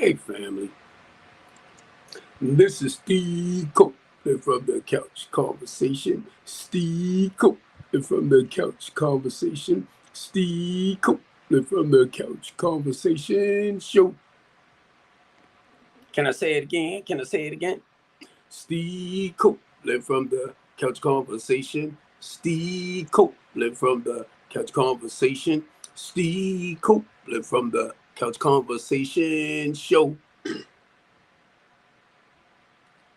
Hey, family. This is Steve Copeland from the Couch Conversation. Steve Copeland from the Couch Conversation. Steve Copeland from the Couch Conversation Show. Can I say it again? Can I say it again? Steve Copeland from the Couch Conversation. Steve Copeland from the Couch Conversation. Steve Copeland from the Couch Conversation Show.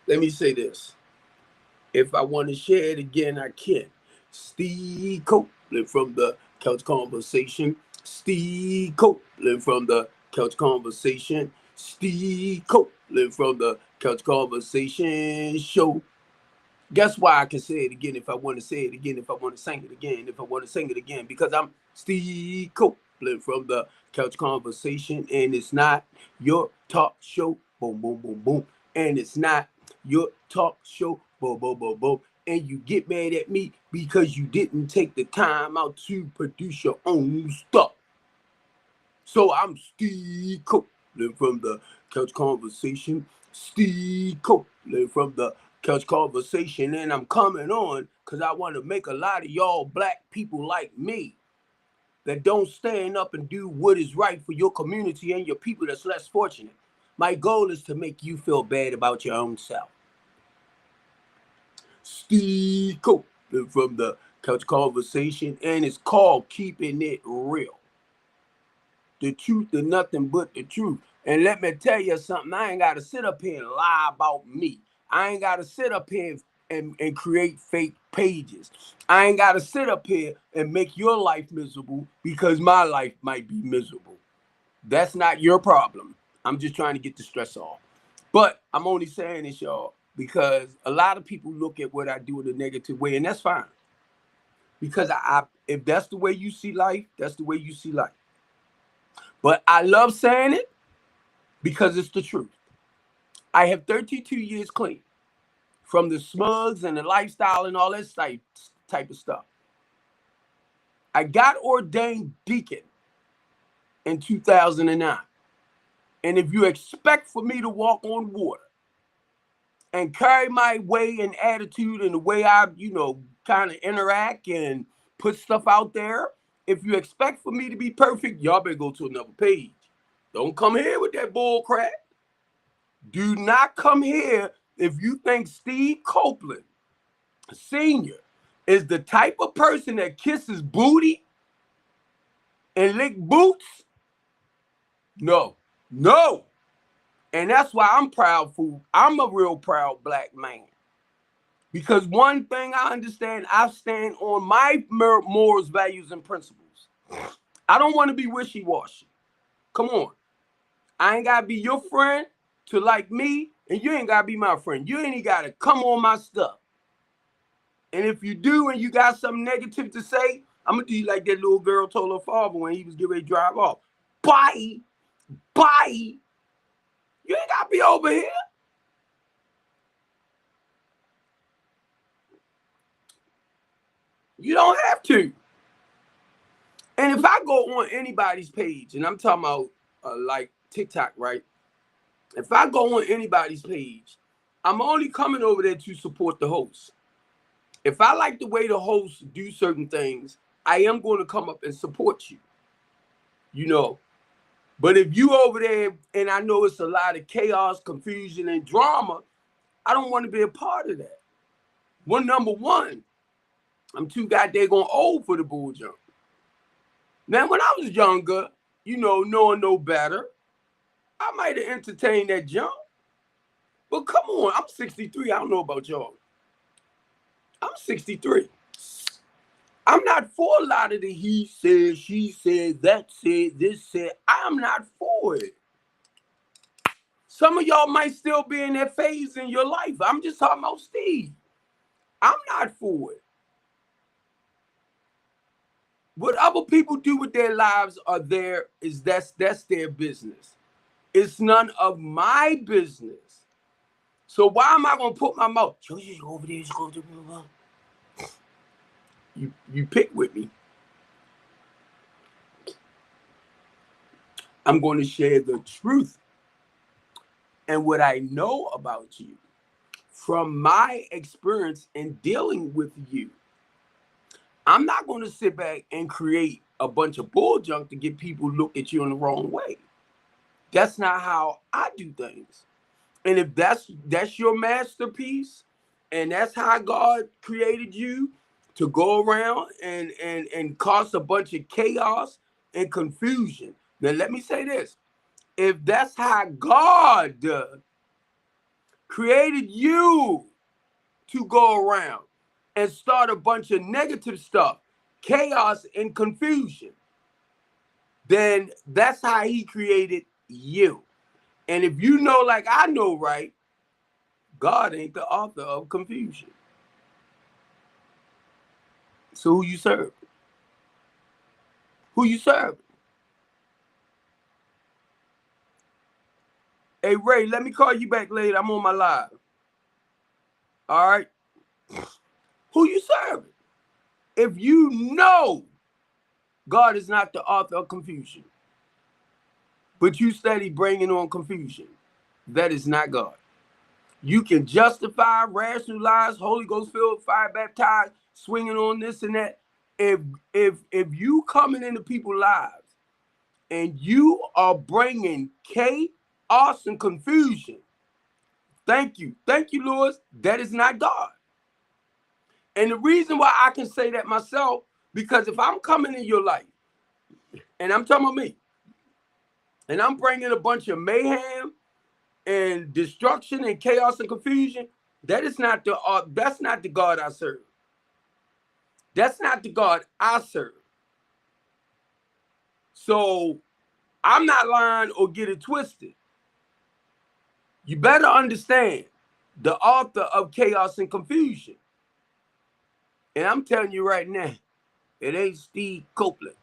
Let me say this. If I want to share it again, I can. Steve Copeland from the Couch Conversation. Steve Copeland from the Couch Conversation. Steve Copeland from the Couch Conversation Show. Guess why I can say it again if I want to say it again, if I want to sing it again, if I want to sing it again, because I'm Steve Copeland from the Couch Conversation, and it's not your talk show, boom, boom, boom, boom, and it's not your talk show, boom, boom, boom, boom, and you get mad at me because you didn't take the time out to produce your own stuff. So I'm Steve Copeland from the Couch Conversation, Steve Copeland from the Couch Conversation, and I'm coming on because I want to make a lot of y'all black people like me that don't stand up and do what is right for your community and your people that's less fortunate. My goal is to make you feel bad about your own self. Steve Copeland from the Couch Conversation, and it's called Keeping It Real. The truth and nothing but the truth. And let me tell you something, I ain't got to sit up here and lie about me. I ain't got to sit up here and create fake pages. I ain't got to sit up here and make your life miserable because my life might be miserable. That's not your problem. I'm just trying to get the stress off. But I'm only saying this, y'all, because a lot of people look at what I do in a negative way, and that's fine. Because if that's the way you see life, that's the way you see life. But I love saying it because it's the truth. I have 32 years clean from the smugs and the lifestyle and all that type of stuff. I got ordained deacon in 2009. And if you expect for me to walk on water and carry my way and attitude and the way I, kind of interact and put stuff out there, if you expect for me to be perfect, y'all better go to another page. Don't come here with that bull crap. Do not come here if you think Steve Copeland, Sr., is the type of person that kisses booty and lick boots. No. And that's why I'm proud, fool. I'm a real proud black man. Because one thing I understand, I stand on my morals, values, and principles. I don't want to be wishy-washy. Come on. I ain't got to be your friend to like me, and you ain't got to be my friend. You ain't got to come on my stuff. And if you do and you got something negative to say, I'm going to do you like that little girl told her father when he was getting ready to drive off. Bye. You ain't got to be over here. You don't have to. And if I go on anybody's page, and I'm talking about like TikTok, right? If I go on anybody's page, I'm only coming over there to support the host. If I like the way the hosts do certain things, I am going to come up and support you. But if you over there, and I know it's a lot of chaos, confusion, and drama, I don't want to be a part of that. Number one, I'm too goddamn old for the bull jump. Now, when I was younger, knowing no better, I might have entertained that jump. But come on, I'm 63. I don't know about y'all. I'm 63. I'm not for a lot of the he said, she said, that said, this said. I'm not for it. Some of y'all might still be in that phase in your life. I'm just talking about Steve. I'm not for it. What other people do with their lives that's their business. It's none of my business. So why am I gonna put my mouth? Over there, you pick with me. I'm going to share the truth and what I know about you from my experience in dealing with you. I'm not going to sit back and create a bunch of bull junk to get people to look at you in the wrong way. That's not how I do things. And if that's your masterpiece, and that's how God created you to go around and cause a bunch of chaos and confusion. Now let me say this. If that's how God created you to go around and start a bunch of negative stuff, chaos and confusion, then that's how he created you. And if you know, like I know, right, God ain't the author of confusion. So who you serve? Who you serve? Hey, Ray, let me call you back later. I'm on my live. All right? Who you serving? If you know God is not the author of confusion, but you steady bringing on confusion, that is not God. You can justify, rationalize, Holy Ghost filled, fire baptized, swinging on this and that. If you coming into people's lives and you are bringing chaos and confusion, thank you, Lord, that is not God. And the reason why I can say that myself, because if I'm coming in your life, and I'm talking about me, and I'm bringing a bunch of mayhem and destruction and chaos and confusion, that's not the God I serve. That's not the God I serve. So I'm not lying or get it twisted. You better understand the author of chaos and confusion. And I'm telling you right now, it ain't Steve Copeland.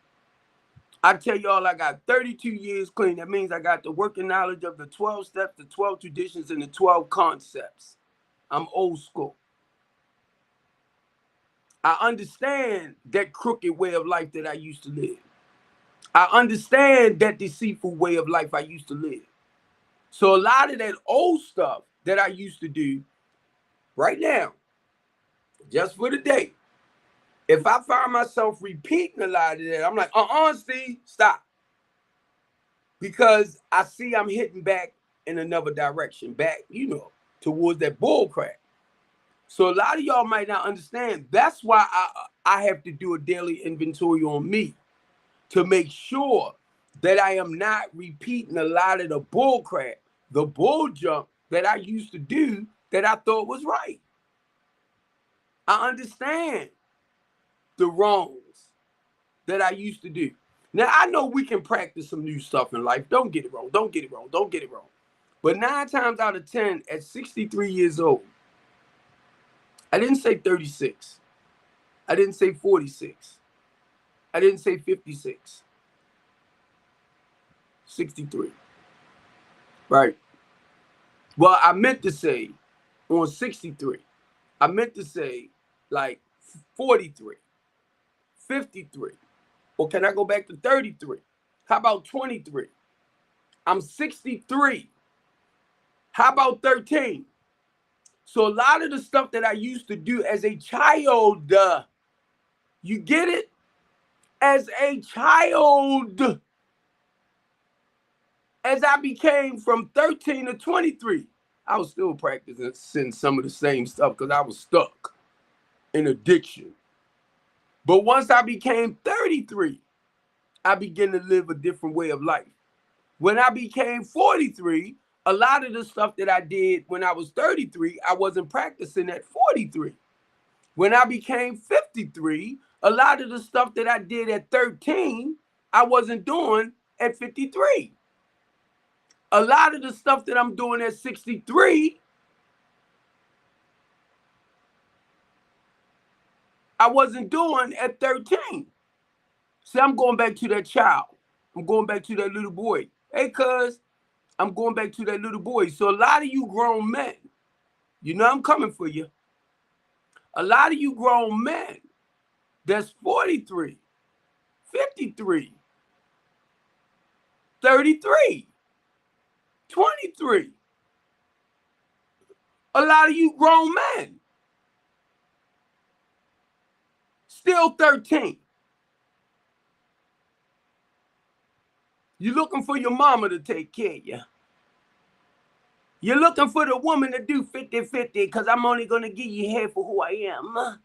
I tell y'all I got 32 years clean. That means I got the working knowledge of the 12 steps, the 12 traditions, and the 12 concepts. I'm old school. I understand that crooked way of life that I used to live. I understand that deceitful way of life I used to live. So a lot of that old stuff that I used to do right now, just for the day, if I find myself repeating a lot of that, I'm like, Steve, stop. Because I see I'm hitting back in another direction, back, towards that bull crap. So a lot of y'all might not understand. That's why I have to do a daily inventory on me to make sure that I am not repeating a lot of the bull crap, the bull jump that I used to do that I thought was right. I understand the wrongs that I used to do. Now, I know we can practice some new stuff in life. Don't get it wrong. Don't get it wrong. Don't get it wrong. But 9 times out of 10, at 63 years old, I didn't say 36. I didn't say 46. I didn't say 56. 63. Right? Well, I meant to say on 63. I meant to say like 43, 53. Or can I go back to 33? How about 23? I'm 63. How about 13? So a lot of the stuff that I used to do as a child, you get it? As a child, as I became from 13 to 23, I was still practicing some of the same stuff because I was stuck in addiction. But once I became 33, I began to live a different way of life. When I became 43, a lot of the stuff that I did when I was 33, I wasn't practicing at 43. When I became 53, a lot of the stuff that I did at 13, I wasn't doing at 53. A lot of the stuff that I'm doing at 63, I wasn't doing at 13. See, I'm going back to that child. I'm going back to that little boy. Hey, cuz, I'm going back to that little boy. So a lot of you grown men, I'm coming for you. A lot of you grown men that's 43, 53, 33, 23. A lot of you grown men. Still 13. You're looking for your mama to take care of you. You're looking for the woman to do 50-50 because I'm only going to give you half of who I am.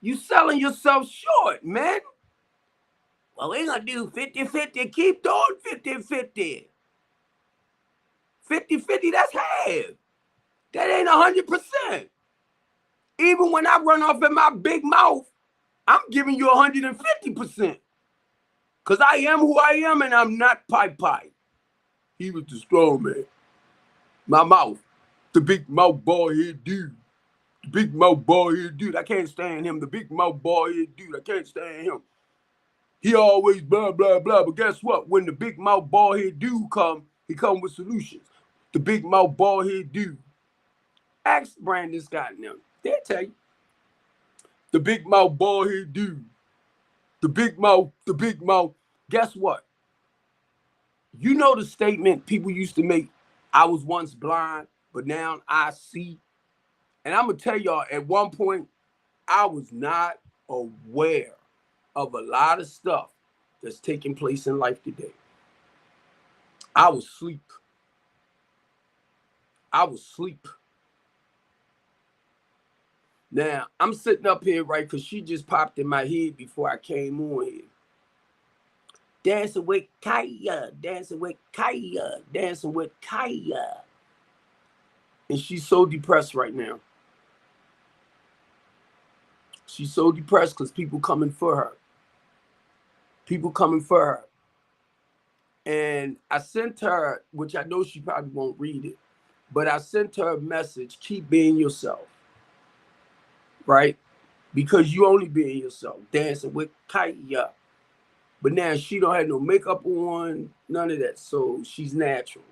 You selling yourself short, man. Well, we're going to do 50-50. Keep doing 50-50. 50-50, that's half. That ain't 100%. Even when I run off in my big mouth, I'm giving you 150%. Because I am who I am and I'm not pie. He was the strong man. My mouth. The big mouth bald head dude. The big mouth bald head dude. I can't stand him. The big mouth bald head dude. I can't stand him. He always blah, blah, blah. But guess what? When the big mouth bald head dude come, he come with solutions. The big mouth bald head dude. Ask Brandon Scott and them. They'll tell you. The big mouth bald head dude. The big mouth. Guess what? You know the statement people used to make, I was once blind, but now I see. And I'm going to tell y'all, at one point, I was not aware of a lot of stuff that's taking place in life today. I was asleep. Now, I'm sitting up here, right, because she just popped in my head before I came on here. Dancing with Kaya. And she's so depressed right now. She's so depressed because people coming for her. And I sent her, which I know she probably won't read it, but I sent her a message, keep being yourself, right? Because you only being yourself, dancing with Kaya. But now she don't have no makeup on, none of that. So she's natural.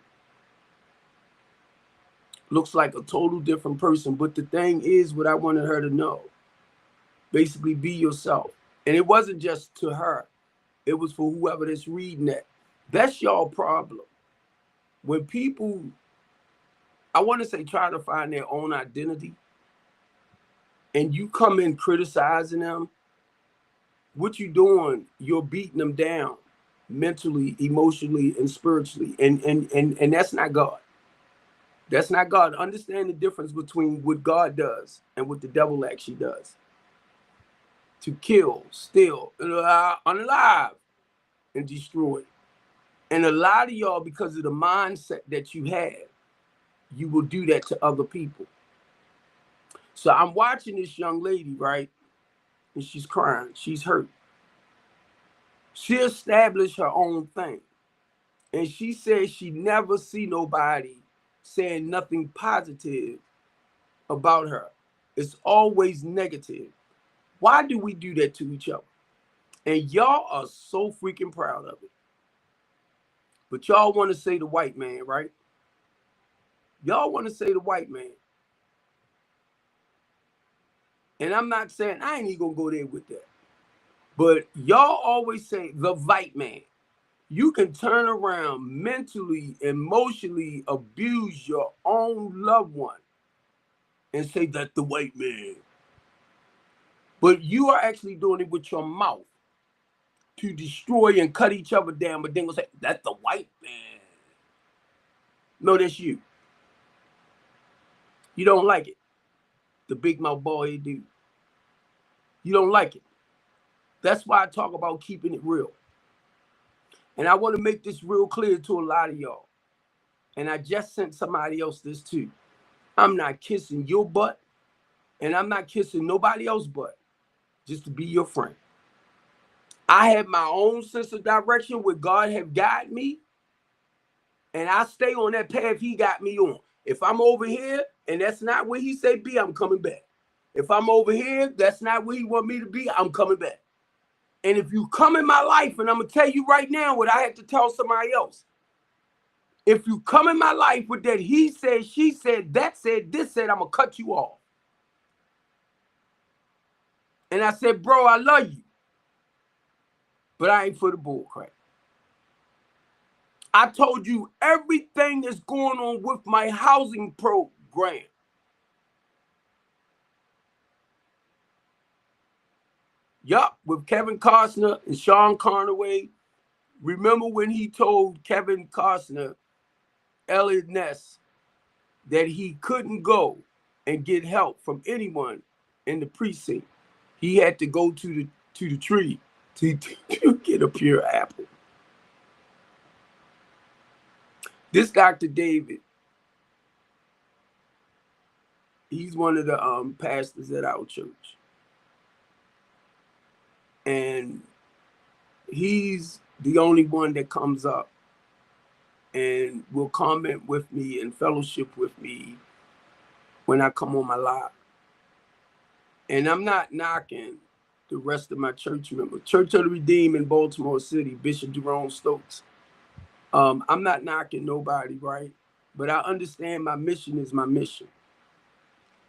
Looks like a total different person. But the thing is, what I wanted her to know, basically be yourself. And it wasn't just to her. It was for whoever that's reading that. That's y'all problem. When people, I want to say, try to find their own identity, and you come in criticizing them, what you doing, you're beating them down mentally, emotionally, and spiritually. And that's not God. That's not God. Understand the difference between what God does and what the devil actually does. To kill, steal, unalive, and destroy. And a lot of y'all, because of the mindset that you have, you will do that to other people. So I'm watching this young lady, right? And she's crying. She's hurt. She established her own thing. And she says she never see nobody saying nothing positive about her. It's always negative. Why do we do that to each other? And y'all are so freaking proud of it. But y'all want to say the white man, right? Y'all want to say the white man. And I'm not saying, I ain't even going to go there with that. But y'all always say the white man. You can turn around mentally, emotionally abuse your own loved one and say that's the white man. But you are actually doing it with your mouth to destroy and cut each other down, but then go say, that's the white man. No, that's you. You don't like it. The big mouth boy dude. You don't like it. That's why I talk about keeping it real. And I want to make this real clear to a lot of y'all. And I just sent somebody else this too. I'm not kissing your butt, and I'm not kissing nobody else's butt just to be your friend. I have my own sense of direction where God have guided me, and I stay on that path he got me on. If I'm over here and that's not where he say be, I'm coming back. If I'm over here, that's not where he want me to be, I'm coming back. And if you come in my life, and I'm going to tell you right now what I had to tell somebody else. If you come in my life with that he said, she said, that said, this said, I'm going to cut you off. And I said, bro, I love you. But I ain't for the bull crap. I told you everything that's going on with my housing program. Yup, with Kevin Costner and Sean Conaway. Remember when he told Kevin Costner, Elliot Ness, that he couldn't go and get help from anyone in the precinct. He had to go to the tree to get a pure apple. This Dr. David, he's one of the pastors at our church. And he's the only one that comes up and will comment with me and fellowship with me when I come on my live. And I'm not knocking the rest of my church members. Church of the Redeemed in Baltimore City, Bishop Jerome Stokes. I'm not knocking nobody, right? But I understand my mission is my mission.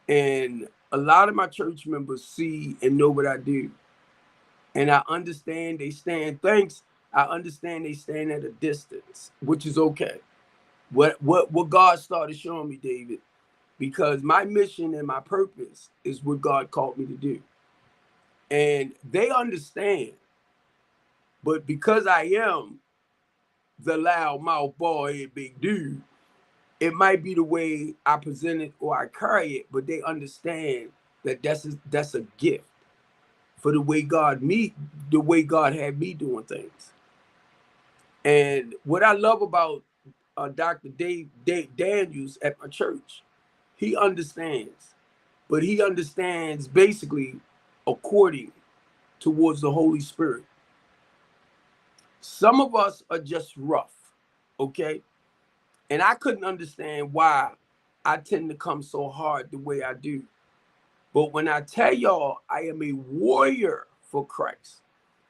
And a lot of my church members see and know what I do. And I understand they stand, I understand they stand at a distance, which is okay. What God started showing me, David, because my mission and my purpose is what God called me to do. And they understand. But because I am the loudmouth boy, big dude, it might be the way I present it or I carry it, but they understand that that's a gift for the way God had me doing things. And what I love about Dr. Dave Daniels at my church, he understands, but he understands basically according towards the Holy Spirit. Some of us are just rough, okay? And I couldn't understand why I tend to come so hard the way I do. But when I tell y'all I am a warrior for Christ,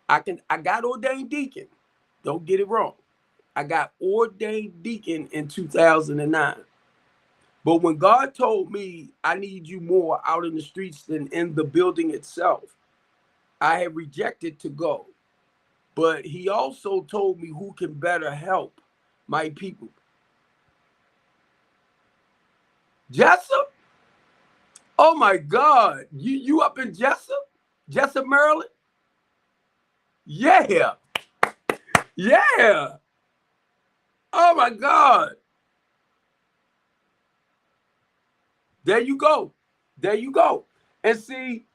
I got ordained deacon. Don't get it wrong. I got ordained deacon in 2009. But when God told me I need you more out in the streets than in the building itself, I had rejected to go. But he also told me who can better help my people. Jessup? Oh my God. You up in Jessup? Jessup, Maryland? Yeah. Yeah. Oh my God. There you go. There you go. And see,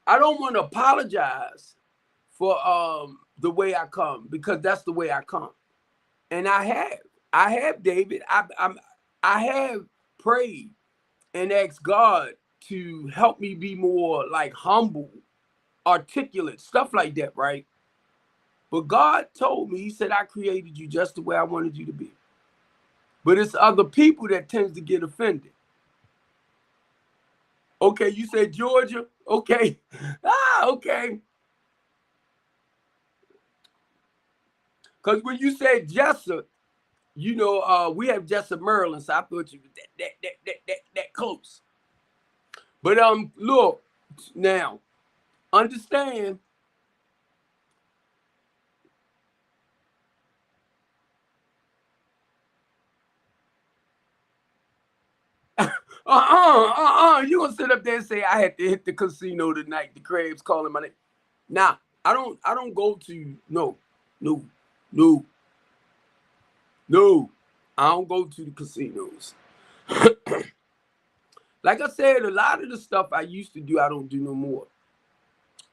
I don't want to apologize for the way I come, because that's the way I come. And I have, David. I have prayed and asked God to help me be more like humble, articulate, stuff like that, right? But God told me, he said, I created you just the way I wanted you to be. But it's other people that tends to get offended. Okay, you said Georgia? Okay. Okay. Because when you said Jessup, you know, we have Jessup, Maryland, so I thought you were that close. But look, now, understand. You gonna sit up there and say I had to hit the casino tonight? The crabs calling my name. Nah, I don't go to no. I don't go to the casinos. Like I said, a lot of the stuff I used to do, I don't do no more.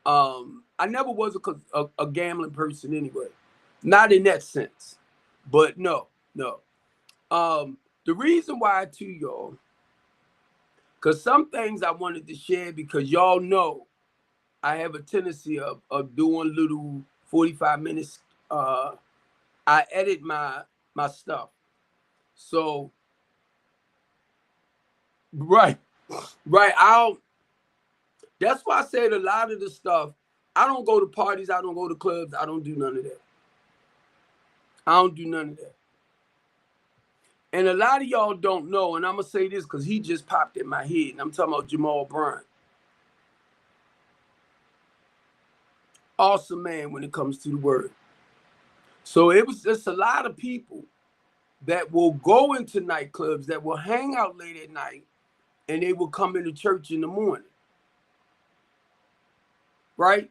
I never was a gambling person anyway, not in that sense. But no. The reason why too, y'all, because some things I wanted to share, because y'all know I have a tendency of doing little 45 minutes. I edit my stuff. So, right. That's why I said a lot of the stuff, I don't go to parties, I don't go to clubs, I don't do none of that. I don't do none of that. And a lot of y'all don't know, and I'm going to say this because he just popped in my head, and I'm talking about Jamal Bryant. Awesome man when it comes to the word. So it was just a lot of people that will go into nightclubs, that will hang out late at night, and they will come into church in the morning. Right?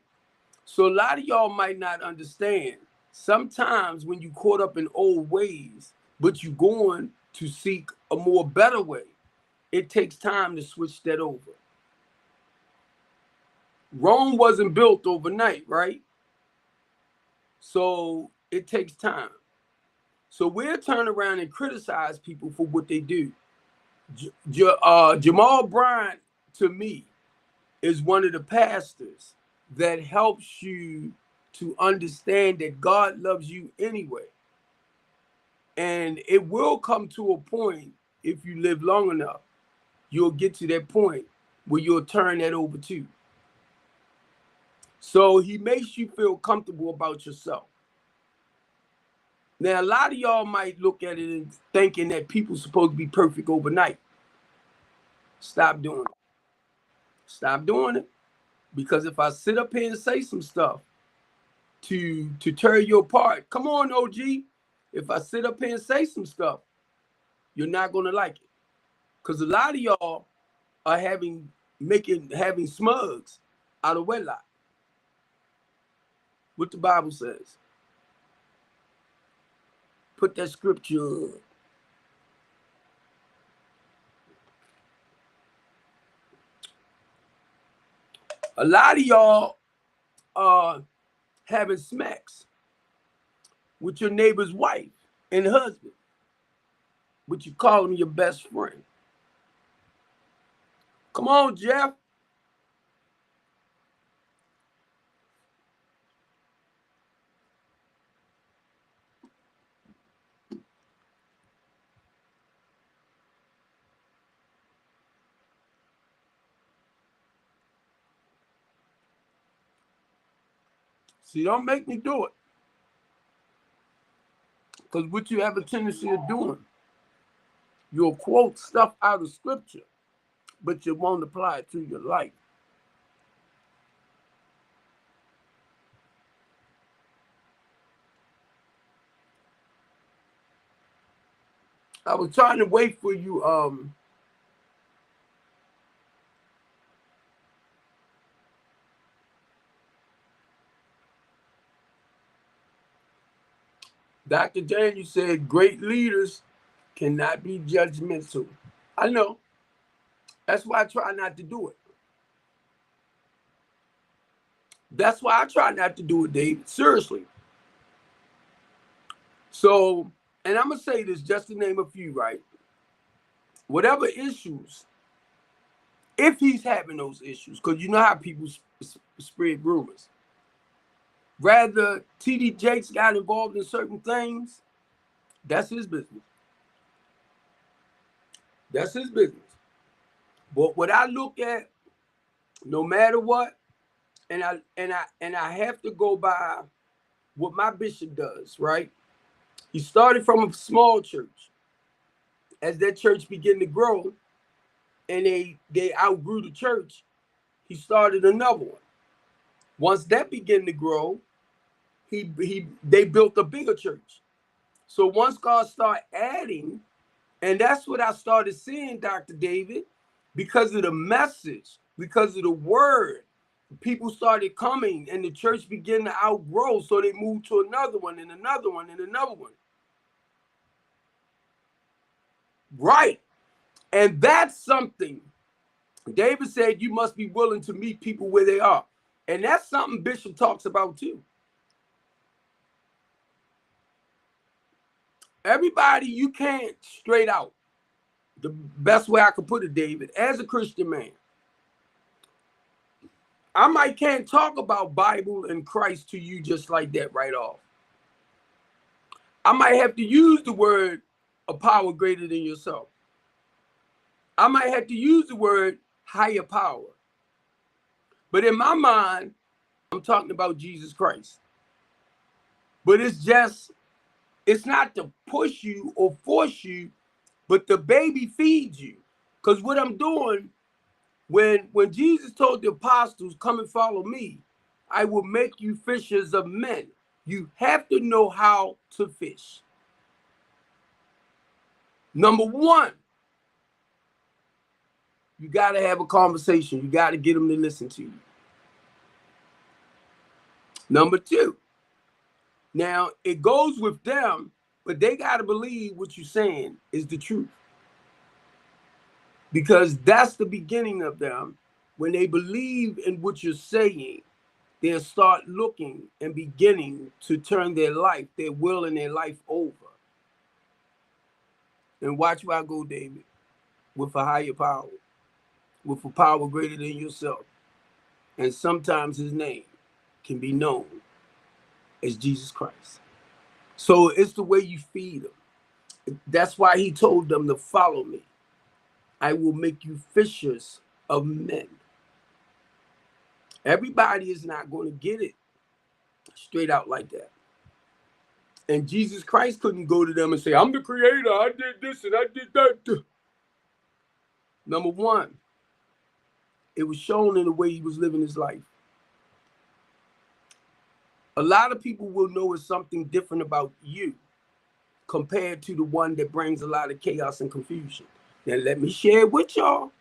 So a lot of y'all might not understand. Sometimes when you caught up in old ways, but you're going to seek a more better way, it takes time to switch that over. Rome wasn't built overnight, right? So it takes time. So we'll turn around and criticize people for what they do. Jamal Bryant, to me, is one of the pastors that helps you to understand that God loves you anyway. And it will come to a point, if you live long enough, you'll get to that point where you'll turn that over too. So he makes you feel comfortable about yourself. Now, a lot of y'all might look at it and thinking that people are supposed to be perfect overnight. Stop doing it. Stop doing it. Because if I sit up here and say some stuff to tear you apart, come on, OG. If I sit up here and say some stuff, you're not going to like it. Because a lot of y'all are having smugs out of wedlock. What the Bible says. Put that scripture. A lot of y'all are having smacks with your neighbor's wife and husband, but you call them your best friend. Come on, Jeff. See, don't make me do it. Because what you have a tendency of doing, you'll quote stuff out of scripture, but you won't apply it to your life. I was trying to wait for you, Dr. Jan, you said great leaders cannot be judgmental. I know. That's why I try not to do it. That's why I try not to do it, Dave. Seriously. So, and I'm going to say this just to name a few, right? Whatever issues, if he's having those issues, because you know how people spread rumors. Rather, T.D. Jakes got involved in certain things, that's his business. That's his business. But what I look at, no matter what, and I have to go by what my bishop does, right? He started from a small church. As that church began to grow, and they outgrew the church, he started another one. Once that began to grow, they built a bigger church. So once God started adding, and that's what I started seeing, Dr. David, because of the message, because of the word, people started coming and the church began to outgrow. So they moved to another one and another one and another one. Right. And that's something David said, you must be willing to meet people where they are. And that's something Bishop talks about too. Everybody, you can't straight out. The best way I could put it, David, as a Christian man, I can't talk about Bible and Christ to you just like that right off. I might have to use the word a power greater than yourself. I might have to use the word higher power. But in my mind, I'm talking about Jesus Christ. But it's not to push you or force you, but the baby feeds you. Because what I'm doing, when Jesus told the apostles, come and follow me, I will make you fishers of men. You have to know how to fish. Number one, you got to have a conversation. You got to get them to listen to you. Number two, now it goes with them, but they got to believe what you're saying is the truth. Because that's the beginning of them. When they believe in what you're saying, they'll start looking and beginning to turn their life, their will and their life over. And watch where I go, David, with a higher power, with a power greater than yourself. And sometimes his name can be known as Jesus Christ. So it's the way you feed them. That's why he told them to follow me. I will make you fishers of men. Everybody is not going to get it straight out like that. And Jesus Christ couldn't go to them and say, I'm the creator. I did this and I did that. Number one, it was shown in the way he was living his life. A lot of people will notice something different about you compared to the one that brings a lot of chaos and confusion. Now, let me share it with y'all.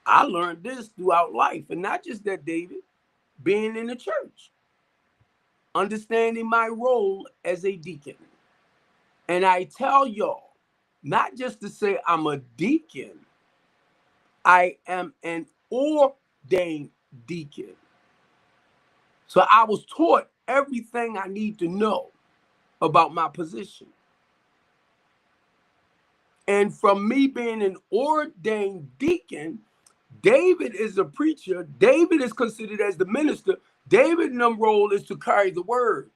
I learned this throughout life, and not just that, David, being in the church, understanding my role as a deacon. And I tell y'all, not just to say I'm a deacon, I am an ordained deacon. So I was taught everything I need to know about my position. And from me being an ordained deacon, David is a preacher. David is considered as the minister. David's role is to carry the word.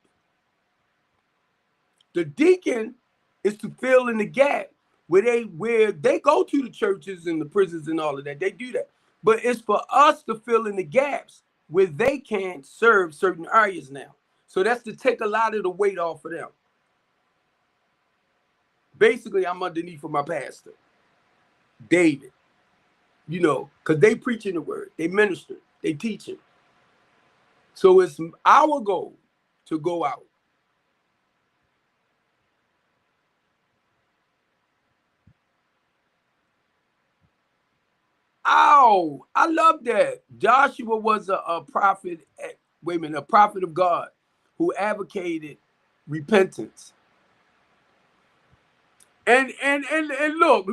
The deacon is to fill in the gap where they go to the churches and the prisons and all of that. They do that. But it's for us to fill in the gaps where they can't serve certain areas now. So that's to take a lot of the weight off of them. Basically, I'm underneath of my pastor, David. You know, because they preaching the word, they minister, they teaching. So it's our goal to go out. Oh, I love that. Joshua was a prophet, a prophet of God who advocated repentance. And look,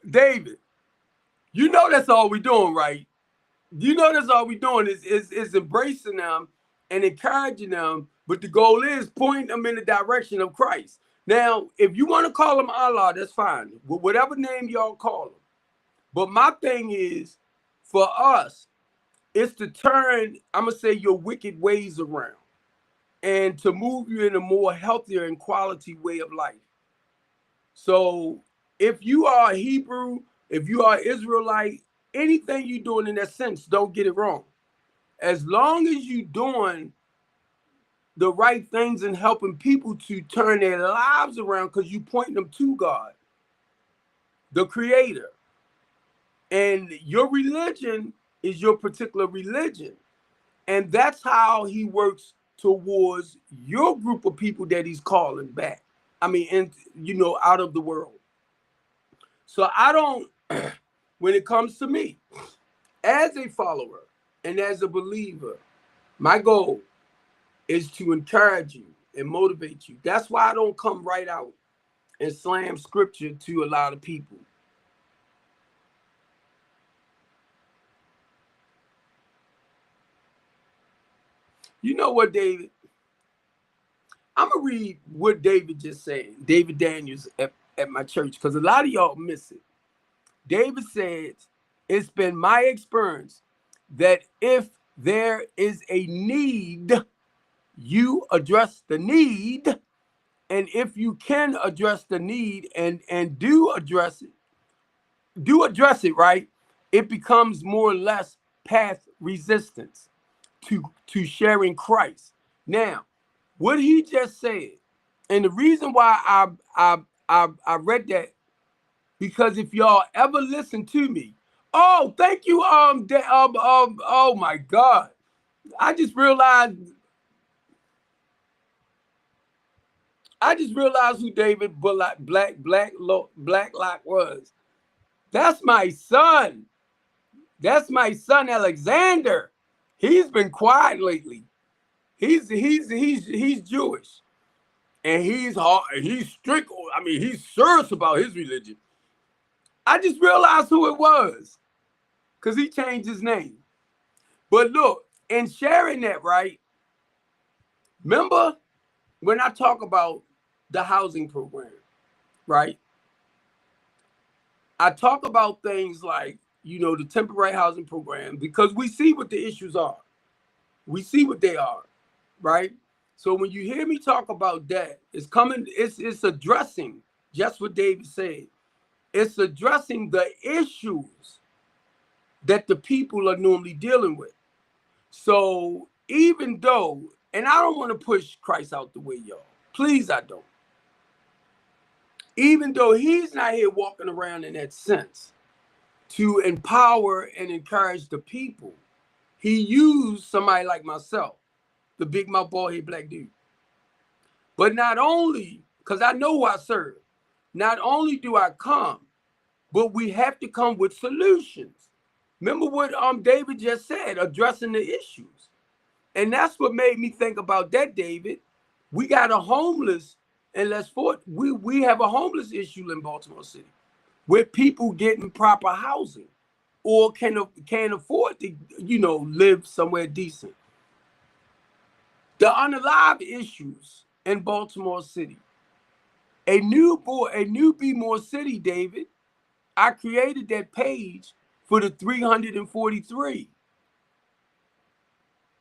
David, you know that's all we're doing, right? You know that's all we're doing is embracing them and encouraging them, but the goal is pointing them in the direction of Christ. Now, if you want to call him Allah, that's fine. Whatever name y'all call him. But my thing is, for us, it's to turn, I'm going to say, your wicked ways around and to move you in a more healthier and quality way of life. So if you are Hebrew, if you are Israelite, anything you're doing in that sense, don't get it wrong. As long as you're doing the right things and helping people to turn their lives around, because you point them to God, the creator. And your religion is your particular religion. And that's how he works towards your group of people that he's calling back. I mean, and out of the world. So I don't, when it comes to me, as a follower and as a believer, my goal is to encourage you and motivate you. That's why I don't come right out and slam scripture to a lot of people. You know what, David? I'm going to read what David just said, David Daniels at my church, because a lot of y'all miss it. David says, it's been my experience that if there is a need, you address the need. And if you can address the need and do address it, right? It becomes more or less path resistance to sharing Christ. Now, what he just said, and the reason why I read that, because if y'all ever listen to me, Oh, thank you. Oh my God. I just realized. I just realized who David Bullock, Blacklock was. That's my son. That's my son Alexander. He's been quiet lately. He's Jewish, and he's hard. He's strict. I mean, he's serious about his religion. I just realized who it was because he changed his name. But look, in sharing that, right? Remember when I talk about the housing program, right? I talk about things like, the temporary housing program because we see what the issues are. We see what they are, right? So when you hear me talk about that, it's addressing just what David said. It's addressing the issues that the people are normally dealing with. So even though, and I don't want to push Christ out the way, y'all. Please, I don't. Even though he's not here walking around in that sense to empower and encourage the people, he used somebody like myself, the big mouth bald head black dude. But not only, because I know who I serve, not only do I come, but we have to come with solutions. Remember what David just said, addressing the issues. And that's what made me think about that, David. We got a homeless, and we have a homeless issue in Baltimore City with people getting proper housing or can't afford to, live somewhere decent. The unalived issues in Baltimore City. A new Be More City, David. I created that page for the 343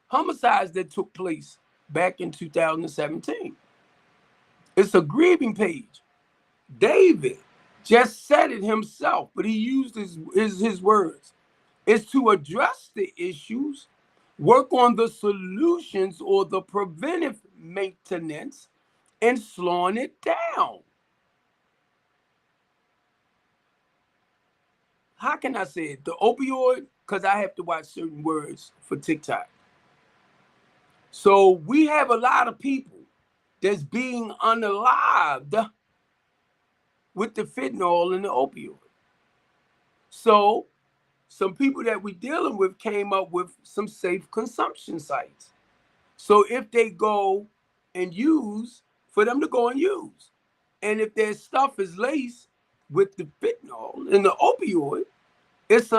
homicides that took place back in 2017. It's a grieving page. David just said it himself, but he used his words. It's to address the issues, work on the solutions or the preventive maintenance, and slowing it down. How can I say it? The opioid, because I have to watch certain words for TikTok. So we have a lot of people that's being unalived with the fentanyl and the opioid. So some people that we're dealing with came up with some safe consumption sites. So if they go and use, for them to go and use. And if their stuff is laced with the fentanyl and the opioid, it's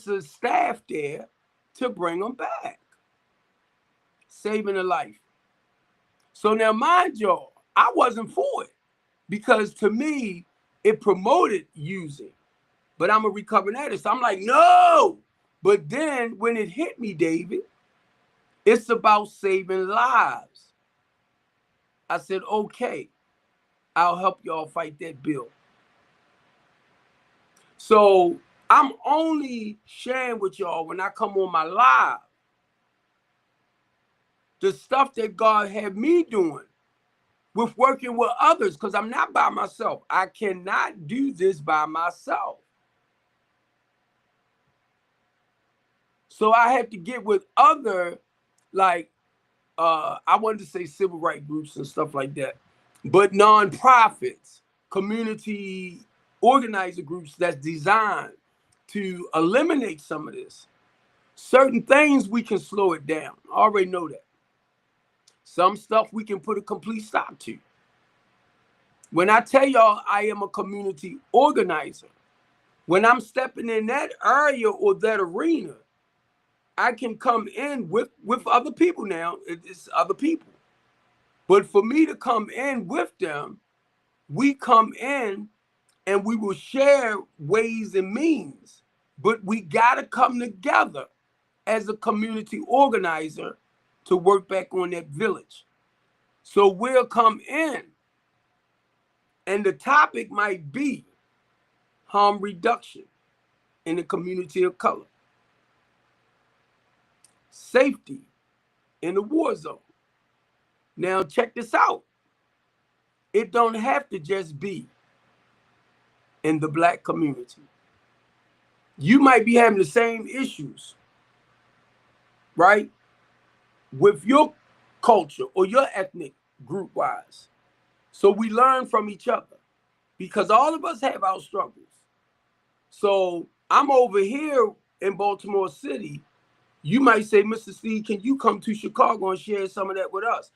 a staff there to bring them back, saving a life. So now, mind y'all, I wasn't for it because to me, it promoted using. But I'm a recovering addict. So I'm like, no. But then when it hit me, David, it's about saving lives. I said, okay, I'll help y'all fight that bill. So I'm only sharing with y'all when I come on my live the stuff that God had me doing with working with others, because I'm not by myself. I cannot do this by myself. So I had to get with other, like, I wanted to say civil rights groups and stuff like that, but nonprofits, community organizer groups that's designed to eliminate some of this. Certain things we can slow it down. I already know that. Some stuff we can put a complete stop to. When I tell y'all I am a community organizer, when I'm stepping in that area or that arena, I can come in with other people now. It's other people. But for me to come in with them, we come in and we will share ways and means. But we got to come together as a community organizer to work back on that village. So we'll come in, and the topic might be harm reduction in the community of color, safety in the war zone. Now check this out. It don't have to just be in the Black community. You might be having the same issues, right, with your culture or your ethnic group wise. So we learn from each other because all of us have our struggles. So I'm over here in Baltimore City. You might say, Mr. Steve, can you come to Chicago and share some of that with us?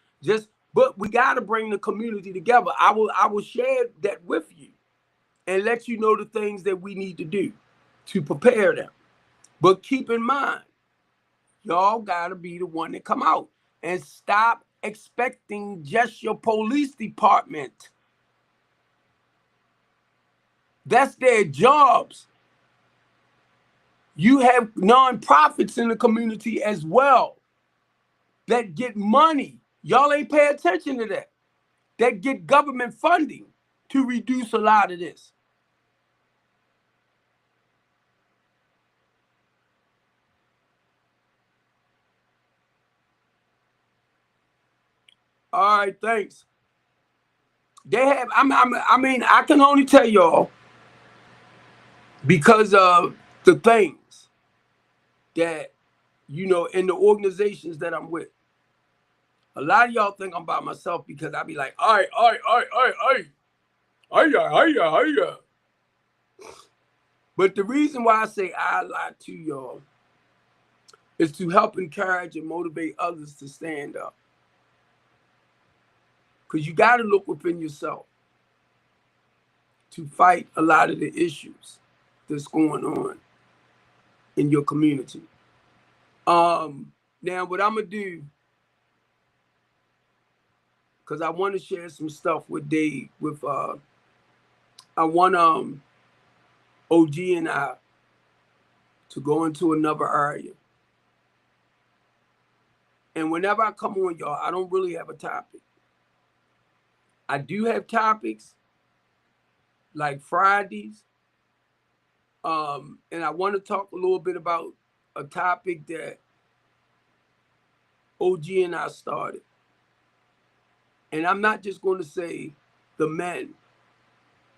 But we got to bring the community together. I will share that with you and let you know the things that we need to do to prepare them. But keep in mind, y'all got to be the one that come out and stop expecting just your police department. That's their jobs. You have nonprofits in the community as well that get money. Y'all ain't pay attention to that. That get government funding to reduce a lot of this. All right, thanks. They have, I can only tell y'all because of the things that, in the organizations that I'm with. A lot of y'all think I'm by myself because I be like, all right. But the reason why I say I lie to y'all is to help encourage and motivate others to stand up. Because you got to look within yourself to fight a lot of the issues that's going on in your community. Now what I'm gonna do, because I want to share some stuff with Dave. I want OG and I to go into another area. And whenever I come on, y'all, I don't really have a topic. I do have topics like Fridays. And I want to talk a little bit about a topic that OG and I started. And I'm not just going to say the men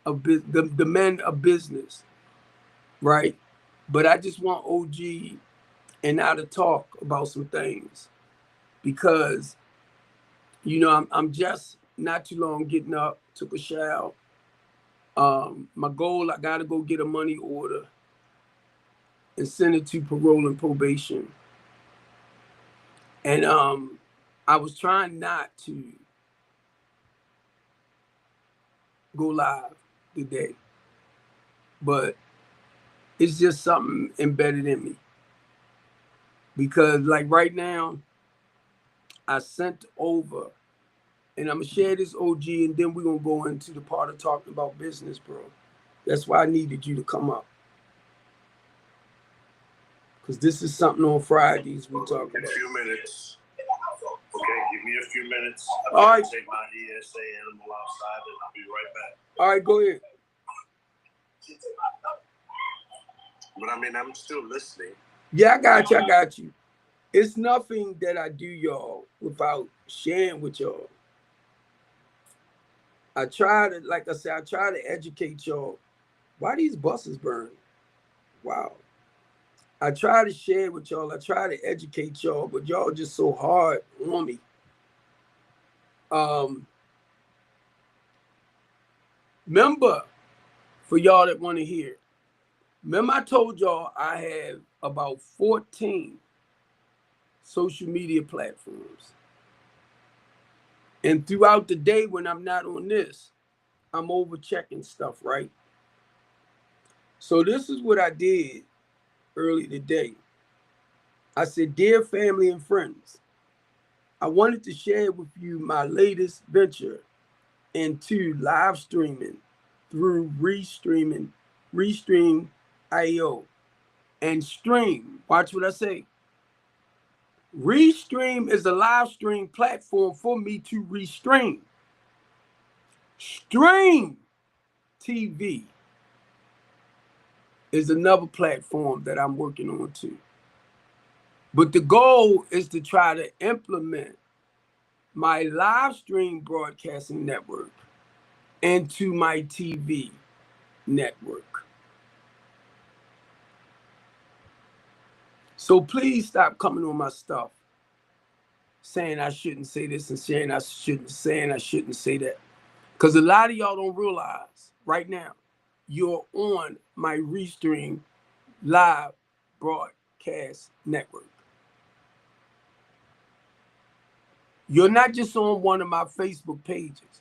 of the men of business, right? But I just want OG and I to talk about some things because, I'm just not too long getting up, took a shower. My goal, I got to go get a money order and send it to parole and probation. And I was trying not to go live today, but it's just something embedded in me. Because like right now, I sent over, and I'm gonna share this OG, and then we're gonna go into the part of talking about business, bro. That's why I needed you to come up. Because this is something on Fridays we talk about. A few minutes. Okay, give me a few minutes. All right. Take my ESA animal outside and I'll be right back. All right, go ahead. But I'm still listening. Yeah, I got you. It's nothing that I do, y'all, without sharing with y'all. I try to educate y'all. Why these buses burn? Wow. I try to share with y'all. I try to educate y'all, but y'all just so hard on me. Remember, for y'all that want to hear, remember I told y'all I have about 14 social media platforms. And throughout the day when I'm not on this, I'm over checking stuff, right? So this is what I did early today. I said, dear family and friends, I wanted to share with you my latest venture into live streaming through Restream.io and Stream. Watch what I say. Restream is a live stream platform for me to restream. Stream TV is another platform that I'm working on too. But the goal is to try to implement my live stream broadcasting network into my TV network. So please stop coming on my stuff saying I shouldn't say this and saying I shouldn't say that. Because a lot of y'all don't realize right now you're on my Restream live broadcast network. You're not just on one of my Facebook pages.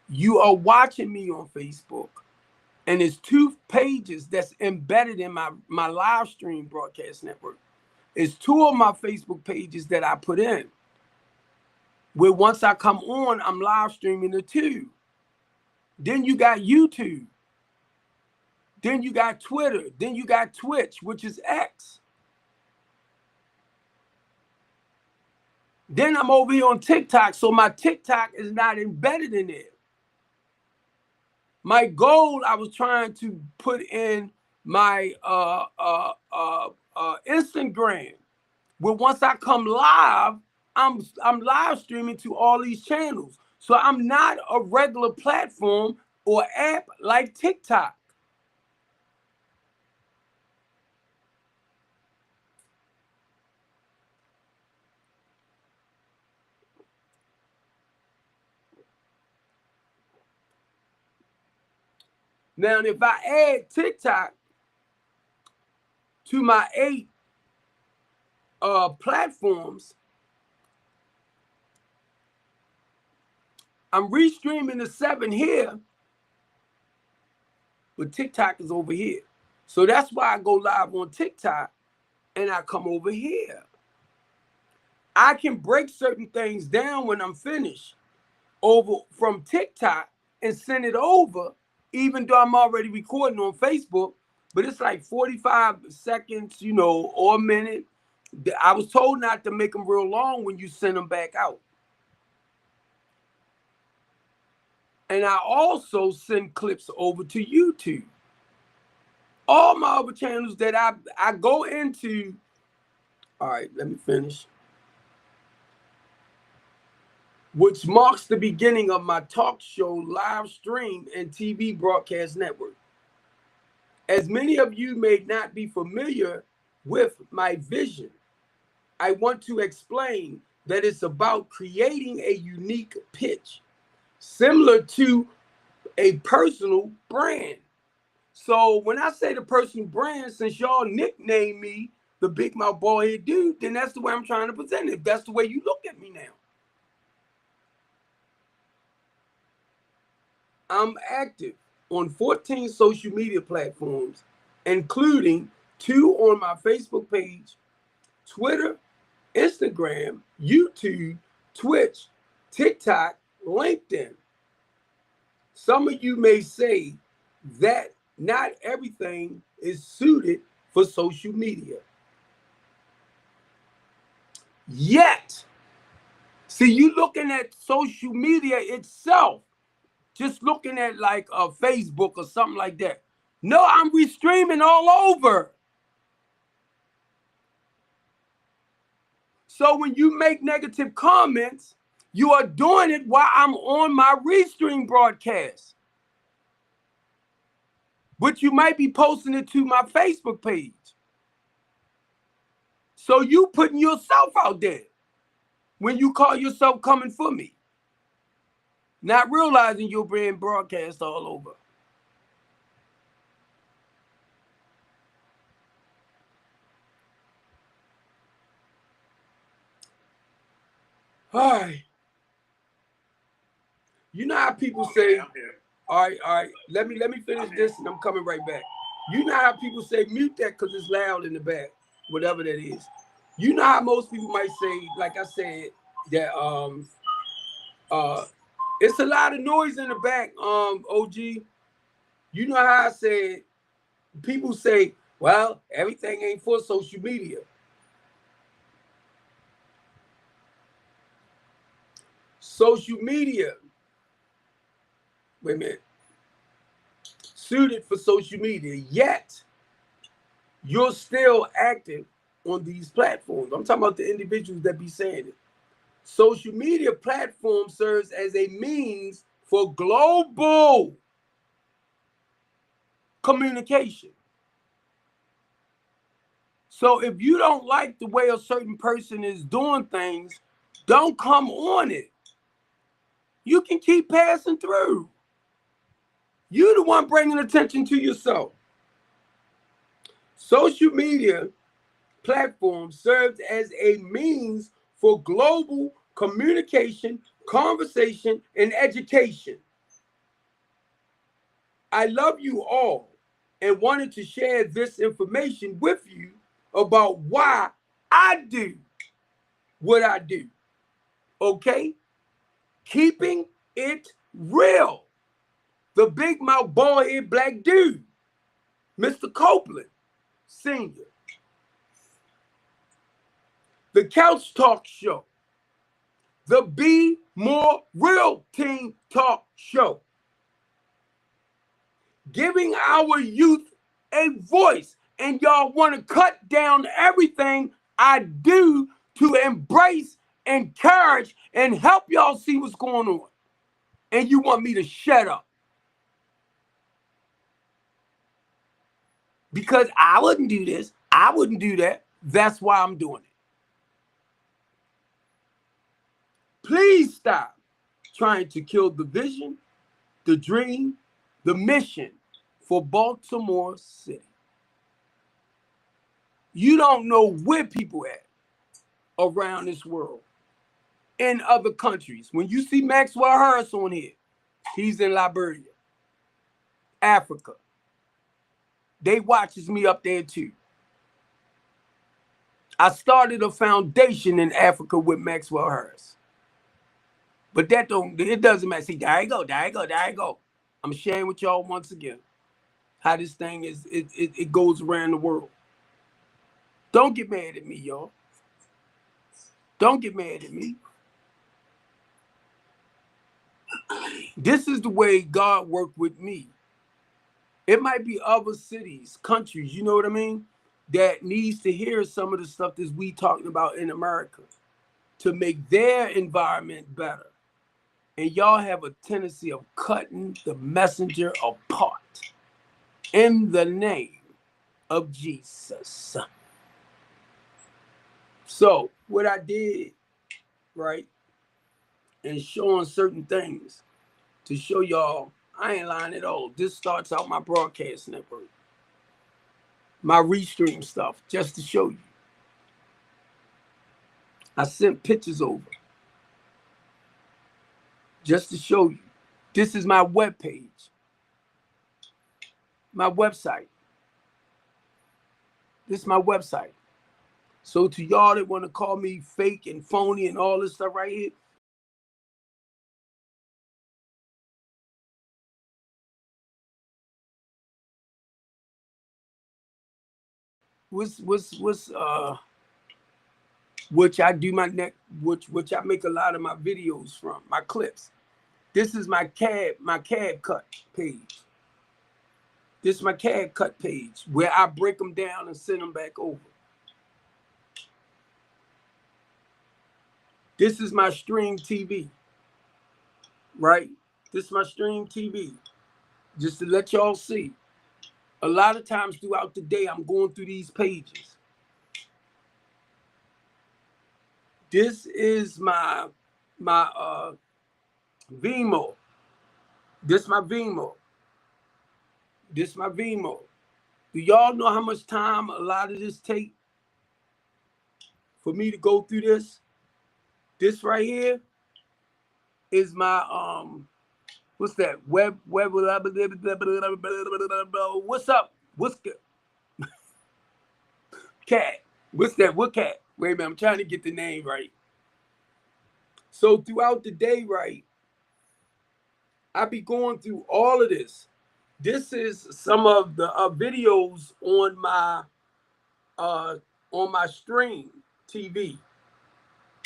You are watching me on Facebook, and there's 2 pages that's embedded in my live stream broadcast network. It's 2 of my Facebook pages that I put in, where once I come on, I'm live streaming the 2. Then you got YouTube. Then you got Twitter. Then you got Twitch, which is X. Then I'm over here on TikTok, so my TikTok is not embedded in it. My goal, I was trying to put in my Instagram, where once I come live, I'm live streaming to all these channels. So I'm not a regular platform or app like TikTok. Now, if I add TikTok to my 8 platforms, I'm restreaming the 7 here, but TikTok is over here. So that's why I go live on TikTok and I come over here. I can break certain things down when I'm finished over from TikTok and send it over, even though I'm already recording on Facebook, but it's like 45 seconds, or a minute. I was told not to make them real long when you send them back out. And I also send clips over to YouTube. All my other channels that I go into. All right, let me finish. Which marks the beginning of my talk show, live stream, and TV broadcast network. As many of you may not be familiar with my vision, I want to explain that it's about creating a unique pitch, similar to a personal brand. So when I say the personal brand, since y'all nickname me the Big Mouth Baldhead Dude, then that's the way I'm trying to present it. That's the way you look at me now. I'm active on 14 social media platforms, including 2 on my Facebook page, Twitter, Instagram, YouTube, Twitch, TikTok, LinkedIn. Some of you may say that not everything is suited for social media. Yet, see, you looking at social media itself, just looking at like a Facebook or something like that. No, I'm restreaming all over. So when you make negative comments, you are doing it while I'm on my Restream broadcast. But you might be posting it to my Facebook page. So you putting yourself out there when you call yourself coming for me, not realizing you're being broadcast all over. All right. You know how people say, all right, let me finish this and I'm coming right back. You know how people say mute that because it's loud in the back, whatever that is. You know how most people might say, like I said, that it's a lot of noise in the back, OG. You know how I said, people say, well, everything ain't for social media. Social media, wait a minute, suited for social media, yet you're still active on these platforms. I'm talking about the individuals that be saying it. Social media platform serves as a means for global communication. So if you don't like the way a certain person is doing things, don't come on it. You can keep passing through. You're the one bringing attention to yourself. Social media platform serves as a means for global communication, conversation, and education. I love you all and wanted to share this information with you about why I do what I do. Okay? Keeping it real. The big mouth, bald head black dude, Mr. Copeland, Sr. The Couch Talk Show. The Be More Real Team Talk Show. Giving our youth a voice. And y'all want to cut down everything I do to embrace, encourage, and help y'all see what's going on. And you want me to shut up. Because I wouldn't do this. I wouldn't do that. That's why I'm doing it. Please stop trying to kill the vision, the dream, the mission for Baltimore City. You don't know where people at around this world, in other countries. When you see Maxwell Harris on here, he's in Liberia, Africa. They watches me up there too. I started a foundation in Africa with Maxwell Harris. But it doesn't matter. See, there you go. I'm sharing with y'all once again how this thing is, it goes around the world. Don't get mad at me, y'all. Don't get mad at me. This is the way God worked with me. It might be other cities, countries, you know what I mean, that needs to hear some of the stuff that we talking about in America to make their environment better. And y'all have a tendency of cutting the messenger apart in the name of Jesus. So what I did, right, and showing certain things to show y'all I ain't lying at all. This starts out my broadcast network, my restream stuff, just to show you. I sent pictures over just to show you. This is my webpage, my website. This is my website. So to y'all that want to call me fake and phony and all this stuff right here, which I do my neck, which I make a lot of my videos from, my clips. This is my cab cut page. This is my cab cut page where I break them down and send them back over. This is my stream TV, right? This is my stream TV, just to let y'all see. A lot of times throughout the day, I'm going through these pages. This is my Vimo. This my Vimo. This my Vimo. Do y'all know how much time a lot of this take for me to go through this? This right here is my what's that? Web what's up? What's good? Cat. What's that? What cat? Wait a minute, I'm trying to get the name right. So throughout the day, right, I be going through all of this. This is some of the videos on my stream TV.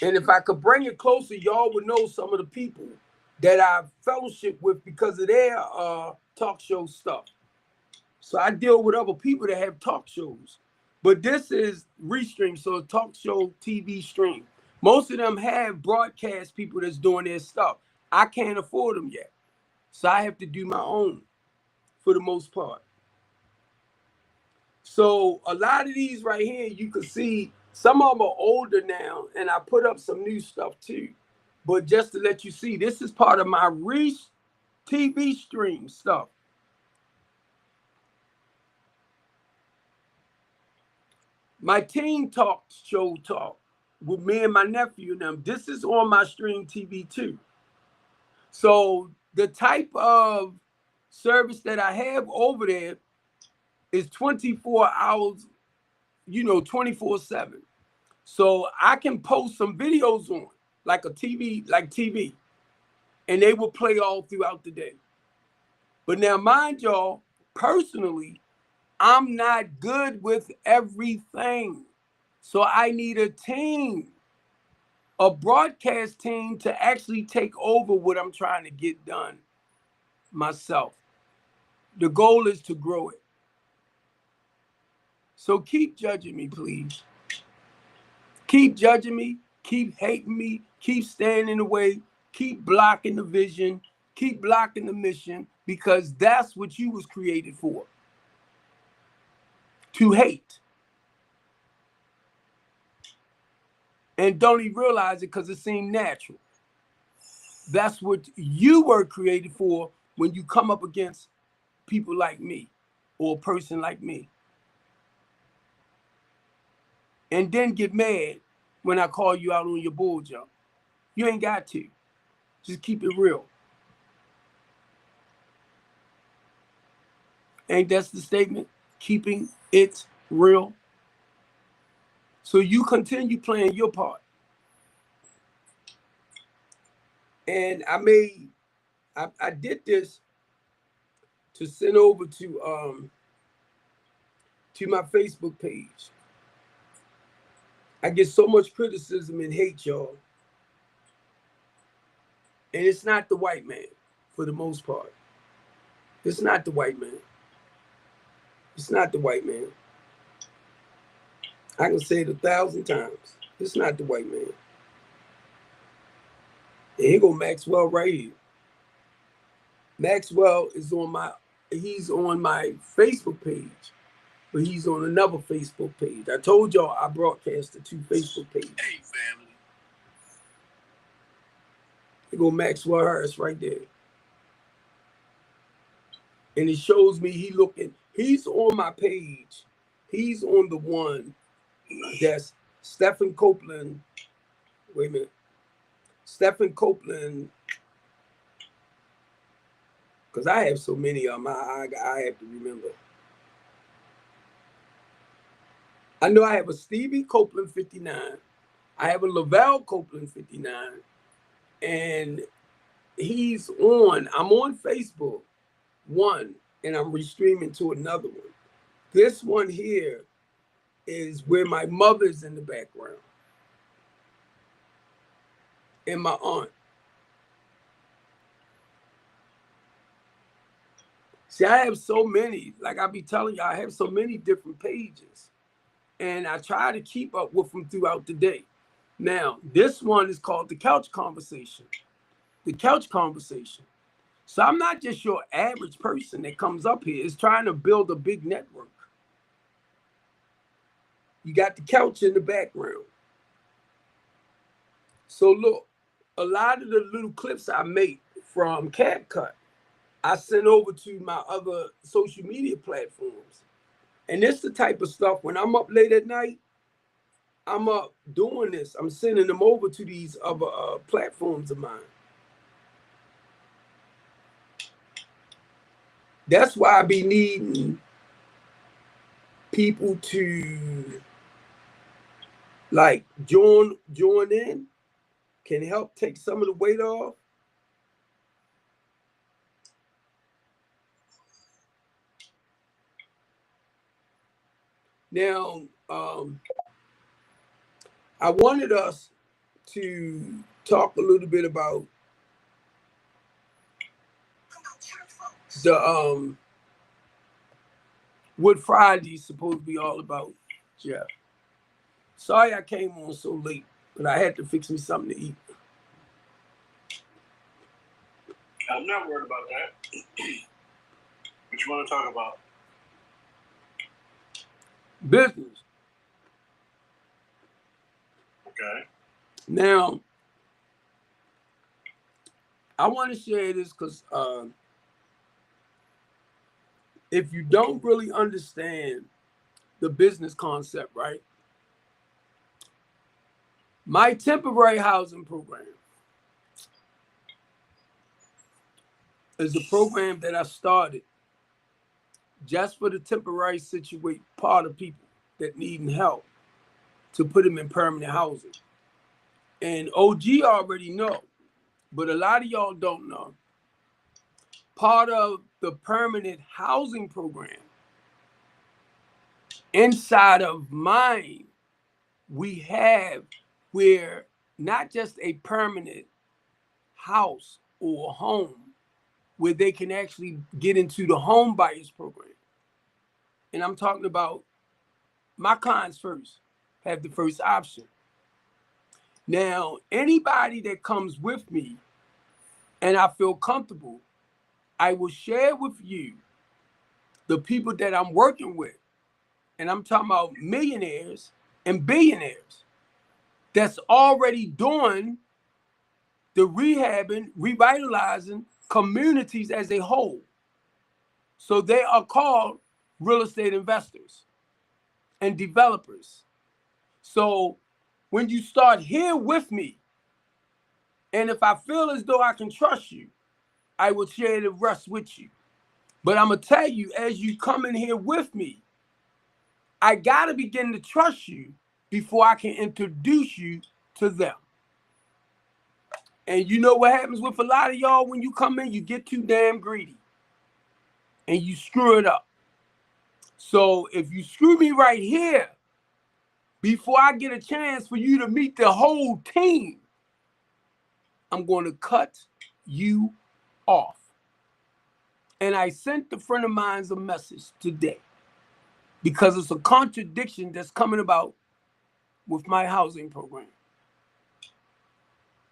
And if I could bring it closer, y'all would know some of the people that I've fellowship with because of their talk show stuff. So I deal with other people that have talk shows. But this is Restream, so a talk show TV stream. Most of them have broadcast people that's doing their stuff. I can't afford them yet. So I have to do my own for the most part. So a lot of these right here, you can see some of them are older now, and I put up some new stuff too. But just to let you see, this is part of my TV stream stuff. My teen talk show talk with me and my nephew and them. This is on my stream TV too. So the type of service that I have over there is 24 hours, 24/7. So I can post some videos on like TV, and they will play all throughout the day. But now, mind y'all, personally, I'm not good with everything. So I need a team, a broadcast team to actually take over what I'm trying to get done myself. The goal is to grow it. So keep judging me, please. Keep judging me, keep hating me, keep standing in the way, keep blocking the vision, keep blocking the mission, because that's what you was created for. To hate. And don't even realize it because it seemed natural. That's what you were created for when you come up against people like me or a person like me. And then get mad when I call you out on your bull jump. You ain't got to. Just keep it real. Ain't that's the statement? Keeping it real. So you continue playing your part. And I did this to send over to my Facebook page. I get so much criticism and hate, y'all. And it's not the white man, for the most part. It's not the white man. It's not the white man. I can say it 1,000 times. It's not the white man. And here go Maxwell right here. Maxwell is he's on my Facebook page, but he's on another Facebook page. I told y'all I broadcast the 2 Facebook pages. Hey, family. Here go Maxwell Harris right there. And it shows me he's on my page. He's on the one that's Stephen Copeland. Wait a minute. Stephen Copeland. Because I have so many of them, I have to remember. I know I have a Stevie Copeland 59. I have a Lavelle Copeland 59. And I'm on Facebook, one, and I'm restreaming to another one. This one here is where my mother's in the background. And my aunt. See, I have so many, like I be telling you, I have so many different pages. And I try to keep up with them throughout the day. Now, this one is called The Couch Conversation. The Couch Conversation. So I'm not just your average person that comes up here. It's trying to build a big network. You got the couch in the background. So look, a lot of the little clips I make from CapCut, I send over to my other social media platforms. And it's the type of stuff, when I'm up late at night, I'm up doing this. I'm sending them over to these other platforms of mine. That's why I be needing people to like join in, can help take some of the weight off. Now, I wanted us to talk a little bit about the what Friday's supposed to be all about, Jeff. Sorry I came on so late, but I had to fix me something to eat. I'm not worried about that. What you want to talk about? business. Okay. Now, I want to share this because if you don't really understand the business concept, right? My temporary housing program is a program that I started just for the temporary situate part of people that need help to put them in permanent housing. And OG already know, but a lot of y'all don't know. Part of the permanent housing program inside of mine, we have where not just a permanent house or home where they can actually get into the home buyers program. And I'm talking about my clients first have the first option. Now, anybody that comes with me and I feel comfortable, I will share with you the people that I'm working with. And I'm talking about millionaires and billionaires that's already doing the rehabbing, revitalizing communities as a whole. So they are called real estate investors and developers. So when you start here with me, and if I feel as though I can trust you, I will share the rest with you. But I'm going to tell you, as you come in here with me, I got to begin to trust you before I can introduce you to them. And you know what happens with a lot of y'all when you come in? You get too damn greedy and you screw it up. So if you screw me right here, before I get a chance for you to meet the whole team, I'm going to cut you off. And I sent a friend of mine a message today because it's a contradiction that's coming about with my housing program.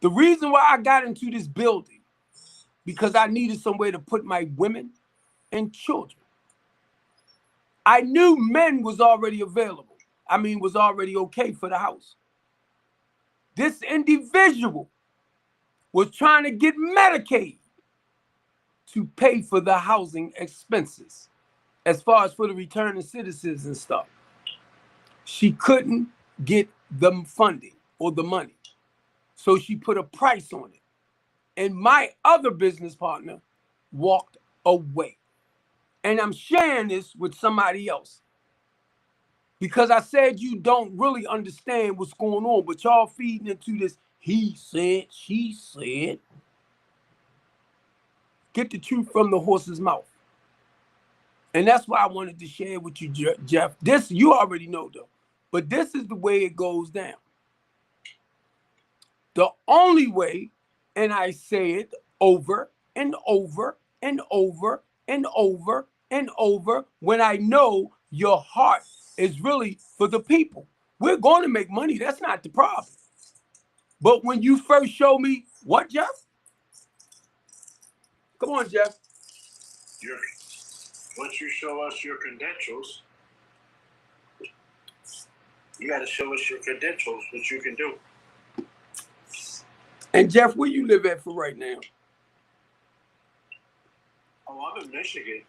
The reason why I got into this building, because I needed somewhere to put my women and children. I knew men was already available. I mean, was already okay for the house. This individual was trying to get Medicaid to pay for the housing expenses, as far as for the returning citizens and stuff. She couldn't get the funding or the money. So she put a price on it. And my other business partner walked away. And I'm sharing this with somebody else because I said you don't really understand what's going on, but y'all feeding into this he said, she said. Get the truth from the horse's mouth. And that's why I wanted to share with you, Jeff. This you already know though, but this is the way it goes down. The only way, and I say it over and over and over and over and over, when I know your heart is really for the people. We're going to make money. That's not the problem. But when you first show me what, Jeff? Come on, Jeff. Once you show us your credentials, you got to show us your credentials, what you can do. And Jeff, where you live at for right now? Oh, I'm in Michigan.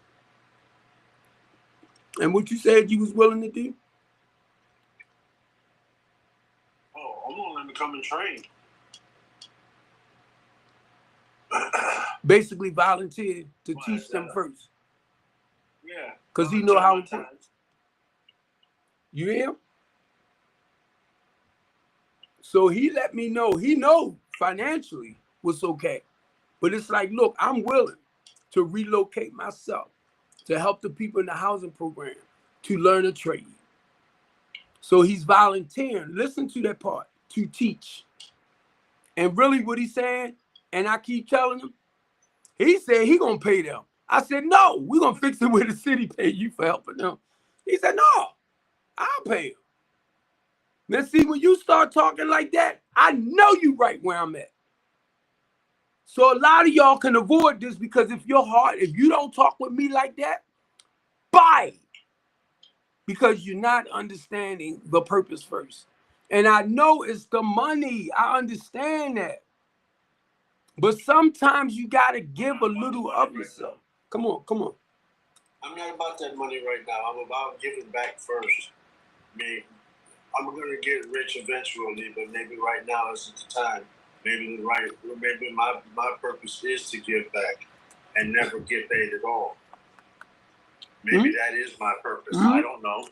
And what you said you was willing to do? Oh, I'm willing to come and train. Basically volunteer to teach them first. Yeah. Because he know how important. You hear him? So he let me know. He know financially was okay. But it's like, look, I'm willing to relocate myself to help the people in the housing program to learn a trade. So he's volunteering. Listen to that part, to teach. And really what he's saying, and I keep telling him, he said he gonna pay them. I said, no, we're gonna fix it where the city pay you for helping them. He said, no, I'll pay them. Now see, when you start talking like that, I know you right where I'm at. So a lot of y'all can avoid this because if your heart, if you don't talk with me like that, bye. because you're not understanding the purpose first. And I know it's the money. I understand that. But sometimes you got to give a little of yourself. Come on, come on. I'm not about that money right now. I'm about giving back first. I mean, I'm going to get rich eventually, but maybe right now isn't the time. Maybe my purpose is to give back and never get paid at all. Maybe that is my purpose. I don't know.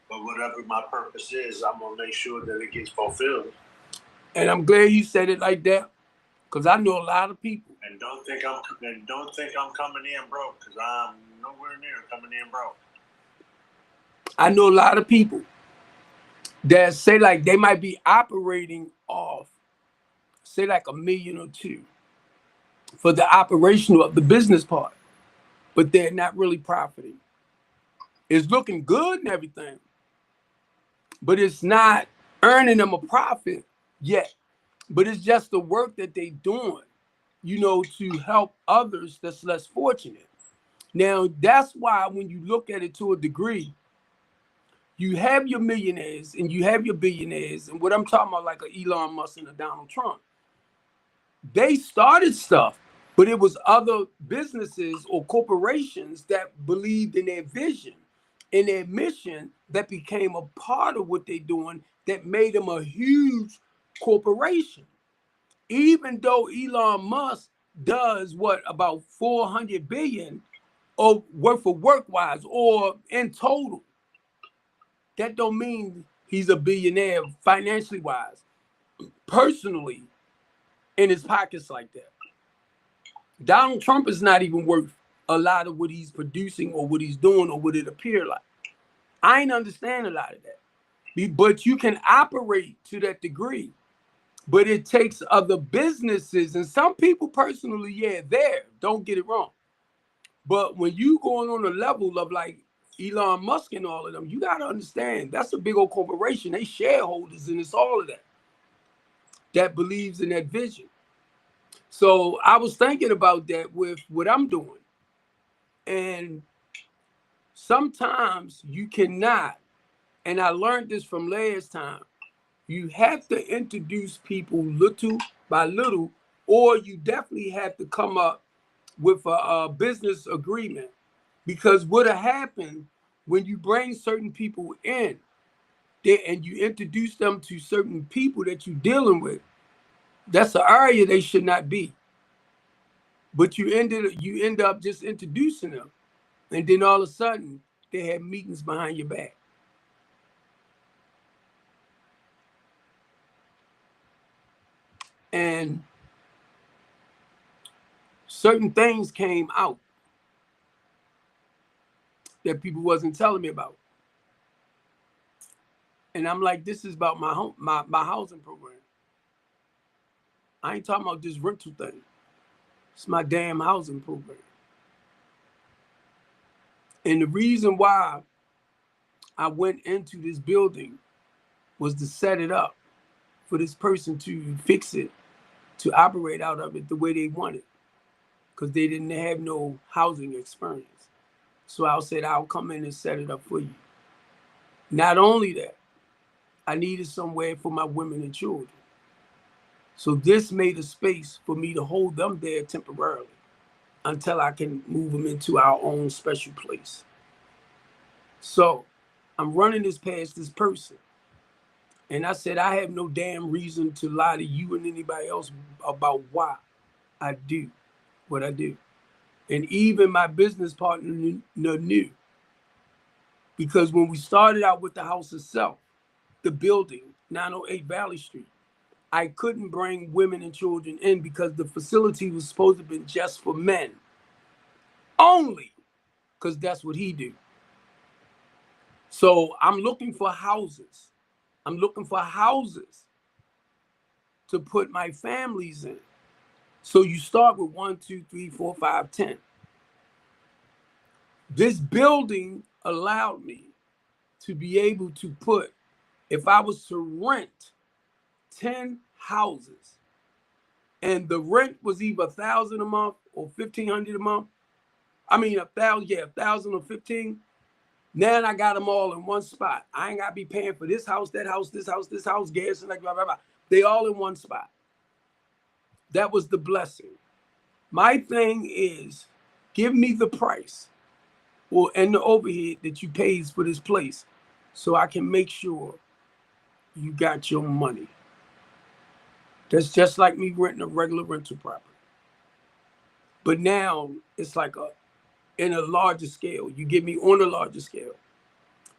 But whatever my purpose is, I'm going to make sure that it gets fulfilled. And I'm glad you said it like that, because I know a lot of people. And don't think I'm coming in broke, because I'm nowhere near coming in broke. I know a lot of people that say like they might be operating off, say like $1 million or $2 million for the operational of the business part, but they're not really profiting. It's looking good and everything, but it's not earning them a profit yet. But it's just the work that they're doing, you know, to help others that's less fortunate. Now, that's why when you look at it to a degree, you have your millionaires and you have your billionaires. And what I'm talking about, like a Elon Musk and a Donald Trump, they started stuff, but it was other businesses or corporations that believed in their vision and their mission that became a part of what they're doing that made them a huge corporation. Even though Elon Musk does what, about 400 billion or worth of work wise or in total, that don't mean he's a billionaire financially wise, personally, in his pockets like that. Donald Trump is not even worth a lot of what he's producing or what he's doing or what it appear like. I ain't understand a lot of that. But you can operate to that degree. But it takes other businesses and some people personally, yeah, there. Don't get it wrong. But when you going on a level of like Elon Musk and all of them, you got to understand that's a big old corporation. They shareholders and it's all of that believes in that vision. So I was thinking about that with what I'm doing. And sometimes you cannot, and I learned this from last time, you have to introduce people little by little, or you definitely have to come up with a business agreement. Because what'll happen when you bring certain people in and you introduce them to certain people that you're dealing with, that's an area they should not be. But you end up just introducing them. And then all of a sudden, they have meetings behind your back. And certain things came out that people wasn't telling me about. And I'm like, this is about my home, my housing program. I ain't talking about this rental thing. It's my damn housing program. And the reason why I went into this building was to set it up for this person to fix it, to operate out of it the way they wanted, because they didn't have no housing experience. So I said, I'll come in and set it up for you. Not only that, I needed somewhere for my women and children. So this made a space for me to hold them there temporarily until I can move them into our own special place. So I'm running this past this person. And I said, I have no damn reason to lie to you and anybody else about why I do what I do. And even my business partner knew. Because when we started out with the house itself, the building, 908 Valley Street, I couldn't bring women and children in because the facility was supposed to be just for men. Only, because that's what he do. So I'm looking for houses. I'm looking for houses to put my families in. So you start with 1, 2, 3, 4, 5, 10. This building allowed me to be able to put, if I was to rent 10 houses and the rent was either $1,000 a month or $1,500 a month, I mean $1,000 or $1,500, Now I got them all in one spot. I ain't got to be paying for this house, that house, this house, this house, gas, and like blah, blah, blah. They all in one spot. That was the blessing. My thing is, give me the price and the overhead that you pays for this place so I can make sure you got your money. That's just like me renting a regular rental property. But now it's like in a larger scale. You get me on a larger scale.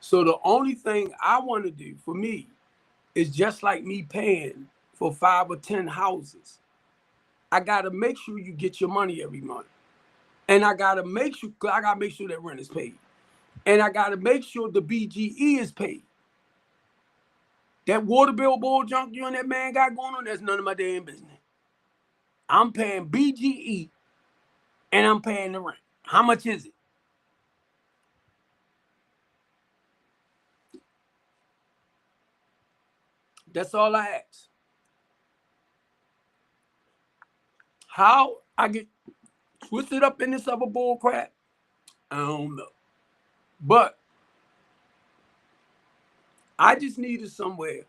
So the only thing I want to do for me is just like me paying for 5 or 10 houses. I got to make sure you get your money every month. And I got to make sure that rent is paid. And I got to make sure the BGE is paid. That water bill bull junk you and that man got going on, that's none of my damn business. I'm paying BGE and I'm paying the rent. How much is it? That's all I ask. How I get twisted up in this other bull crap, I don't know. But I just needed somewhere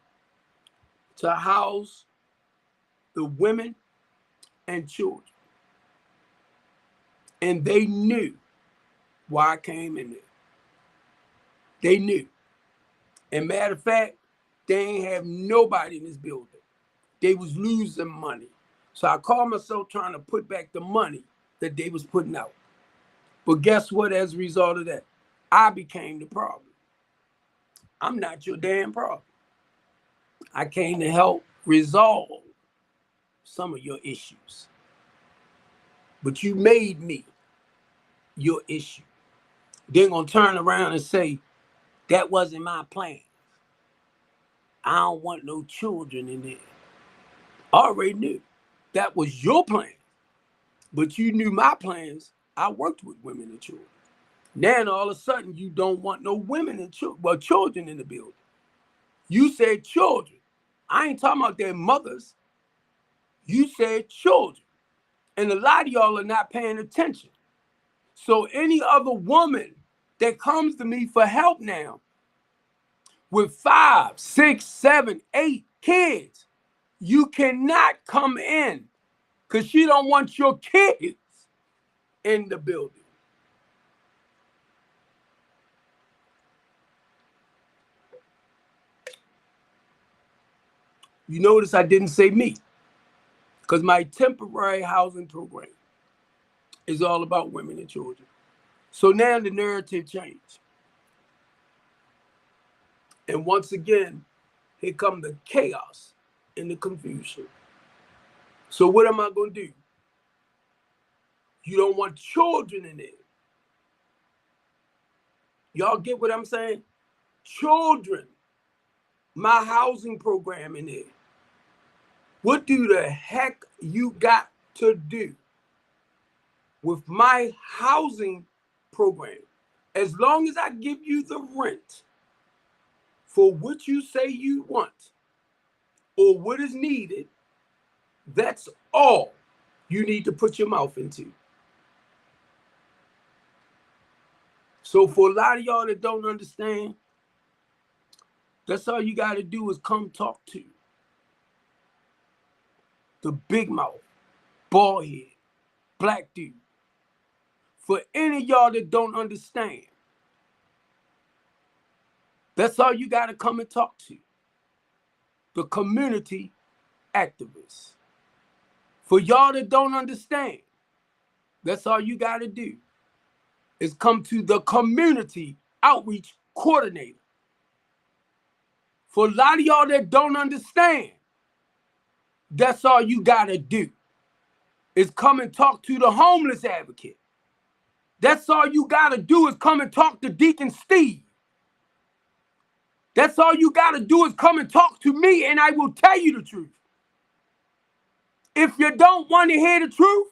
to house the women and children. And they knew why I came in there. They knew. And matter of fact, they ain't have nobody in this building. They was losing money. So I called myself trying to put back the money that they was putting out. But guess what, as a result of that? I became the problem. I'm not your damn problem. I came to help resolve some of your issues. But you made me your issue. They're going to turn around and say, that wasn't my plan. I don't want no children in there. I already knew. That was your plan. But you knew my plans. I worked with women and children. Now all of a sudden you don't want no women and children in the building. You said children. I ain't talking about their mothers. You said children. And a lot of y'all are not paying attention. So any other woman that comes to me for help now with 5, 6, 7, 8 kids, you cannot come in because she don't want your kids in the building. You notice I didn't say me because my temporary housing program is all about women and children. So now the narrative changed. And once again, here come the chaos and the confusion. So what am I going to do? You don't want children in there. Y'all get what I'm saying? Children. My housing program in there. What do the heck you got to do with my housing program? As long as I give you the rent for what you say you want or what is needed, that's all you need to put your mouth into. So for a lot of y'all that don't understand, that's all you got to do is come talk to the big mouth, bald head, black dude. For any of y'all that don't understand, that's all you got to come and talk to. The community activists. For y'all that don't understand, that's all you got to do is come to the community outreach coordinator. For a lot of y'all that don't understand, that's all you got to do is come and talk to the homeless advocate. That's all you got to do is come and talk to Deacon Steve. That's all you got to do is come and talk to me and I will tell you the truth. If you don't want to hear the truth,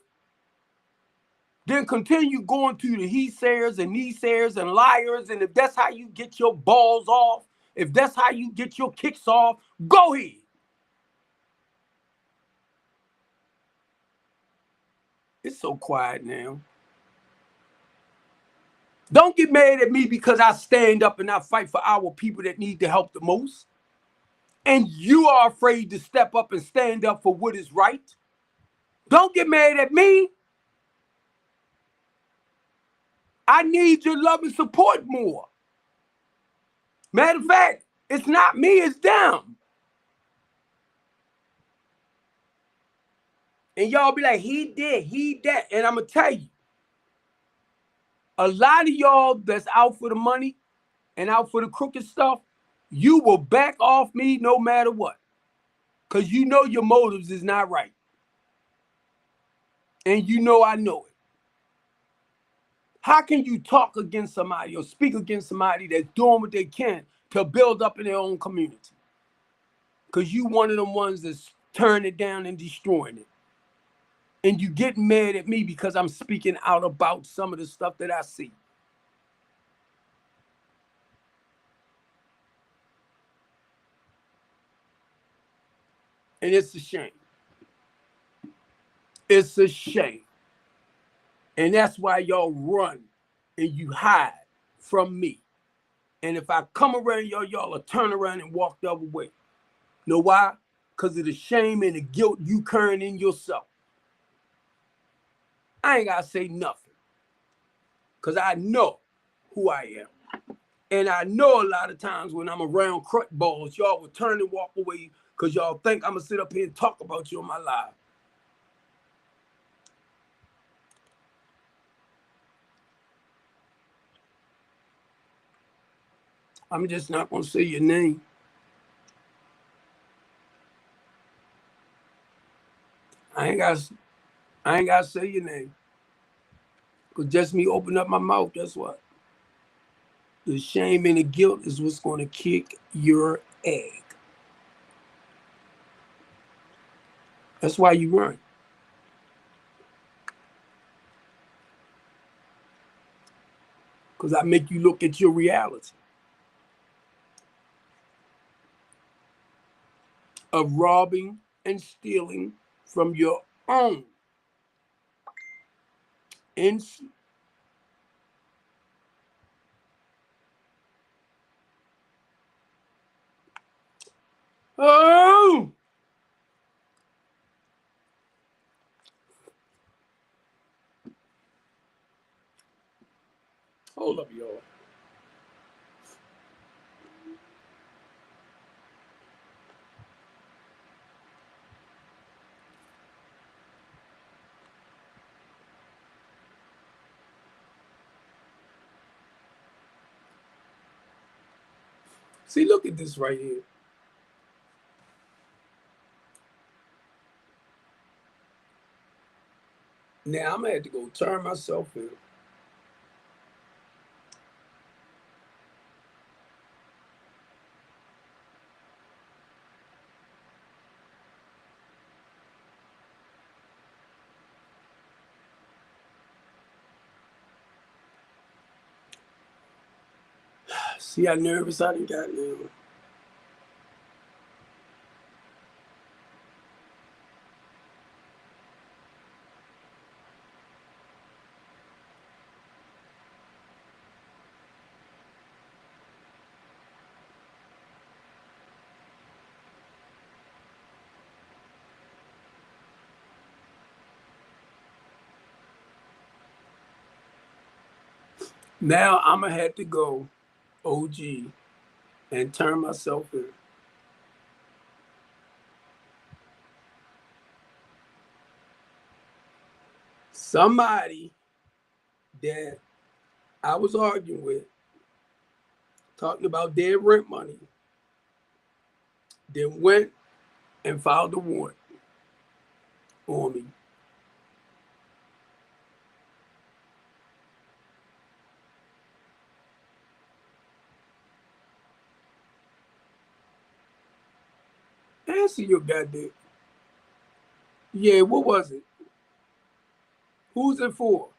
then continue going to the he sayers and knee sayers and liars. And if that's how you get your balls off, if that's how you get your kicks off, go ahead. It's so quiet now. Don't get mad at me because I stand up and I fight for our people that need the help the most. And you are afraid to step up and stand up for what is right. Don't get mad at me. I need your love and support more. Matter of fact, it's not me, it's them. And y'all be like, he did, he that. And I'm going to tell you, a lot of y'all that's out for the money and out for the crooked stuff, you will back off me no matter what. Because you know your motives is not right. And you know I know it. How can you talk against somebody or speak against somebody that's doing what they can to build up in their own community? Because you one of them ones that's turning it down and destroying it. And you get mad at me because I'm speaking out about some of the stuff that I see. And it's a shame. It's a shame. And that's why y'all run and you hide from me. And if I come around y'all will turn around and walk the other way. Know why? Because of the shame and the guilt you carrying in yourself. I ain't got to say nothing. Because I know who I am. And I know a lot of times when I'm around crutch balls, y'all will turn and walk away because y'all think I'm going to sit up here and talk about you on my live. I'm just not going to say your name. I ain't got to say your name. Because just me open up my mouth, that's what. The shame and the guilt is what's going to kick your egg. That's why you run. Because I make you look at your reality of robbing and stealing from your own. Oh! Hold up, y'all. See, look at this right here. Now I'm going to have to go turn myself in. See how nervous I done got now. Now I'm going to have to go OG and turn myself in. Somebody that I was arguing with, talking about their rent money, then went and filed a warrant on me. Answer your goddamn. Yeah, what was it? Who's it for?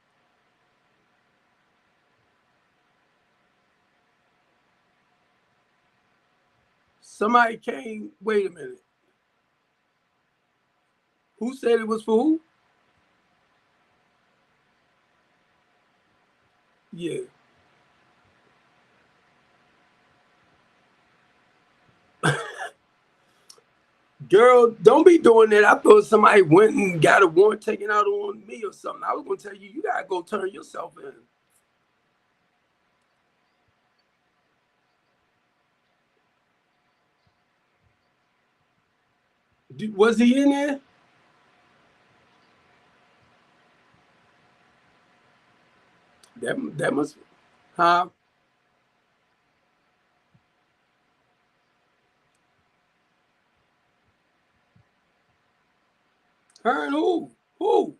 Somebody came, wait a minute. Who said it was for who? Yeah. Girl, don't be doing that. I thought somebody went and got a warrant taken out on me or something. I was gonna tell you, you gotta go turn yourself in. Was he in there? That must, huh? Her and who? Who?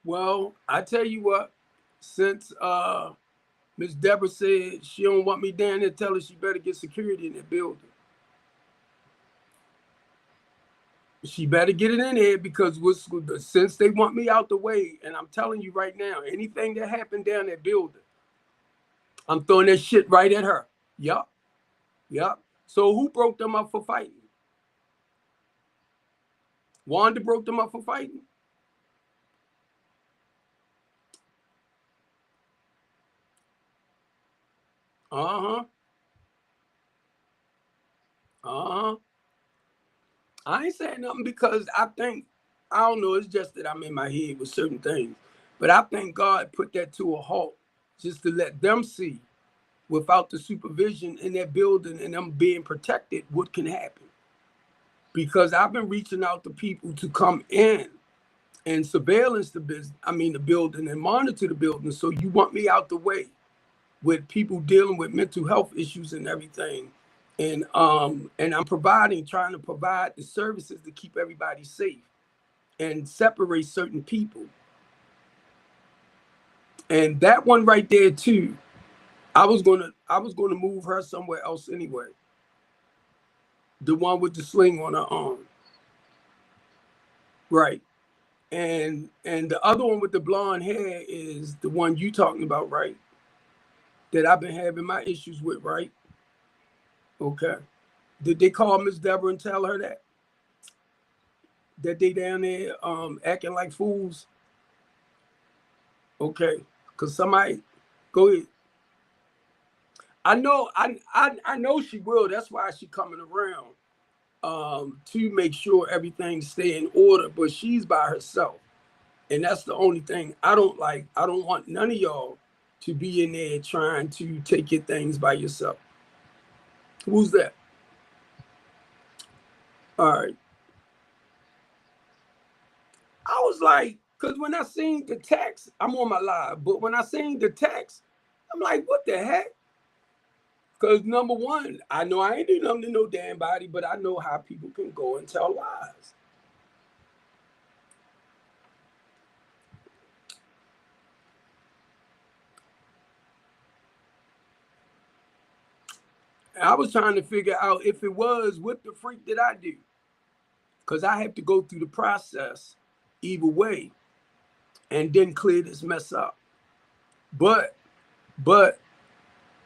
Well, I tell you what, since Miss Deborah said she don't want me down there, tell her she better get security in that building. She better get it in there because since they want me out the way, and I'm telling you right now, anything that happened down that building, I'm throwing that shit right at her. Yup, yup. So who broke them up for fighting? Wanda broke them up for fighting? Uh-huh. Uh-huh. I ain't saying nothing because I don't know, it's just that I'm in my head with certain things. But I think God put that to a halt just to let them see without the supervision in that building and them being protected what can happen. Because I've been reaching out to people to come in and surveillance the building and monitor the building. So you want me out the way with people dealing with mental health issues and everything. And I'm trying to provide the services to keep everybody safe and separate certain people. And that one right there too, I was gonna move her somewhere else anyway. The one with the sling on her arm. Right. And the other one with the blonde hair is the one you talking about, right? That I've been having my issues with, right? Okay. Did they call Miss Deborah and tell her that they down there acting like fools? Okay. Cause somebody go ahead. I know she will. That's why she coming around to make sure everything stay in order. But she's by herself. And that's the only thing I don't like. I don't want none of y'all to be in there trying to take your things by yourself. Who's that? All right. I was like, because when I seen the text, I'm on my live, but when I seen the text, I'm like, what the heck? Because number one, I know I ain't do nothing to no damn body, but I know how people can go and tell lies. And I was trying to figure out if it was, what the freak did I do? Because I have to go through the process either way and then clear this mess up. But but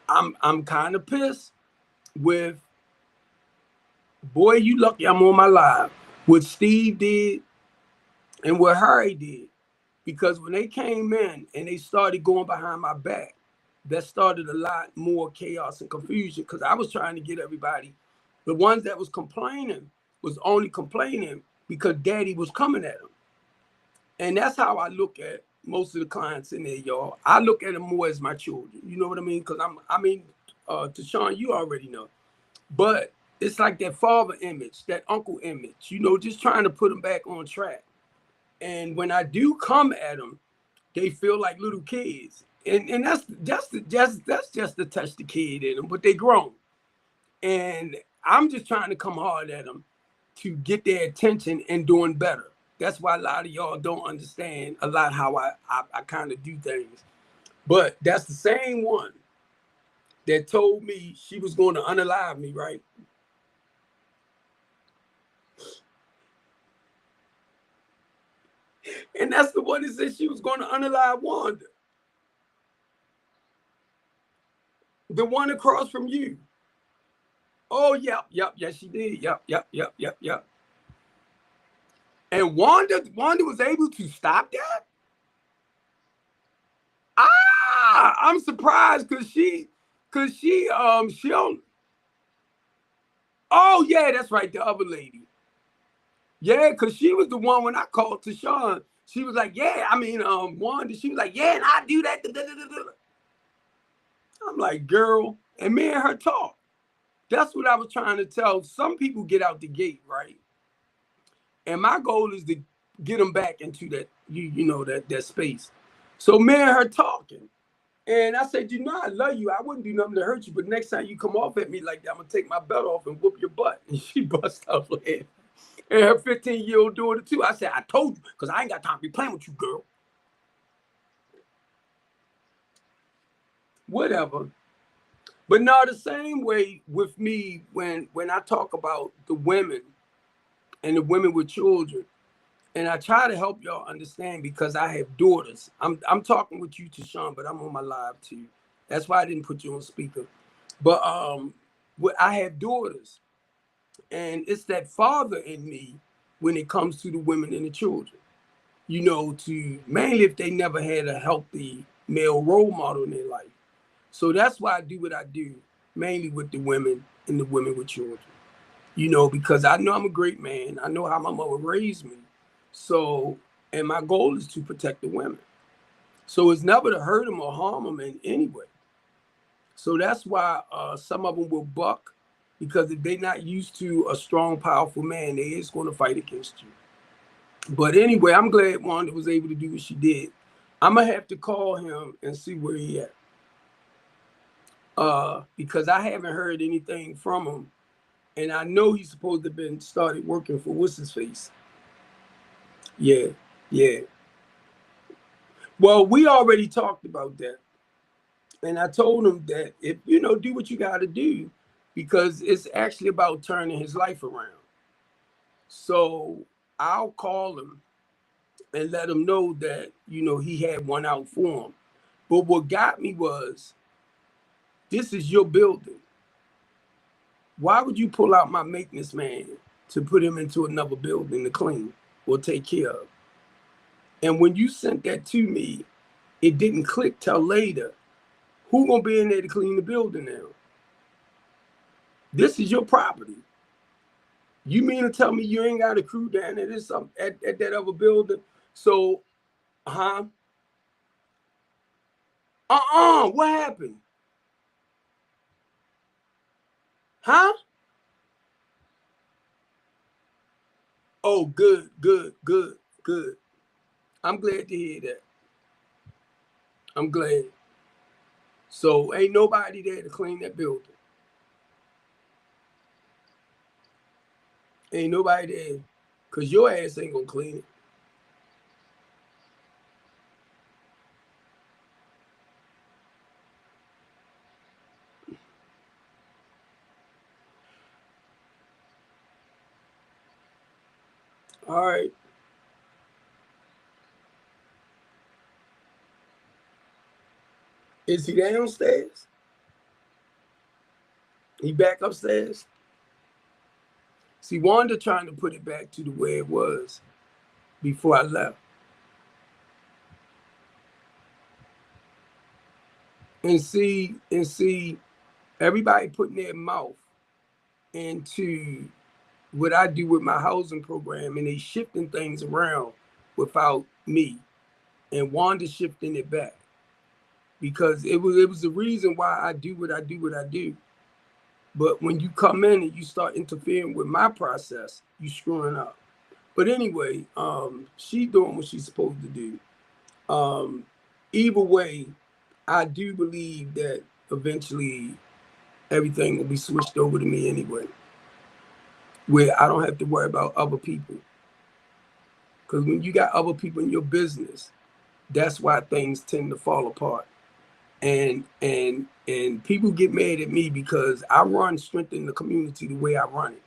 I'm kind of pissed with, boy, you lucky I'm on my live. What Steve did and what Harry did. Because when they came in and they started going behind my back, that started a lot more chaos and confusion because I was trying to get everybody. The ones that was complaining was only complaining because daddy was coming at them. And that's how I look at most of the clients in there, y'all. I look at them more as my children. You know what I mean? Because Tashawn, you already know. But it's like that father image, that uncle image, just trying to put them back on track. And when I do come at them, they feel like little kids. And that's just to touch the kid in them, but they grown. And I'm just trying to come hard at them to get their attention and doing better. That's why a lot of y'all don't understand a lot how I kind of do things. But that's the same one that told me she was going to unalive me, right? And that's the one that said she was going to unalive Wanda. The one across from you. Oh, yep, yes, she did. Yep. And Wanda was able to stop that? I'm surprised because she don't. Oh yeah, that's right, the other lady. Yeah, because she was the one when I called Tashawn. She was like, yeah, I mean, Wanda, she was like, yeah, and I do that. I'm like, girl, and me and her talk. That's what I was trying to tell. Some people get out the gate, right? And my goal is to get them back into that, you know, that space. So me and her talking. And I said, you know, I love you. I wouldn't do nothing to hurt you. But next time you come off at me like that, I'm going to take my belt off and whoop your butt. And she bust out laughing. And her 15-year-old daughter, too. I said, I told you, because I ain't got time to be playing with you, girl. Whatever. But no, the same way with me when I talk about the women and the women with children, and I try to help y'all understand because I have daughters. I'm talking with you, Tashawn, but I'm on my live too. That's why I didn't put you on speaker. But I have daughters, and it's that father in me when it comes to the women and the children. You know, to mainly if they never had a healthy male role model in their life. So that's why I do what I do, mainly with the women and the women with children. You know, because I know I'm a great man. I know how my mother raised me. So, and my goal is to protect the women. So it's never to hurt them or harm them in any way. So that's why some of them will buck, because if they're not used to a strong, powerful man, they is going to fight against you. But anyway, I'm glad Wanda was able to do what she did. I'm going to have to call him and see where he at. Because I haven't heard anything from him. And I know he's supposed to have been started working for what's his face. Yeah, yeah. Well, we already talked about that. And I told him that if, you know, do what you got to do, because it's actually about turning his life around. So I'll call him and let him know that, you know, he had one out for him. But what got me was, this is your building. Why would you pull out my maintenance man to put him into another building to clean or take care of? And when you sent that to me, it didn't click till later. Who gonna be in there to clean the building now? This is your property. You mean to tell me you ain't got a crew down there at that other building? So, what happened? Huh? Oh, good, good, good, good. I'm glad to hear that. I'm glad. So ain't nobody there to clean that building. Ain't nobody there, because your ass ain't gonna clean it. All right. Is he downstairs? He back upstairs? See, Wanda trying to put it back to the way it was before I left. And see, everybody putting their mouth into what I do with my housing program, and they shifting things around without me, and Wanda shifting it back, because it was the reason why I do what I do. But when you come in and you start interfering with my process, you screwing up. But anyway, she doing what she's supposed to do. Either way, I do believe that eventually everything will be switched over to me anyway, where I don't have to worry about other people. Because when you got other people in your business, that's why things tend to fall apart. And people get mad at me because I run Strengthen the Community the way I run it.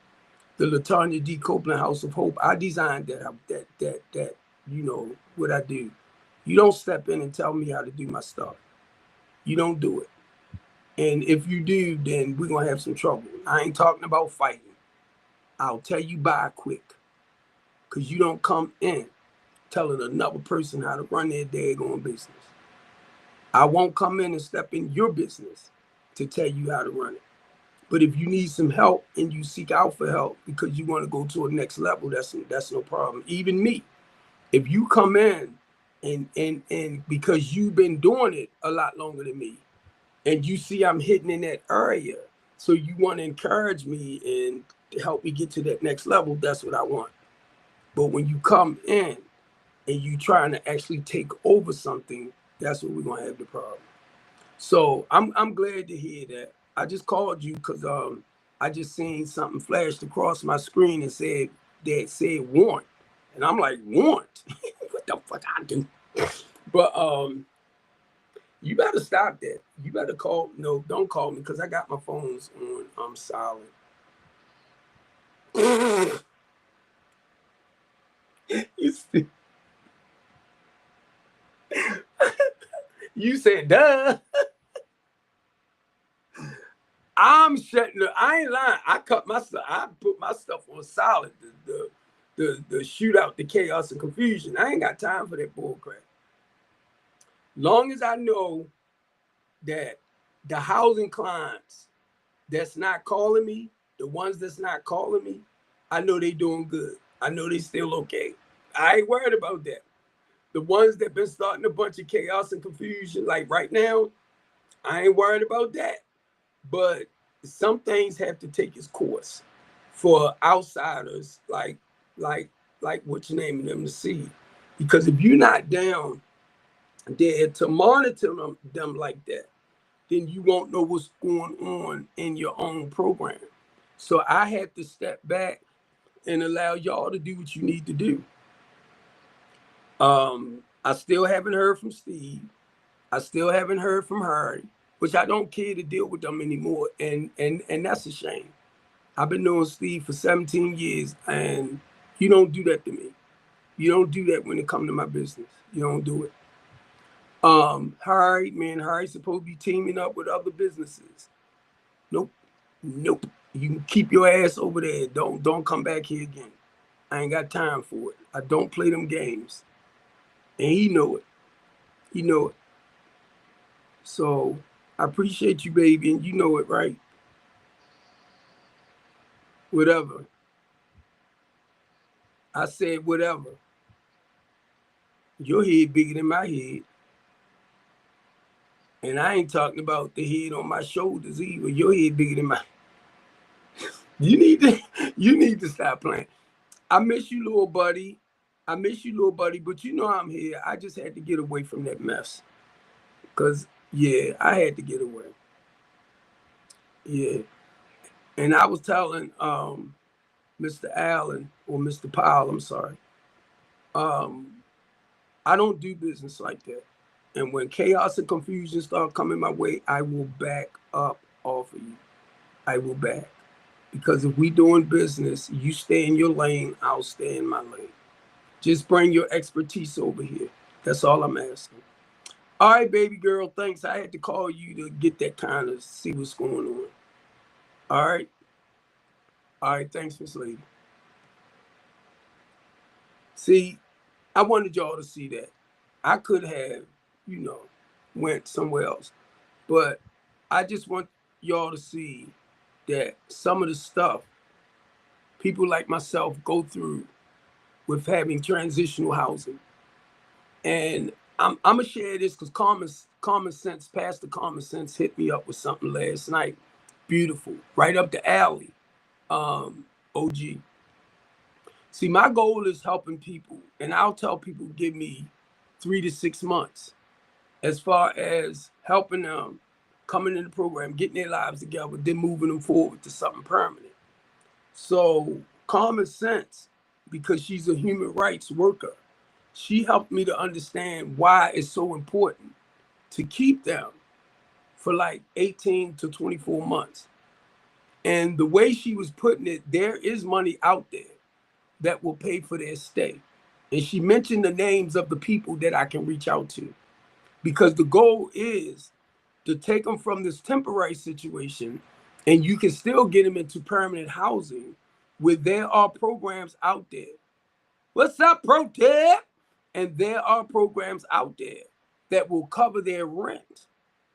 The Latanya D. Copeland House of Hope, I designed that, you know, what I do. You don't step in and tell me how to do my stuff. You don't do it. And if you do, then we're going to have some trouble. I ain't talking about fighting. I'll tell you bye quick. Because you don't come in telling another person how to run their daggone business. I won't come in and step in your business to tell you how to run it. But if you need some help and you seek out for help because you want to go to a next level, that's no problem. Even me, if you come in and because you've been doing it a lot longer than me, and you see I'm hitting in that area, so you want to encourage me and help me get to that next level, that's what I want. But when you come in and you trying to actually take over something, that's what we're gonna have the problem. So I'm glad to hear that. I just called you because I just seen something flashed across my screen and said want. And I'm like, want? What the fuck I do? But you better stop that. You better call. No, don't call me because I got my phones on silent. You see, you said duh. I'm shutting. I ain't lying. I cut my stuff. I put my stuff on silent. The shootout, the chaos and confusion. I ain't got time for that bull crap. Long as I know that the housing clients that's not calling me, the ones that's not calling me, I know they doing good. I know they still okay. I ain't worried about that. The ones that been starting a bunch of chaos and confusion, like right now, I ain't worried about that. But some things have to take its course for outsiders like what's your name them to see. Because if you're not down there to monitor them like that, then you won't know what's going on in your own program. So I had to step back and allow y'all to do what you need to do. I still haven't heard from Steve. I still haven't heard from Harry, which I don't care to deal with them anymore. And that's a shame. I've been knowing Steve for 17 years, and you don't do that to me. You don't do that when it comes to my business. You don't do it. Harry, man, Harry's supposed to be teaming up with other businesses. Nope. You can keep your ass over there. Don't come back here again. I ain't got time for it. I don't play them games. And he know it. He know it. So I appreciate you, baby, and you know it, right? Whatever. I said whatever. Your head bigger than my head. And I ain't talking about the head on my shoulders either. Your head bigger than my. You need to stop playing. I miss you, little buddy. But you know I'm here. I just had to get away from that mess. Because, yeah, I had to get away. Yeah. And I was telling Mr. Allen, or Mr. Powell, I'm sorry, I don't do business like that. And when chaos and confusion start coming my way, I will back up off of you. I will back. Because if we doing business, you stay in your lane, I'll stay in my lane. Just bring your expertise over here. That's all I'm asking. All right, baby girl, thanks. I had to call you to get that kind of see what's going on. All right. All right, thanks, Miss Lady. See, I wanted y'all to see that. I could have, went somewhere else. But I just want y'all to see that some of the stuff people like myself go through with having transitional housing. And I'm gonna share this because common sense, Pastor Common Sense hit me up with something last night. Beautiful, right up the alley. OG. See, my goal is helping people, and I'll tell people give me 3 to 6 months as far as helping them coming in the program, getting their lives together, then moving them forward to something permanent. So Common Sense, because she's a human rights worker, she helped me to understand why it's so important to keep them for like 18 to 24 months. And the way she was putting it, there is money out there that will pay for their stay. And she mentioned the names of the people that I can reach out to, because the goal is to take them from this temporary situation, and you can still get them into permanent housing where there are programs out there. What's up, Protect? And there are programs out there that will cover their rent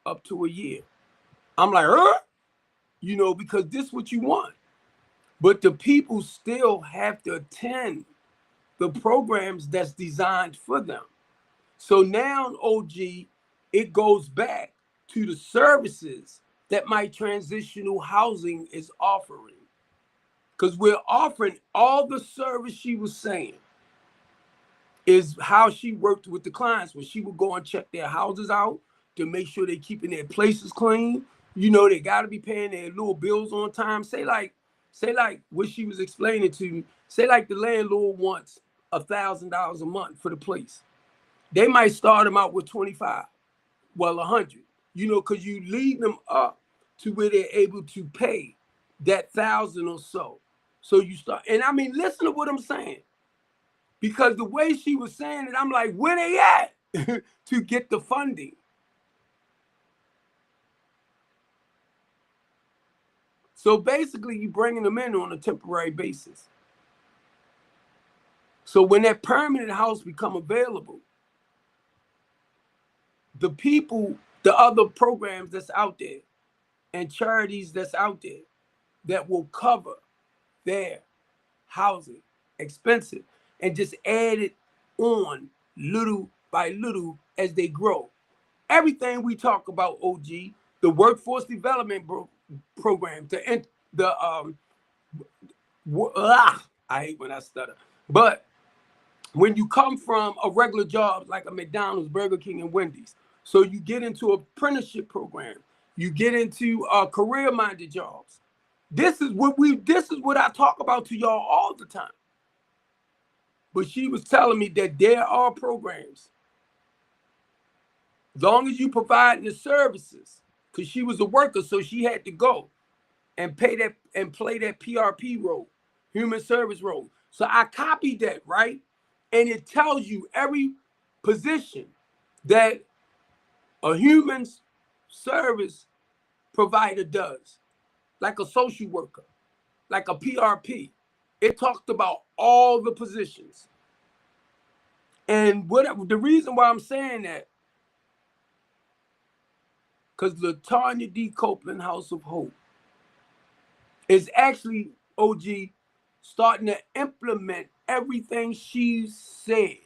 up to a year. I'm like, you know, because this is what you want. But the people still have to attend the programs that's designed for them. So now, OG, it goes back to the services that my transitional housing is offering. Because we're offering all the service she was saying is how she worked with the clients when she would go and check their houses out to make sure they're keeping their places clean. You know, they got to be paying their little bills on time. Say like what she was explaining to me. Say like the landlord wants $1,000 a month for the place. They might start them out with 25, well, 100. You know, because you lead them up to where they're able to pay that 1,000 or so. So you start, and I mean, listen to what I'm saying. Because the way she was saying it, I'm like, where they at to get the funding? So basically, you're bringing them in on a temporary basis. So when that permanent house become available, the people, the other programs that's out there and charities that's out there that will cover their housing expensive and just add it on little by little as they grow. Everything we talk about, OG, the workforce development program, I hate when I stutter, but when you come from a regular job like a McDonald's, Burger King, and Wendy's, so you get into apprenticeship program, you get into career-minded jobs. This is what I talk about to y'all all the time. But she was telling me that there are programs, as long as you provide the services, because she was a worker, so she had to go and pay that and play that PRP role, human service role. So I copied that, right? And it tells you every position that a human service provider does, like a social worker, like a PRP. It talked about all the positions. And the reason why I'm saying that, because LaTanya D. Copeland House of Hope is actually, OG, starting to implement everything she said.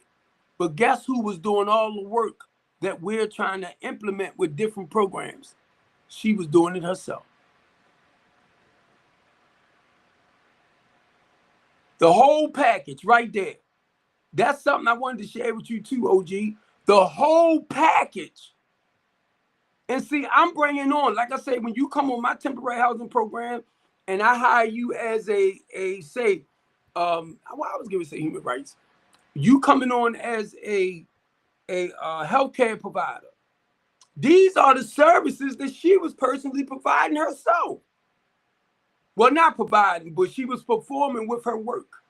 But guess who was doing all the work that we're trying to implement with different programs? She was doing it herself. The whole package right there. That's something I wanted to share with you too, OG. The whole package. And see, I'm bringing on, like I said, when you come on my temporary housing program and I hire you as I was going to say human rights. You coming on as a healthcare provider. These are the services that she was personally providing herself. Well, not providing, but she was performing with her work.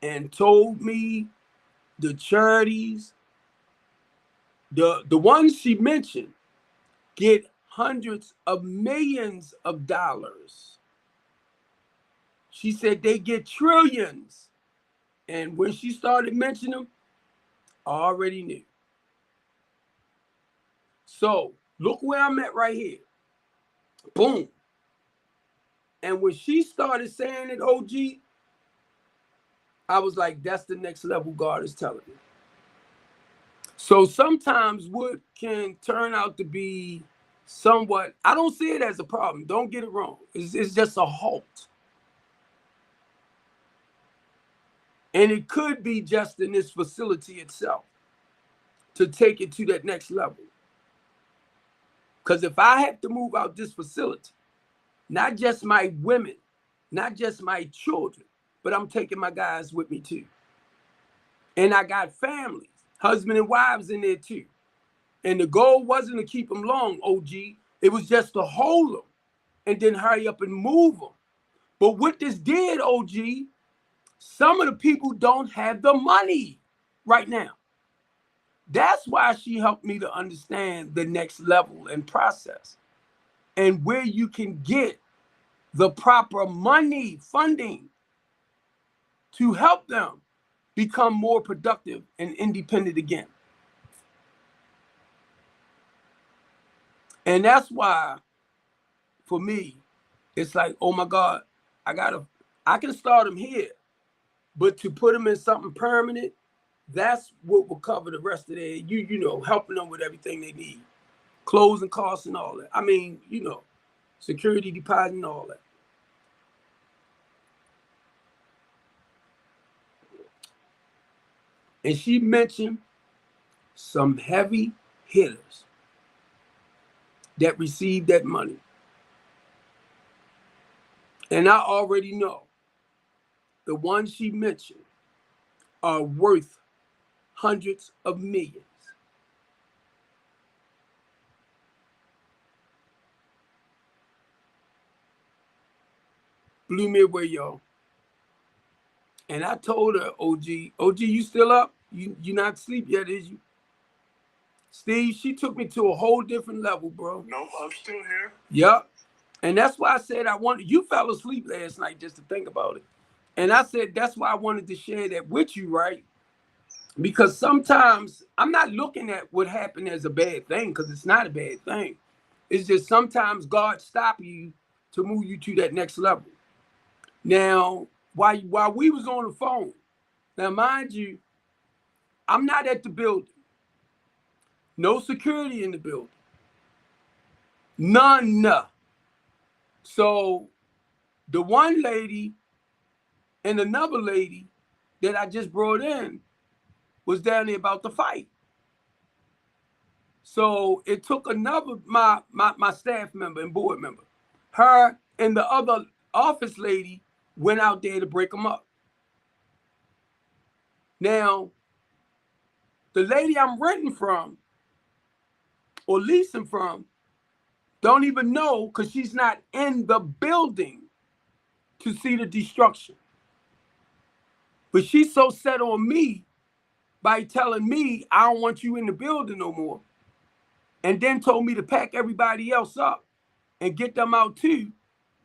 And told me the charities, the ones she mentioned, get hundreds of millions of dollars. She said they get trillions. And when she started mentioning them, I already knew. So look where I'm at right here. Boom. And when she started saying it, OG, I was like, that's the next level God is telling me. So sometimes what can turn out to be somewhat, I don't see it as a problem. Don't get it wrong. It's just a halt. And it could be just in this facility itself to take it to that next level. Because if I have to move out this facility, not just my women, not just my children, but I'm taking my guys with me too. And I got families, husband and wives in there too. And the goal wasn't to keep them long, OG. It was just to hold them and then hurry up and move them. But what this did, OG, some of the people don't have the money right now. That's why she helped me to understand the next level and process and where you can get the proper money, funding to help them become more productive and independent again. And that's why, for me, it's like, oh my God, I can start them here, but to put them in something permanent, that's what will cover the rest of their, you know, helping them with everything they need. Closing costs and all that. I mean, you know, security deposit and all that. And she mentioned some heavy hitters that received that money. And I already know the ones she mentioned are worth hundreds of millions. Blew me away, y'all. And I told her, OG, you still up? You not asleep yet, is you? Steve, she took me to a whole different level, bro. Nope, I'm still here. Yep. And that's why I said you fell asleep last night just to think about it. And I said, that's why I wanted to share that with you, right? Because sometimes I'm not looking at what happened as a bad thing, because it's not a bad thing. It's just sometimes God stop you to move you to that next level. Now, while we was on the phone, now mind you, I'm not at the building. No security in the building. None. So the one lady and another lady that I just brought in was down there about to fight. So it took another, my staff member and board member. Her and the other office lady went out there to break them up. Now, the lady I'm renting from or leasing from don't even know, because she's not in the building to see the destruction. But she's so set on me by telling me I don't want you in the building no more, and then told me to pack everybody else up and get them out too.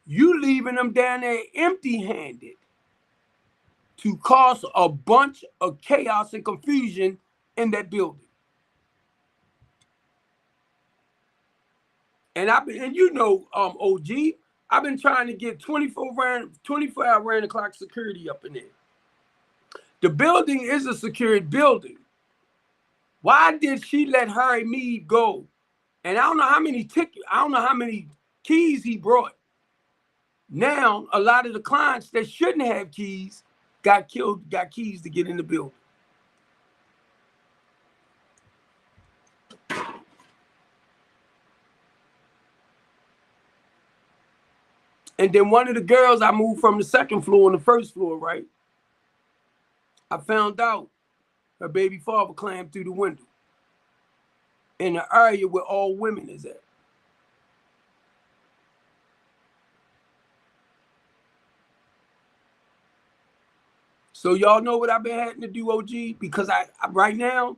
You leaving them down there empty-handed to cause a bunch of chaos and confusion in that building. And you know, OG, I've been trying to get 24-hour round the clock security up in there. The building is a secured building. Why did she let Harry Mead go? And I don't know how many keys he brought. Now, a lot of the clients that shouldn't have keys got keys to get in the building. And then one of the girls, I moved from the second floor on the first floor, right? I found out her baby father climbed through the window in the area where all women is at. So y'all know what I've been having to do, OG? Because I right now,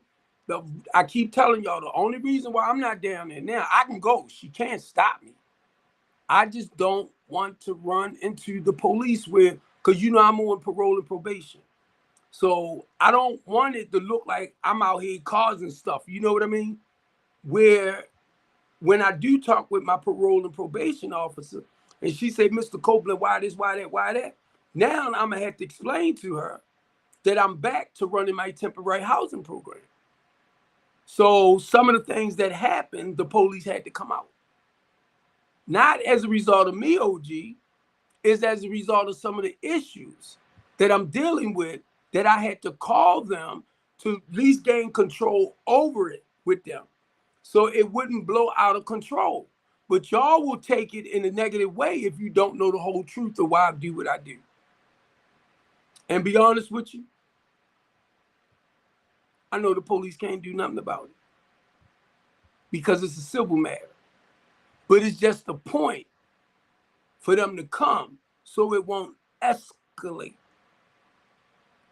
I keep telling y'all the only reason why I'm not down there now, I can go. She can't stop me. I just don't want to run into the police because you know I'm on parole and probation. So I don't want it to look like I'm out here causing stuff. You know what I mean? Where when I do talk with my parole and probation officer, and she said, Mr. Copeland, why this, why that, why that? Now I'm going to have to explain to her that I'm back to running my temporary housing program. So some of the things that happened, the police had to come out. Not as a result of me, OG, is as a result of some of the issues that I'm dealing with, that I had to call them to at least gain control over it with them, so it wouldn't blow out of control. But y'all will take it in a negative way if you don't know the whole truth of why I do what I do. And be honest with you, I know the police can't do nothing about it because it's a civil matter. But it's just the point for them to come so it won't escalate.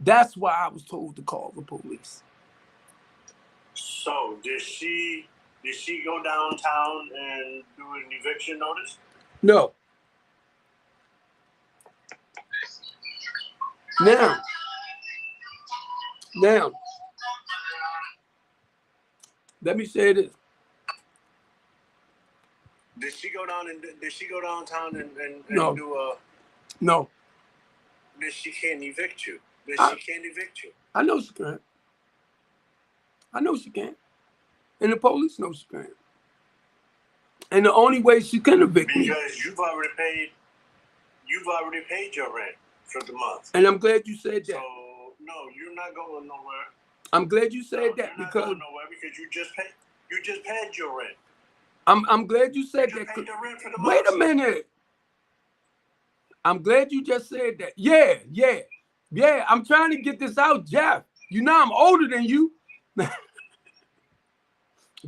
That's why I was told to call the police. So did she go downtown and do an eviction notice? No. Now, Now, let me say this. Did she go down and did she go downtown and No. do a? No. That she can't evict you. That she can't evict you. I know she can. I know she can. And the police know she can. And the only way she can evict me. Because you've already paid your rent for the month. And I'm glad you said that. So no, you're not going nowhere. I'm glad you said that you're because not going nowhere because you just paid your rent. I'm glad you said you that. Paid the rent for the Wait month. a minute. I'm glad you just said that. Yeah. I'm trying to get this out, Jeff. You know I'm older than you.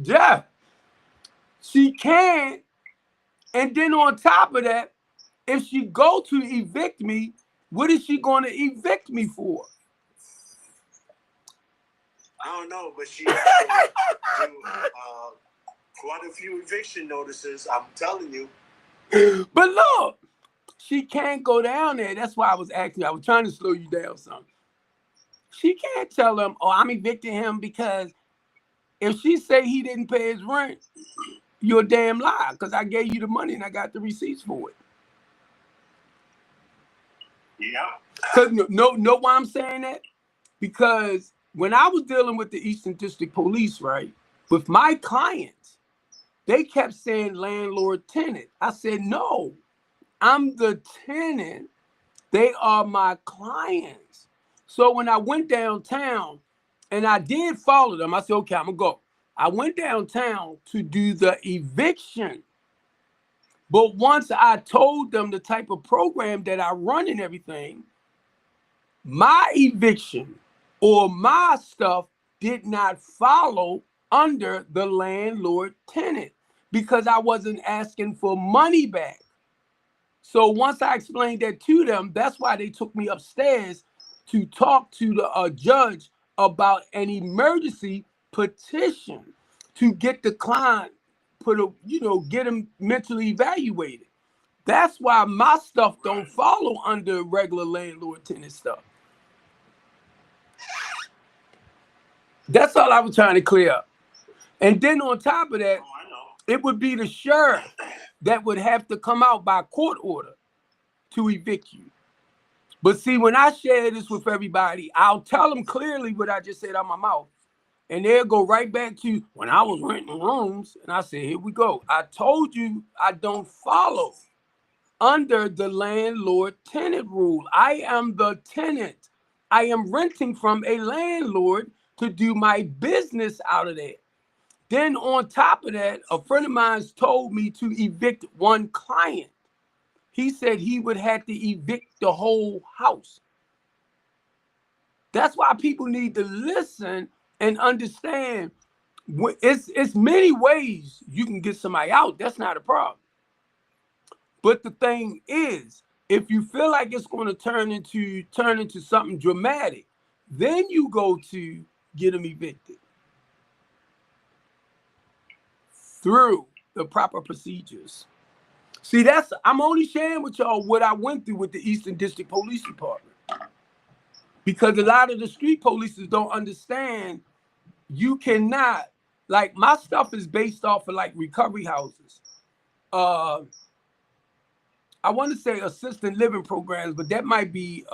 Jeff, she can. And then on top of that, if she go to evict me, what is she going to evict me for? I don't know, but she actually do quite a few eviction notices. I'm telling you. But look, she can't go down there. That's why I was asking. I was trying to slow you down some. She can't tell him, oh, I'm evicting him because if she say he didn't pay his rent, you're a damn lie because I gave you the money and I got the receipts for it. Yeah. Cause know why I'm saying that? Because when I was dealing with the Eastern District Police, right, with my clients, they kept saying landlord tenant. I said, no, I'm the tenant. They are my clients. So when I went downtown and I did follow them, I said, okay, I'm gonna go. I went downtown to do the eviction. But once I told them the type of program that I run and everything, my eviction or my stuff did not follow under the landlord tenant because I wasn't asking for money back. So once I explained that to them, that's why they took me upstairs to talk to the judge about an emergency petition to get the client get him mentally evaluated. That's why my stuff don't follow under regular landlord tenant stuff. That's all I was trying to clear up. And then on top of that, it would be the sheriff that would have to come out by court order to evict you. But see, when I share this with everybody, I'll tell them clearly what I just said out my mouth. And they'll go right back to when I was renting rooms. And I said, here we go. I told you I don't follow under the landlord tenant rule. I am the tenant. I am renting from a landlord to do my business out of there. Then on top of that, a friend of mine told me to evict one client. He said he would have to evict the whole house. That's why people need to listen and understand. It's many ways you can get somebody out. That's not a problem. But the thing is, if you feel like it's going to turn into something dramatic, then you go to get them evicted through the proper procedures. See, I'm only sharing with y'all what I went through with the Eastern District Police Department. Because a lot of the street police don't understand you cannot, like my stuff is based off of like recovery houses. I want to say assisted living programs, but that might be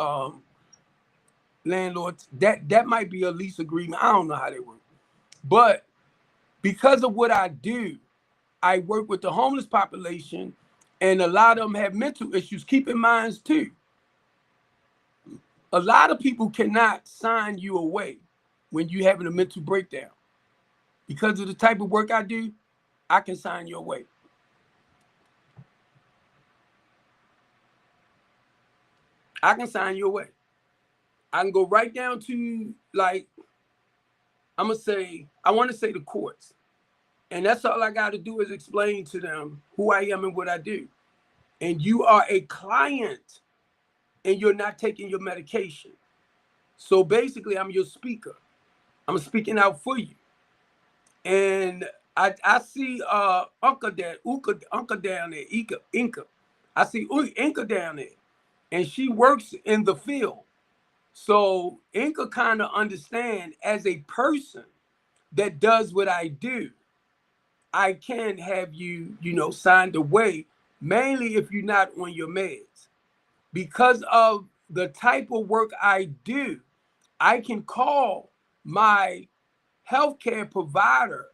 landlords. That might be a lease agreement. I don't know how they work. But because of what I do, I work with the homeless population, and a lot of them have mental issues. Keep in mind too, a lot of people cannot sign you away when you're having a mental breakdown. Because of the type of work I do, I can sign you away. I can sign you away. I can go right down to, like, I want to say the courts. And that's all I got to do is explain to them who I am and what I do. And you are a client and you're not taking your medication. So basically, I'm your speaker. I'm speaking out for you. And I see Uncle down there, Inca. I see Inca down there. And she works in the field. So Inca kind of understand, as a person that does what I do, I can have you, signed away, mainly if you're not on your meds. Because of the type of work I do, I can call my healthcare provider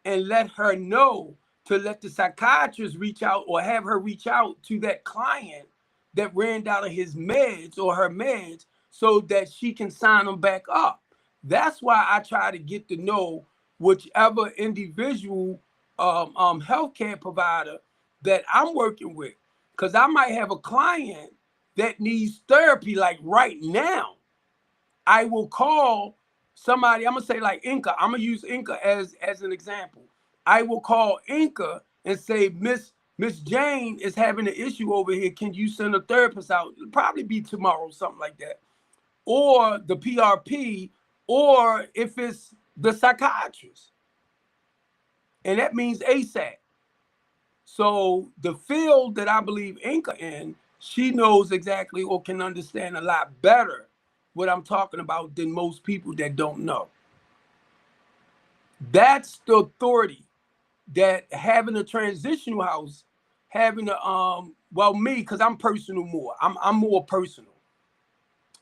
and let her know to let the psychiatrist reach out, or have her reach out to that client that ran out of his meds or her meds, so that she can sign them back up. That's why I try to get to know whichever individual healthcare provider that I'm working with, because I might have a client that needs therapy like right now. I will call somebody. I'm gonna say like Inca. I'm gonna use Inca as an example. I will call Inca and say, Miss Jane is having an issue over here. Can you send a therapist out? It'll probably be tomorrow, something like that. Or the PRP, or if it's the psychiatrist. And that means ASAP. So the field that I believe Inca in, she knows exactly, or can understand a lot better what I'm talking about than most people that don't know. That's the authority that having a transitional house, having a me, because I'm personal more. I'm more personal.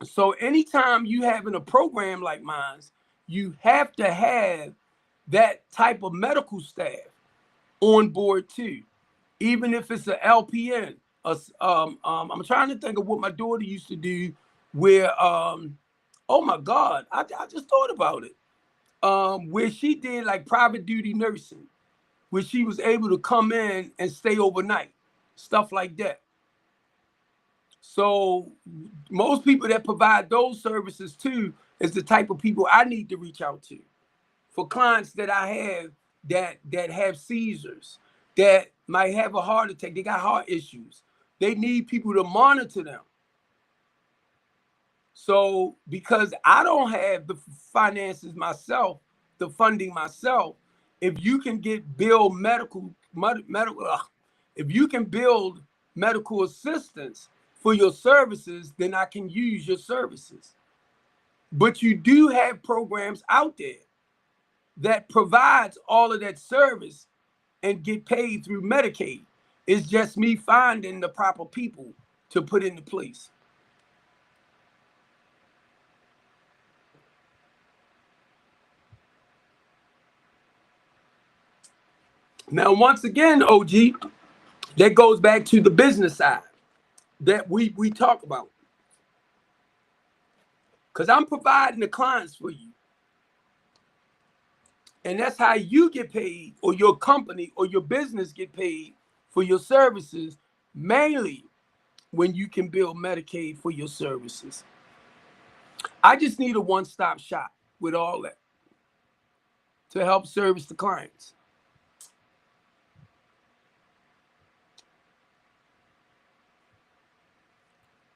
So anytime you having a program like mine, you have to have that type of medical staff on board too, even if it's an LPN. I'm trying to think of what my daughter used to do, where oh my God, I just thought about it. Where she did like private duty nursing, where she was able to come in and stay overnight, stuff like that. So most people that provide those services too is the type of people I need to reach out to for clients that I have that have seizures, that might have a heart attack. They got heart issues. They need people to monitor them. So because I don't have the finances myself, the funding myself, if you can build if you can build medical assistance for your services, then I can use your services. But you do have programs out there that provides all of that service and get paid through Medicaid. It's just me finding the proper people to put into place. Now, once again, OG, that goes back to the business side that we talk about. Because I'm providing the clients for you. And that's how you get paid, or your company or your business get paid for your services, mainly when you can build Medicaid for your services. I just need a one-stop shop with all that to help service the clients.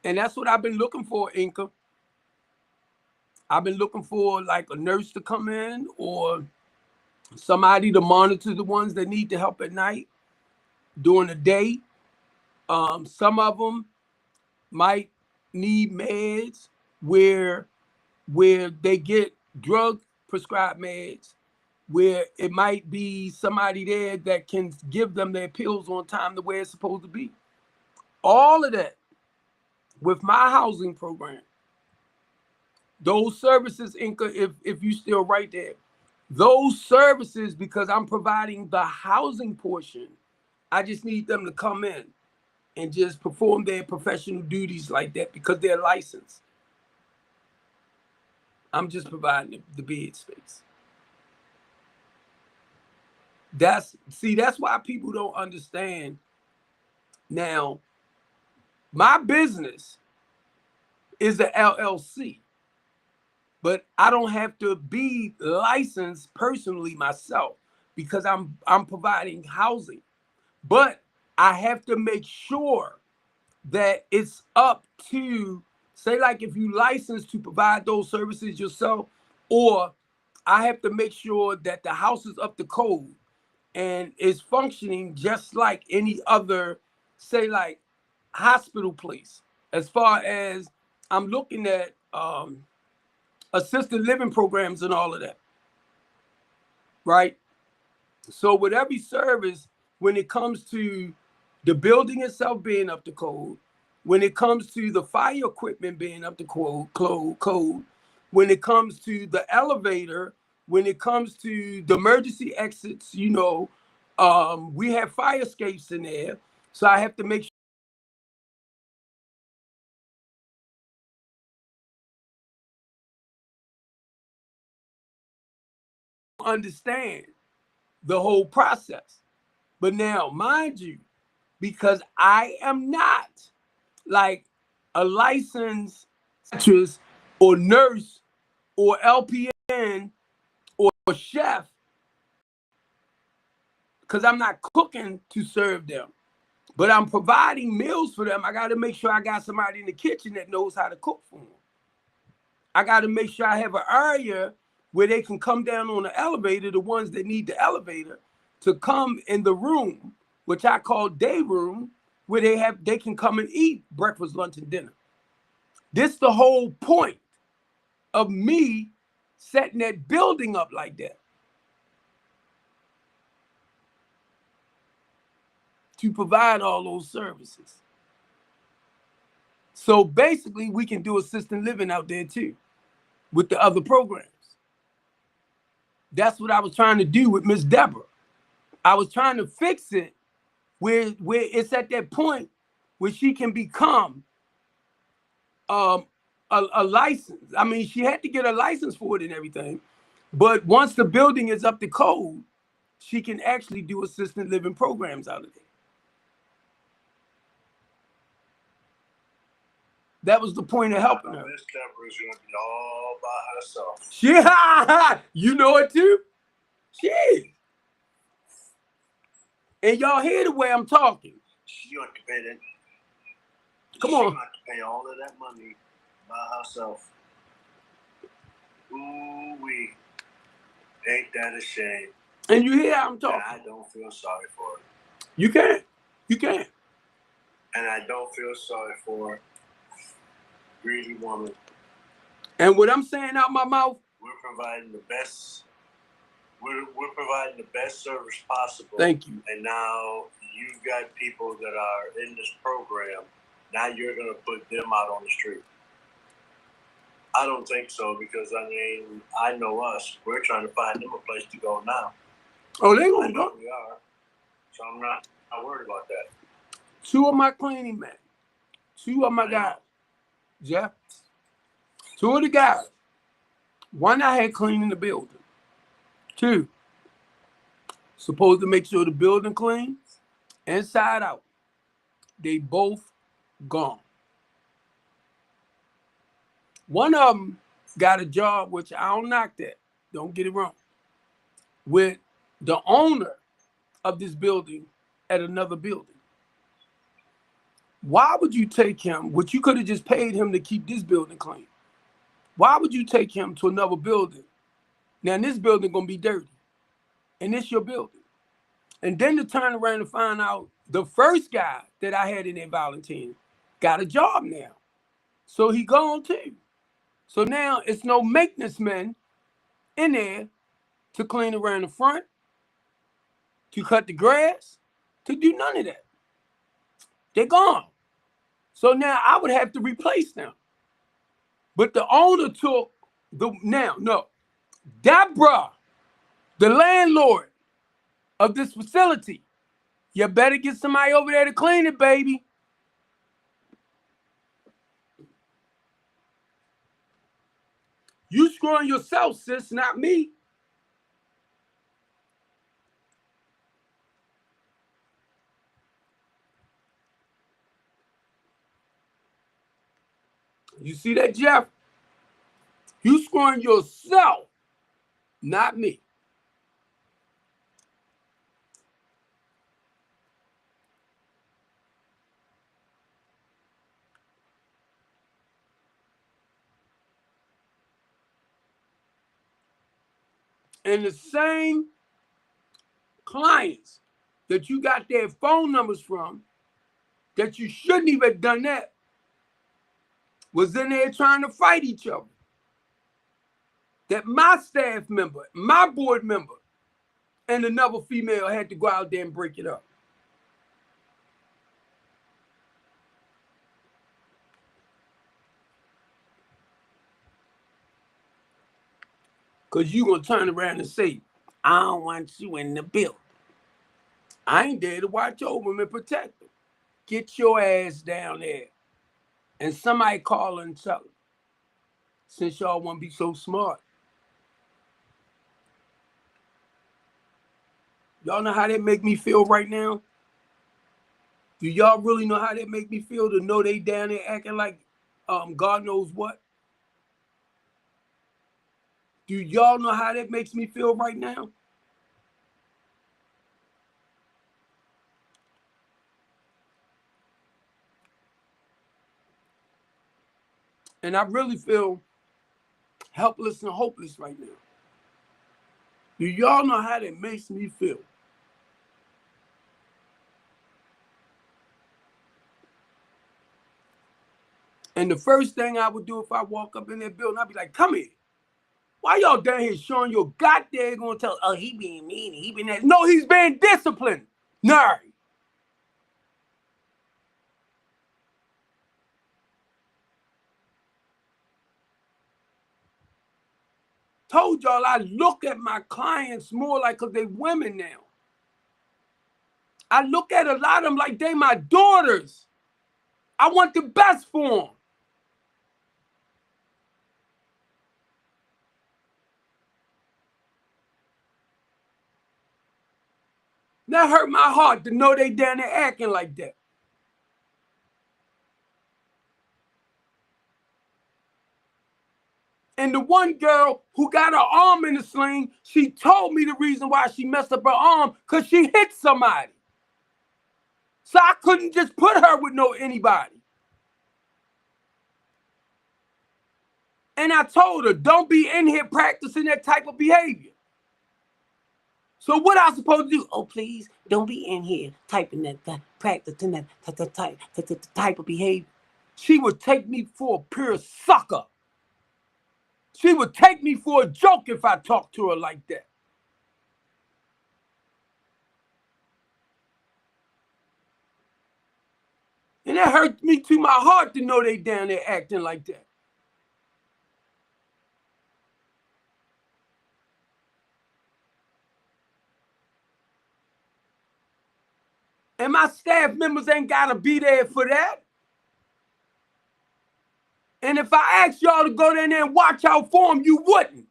And that's what I've been looking for, Inca. I've been looking for like a nurse to come in, or somebody to monitor the ones that need the help at night during the day. Some of them might need meds where they get drug prescribed meds, where it might be somebody there that can give them their pills on time the way it's supposed to be. All of that with my housing program. Those services, Inca, if you still right there, those services, because I'm providing the housing portion, I just need them to come in and just perform their professional duties like that because they're licensed. I'm just providing the bed space. That's why people don't understand. Now, my business is the LLC, but I don't have to be licensed personally myself because I'm providing housing. But I have to make sure that it's up to, say, like if you license to provide those services yourself, or I have to make sure that the house is up to code and is functioning just like any other, say, like hospital place. As far as I'm looking at assisted living programs and all of that, right? So with every service, when it comes to the building itself being up to code, when it comes to the fire equipment being up to code, when it comes to the elevator, when it comes to the emergency exits, you know, we have fire escapes in there. So I have to make sure you understand the whole process. But now, mind you, because I am not like a licensed actress or nurse or LPN or chef, because I'm not cooking to serve them, but I'm providing meals for them. I got to make sure I got somebody in the kitchen that knows how to cook for them. I got to make sure I have an area where they can come down on the elevator, the ones that need the elevator, to come in the room, which I call day room, where they can come and eat breakfast, lunch, and dinner. This is the whole point of me setting that building up like that, to provide all those services. So basically, we can do assisted living out there too with the other programs. That's what I was trying to do with Miss Deborah. I was trying to fix it where it's at that point where she can become a license. I mean, she had to get a license for it and everything. But once the building is up to code, she can actually do assisted living programs out of it. That was the point of helping her. Miss Deborah's gonna be all by herself. You know it too? She is. And y'all hear the way I'm talking. She gonna have to pay that. Come on. She gonna have to pay all of that money by herself. Ooh wee. Ain't that a shame? And you hear how I'm talking. And I don't feel sorry for her. You can't. You can't. And I don't feel sorry for her. Greedy woman. And what I'm saying out my mouth, we're providing the best. We're providing the best service possible. Thank you. And now you've got people that are in this program. Now you're going to put them out on the street. I don't think so, because I mean, I know us. We're trying to find them a place to go now. Oh, they gonna go. We are. So I'm not worried about that. 2 of my cleaning men, 2 of my guys, Jeff, 2 of the guys. 1 I had cleaning the building. 2 supposed to make sure the building clean, inside out. They both gone. 1 of them got a job, which I don't knock that. Don't get it wrong. With the owner of this building at another building. Why would you take him, which you could have just paid him to keep this building clean? Why would you take him to another building? Now this building gonna be dirty, and it's your building. And then to turn around and find out the first guy that I had in there volunteering got a job now. So he gone too. So now it's no maintenance men in there to clean around the front, to cut the grass, to do none of that. They're gone. So now I would have to replace them. But the owner took Deborah, the landlord of this facility, you better get somebody over there to clean it, baby. You screwing yourself, sis, not me. You see that, Jeff? You screwing yourself, not me. And the same clients that you got their phone numbers from, that you shouldn't even have done that. was in there trying to fight each other. That my staff member, my board member, and another female had to go out there and break it up. Because you're going to turn around and say, I don't want you in the building. I ain't there to watch over them and protect them. Get your ass down there. And somebody call and tell them, since y'all want to be so smart. Y'all know how that make me feel right now? Do y'all really know how that make me feel to know they down there acting like God knows what? Do y'all know how that makes me feel right now? And I really feel helpless and hopeless right now. Do y'all know how that makes me feel? And the first thing I would do if I walk up in that building, I'd be like, come here. Why y'all down here showing your goddamn gonna tell, oh, he being mean, he being that. No, he's being disciplined. Nerd. Told y'all I look at my clients more like, because they women now. I look at a lot of them like they my daughters. I want the best for them. That hurt my heart to know they down there acting like that. And the one girl who got her arm in the sling, she told me the reason why she messed up her arm, because she hit somebody. So I couldn't just put her with anybody. And I told her, don't be in here practicing that type of behavior. So what I supposed to do? Oh, please, don't be in here typing that, practicing that type of behavior. She would take me for a pure sucker. She would take me for a joke if I talked to her like that. And it hurt me to my heart to know they down there acting like that. And my staff members ain't got to be there for that. And if I asked y'all to go down there and watch out for them, you wouldn't.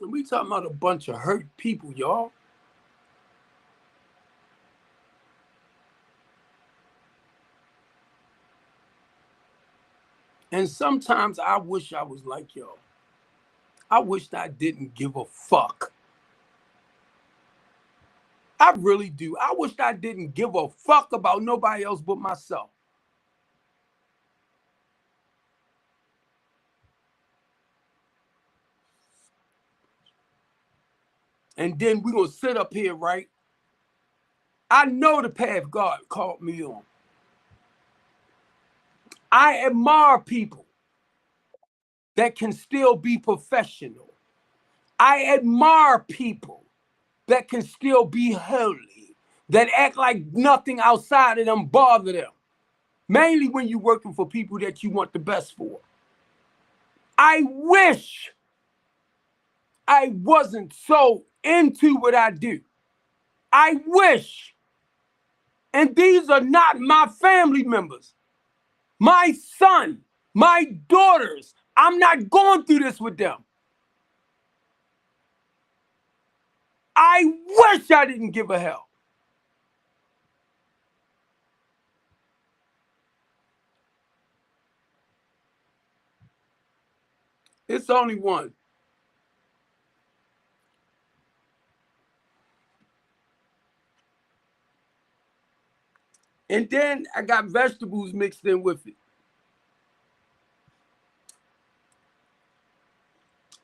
And we talking about a bunch of hurt people, y'all. And sometimes I wish I was like y'all. I wished I didn't give a fuck. I really do. I wished I didn't give a fuck about nobody else but myself. And then we're going to sit up here, right? I know the path God called me on. I admire people that can still be professional. I admire people that can still be holy, that act like nothing outside of them bother them. Mainly when you're working for people that you want the best for. I wish I wasn't so into what I do. I wish. And these are not my family members. My son, my daughters. I'm not going through this with them. I wish I didn't give a hell. It's only one. And then I got vegetables mixed in with it.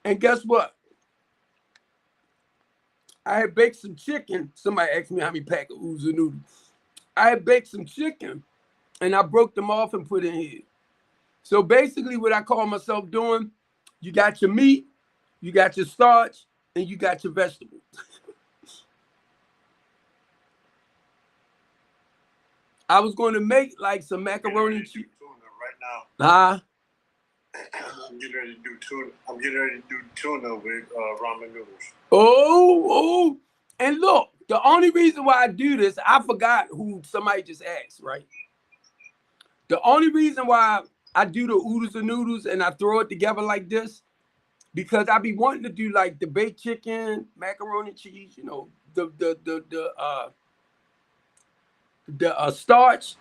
And guess what? I had baked some chicken. Somebody asked me how many pack of oodles and noodles. I had baked some chicken and I broke them off and put in here. So basically what I call myself doing, you got your meat, you got your starch, and you got your vegetables. I was going to make like some macaroni and cheese. Right now. Huh? I'm getting ready to do tuna. I'm getting ready to do tuna with ramen noodles. Oh. And look, the only reason why I do this, I forgot who somebody just asked, right? The only reason why I do the oodles and noodles and I throw it together like this, because I be wanting to do like the baked chicken, macaroni and cheese, you know, the starch,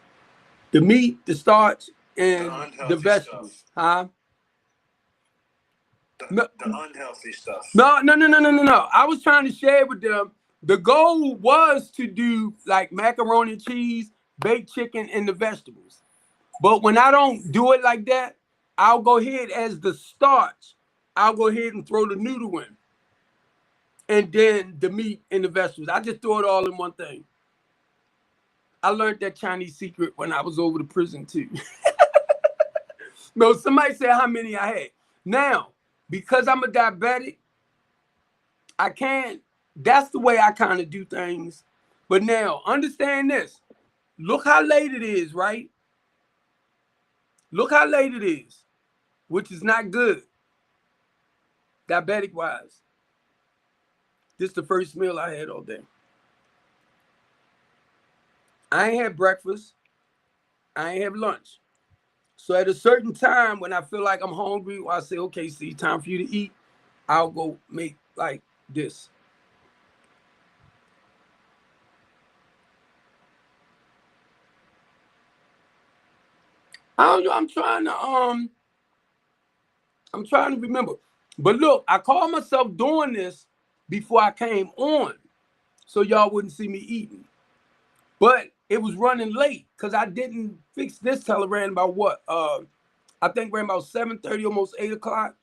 the meat, the starch, and the vegetables. Stuff. Huh? The unhealthy stuff. No. I was trying to share with them. The goal was to do like macaroni and cheese, baked chicken, and the vegetables. But when I don't do it like that, I'll go ahead as the starch. I'll go ahead and throw the noodle in. And then the meat and the vegetables. I just throw it all in one thing. I learned that Chinese secret when I was over the prison too. No, somebody said how many I had. Now, because I'm a diabetic, I can't, that's the way I kind of do things. But now, understand this. Look how late it is, right? Look how late it is, which is not good, diabetic-wise. This is the first meal I had all day. I ain't had breakfast. I ain't have lunch. So at a certain time, when I feel like I'm hungry, or I say, okay, see, time for you to eat, I'll go make like this. I don't know. I'm trying to remember. But look, I called myself doing this before I came on, so y'all wouldn't see me eating. But it was running late because I didn't fix this till it ran about what? I think ran about 7:30, almost 8 o'clock.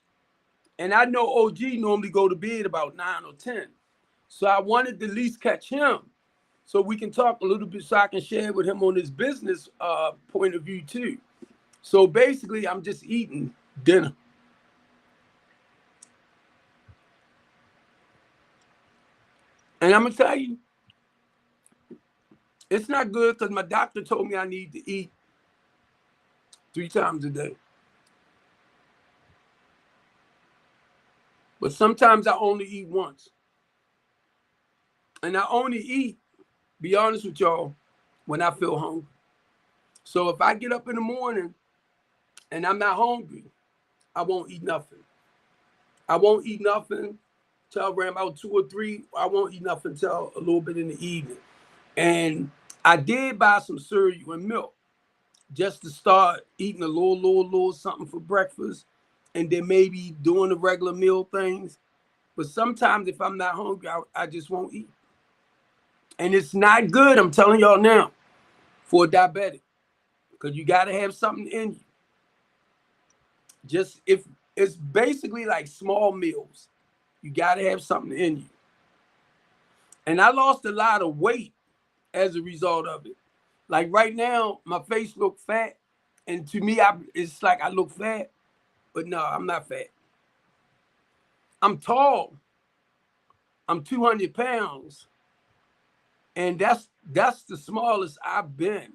And I know OG normally go to bed about 9 or 10. So I wanted to at least catch him so we can talk a little bit so I can share with him on his business point of view too. So basically, I'm just eating dinner. And I'm going to tell you, it's not good because my doctor told me I need to eat 3 times a day. But sometimes I only eat once. And I only eat, be honest with y'all, when I feel hungry. So if I get up in the morning and I'm not hungry, I won't eat nothing. I won't eat nothing till around about 2 or 3. I won't eat nothing till a little bit in the evening. And I did buy some cereal and milk just to start eating a little something for breakfast, and then maybe doing the regular meal things. But sometimes if I'm not hungry, I just won't eat. And it's not good, I'm telling y'all now, for a diabetic, because you got to have something in you. Just if it's basically like small meals, you got to have something in you. And I lost a lot of weight as a result of it. Like right now, my face look fat, and to me, it's like I look fat, but no, I'm not fat. I'm tall. I'm 200 pounds, and that's the smallest I've been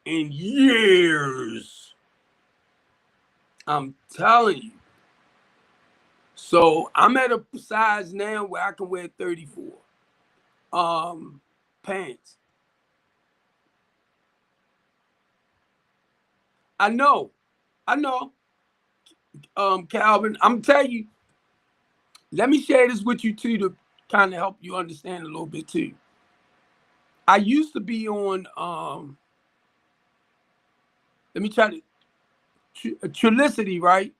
in years. I'm telling you. So I'm at a size now where I can wear 34 pants. I know, Calvin. I'm telling you. Let me share this with you too to kind of help you understand a little bit too. I used to be on let me try to Trulicity, right?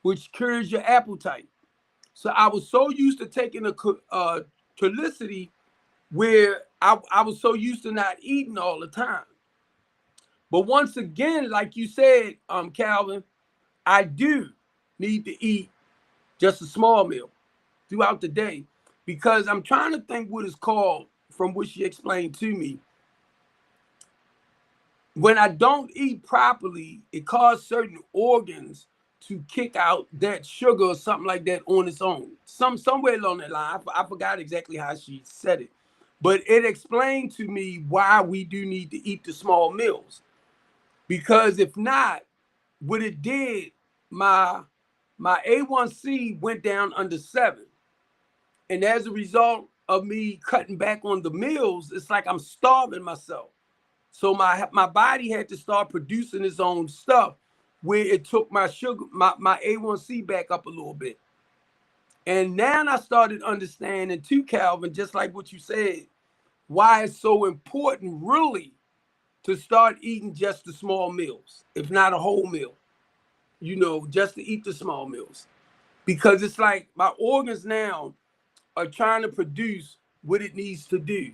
which cures your appetite. So I was so used to taking a Trulicity where I was so used to not eating all the time. But once again, like you said, Calvin, I do need to eat just a small meal throughout the day because I'm trying to think what it's called from what she explained to me. When I don't eat properly, it causes certain organs to kick out that sugar or something like that on its own. Somewhere along that line. I forgot exactly how she said it. But it explained to me why we do need to eat the small meals. Because if not, what it did, my A1C went down under 7. And as a result of me cutting back on the meals, it's like I'm starving myself. So my body had to start producing its own stuff where it took my sugar, my A1C back up a little bit. And now I started understanding too, Calvin, just like what you said, why it's so important really to start eating just the small meals, if not a whole meal, just to eat the small meals. Because it's like my organs now are trying to produce what it needs to do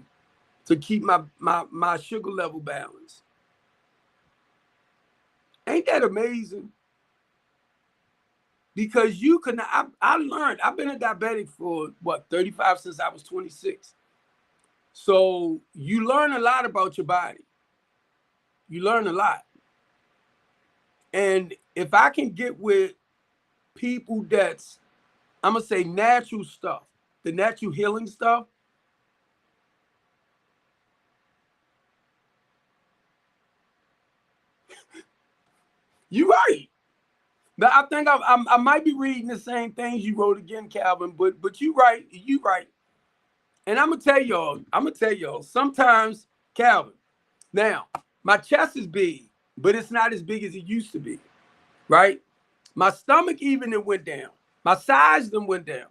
to keep my sugar level balanced. Ain't that amazing? Because I learned, I've been a diabetic for 35 since I was 26. So you learn a lot about your body. You learn a lot. And if I can get with people that's, I'm going to say natural stuff, the natural healing stuff, you're right. But I think I might be reading the same things you wrote again, Calvin, but you right. You right. And I'm going to tell y'all, sometimes, Calvin, now, my chest is big, but it's not as big as it used to be, right? My stomach even it went down. My size then went down.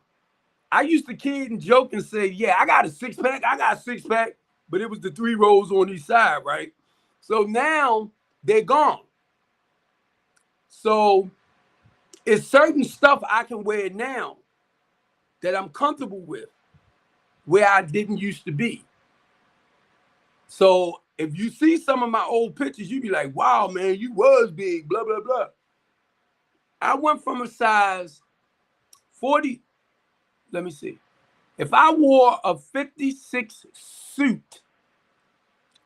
I used to kid and joke and say, yeah, I got a 6-pack. I got a 6-pack, but it was the 3 rows on each side, right? So now they're gone. So it's certain stuff I can wear now that I'm comfortable with where I didn't used to be. So if you see some of my old pictures, you be like, wow, man, you was big, blah, blah, blah. I went from a size 40. Let me see. If I wore a 56 suit,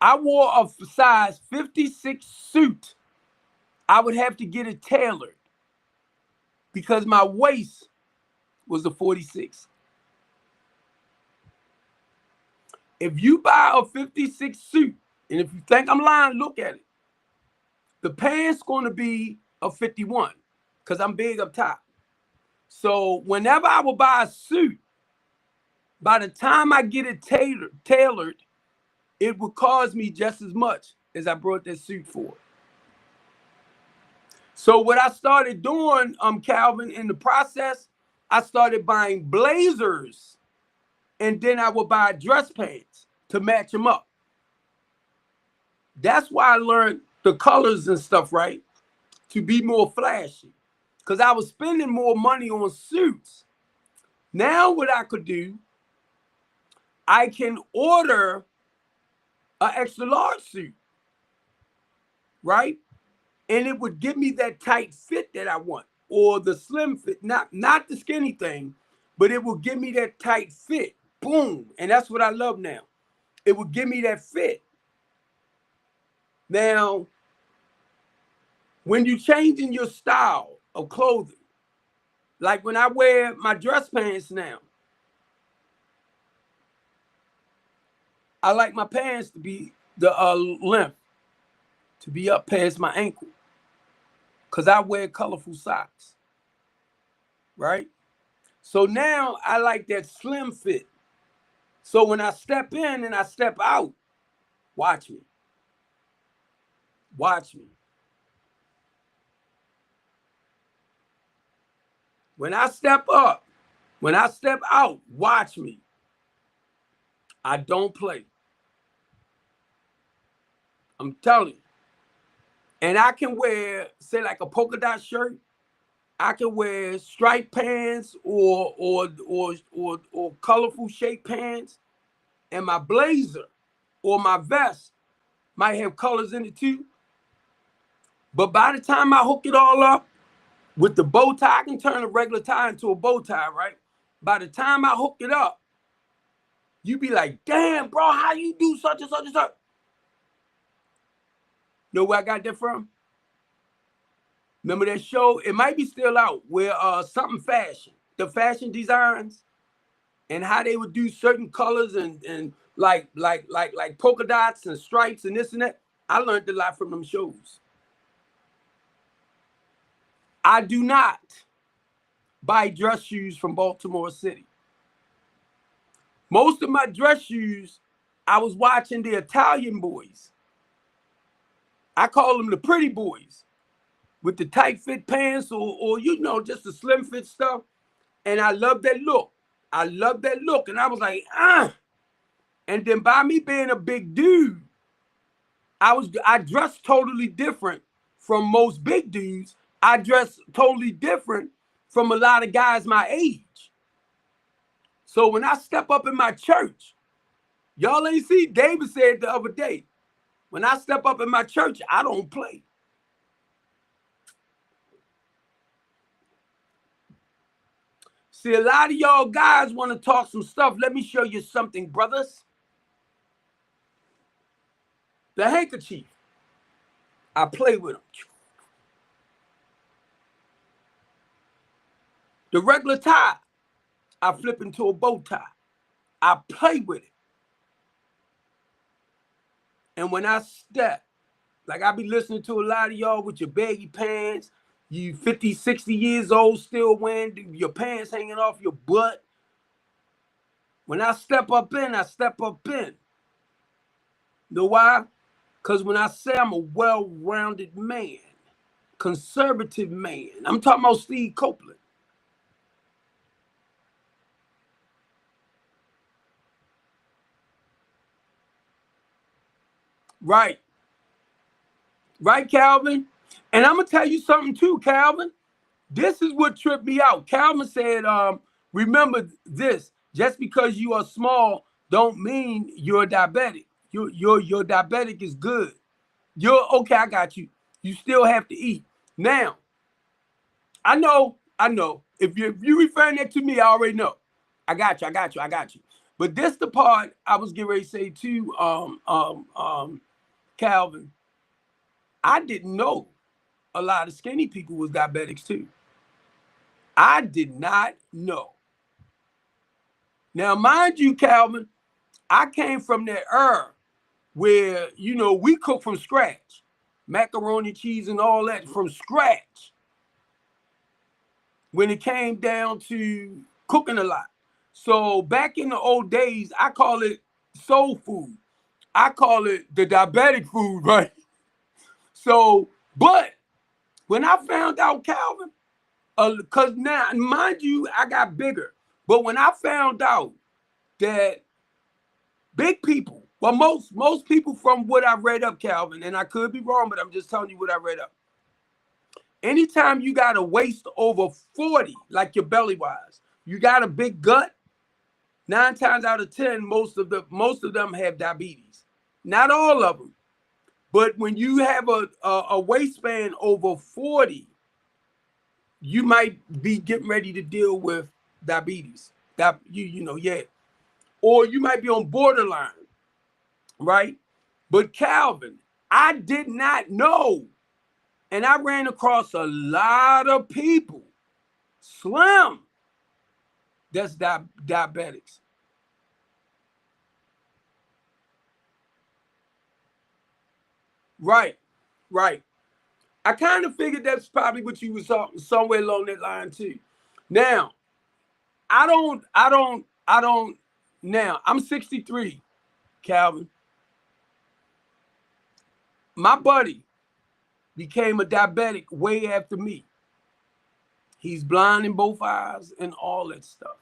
I wore a size 56 suit, I would have to get it tailored because my waist was a 46. If you buy a 56 suit, and if you think I'm lying, look at it. The pants going to be a 51 because I'm big up top. So whenever I will buy a suit, by the time I get it tailored, it would cost me just as much as I brought that suit for. So what I started doing, Calvin, in the process, I started buying blazers, and then I would buy dress pants to match them up. That's why I learned the colors and stuff, right? To be more flashy. Because I was spending more money on suits. Now what I could do, I can order an extra large suit, right? And it would give me that tight fit that I want, or the slim fit, not the skinny thing, but it will give me that tight fit. Boom. And that's what I love now. It will give me that fit. Now, when you're changing your style of clothing, like when I wear my dress pants now, I like my pants to be the length, to be up past my ankle, because I wear colorful socks, right? So now I like that slim fit. So when I step in and I step out, watch me. Watch me. When I step up, when I step out, watch me. I don't play. I'm telling you. And I can wear, say, like a polka dot shirt. I can wear striped pants or colorful shape pants, and my blazer or my vest might have colors in it too. But by the time I hook it all up with the bow tie, I can turn a regular tie into a bow tie, right? By the time I hook it up, you be like, damn, bro, how you do such and such and such? Know where I got that from? Remember that show? It might be still out where something fashion, the fashion designs, and how they would do certain colors and like polka dots and stripes and this and that. I learned a lot from them shows. I do not buy dress shoes from Baltimore City. Most of my dress shoes, I was watching the Italian boys. I call them the pretty boys with the tight fit pants or you know, just the slim fit stuff. And I love that look. I love that look. And I was like, ah. And then by me being a big dude, I dressed totally different from most big dudes. I dress totally different from a lot of guys my age. So when I step up in my church, y'all ain't see, David said the other day, when I step up in my church, I don't play. See, a lot of y'all guys want to talk some stuff. Let me show you something, brothers. The handkerchief, I play with them. The regular tie, I flip into a bow tie. I play with it. And when I step, like I be listening to a lot of y'all with your baggy pants, you 50, 60 years old, still wearing your pants hanging off your butt. When I step up in, I step up in. Know why? Because when I say I'm a well-rounded man, conservative man, I'm talking about Steve Copeland. Right. Right, Calvin? And I'm going to tell you something too, Calvin. This is what tripped me out. Calvin said, remember this, just because you are small don't mean you're diabetic. Your diabetic is good. You're okay, I got you. You still have to eat. Now, I know. If you referring that to me, I already know. I got you. But this the part I was getting ready to say to Calvin. I didn't know a lot of skinny people was diabetics too. I did not know. Now, mind you, Calvin, I came from that era where, you know, we cook from scratch. Macaroni, cheese, and all that from scratch. When it came down to cooking a lot. So back in the old days, I call it soul food. I call it the diabetic food, right? So, but when I found out, Calvin, because now, mind you, I got bigger. But when I found out that big people, well, most people from what I read up, Calvin, and I could be wrong, but I'm just telling you what I read up. Anytime you got a waist over 40, like your belly wise, you got a big gut, 9 times out of 10, most of them have diabetes. Not all of them. But when you have a waistband over 40, you might be getting ready to deal with diabetes. Yeah. Or you might be on borderline, right? But Calvin, I did not know. And I ran across a lot of people, slim, that's diabetics. Right. I kind of figured that's probably what you was talking somewhere along that line too. Now, I don't, now I'm 63, Calvin. My buddy became a diabetic way after me. He's blind in both eyes and all that stuff.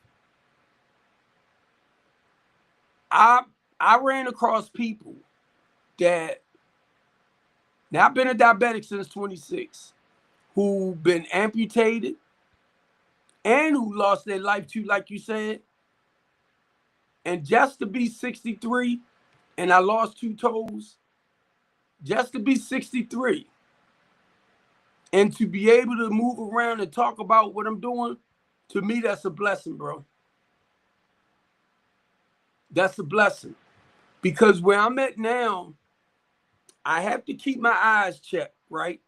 I ran across people that, now I've been a diabetic since 26, who've been amputated, and who lost their life too, like you said. And just to be 63 and I lost 2 toes, just to be 63 and to be able to move around and talk about what I'm doing, to me, that's a blessing, bro. That's a blessing. Because where I'm at now, I have to keep my eyes checked, right?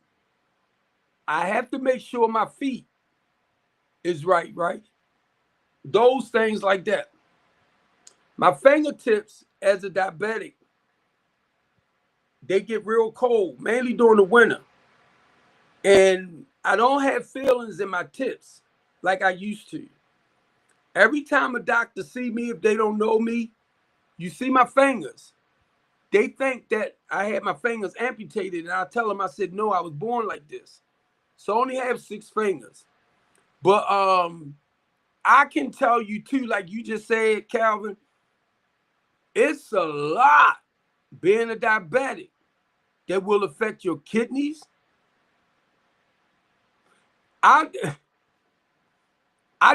I have to make sure my feet is right, right? Those things like that. My fingertips as a diabetic, they get real cold, mainly during the winter. And I don't have feelings in my tips like I used to. Every time a doctor see me, if they don't know me, you see my fingers. They think that I had my fingers amputated, and I tell them, I said, no, I was born like this. So I only have 6 fingers. But I can tell you too, like you just said, Calvin, it's a lot being a diabetic that will affect your kidneys. I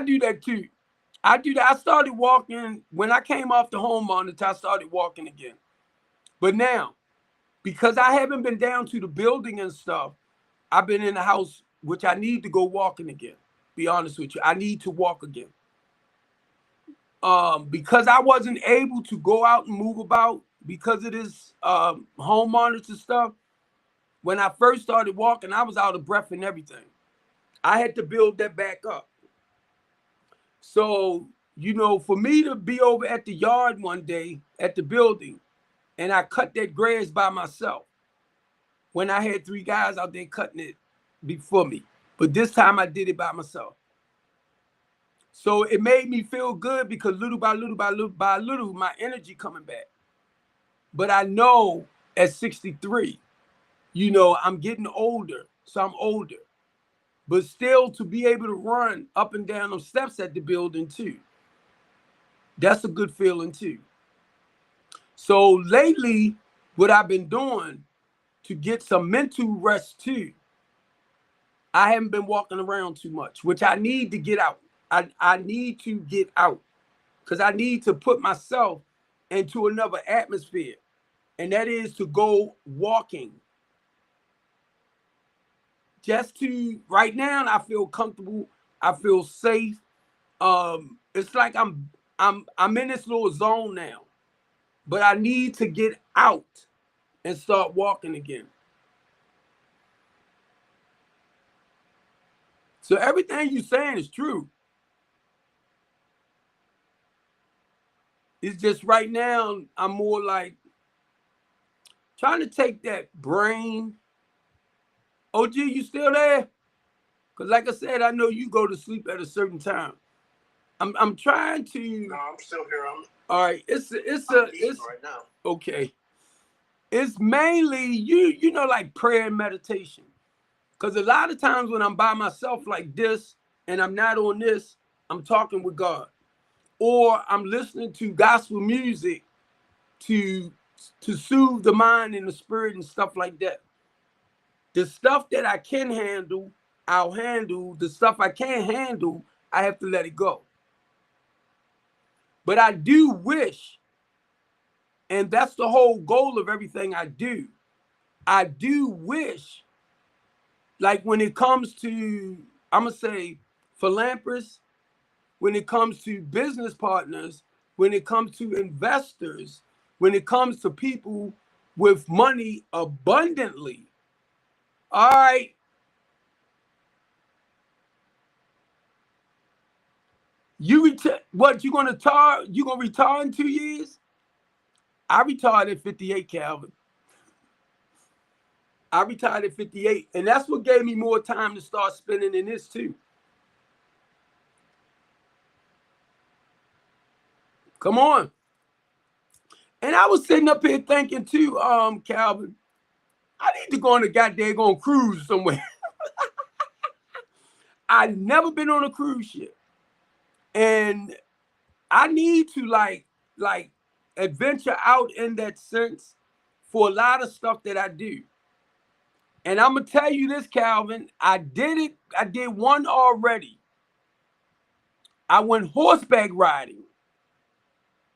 do that too. I do that. I started walking when I came off the home monitor. I started walking again. But now, because I haven't been down to the building and stuff, I've been in the house, which I need to go walking again. Be honest with you, I need to walk again. Because I wasn't able to go out and move about because of this home monitor stuff. When I first started walking, I was out of breath and everything. I had to build that back up. So, you know, for me to be over at the yard one day at the building, and I cut that grass by myself when I had 3 guys out there cutting it before me. But this time I did it by myself. So it made me feel good because little by little by little by little, my energy coming back. But I know at 63, you know, I'm getting older. So I'm older. But still to be able to run up and down those steps at the building too. That's a good feeling too. So lately, what I've been doing to get some mental rest too, I haven't been walking around too much, which I need to get out. I need to get out because I need to put myself into another atmosphere. And that is to go walking. Just to, right now, I feel comfortable. I feel safe. It's like I'm in this little zone now. But I need to get out and start walking again. So everything you're saying is true. It's just right now, I'm more like trying to take that brain. OG, you still there? Because like I said, I know you go to sleep at a certain time. I'm trying to. No, I'm still here. All right. It's right now. Okay. It's mainly you know, like prayer and meditation. Because a lot of times when I'm by myself like this and I'm not on this, I'm talking with God. Or I'm listening to gospel music to soothe the mind and the spirit and stuff like that. The stuff that I can handle, I'll handle. The stuff I can't handle, I have to let it go. But I do wish, and that's the whole goal of everything I do. I do wish, like when it comes to, I'm going to say philanthropists, when it comes to business partners, when it comes to investors, when it comes to people with money abundantly. All right. What you gonna retire? You gonna retire in 2 years? I retired at 58, Calvin. I retired at 58, and that's what gave me more time to start spending in this too. Come on. And I was sitting up here thinking too, Calvin, I need to go on a goddamn cruise somewhere. I've never been on a cruise ship. And I need to like adventure out in that sense for a lot of stuff that I do. And I'm gonna tell you this, Calvin, I did it. I did one already. I went horseback riding.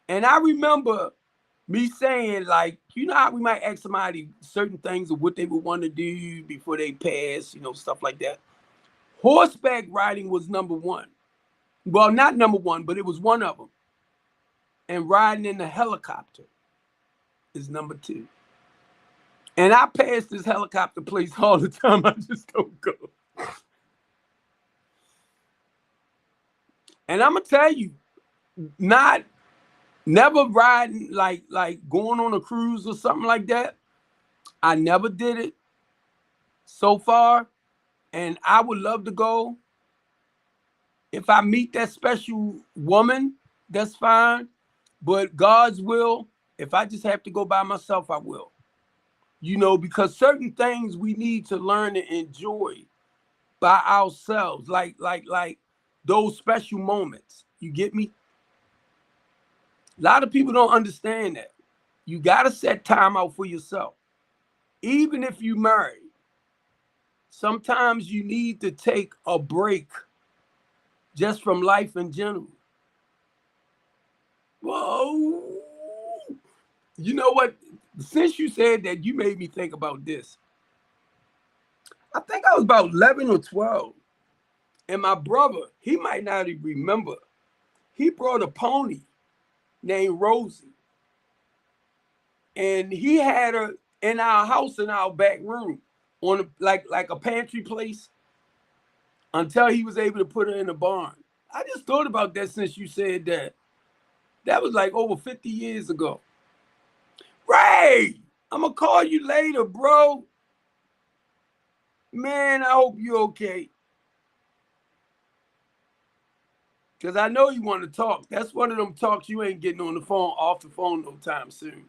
And I remember me saying, like, you know how we might ask somebody certain things of what they would want to do before they pass, you know, stuff like that. Horseback riding was number one. Well, not number one, but it was one of them. And riding in the helicopter is number two. And I pass this helicopter place all the time. I just don't go. And I'm gonna tell you, never riding like going on a cruise or something like that. I never did it so far, and I would love to go. If I meet that special woman, that's fine. But God's will, if I just have to go by myself, I will. You know, because certain things we need to learn to enjoy by ourselves, like those special moments. You get me? A lot of people don't understand that. You got to set time out for yourself. Even if you marry, sometimes you need to take a break just from life in general. Whoa. You know what? Since you said that, you made me think about this. I think I was about 11 or 12. And my brother, he might not even remember, he brought a pony named Rosie. And he had her in our house in our back room on like a pantry place until he was able to put her in the barn. I just thought about that since you said that. That was like over 50 years ago. Ray, I'm going to call you later, bro. Man, I hope you're okay. Because I know you want to talk. That's one of them talks you ain't getting on the phone, off the phone no time soon.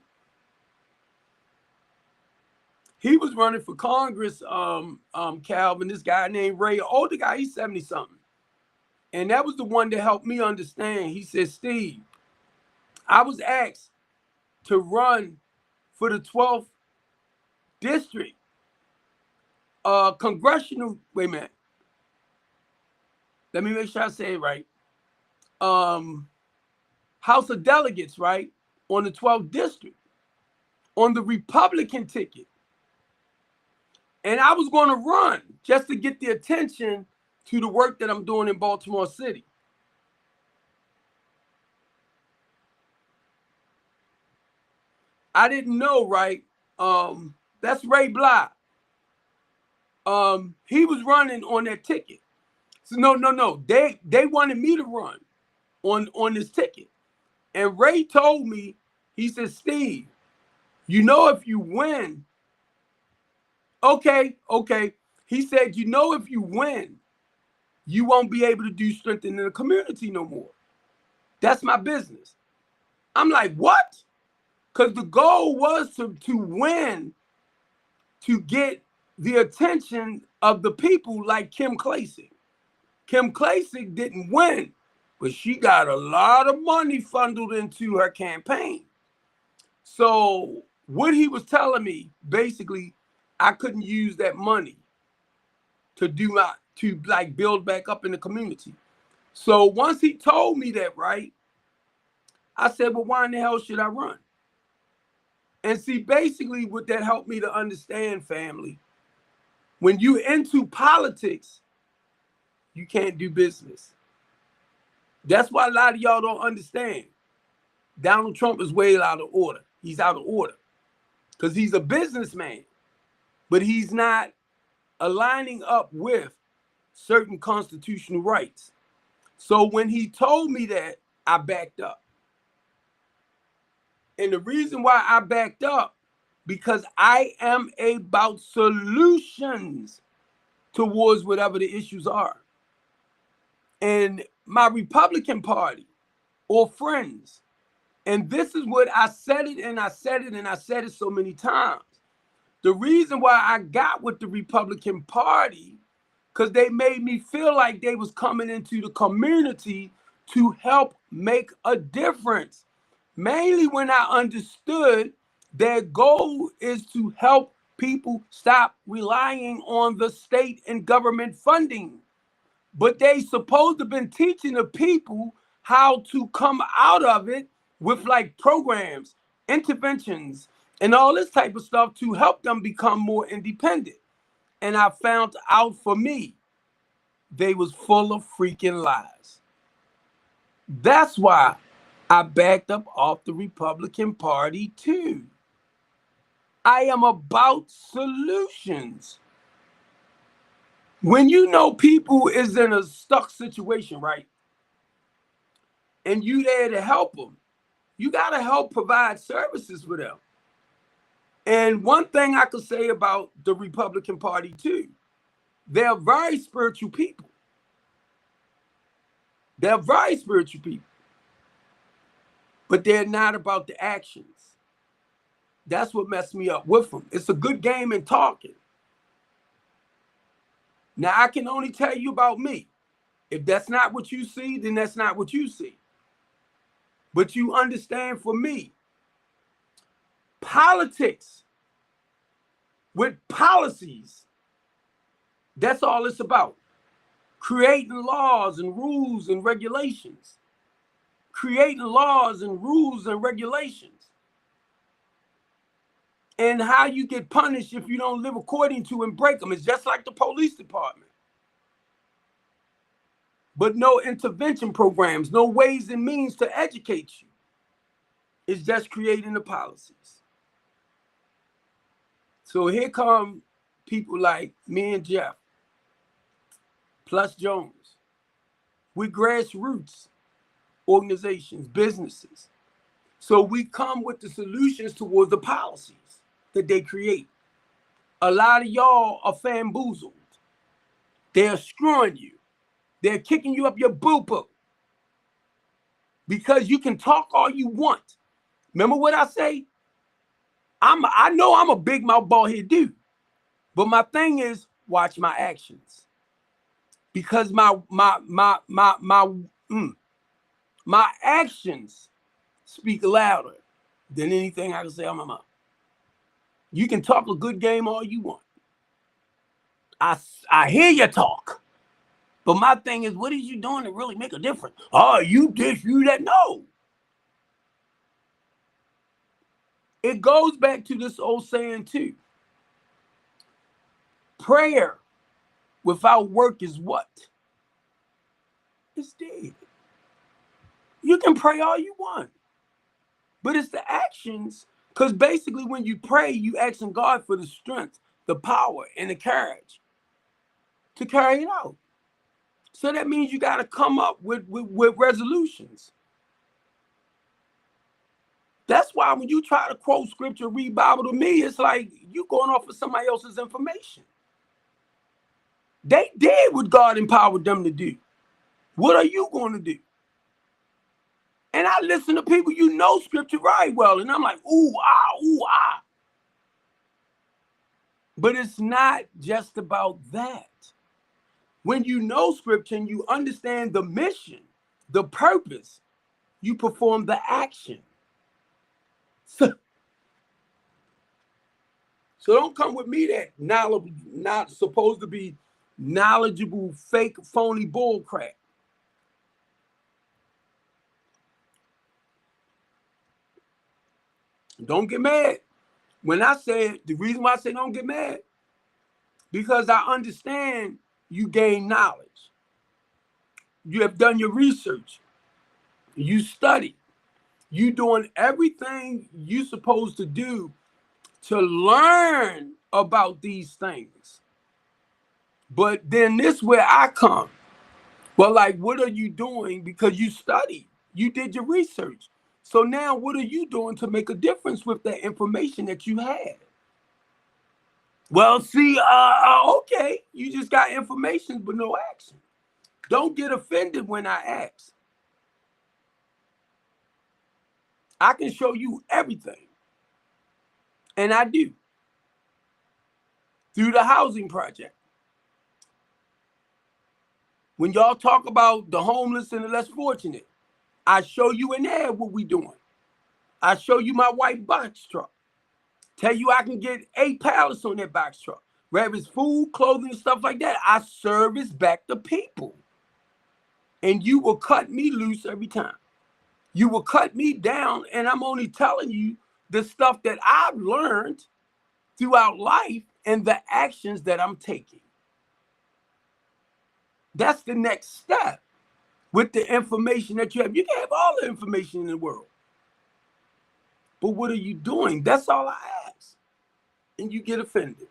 He was running for Congress, Calvin, this guy named Ray, older guy, he's 70-something. And that was the one that helped me understand. He said, Steve, I was asked to run for the 12th district, congressional, wait a minute. Let me make sure I say it right. House of Delegates, right? On the 12th district, on the Republican ticket. And I was going to run just to get the attention to the work that I'm doing in Baltimore City. I didn't know, right? That's Ray Bly. He was running on that ticket. So no. They wanted me to run on this ticket. And Ray told me, he said, Steve, you know, if you win, okay. He said, you know, if you win, you won't be able to do strengthening the community no more. That's my business. I'm like, what? Because the goal was to win, to get the attention of the people like Kim Klacik. Kim Klacik didn't win, but she got a lot of money funneled into her campaign. So what he was telling me, basically, I couldn't use that money to build back up in the community. So once he told me that, right, I said, well, why in the hell should I run? And see, basically what that helped me to understand, family, when you into politics, you can't do business. That's why a lot of y'all don't understand. Donald Trump is way out of order. He's out of order because he's a businessman, but he's not aligning up with certain constitutional rights. So when he told me that, I backed up. And the reason why I backed up, because I am about solutions towards whatever the issues are. And my Republican Party or friends, and this is what I said it and I said it and I said it so many times. The reason why I got with the Republican Party, because they made me feel like they was coming into the community to help make a difference. Mainly when I understood their goal is to help people stop relying on the state and government funding. But they supposed to been teaching the people how to come out of it with like programs, interventions, and all this type of stuff to help them become more independent. And I found out for me, they was full of freaking lies. That's why I backed up off the Republican Party too. I am about solutions. When you know people is in a stuck situation, right? And you there to help them, you got to help provide services for them. And one thing I could say about the Republican Party too, they're very spiritual people. They're very spiritual people. But they're not about the actions. That's what messed me up with them. It's a good game in talking. Now, I can only tell you about me. If that's not what you see, then that's not what you see. But you understand, for me, politics with policies, that's all it's about. Creating laws and rules and regulations. Creating laws and rules and regulations. And how you get punished if you don't live according to and break them. It's just like the police department. But no intervention programs, no ways and means to educate you. It's just creating the policies. So here come people like me and Jeff, plus Jones, with grassroots organizations, businesses. So we come with the solutions towards the policies that they create. A lot of y'all are bamboozled. They're screwing you. They're kicking you up your boo-boo. Because you can talk all you want. Remember what I say? I know I'm a big mouth bald head dude. But my thing is, watch my actions. Because my actions speak louder than anything I can say on my mouth. You can talk a good game all you want. I hear you talk. But my thing is, what are you doing to really make a difference? Oh, you this, you that. No. It goes back to this old saying too. Prayer without work is what? It's dead. You can pray all you want. But it's the actions. Because basically when you pray, you asking God for the strength, the power, and the courage to carry it out. So that means you got to come up with resolutions. That's why when you try to quote scripture, read Bible to me, it's like you going off of somebody else's information. They did what God empowered them to do. What are you going to do? And I listen to people, you know scripture right well, and I'm like, ooh, ah. But it's not just about that. When you know scripture and you understand the mission, the purpose, you perform the action. So don't come with me that not supposed to be knowledgeable, fake, phony bull crap. Don't get mad. When I say, the reason why I say don't get mad, because I understand you gain knowledge. You have done your research. You study. You doing everything you supposed to do to learn about these things. But then this where I come. Well, like, what are you doing? Because you studied. You did your research. So now what are you doing to make a difference with that information that you had? Well, see, okay, you just got information but no action. Don't get offended when I ask. I can show you everything. And I do. Through the housing project. When y'all talk about the homeless and the less fortunate, I show you in there what we doing. I show you my white box truck. Tell you I can get 8 pallets on that box truck. whether it's food, clothing, stuff like that, I service back the people. And you will cut me loose every time. You will cut me down, and I'm only telling you the stuff that I've learned throughout life and the actions that I'm taking. That's the next step with the information that you have. You can have all the information in the world, but what are you doing? That's all I ask. And you get offended.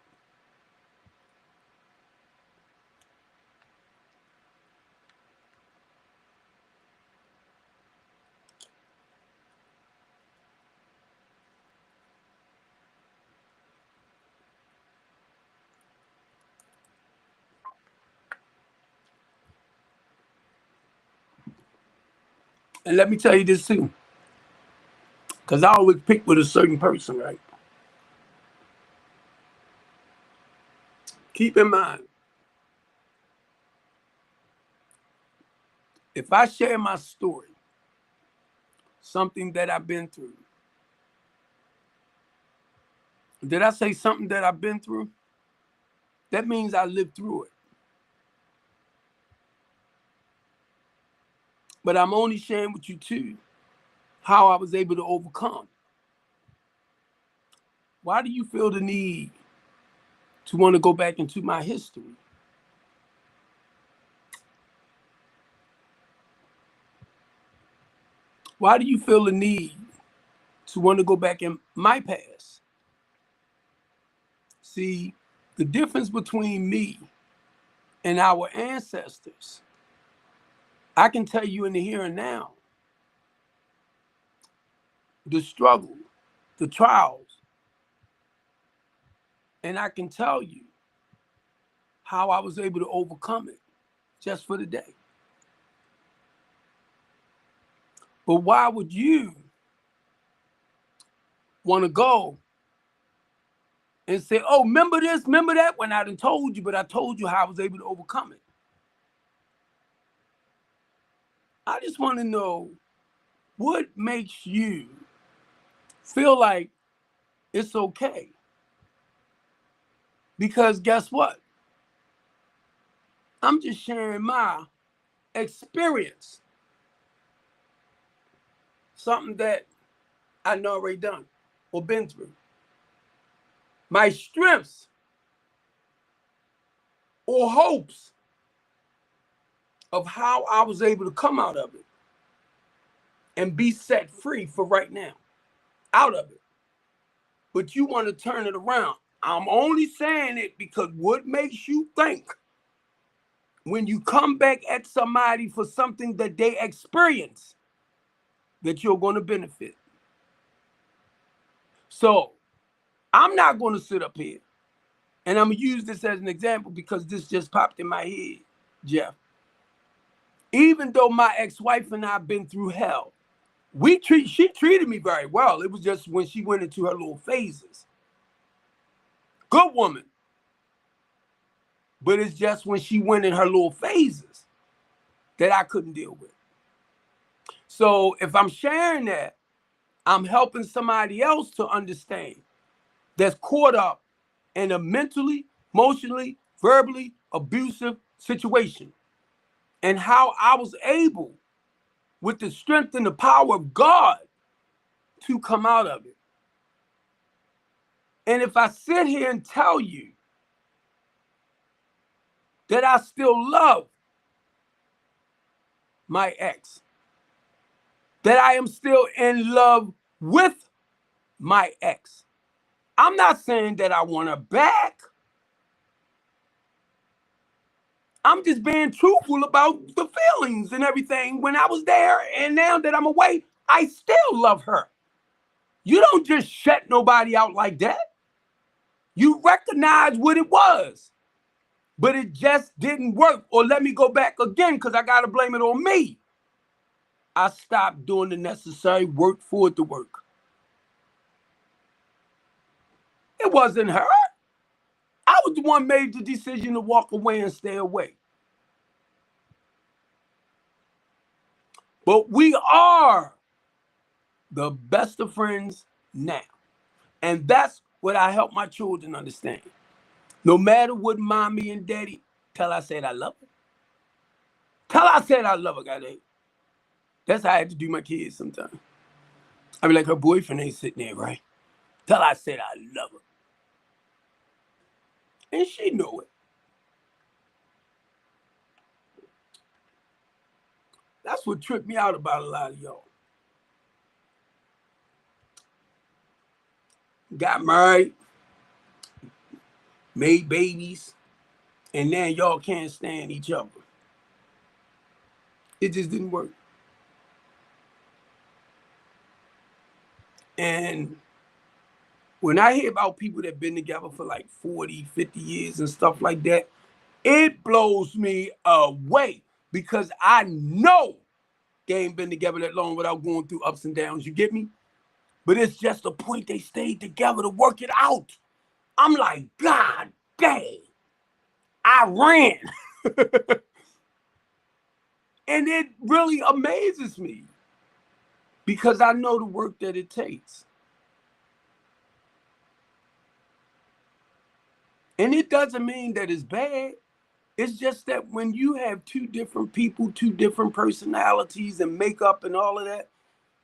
And let me tell you this too, because I always pick with a certain person, right? Keep in mind, if I share my story, something that I've been through, did I say something that I've been through? That means I lived through it. But I'm only sharing with you too how I was able to overcome. Why do you feel the need to want to go back into my history? Why do you feel the need to want to go back in my past? See, the difference between me and our ancestors, I can tell you in the here and now, the struggle, the trials, and I can tell you how I was able to overcome it just for the day. But why would you want to go and say, oh, remember this, remember that, when I done told you, but I told you how I was able to overcome it? I just want to know what makes you feel like it's okay. Because guess what? I'm just sharing my experience, something that I know already done or been through. My strengths or hopes of how I was able to come out of it and be set free for right now, out of it. But you want to turn it around. I'm only saying it because what makes you think when you come back at somebody for something that they experience that you're going to benefit? So I'm not going to sit up here, and I'm going to use this as an example because this just popped in my head, Jeff. Even though my ex-wife and I have been through hell, she treated me very well. It was just when she went into her little phases. Good woman. But it's just when she went in her little phases that I couldn't deal with. So if I'm sharing that, I'm helping somebody else to understand that's caught up in a mentally, emotionally, verbally abusive situation, and how I was able, with the strength and the power of God, to come out of it. And if I sit here and tell you that I still love my ex, that I am still in love with my ex, I'm not saying that I want her back. I'm just being truthful about the feelings and everything when I was there, and now that I'm away, I still love her. You don't just shut nobody out like that. You recognize what it was, but it just didn't work. Or let me go back again because I got to blame it on me. I stopped doing the necessary work for it to work. It wasn't her. I was the one made the decision to walk away and stay away. But we are the best of friends now. And that's what I help my children understand. No matter what mommy and daddy tell I said I love her. Tell I said I love her, goddamn. That's how I had to do my kids sometimes. I be like, her boyfriend ain't sitting there, right? Tell I said I love her. And she know it. That's what tripped me out about a lot of y'all. Got married, made babies, and then y'all can't stand each other. It just didn't work. And when I hear about people that been together for like 40, 50 years and stuff like that, it blows me away because I know they ain't been together that long without going through ups and downs. You get me? But it's just the point they stayed together to work it out. I'm like, God dang, I ran. And it really amazes me because I know the work that it takes. And it doesn't mean that it's bad. It's just that when you have two different people, two different personalities and makeup and all of that,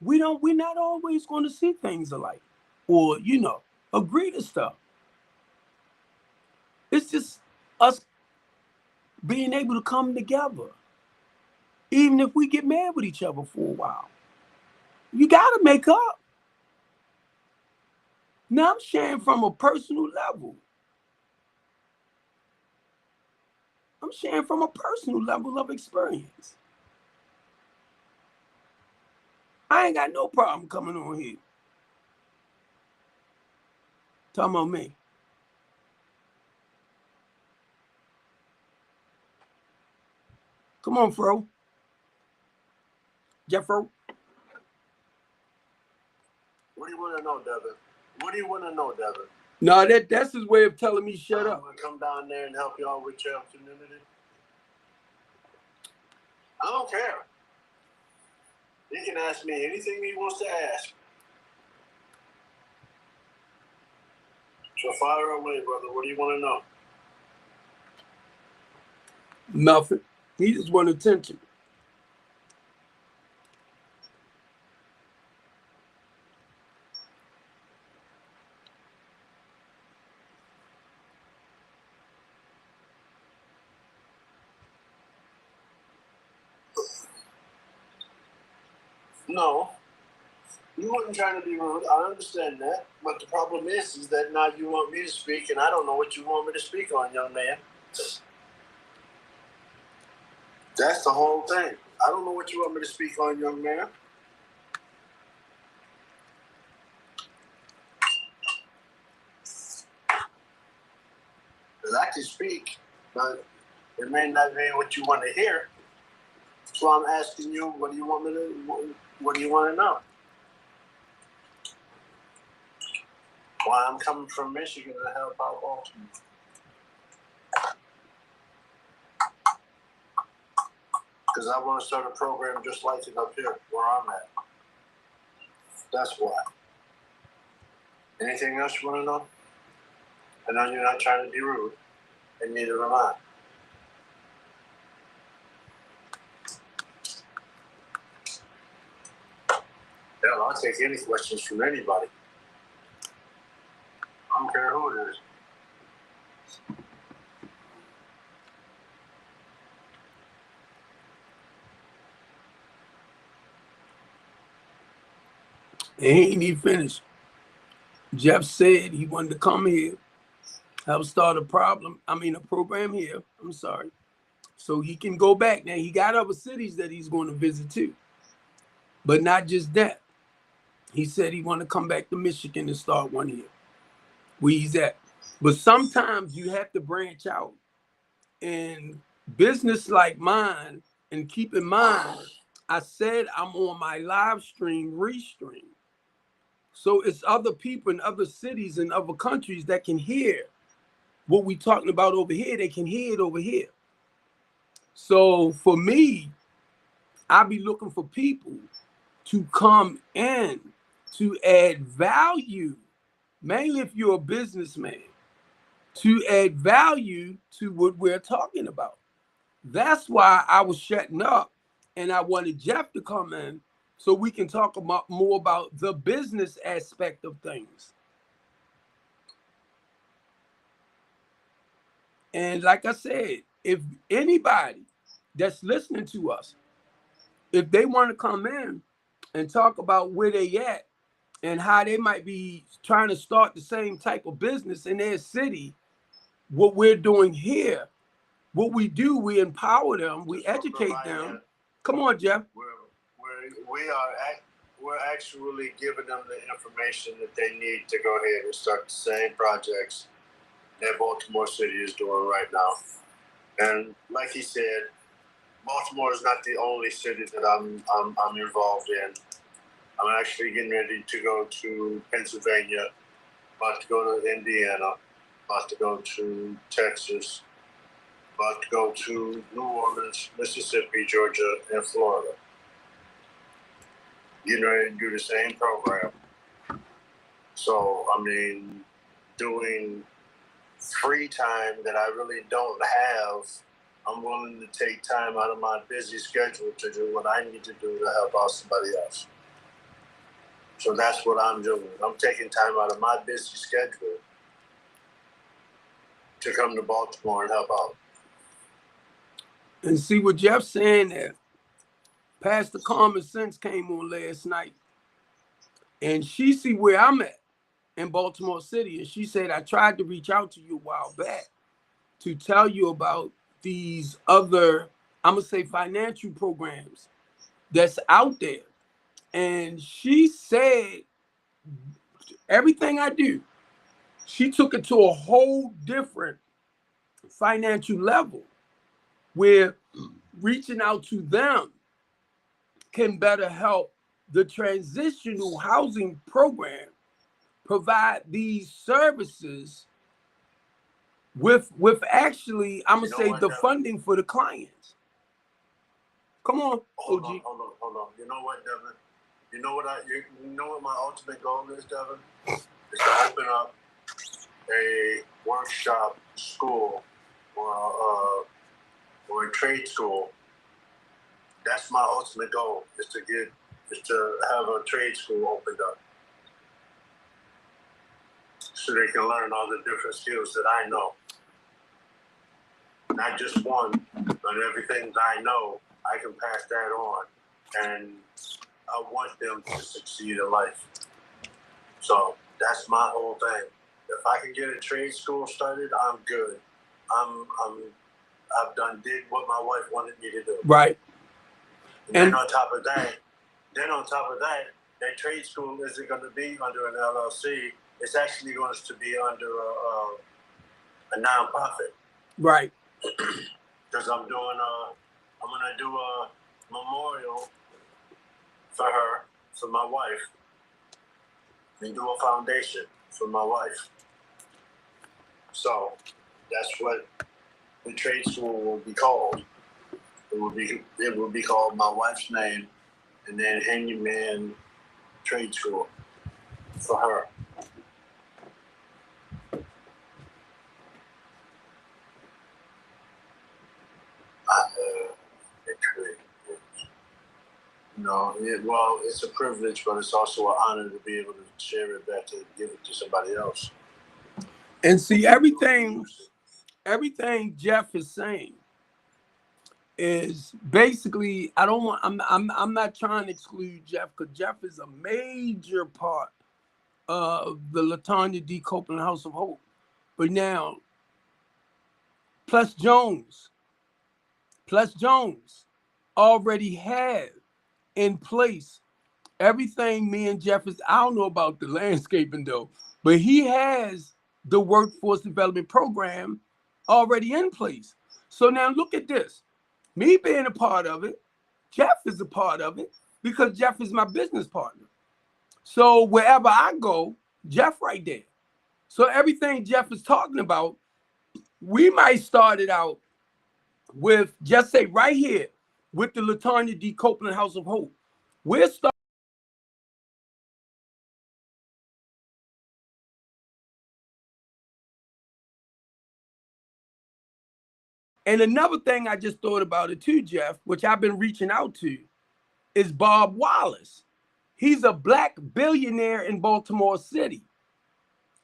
we're not always going to see things alike or, agree to stuff. It's just us being able to come together. Even if we get mad with each other for a while, you got to make up. Now I'm sharing from a personal level. I'm sharing from a personal level of experience. I ain't got no problem coming on here talking about me. Come on, Fro. Jeffro. What do you want to know, Devin? What do you want to know, Devin? No, that's his way of telling me shut up. I'm going to come down there and help y'all with your community. I don't care. He can ask me anything he wants to ask. So fire away, brother. What do you want to know? Nothing. He just want attention. No. You weren't trying to be rude. I understand that. But the problem is that now you want me to speak, and I don't know what you want me to speak on, young man. That's the whole thing. I don't know what you want me to speak on, young man. Because I can speak, but it may not be what you want to hear. So I'm asking you, what do you want me to? What do you want to know? Why I'm coming from Michigan to help out Baltimore. Because I want to start a program just like it up here, where I'm at. That's why. Anything else you want to know? I know you're not trying to be rude, and neither am I. Hell, I'll take any questions from anybody. I don't care who it is. He ain't even finished. Jeff said he wanted to come here, help start a program here. I'm sorry. So he can go back. Now he got other cities that he's going to visit too. But not just that. He said he want to come back to Michigan and start one here, where he's at. But sometimes you have to branch out. And business like mine, and keep in mind, I said I'm on my live stream, restream. So it's other people in other cities and other countries that can hear what we talking about over here. They can hear it over here. So for me, I be looking for people to come in to add value, mainly if you're a businessman, to add value to what we're talking about. That's why I was shutting up and I wanted Jeff to come in so we can talk about more about the business aspect of things. And like I said, if anybody that's listening to us, if they want to come in and talk about where they at and how they might be trying to start the same type of business in their city, what we're doing here, what we do, we empower them, we educate them. Come on, Jeff. We're actually giving them the information that they need to go ahead and start the same projects that Baltimore City is doing right now. And like he said, Baltimore is not the only city that I'm involved in. I'm actually getting ready to go to Pennsylvania, about to go to Indiana, about to go to Texas, about to go to New Orleans, Mississippi, Georgia, and Florida. Getting ready to do the same program. So, I mean, doing free time that I really don't have, I'm willing to take time out of my busy schedule to do what I need to do to help out somebody else. So that's what I'm doing. I'm taking time out of my busy schedule to come to Baltimore and help out. And see what Jeff's saying there. Pastor Common Sense came on last night. And she see where I'm at in Baltimore City. And she said, I tried to reach out to you a while back to tell you about these other, I'm going to say, financial programs that's out there. And she said, everything I do, she took it to a whole different financial level where reaching out to them can better help the transitional housing program provide these services with actually, I'm gonna say, the funding for the clients. Come on, hold on. You know what, Devin? You know what my ultimate goal is, Devin? Is to open up a workshop school or a trade school. That's my ultimate goal, is to have a trade school opened up, so they can learn all the different skills that I know. Not just one, but everything that I know, I can pass that on. And I want them to succeed in life. So that's my whole thing. If I can get a trade school started, I'm good. I've did what my wife wanted me to do. Right. And then on top of that, that trade school isn't going to be under an LLC. It's actually going to be under a nonprofit. Right. Because I'm going to do a memorial for her, for my wife, and do a foundation for my wife. So that's what the trade school will be called. It will be called my wife's name, and then Handyman Trade School for her. It's a privilege, but it's also an honor to be able to share it back, to give it to somebody else. And see, everything Jeff is saying is basically, I'm not trying to exclude Jeff, because Jeff is a major part of the LaTanya D. Copeland House of Hope. But now, Plus Jones already have in place everything me and Jeff is, I don't know about the landscaping though, but he has the workforce development program already in place. So now look at this. Me being a part of it, Jeff is a part of it, because Jeff is my business partner. So wherever I go, Jeff right there. So everything Jeff is talking about, we might start it out with, just say right here, with the LaTanya D. Copeland House of Hope. We're starting And another thing I just thought about it too, Jeff, which I've been reaching out to, is Bob Wallace. He's a black billionaire in Baltimore City.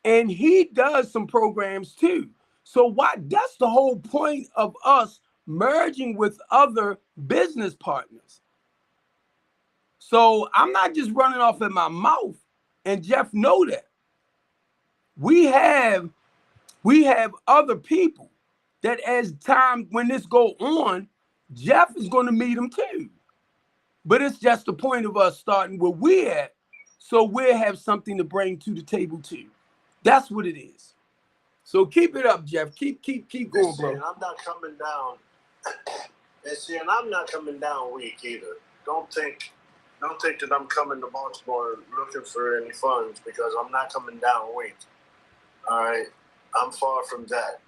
And he does some programs too. So that's the whole point of us merging with other business partners. So I'm not just running off at my mouth, and Jeff know that. We have other people that as time when this go on, Jeff is going to meet them too. But it's just the point of us starting where we're at, so we'll have something to bring to the table too. That's what it is. So keep it up, Jeff. Keep going, bro. I'm not coming down. And I'm not coming down weak either. Don't think that I'm coming to Baltimore looking for any funds, because I'm not coming down weak. All right, I'm far from that.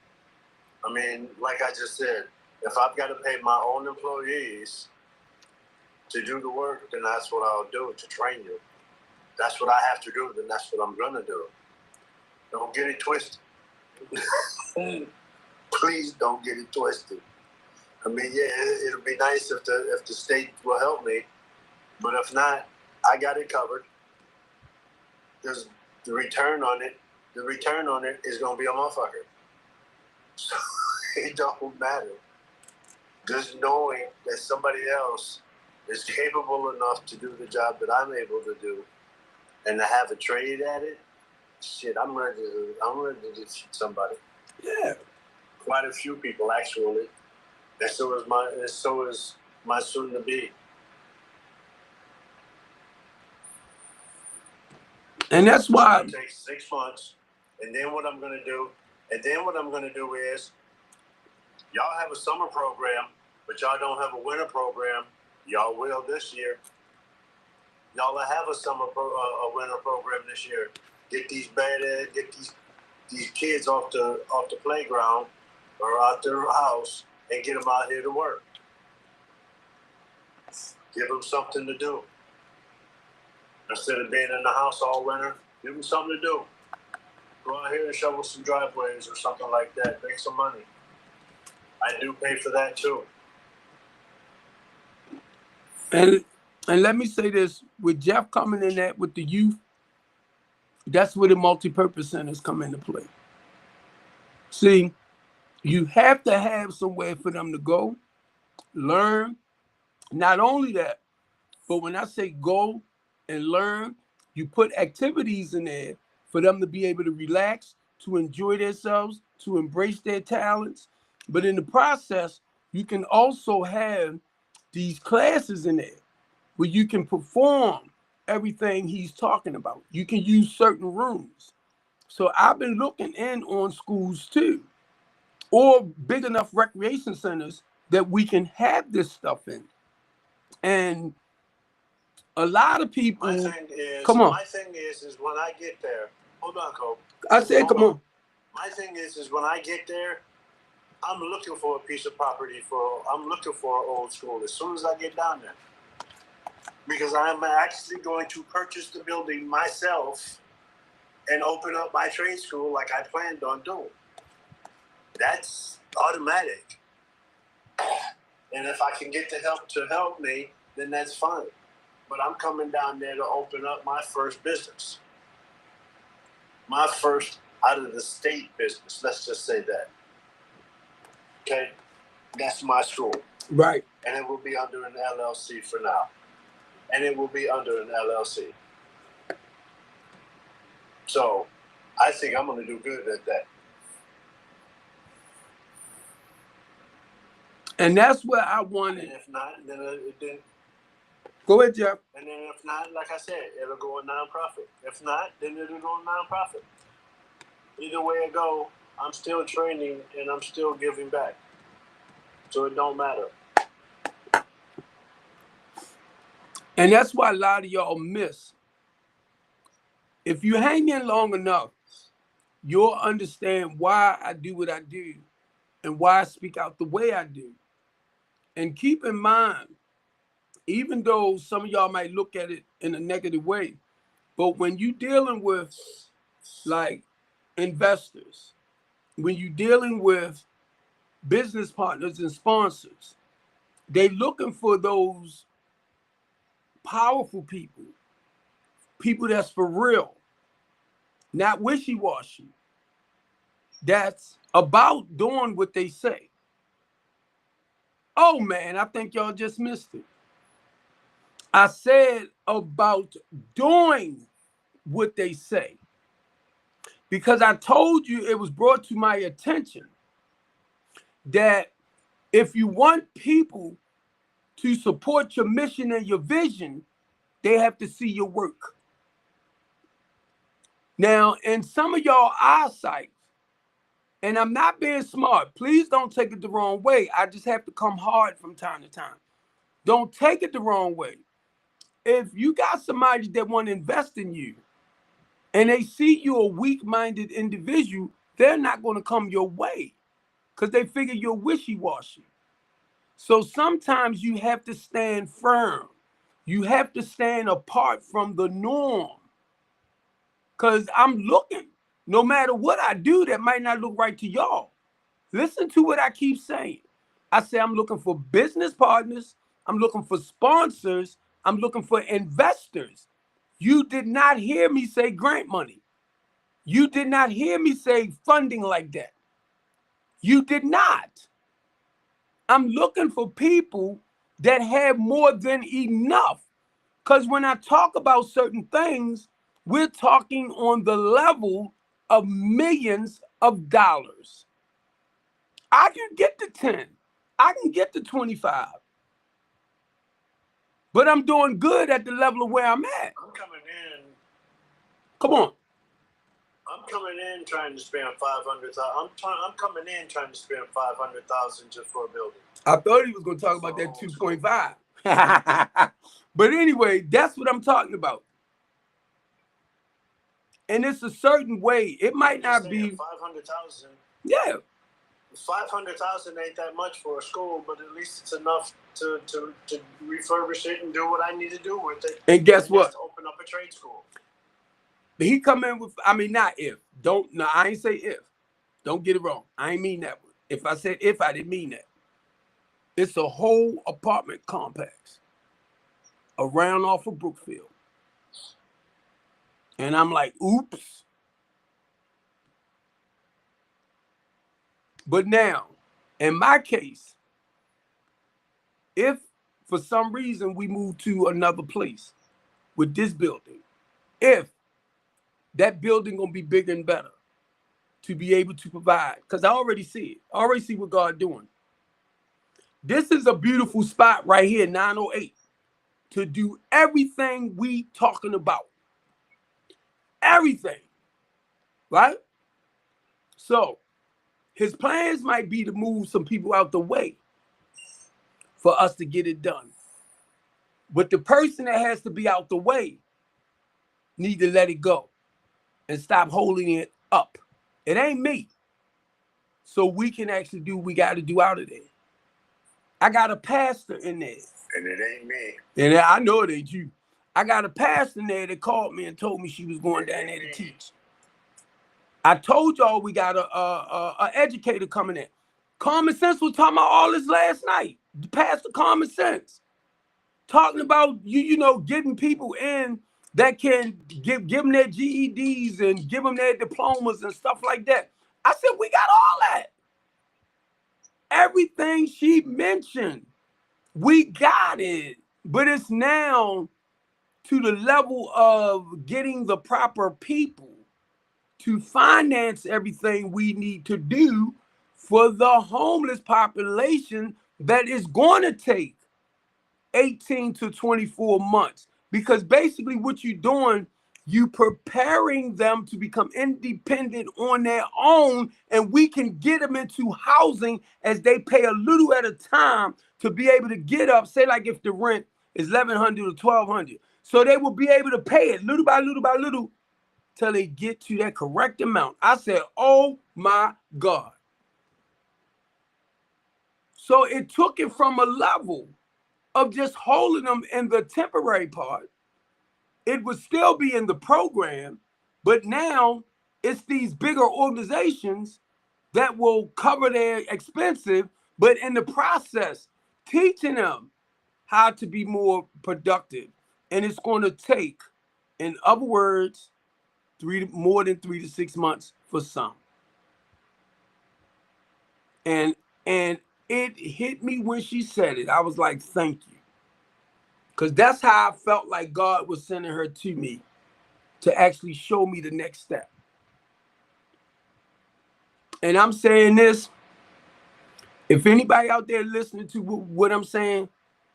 I mean, like I just said, if I've got to pay my own employees to do the work, then that's what I'll do, to train you. That's what I have to do, then that's what I'm gonna do. Don't get it twisted. Please don't get it twisted. I mean, yeah, it'll be nice if the state will help me, but if not, I got it covered. Because the return on it is gonna be a motherfucker. So it don't matter. Just knowing that somebody else is capable enough to do the job that I'm able to do, and to have a trade at it, shit, I'm ready to defeat somebody. Yeah. Quite a few people, actually. And so is my soon to be. And that's why it takes 6 months. And then what I'm gonna do is, y'all have a summer program, but y'all don't have a winter program. Y'all will this year. Y'all will have a winter program this year. Get these these kids off the playground or out their house and get them out here to work. Give them something to do. Instead of being in the house all winter, give them something to do. Go out here and shovel some driveways or something like that. Make some money. I do pay for that too. And let me say this, with Jeff coming in that with the youth, that's where the multi-purpose centers come into play. See, you have to have somewhere for them to go, learn. Not only that, but when I say go and learn, you put activities in there for them to be able to relax, to enjoy themselves, to embrace their talents. But in the process, you can also have these classes in there where you can perform everything he's talking about. You can use certain rooms. So I've been looking in on schools too, or big enough recreation centers that we can have this stuff in. And a lot of people, My thing is when I get there, hold on, Cope. I said, come on. My thing is when I get there, I'm looking for a piece of property I'm looking for an old school as soon as I get down there. Because I'm actually going to purchase the building myself and open up my trade school like I planned on doing. That's automatic. And if I can get the help to help me, then that's fine. But I'm coming down there to open up my first business. My first out of the state business, let's just say that. Okay? That's my school. Right. And it will be under an LLC for now. And it will be under an LLC. So I think I'm going to do good at that. And that's where I wanted. And if not, then go ahead, Jeff. And then if not, like I said, it'll go a nonprofit. If not, then it'll go a nonprofit. Either way it go, I'm still training and I'm still giving back. So it don't matter. And that's why a lot of y'all miss. If you hang in long enough, you'll understand why I do what I do and why I speak out the way I do. And keep in mind, even though some of y'all might look at it in a negative way, but when you're dealing with like investors, when you're dealing with business partners and sponsors. They looking for those powerful people, people that's for real, not wishy-washy, that's about doing what they say. Oh man, I think y'all just missed it. I said about doing what they say, because I told you, it was brought to my attention that if you want people to support your mission and your vision, they have to see your work. Now, in some of y'all eyesight, and I'm not being smart, please don't take it the wrong way. I just have to come hard from time to time. Don't take it the wrong way. If you got somebody that want to invest in you and they see you a weak-minded individual, they're not going to come your way because they figure you're wishy-washy. So sometimes you have to stand firm. You have to stand apart from the norm. Because I'm looking, no matter what I do, that might not look right to y'all. Listen to what I keep saying. I say I'm looking for business partners. I'm looking for sponsors. I'm looking for investors. You did not hear me say grant money. You did not hear me say funding like that. You did not. I'm looking for people that have more than enough. Because when I talk about certain things, we're talking on the level of millions of dollars. I can get to 10. I can get to 25. But I'm doing good at the level of where I'm at. I'm coming in. Come on. I'm coming in trying to spend $500,000. I'm coming in trying to spend $500,000 just for a building. I thought he was going to talk about that 2.5. But anyway, that's what I'm talking about. And it's a certain way. It might not be 500,000. Yeah. 500,000 ain't that much for a school, but at least it's enough to refurbish it and do what I need to do with it. And guess what? To open up a trade school. He come in with, I mean, not if. Don't, no, I ain't say if. Don't get it wrong. I ain't mean that one. If I said if, I didn't mean that. It's a whole apartment complex around off of Brookfield. And I'm like, oops. But now, in my case, if for some reason we move to another place with this building, if that building gonna be bigger and better to be able to provide, because I already see it. I already see what God doing. This is a beautiful spot right here, 908, to do everything we talking about. Everything, right? So his plans might be to move some people out the way for us to get it done. But the person that has to be out the way need to let it go and stop holding it up. It ain't me. So we can actually do what we got to do out of there. I got a pastor in there. And it ain't me. And I know it ain't you. I got a pastor in there that called me and told me she was going down there to teach. I told y'all we got a educator coming in. Common Sense was talking about all this last night. Pastor Common Sense. Talking about, you know, getting people in that can give them their GEDs and give them their diplomas and stuff like that. I said, we got all that. Everything she mentioned, we got it. But it's now to the level of getting the proper people to finance everything we need to do for the homeless population that is going to take 18 to 24 months. Because basically what you're doing, you preparing them to become independent on their own, and we can get them into housing as they pay a little at a time to be able to get up. Say like if the rent is $1,100 or $1,200. So they will be able to pay it little by little by little till they get to that correct amount. I said, oh my God. So it took it from a level of just holding them in the temporary part. It would still be in the program, but now it's these bigger organizations that will cover their expenses, but in the process, teaching them how to be more productive. And it's going to take, in other words, more than 3 to 6 months for some. And it hit me when she said it. I was like, thank you. Because that's how I felt like God was sending her to me to actually show me the next step. And I'm saying this, if anybody out there listening to what I'm saying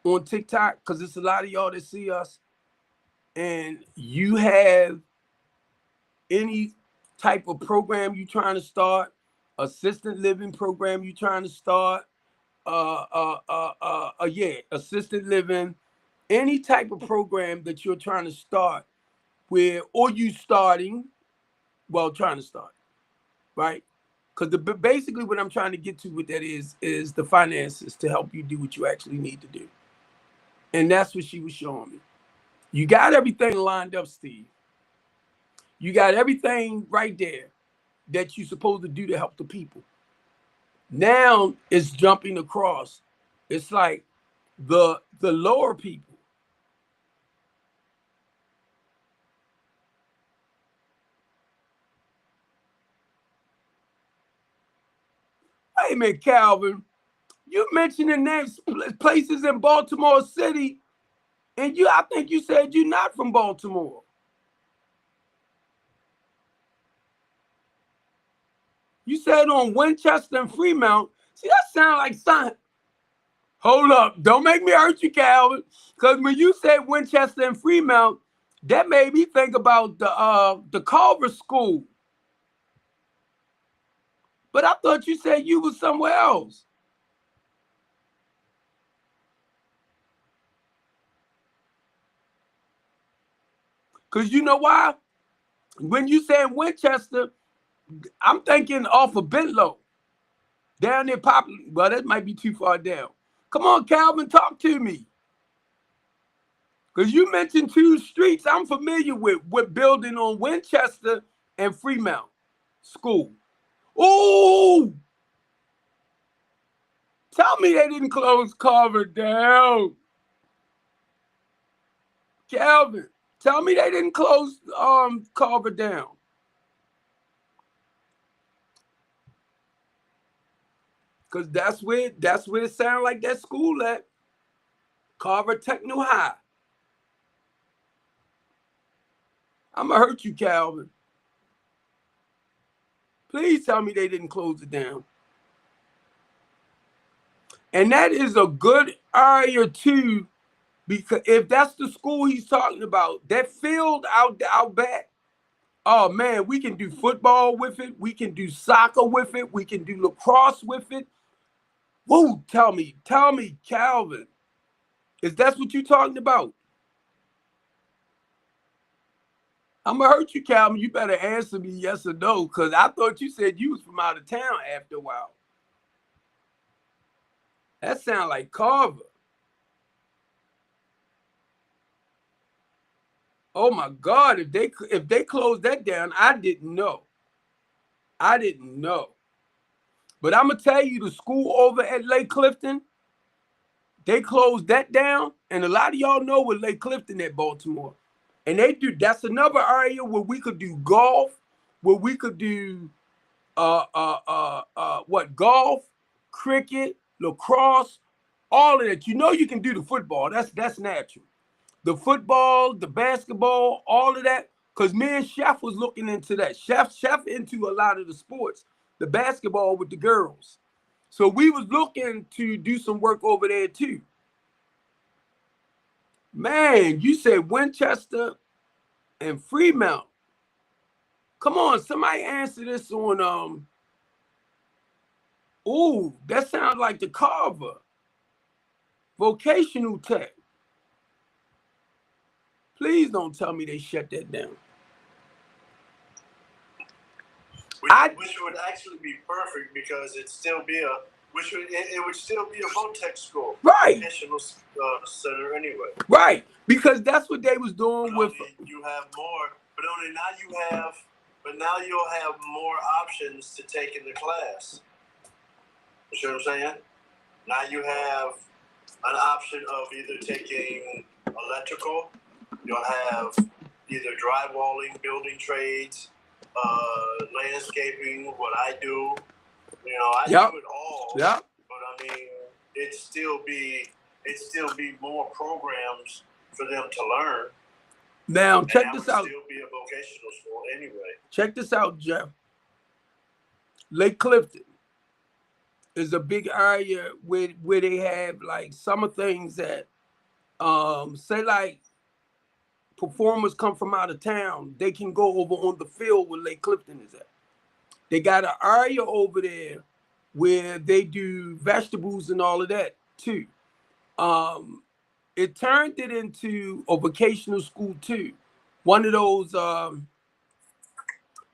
on TikTok, because it's a lot of y'all that see us, and you have any type of program you trying to start, assisted living program you trying to start, assisted living, any type of program that you're trying to start where, or you starting, well, trying to start, right? Because basically what I'm trying to get to with that is the finances to help you do what you actually need to do. And that's what she was showing me. You got everything lined up, Steve. You got everything right there that you're supposed to do to help the people. Now it's jumping across. It's like the lower people. Wait a minute, Calvin. You mentioned the names, places in Baltimore City, and I think you said you're not from Baltimore. You said on Winchester and Fremont. See, that sounds like something. Hold up. Don't make me hurt you, Calvin. Because when you said Winchester and Fremont, that made me think about the Culver School. But I thought you said you was somewhere else. Because you know why? When you said Winchester, I'm thinking off of Bentlow. Down there, well, that might be too far down. Come on, Calvin, talk to me. Because you mentioned two streets I'm familiar with building on Winchester and Fremont School. Ooh! Tell me they didn't close Carver down. Calvin, tell me they didn't close Carver down. Because that's where it sounds like that school at. Carver Techno High. I'm going to hurt you, Calvin. Please tell me they didn't close it down. And that is a good area too, because if that's the school he's talking about, that field out back, oh man, we can do football with it. We can do soccer with it. We can do lacrosse with it. Whoa, tell me, Calvin, is that what you're talking about? I'm going to hurt you, Calvin. You better answer me yes or no, because I thought you said you was from out of town after a while. That sounds like Carver. Oh my God, if they closed that down, I didn't know. But I'm going to tell you, the school over at Lake Clifton, they closed that down. And a lot of y'all know what Lake Clifton at Baltimore. And that's another area where we could do golf, where we could do golf, cricket, lacrosse, all of that. You know you can do the football. That's natural. The football, the basketball, all of that. Because me and Chef was looking into that. Chef into a lot of the sports, the basketball with the girls. So we was looking to do some work over there too. Man, you said Winchester and Fremont. Come on, somebody answer this on ooh, that sounds like the Carver Vocational Tech. Please don't tell me they shut that down. Which would actually be perfect because it would still be a Votech school, right? National Center anyway, right? Because that's what they was doing with. You have more, but only now you have but now you'll have more options to take in the class. You see what I'm saying? Now you have an option of either taking electrical, you'll have either drywalling, building trades, landscaping, what I do. You know, I do it all. Yeah. But I mean, it'd still be more programs for them to learn. Now check and this out. Still be a vocational school anyway. Check this out, Jeff. Lake Clifton is a big area where they have like summer things that say like performers come from out of town, they can go over on the field where Lake Clifton is at. They got an area over there where they do vegetables and all of that too. It turned it into a vocational school too. One of those,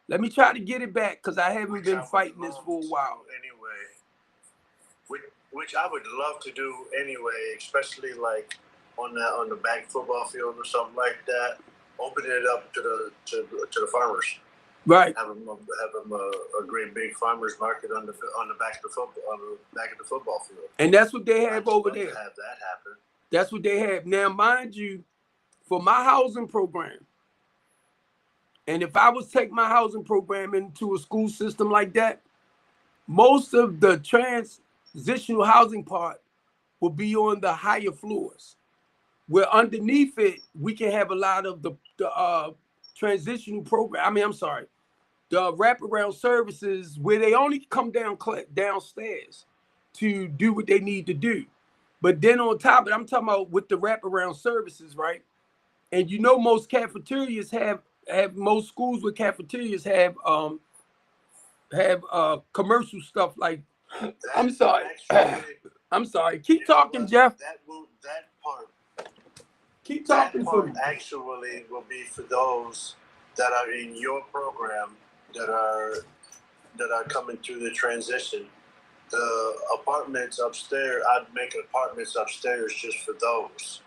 let me try to get it back because I haven't been fighting this for a while. Anyway, which I would love to do anyway, especially like on the back football field or something like that. Open it up to the farmers. Right. Have them a great big farmers market on the back of the football field. And that's what they have over there. Have that happen. That's what they have. Now, mind you, for my housing program, and if I was to take my housing program into a school system like that, most of the transitional housing part will be on the higher floors, where underneath it, we can have a lot of the transitional program. The wraparound services where they only come downstairs to do what they need to do. But then on top of it, I'm talking about with the wraparound services, right? And you know, most cafeterias have most schools with cafeterias have commercial stuff like. I'm sorry. I'm sorry. Keep talking, Jeff. That part. Keep talking for me. Actually, will be for those that are in your program that are coming through the transition. The apartments upstairs, I'd make apartments upstairs just for those.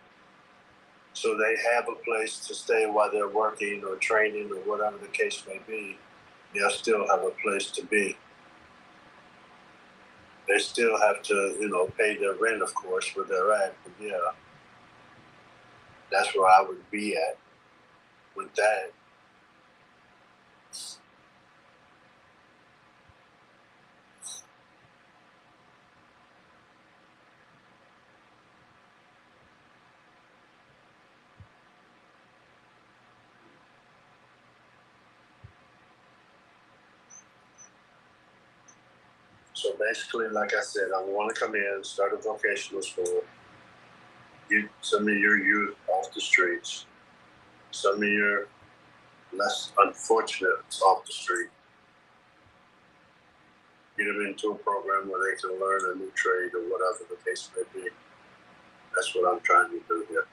So they have a place to stay while they're working or training or whatever the case may be. They'll still have a place to be. They still have to, pay their rent, of course, where they're at. But yeah, that's where I would be at with that. So basically, like I said, I want to come in, start a vocational school, get some of your youth off the streets, some of your less unfortunate off the street, get them into a program where they can learn a new trade or whatever the case may be. That's what I'm trying to do here.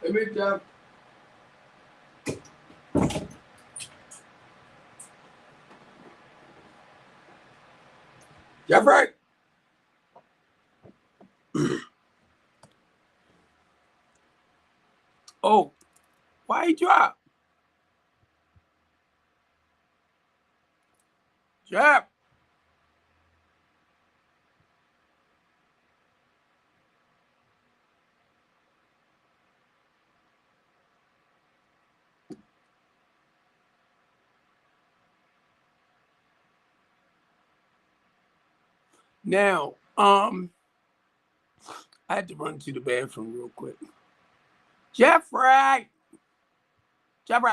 Let me tell. Jeffrey. Oh, why he drop? Jeff. Now, I had to run to the bathroom real quick. Jeffrey. Jeffrey.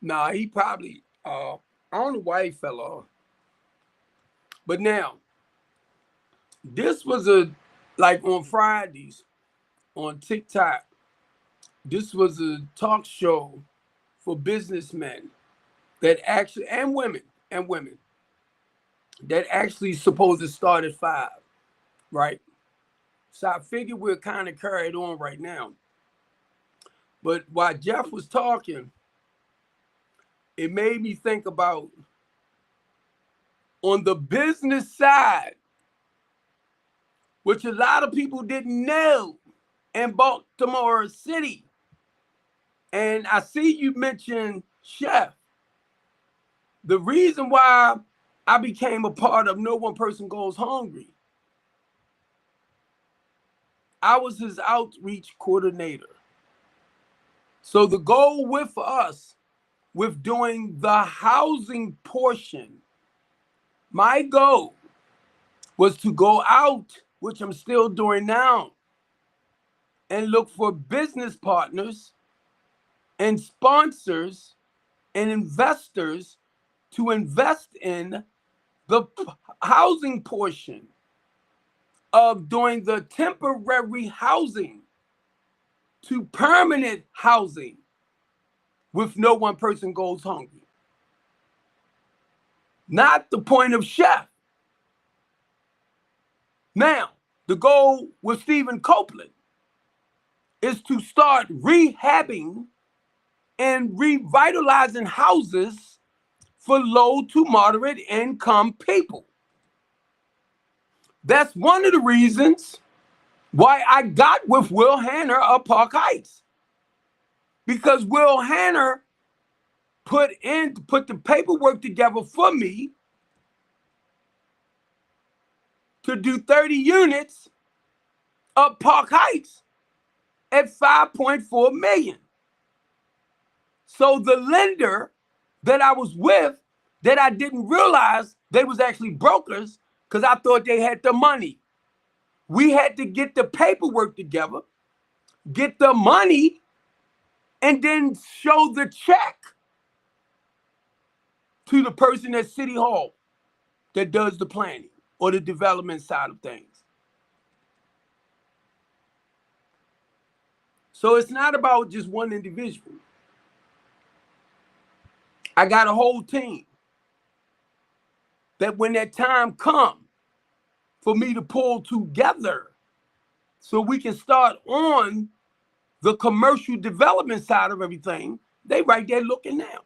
Nah, he probably I don't know why he fell off. But now, this was like on Fridays on TikTok. This was a talk show for businessmen that actually and women that actually supposed to start at 5, right? So I figured we're kind of carried on right now. But while Jeff was talking, it made me think about on the business side, which a lot of people didn't know in Baltimore City. And I see you mentioned Chef. The reason why I became a part of No One Person Goes Hungry, I was his outreach coordinator. So the goal with us, with doing the housing portion, my goal was to go out, which I'm still doing now, and look for business partners and sponsors and investors to invest in the housing portion of doing the temporary housing to permanent housing with No One Person Goes Hungry. Not the point of Chef. Now, the goal with Stephen Copeland is to start rehabbing and revitalizing houses for low to moderate income people. That's one of the reasons why I got with Will Hanner of Park Heights. Because Will Hanner put the paperwork together for me to do 30 units of Park Heights at $5.4 million. So the lender that I was with, that I didn't realize they was actually brokers, because I thought they had the money. We had to get the paperwork together, get the money, and then show the check to the person at City Hall that does the planning or the development side of things. So it's not about just one individual. I got a whole team that when that time comes for me to pull together so we can start on the commercial development side of everything, they right there looking now.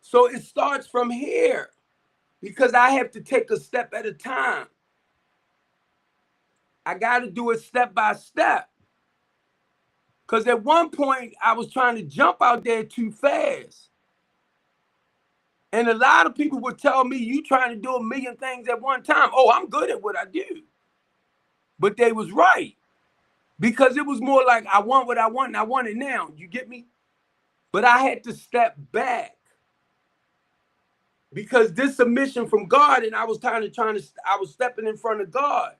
So it starts from here because I have to take a step at a time. I got to do it step by step. Because at one point, I was trying to jump out there too fast. And a lot of people would tell me, you trying to do a million things at one time. Oh, I'm good at what I do. But they was right. Because it was more like, I want what I want and I want it now. You get me? But I had to step back. Because this submission from God, and I was I was stepping in front of God.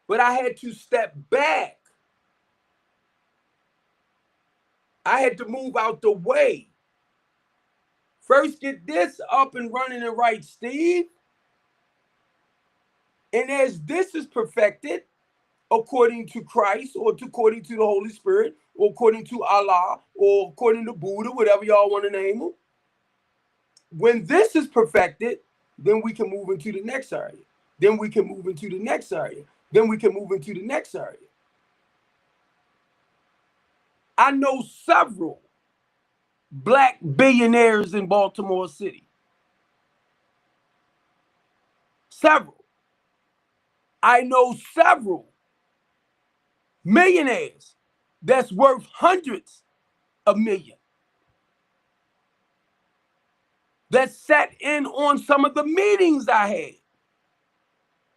But I had to step back. I had to move out the way. First, get this up and running and right, Steve. And as this is perfected, according to Christ, or according to the Holy Spirit, or according to Allah, or according to Buddha, whatever y'all want to name them, when this is perfected, then we can move into the next area. Then we can move into the next area. then we can move into the next area. I know several black billionaires in Baltimore City. Several. I know several millionaires that's worth hundreds of millions that sat in on some of the meetings I had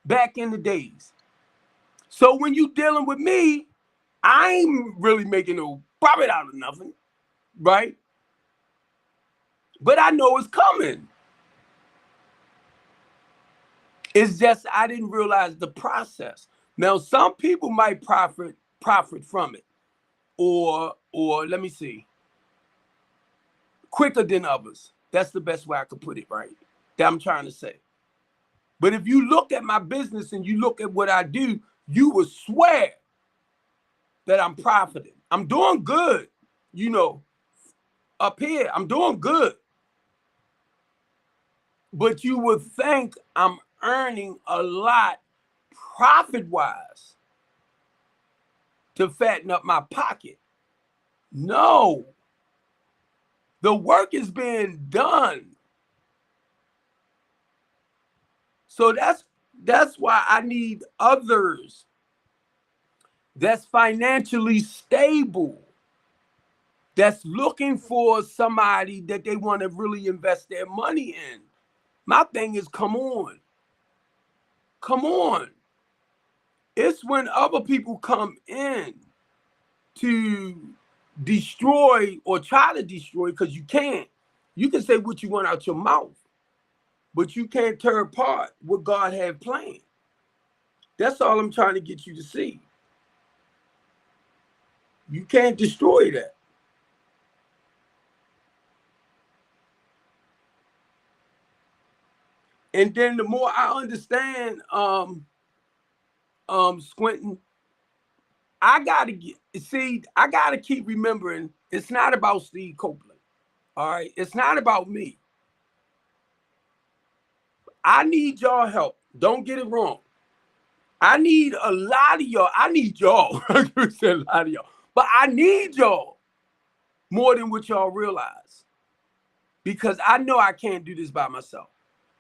back in the days. So when you dealing with me, I ain't really making no profit out of nothing, right? But I know it's coming. It's just I didn't realize the process. Now, some people might profit from it, or let me see, quicker than others. That's the best way I could put it, right? That I'm trying to say. But if you look at my business and you look at what I do, you will swear that I'm profiting. I'm doing good, you know, up here. I'm doing good. But you would think I'm earning a lot profit-wise to fatten up my pocket. No. The work is being done. So that's why I need others that's financially stable, that's looking for somebody that they want to really invest their money in. My thing is, come on. Come on. It's when other people come in to destroy or try to destroy, because you can't. You can say what you want out your mouth, but you can't tear apart what God had planned. That's all I'm trying to get you to see. You can't destroy that. And then the more I understand, Squintin, I gotta keep remembering it's not about Steve Copeland. All right, it's not about me. I need y'all help. Don't get it wrong. I need a lot of y'all. I need y'all. I said a lot of y'all, but I need y'all more than what y'all realize, because I know I can't do this by myself.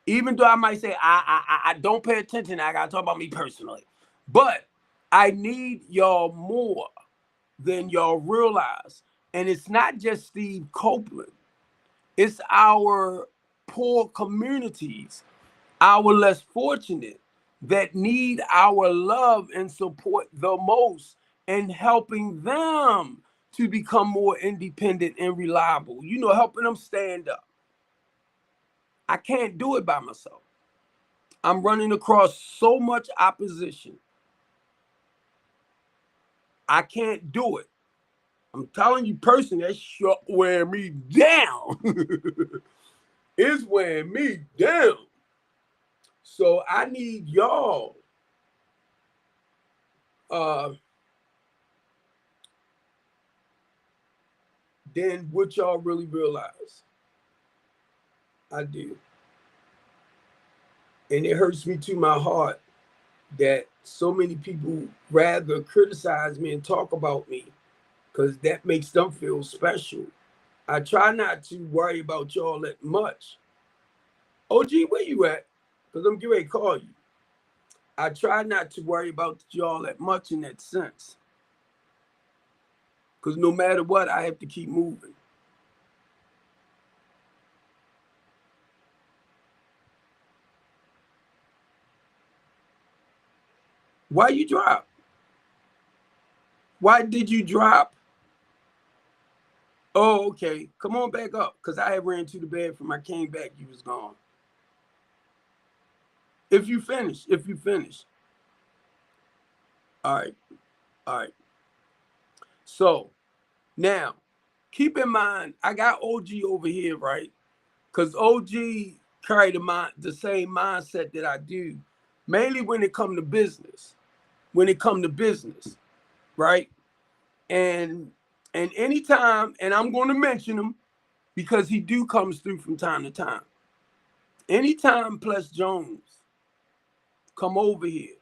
Even though I might say I don't pay attention, I gotta talk about me personally, but I need y'all more than y'all realize. And it's not just Steve Copeland. It's our poor communities, our less fortunate, that need our love and support the most, and helping them to become more independent and reliable, you know, helping them stand up. I can't do it by myself. I'm running across so much opposition. I can't do it. I'm telling you personally, that shit wearing me down. It's wearing me down. So I need y'all than what y'all really realize. I do. And it hurts me to my heart that so many people rather criticize me and talk about me, because that makes them feel special. I try not to worry about y'all that much. OG, where you at? Because I'm getting ready to call you. I try not to worry about y'all that much in that sense, because no matter what, I have to keep moving. Why you drop? Why did you drop? Oh, okay. Come on back up, because I had ran to the bathroom. I came back. You was gone. If you finish. All right. All right. So now, keep in mind, I got OG over here, right? Because OG carry the same mindset that I do, mainly when it come to business. Right? And anytime, and I'm going to mention him because he comes through from time to time. Anytime Plus Jones come over here,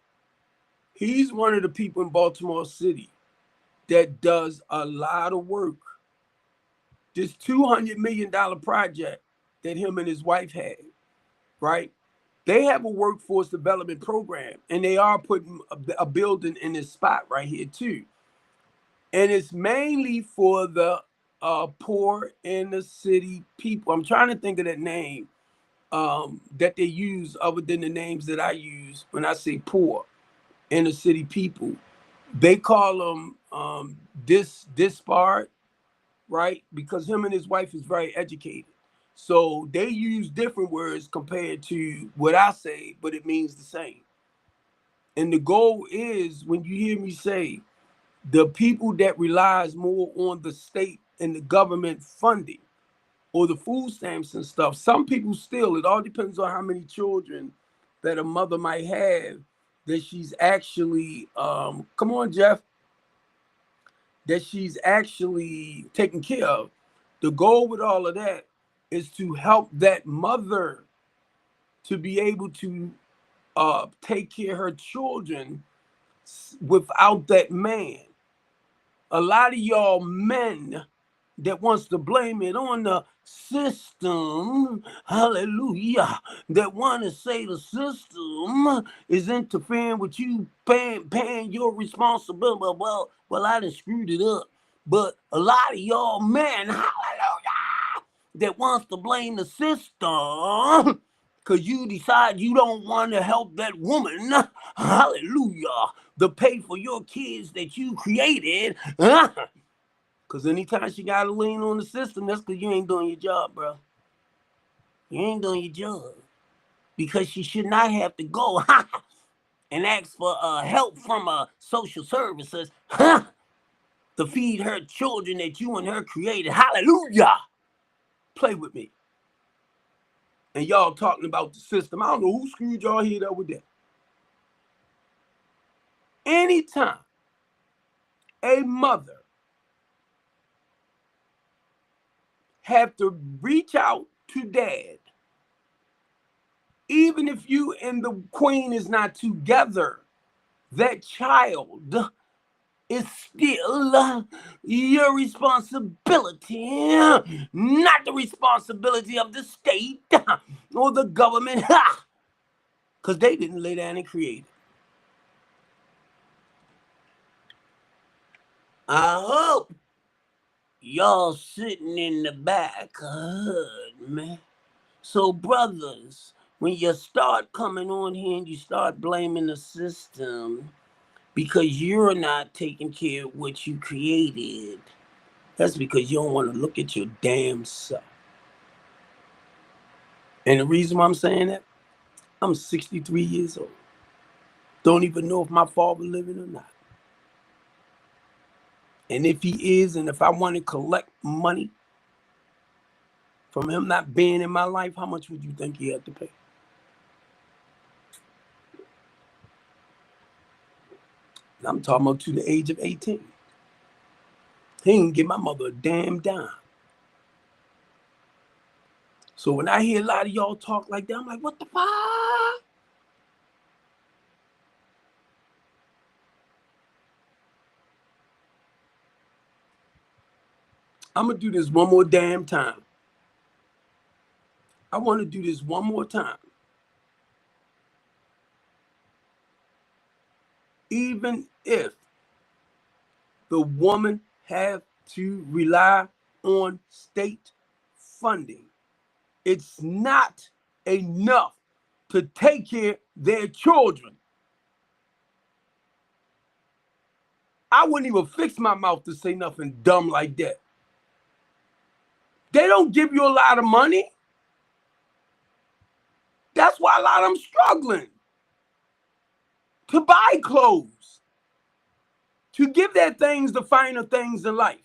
He's one of the people in Baltimore City that does a lot of work. This $200 million project that him and his wife had, right? They have a workforce development program, and they are putting a building in this spot right here too. And it's mainly for the poor inner city people. I'm trying to think of that name that they use other than the names that I use when I say poor inner city people. They call them disparate, right? Because him and his wife is very educated. So they use different words compared to what I say, but it means the same. And the goal is, when you hear me say the people that relies more on the state and the government funding or the food stamps and stuff, some people still, it all depends on how many children that a mother might have that she's actually, come on, Jeff, that she's actually taking care of. The goal with all of that is to help that mother to be able to take care of her children without that man. A lot of y'all men that wants to blame it on the system, hallelujah, that want to say the system is interfering with you paying your responsibility. Well, I done screwed it up. But a lot of y'all men, hallelujah, that wants to blame the system because you decide you don't want to help that woman, hallelujah, to pay for your kids that you created. Because anytime she got to lean on the system, that's because you ain't doing your job, bro. You ain't doing your job. Because she should not have to go and ask for help from social services to feed her children that you and her created. Hallelujah. Play with me. And y'all talking about the system. I don't know who screwed y'all head up with that. Anytime a mother have to reach out to dad, even if you and the queen is not together, that child is still your responsibility, not the responsibility of the state or the government, because they didn't lay down and create it. I hope y'all sitting in the back heard, man. So, brothers, when you start coming on here and you start blaming the system because you're not taking care of what you created, that's because you don't want to look at your damn self. And the reason why I'm saying that, I'm 63 years old. Don't even know if my father living or not. And if he is, and if I want to collect money from him not being in my life, how much would you think he had to pay? And I'm talking about to the age of 18. He didn't give my mother a damn dime. So when I hear a lot of y'all talk like that, I'm like, what the fuck? I'm going to do this one more damn time. I want to do this one more time. Even if the woman have to rely on state funding, it's not enough to take care of their children. I wouldn't even fix my mouth to say nothing dumb like that. They don't give you a lot of money. That's why a lot of them struggling to buy clothes, to give their things the finer things in life.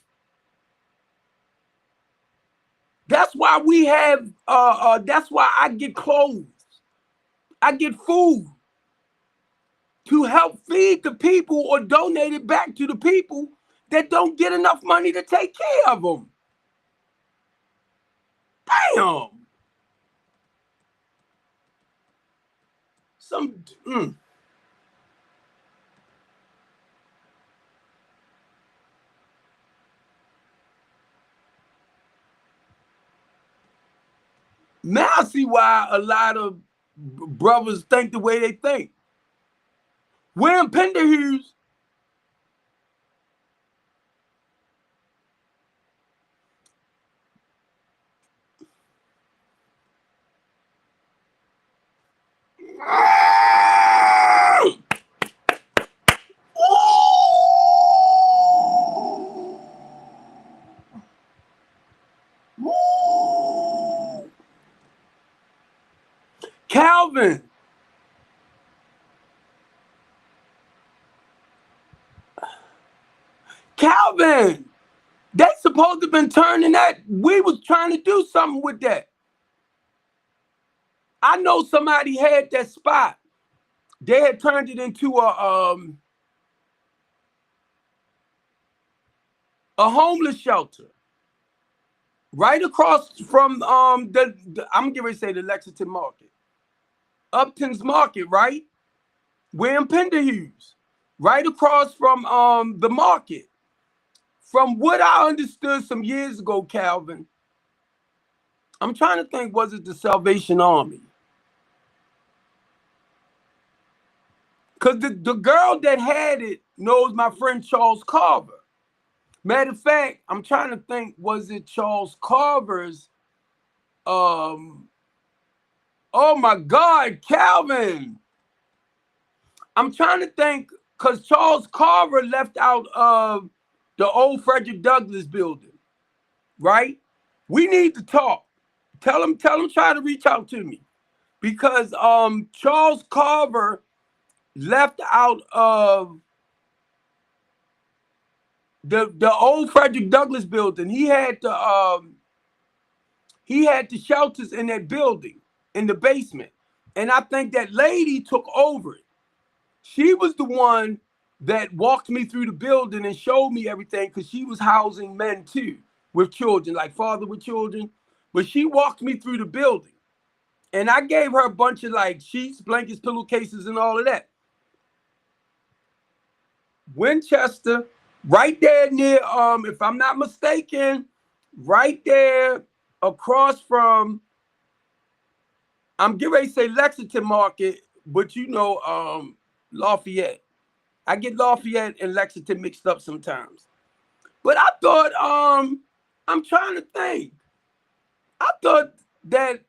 That's why we have, that's why I get clothes. I get food to help feed the people or donate it back to the people that don't get enough money to take care of them. Damn. Now I see why a lot of brothers think the way they think. William Penderhughes, Calvin, they supposed to have been turning that. We was trying to do something with that. I know somebody had that spot. They had turned it into a homeless shelter right across from I'm getting ready to say the Lexington Market, Upton's Market, right? William Penderhughes, right across from the market. From what I understood some years ago, Calvin, I'm trying to think, was it the Salvation Army? Because the girl that had it knows my friend Charles Carver. Matter of fact, I'm trying to think, was it Charles Carver's, oh my God, Calvin. I'm trying to think, because Charles Carver left out of the old Frederick Douglass building, right? We need to talk. Tell him, try to reach out to me. Because Charles Carver left out of the old Frederick Douglass building. He had the shelters in that building in the basement. And I think that lady took over it. She was the one that walked me through the building and showed me everything, because she was housing men too with children, like father with children. But she walked me through the building. And I gave her a bunch of like sheets, blankets, pillowcases, and all of that. Winchester, right there near, if I'm not mistaken, right there across from, I'm getting ready to say Lexington Market, but you know, Lafayette. I get Lafayette and Lexington mixed up sometimes. But I thought, I'm trying to think. I thought that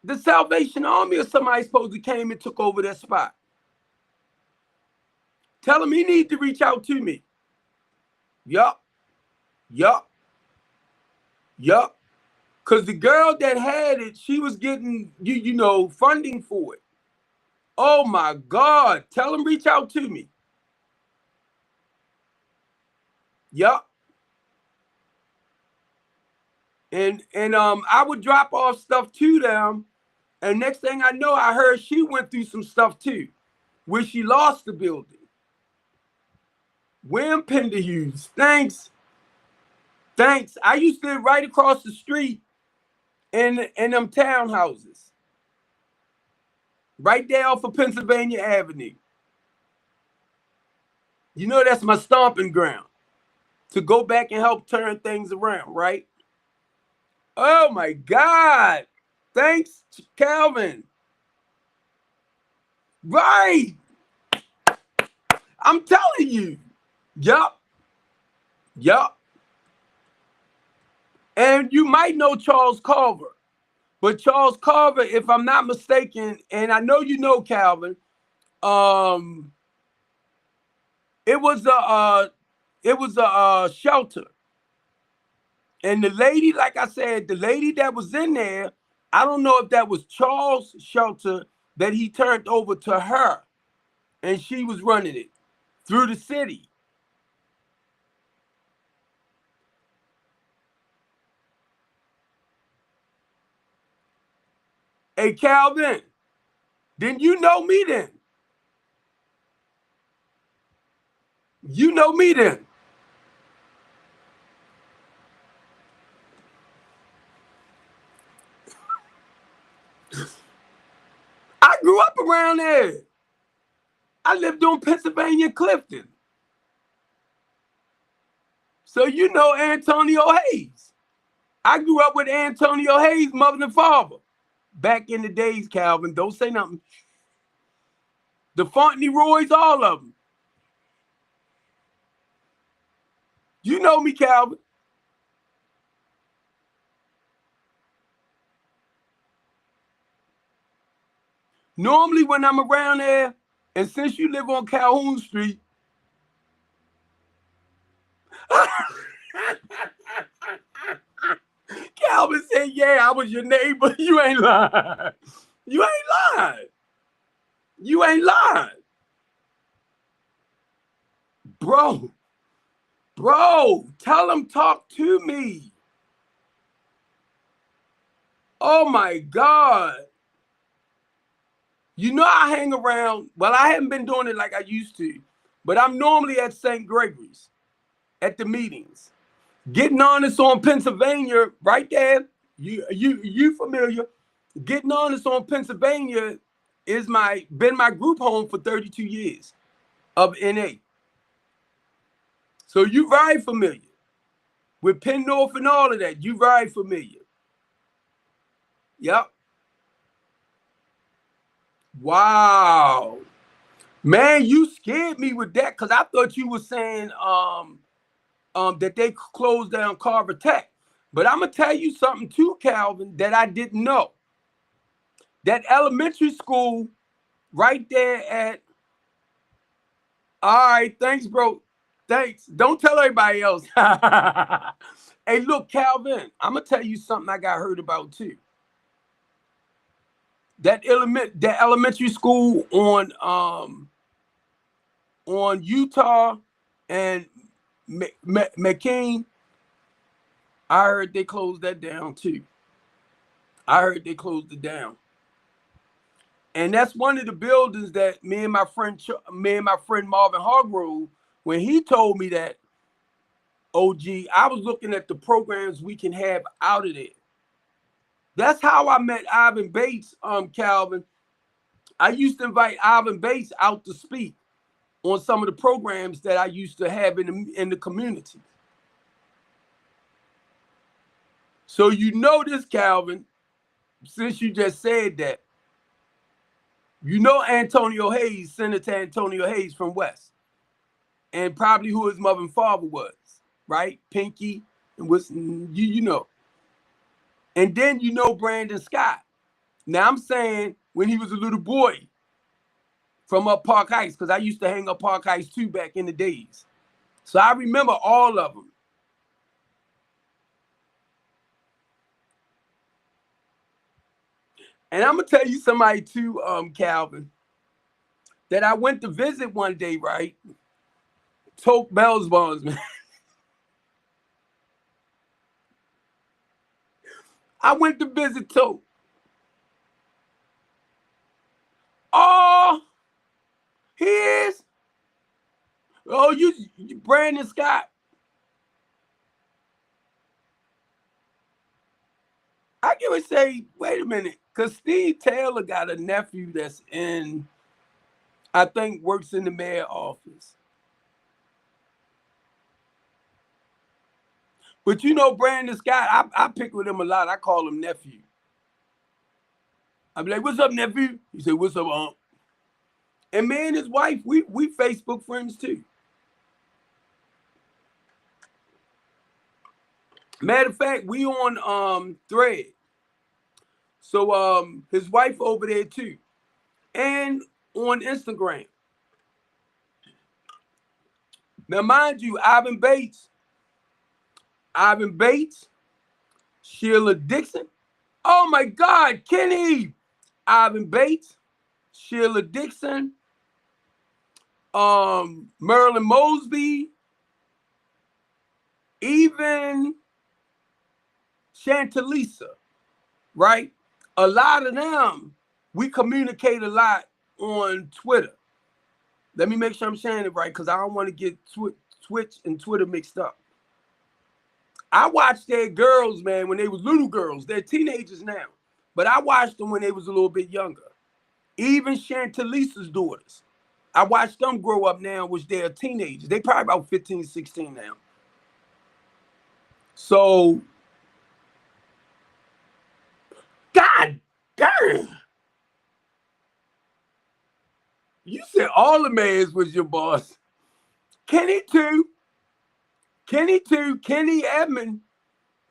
the Salvation Army or somebody supposed to came and took over that spot. Tell him he need to reach out to me. Yup. Because the girl that had it, she was getting, you know, funding for it. Oh my God. Tell him reach out to me. Yup. And I would drop off stuff to them. And next thing I know, I heard she went through some stuff too, where she lost the building. William Penderhughes, thanks. I used to live right across the street in them townhouses. Right there off of Pennsylvania Avenue. You know, that's my stomping ground to go back and help turn things around, right? Oh my God. Thanks, Calvin. Right. I'm telling you. Yup. And you might know Charles Carver. But Charles Carver, if I'm not mistaken, and I know you know Calvin, it was a shelter. And the lady, like I said, the lady that was in there, I don't know if that was Charles' shelter that he turned over to her, and she was running it through the city. Hey, Calvin, then you know me then. You know me then. I grew up around there. I lived on Pennsylvania Clifton. So you know Antonio Hayes. I grew up with Antonio Hayes' mother and father. Back in the days, Calvin, don't say nothing. The Fauntleroys, all of them. You know me, Calvin. Normally when I'm around there, and since you live on Calhoun Street, Calvin said, yeah, I was your neighbor. You ain't lying. You ain't lying. You ain't lying. Bro, tell him talk to me. Oh my God. You know I hang around. Well, I haven't been doing it like I used to, but I'm normally at St. Gregory's at the meetings. Getting Honest on Pennsylvania, right there. You familiar? Getting Honest on Pennsylvania is been my group home for 32 years of NA. So you very familiar with Penn North and all of that. You very familiar. Yep. Wow. Man, you scared me with that because I thought you were saying that they closed down Carver Tech. But I'm gonna tell you something too, Calvin, that I didn't know. That elementary school right there at, all right, thanks, bro. Thanks. Don't tell everybody else. Hey, look, Calvin, I'm gonna tell you something I got heard about too. That elementary school on Utah and McCain, I heard they closed that down too. I heard they closed it down. And that's one of the buildings that me and my friend Marvin Hargrove, when he told me that, OG, I was looking at the programs we can have out of there. That's how I met Ivan Bates, Calvin. I used to invite Ivan Bates out to speak on some of the programs that I used to have in the community. So you know this, Calvin, since you just said that. You know Antonio Hayes, Senator Antonio Hayes from West, and probably who his mother and father was, right? Pinky, and you know. And then you know Brandon Scott. Now I'm saying when he was a little boy from up Park Heights, because I used to hang up Park Heights too back in the days. So I remember all of them. And I'm gonna tell you somebody too, Calvin, that I went to visit one day, right? Toke Bell's bondsman. I went to visit Toke. Oh, he is. Oh, you Brandon Scott. I give it say, wait a minute, because Steve Taylor got a nephew that's in, I think works in the mayor's office. But you know Brandon Scott, I pick with him a lot. I call him nephew. I be like, what's up, nephew? He said, what's up, unc? And me and his wife, we Facebook friends too. Matter of fact, we on Thread. So his wife over there too. And on Instagram. Now, mind you, Ivan Bates, Sheila Dixon. Oh my God, Kenny! Ivan Bates, Sheila Dixon, Marilyn Mosby, even Chantalisa, right? A lot of them, we communicate a lot on Twitter. Let me make sure I'm saying it right because I don't want to get Twitch and Twitter mixed up. I watched their girls, man, when they was little girls. They're teenagers now. But I watched them when they was a little bit younger. Even Chantalisa's daughters. I watched them grow up now, which they're teenagers. They probably about 15, 16 now. So Damn. You said all the mayors was your boss. Kenny too. Kenny Edmond.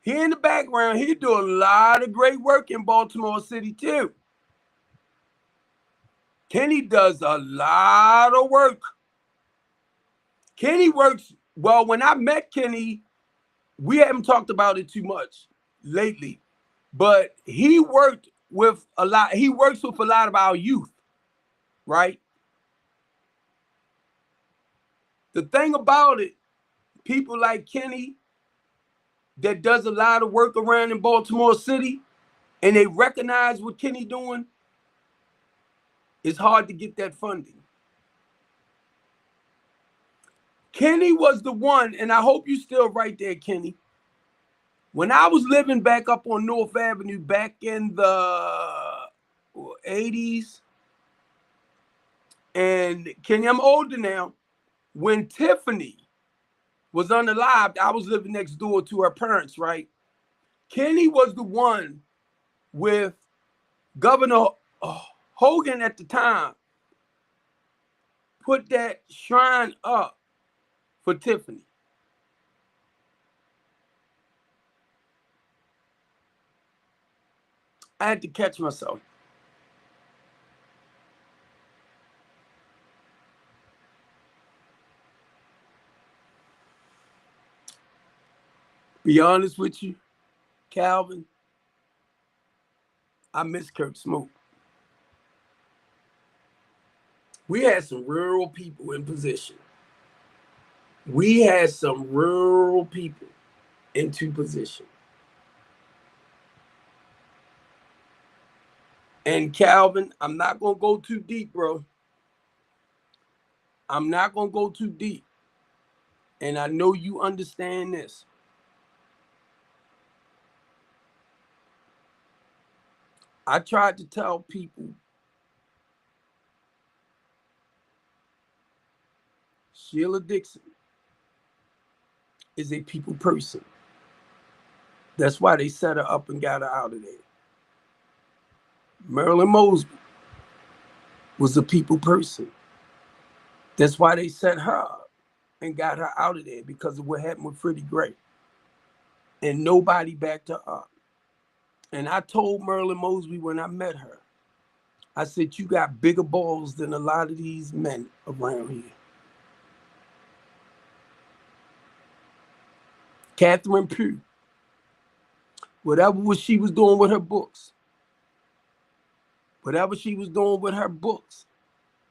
He in the background. He do a lot of great work in Baltimore City too. Kenny does a lot of work. Kenny works, well, when I met Kenny, we haven't talked about it too much lately, but he works with a lot of our youth, right? The thing about it, people like Kenny that does a lot of work around in Baltimore City, and they recognize what Kenny doing, it's hard to get that funding. Kenny was the one, and I hope you still right there, Kenny. When I was living back up on North Avenue back in the 80s, and Kenny, I'm older now, when Tiffany was unalived, I was living next door to her parents, right? Kenny was the one with Governor Hogan at the time put that shrine up for Tiffany. I had to catch myself. Be honest with you, Calvin, I miss Kirk Smoke. We had some rural people in position. We had some rural people into position. And Calvin, I'm not going to go too deep, bro. I'm not going to go too deep. And I know you understand this. I tried to tell people Sheila Dixon is a people person. That's why they set her up and got her out of there. Marilyn Mosby was a people person. That's why they set her up and got her out of there, because of what happened with Freddie Gray. And nobody backed her up. And I told Marilyn Mosby when I met her, I said, you got bigger balls than a lot of these men around here. Catherine Pugh, whatever she was doing with her books,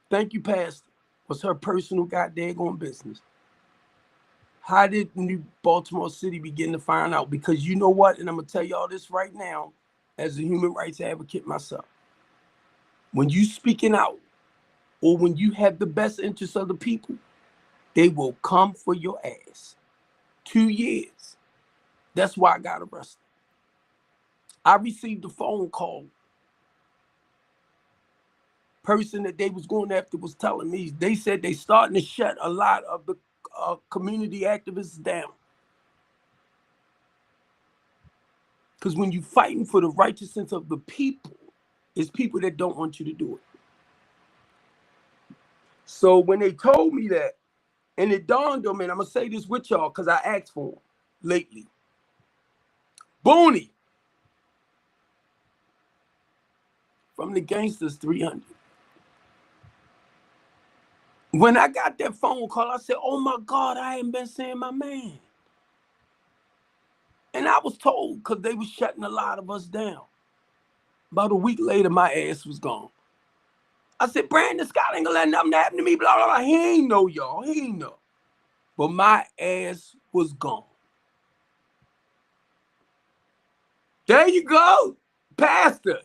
thank you, Pastor, was her personal goddamn business. How did New Baltimore City begin to find out? Because you know what, and I'm going to tell y'all this right now, as a human rights advocate myself, when you speaking out, or when you have the best interests of the people, they will come for your ass. 2 years. That's why I got arrested. I received a phone call. Person that they was going after was telling me, they said they starting to shut a lot of the community activists down. Because when you're fighting for the righteousness of the people, it's people that don't want you to do it. So when they told me that, and it dawned on me, and I'm going to say this with y'all because I asked for them lately. Booney from the Gangsters 300. When I got that phone call, I said, oh my God, I ain't been seeing my man. And I was told, because they was shutting a lot of us down. About a week later, my ass was gone. I said, Brandon Scott ain't gonna let nothing happen to me, blah, blah, blah. He ain't know, y'all. He ain't know. But my ass was gone. There you go, Pastor.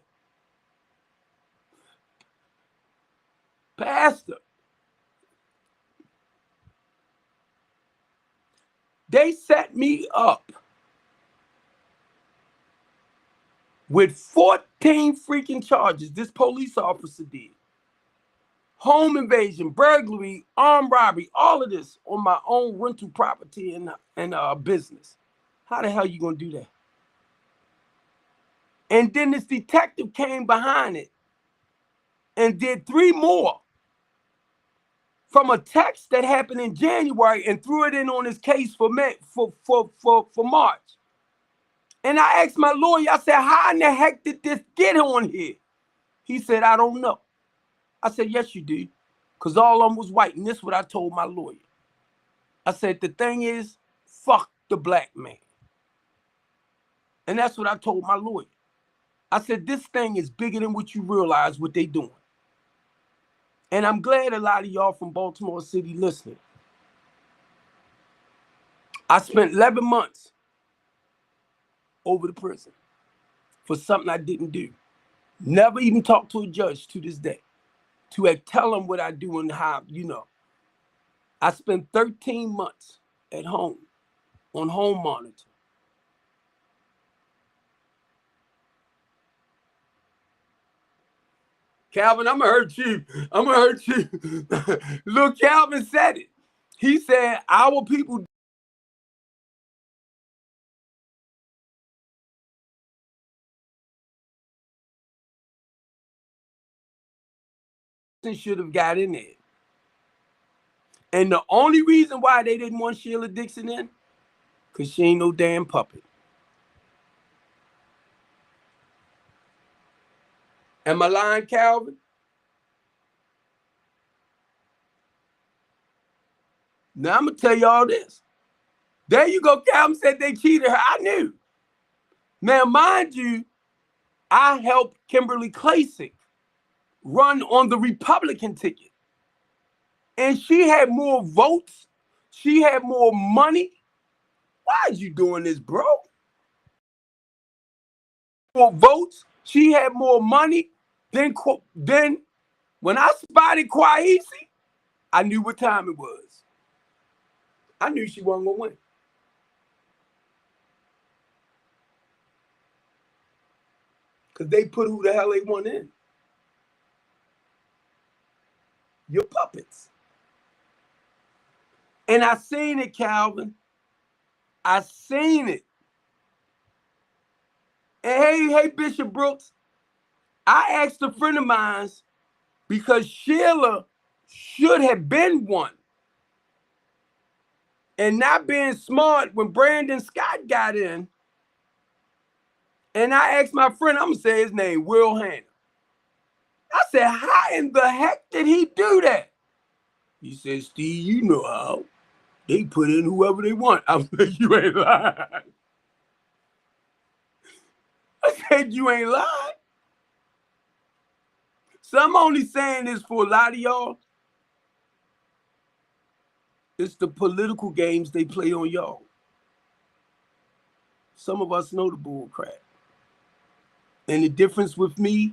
They set me up with 14 freaking charges. This police officer did. Home invasion, burglary, armed robbery, all of this on my own rental property and business. How the hell you gonna do that? And then this detective came behind it and did 3 more from a text that happened in January and threw it in on his case for March. And I asked my lawyer, I said, how in the heck did this get on here? He said, I don't know. I said, yes, you do. Because all of them was white. And this is what I told my lawyer. I said, the thing is, fuck the black man. And that's what I told my lawyer. I said, this thing is bigger than what you realize what they doing. And I'm glad a lot of y'all from Baltimore City listening. I spent 11 months over the prison for something I didn't do. Never even talked to a judge to this day to tell them what I do and how, I spent 13 months at home on home monitor. Calvin, I'm gonna hurt you. I'm gonna hurt you. Look, Calvin said it. He said, our people should have got in there. And the only reason why they didn't want Sheila Dixon in, because she ain't no damn puppet. Am I lying, Calvin? Now I'm gonna tell y'all this. There you go, Calvin said they cheated her. I knew. Now, mind you, I helped Kimberly Klacik run on the Republican ticket. And she had more votes. She had more money. Why is you doing this, bro? More votes. She had more money. Then when I spotted Kwahisi, I knew what time it was. I knew she wasn't going to win. Because they put who the hell they want in. Your puppets. And I seen it, Calvin. I seen it. And hey, Bishop Brooks, I asked a friend of mine because Sheila should have been one. And not being smart, when Brandon Scott got in, and I asked my friend, I'm going to say his name, Will Hanna. I said, how in the heck did he do that? He said, Steve, you know how. They put in whoever they want. I'm like, you ain't lying. I said, you ain't lying. So I'm only saying this for a lot of y'all. It's the political games they play on y'all. Some of us know the bull crap. And the difference with me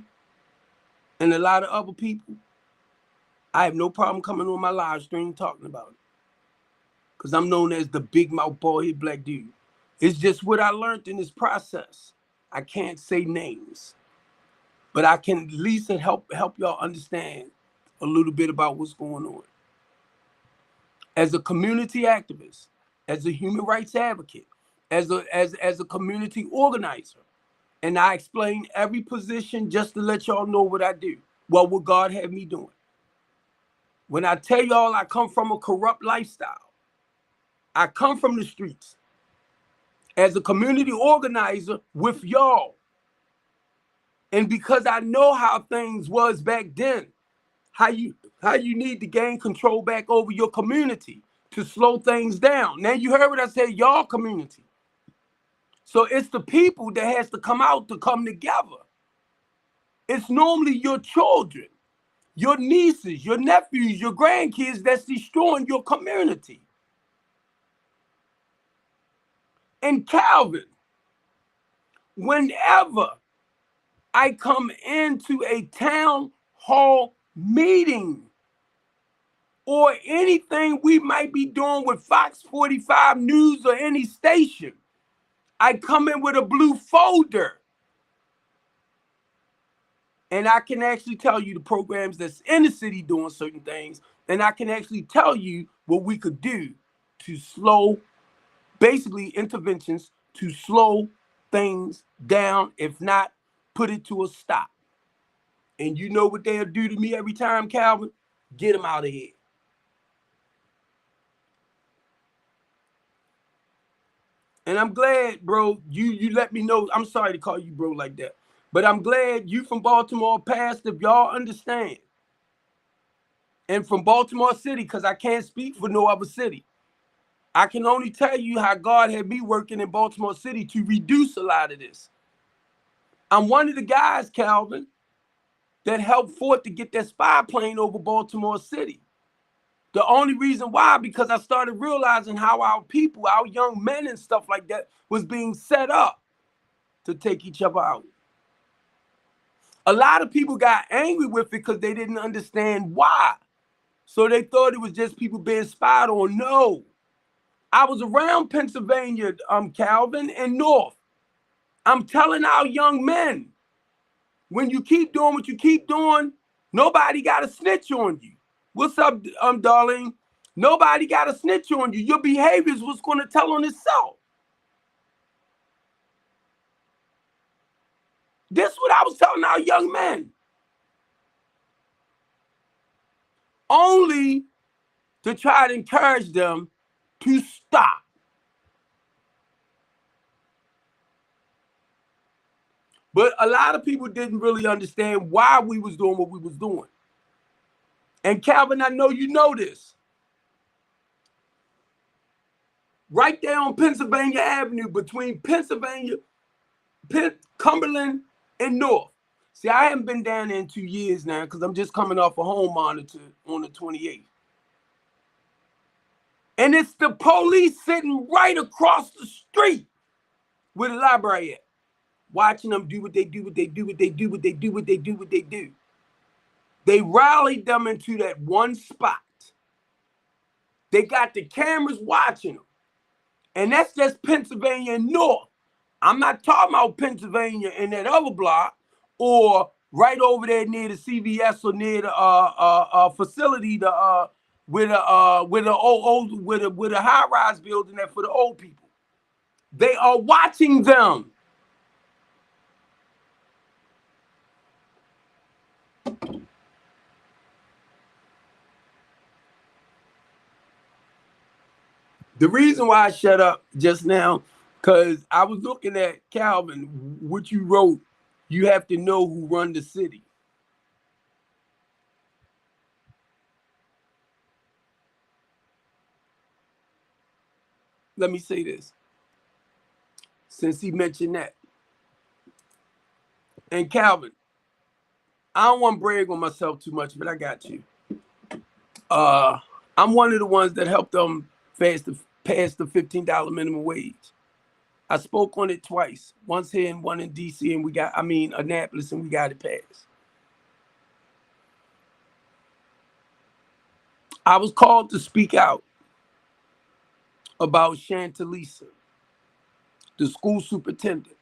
and a lot of other people, I have no problem coming on my live stream talking about it. Because I'm known as the big mouth bald-head black dude. It's just what I learned in this process. I can't say names, but I can at least help y'all understand a little bit about what's going on. As a community activist, as a human rights advocate, as a community organizer, and I explain every position just to let y'all know what I do. Well, what God had me doing. When I tell y'all I come from a corrupt lifestyle, I come from the streets as a community organizer with y'all. And because I know how things was back then, how you need to gain control back over your community to slow things down. Now you heard what I said, y'all community. So it's the people that has to come out to come together. It's normally your children, your nieces, your nephews, your grandkids that's destroying your community. And Calvin, whenever I come into a town hall meeting or anything we might be doing with Fox 45 News or any station, I come in with a blue folder. And I can actually tell you the programs that's in the city doing certain things. And I can actually tell you what we could do to slow, basically interventions to slow things down, if not put it to a stop. And you know what they'll do to me every time, Calvin? Get them out of here. And I'm glad, bro, you let me know. I'm sorry to call you bro like that. But I'm glad you from Baltimore passed, if y'all understand. And from Baltimore City, because I can't speak for no other city. I can only tell you how God had me working in Baltimore City to reduce a lot of this. I'm one of the guys, Calvin, that helped Ford to get that spy plane over Baltimore City. The only reason why, because I started realizing how our people, our young men and stuff like that, was being set up to take each other out. A lot of people got angry with it because they didn't understand why. So they thought it was just people being spied on. No. I was around Pennsylvania, Calvin, and North. I'm telling our young men, when you keep doing what you keep doing, nobody got to snitch on you. What's up, darling? Nobody got to snitch on you. Your behavior is what's going to tell on itself. This is what I was telling our young men. Only to try to encourage them to stop. But a lot of people didn't really understand why we was doing what we was doing. And Calvin, I know you know this. Right there on Pennsylvania Avenue, between Pennsylvania, Cumberland, and North. See, I haven't been down there in 2 years now because I'm just coming off a home monitor on the 28th. And it's the police sitting right across the street where the library at, watching them do what they do, what they do, what they do, what they do, what they do, what they do. They rallied them into that one spot. They got the cameras watching them. And that's just Pennsylvania North. I'm not talking about Pennsylvania in that other block or right over there near the CVS or near the facility with a high-rise building there for the old people. They are watching them. The reason why I shut up just now, because I was looking at Calvin, what you wrote, you have to know who run the city. Let me say this, since he mentioned that. And Calvin, I don't want to brag on myself too much, but I got you. I'm one of the ones that helped them pass the $15 minimum wage. I spoke on it twice, once here and one in DC, and Annapolis, and we got it passed. I was called to speak out about Chantalisa, the school superintendent.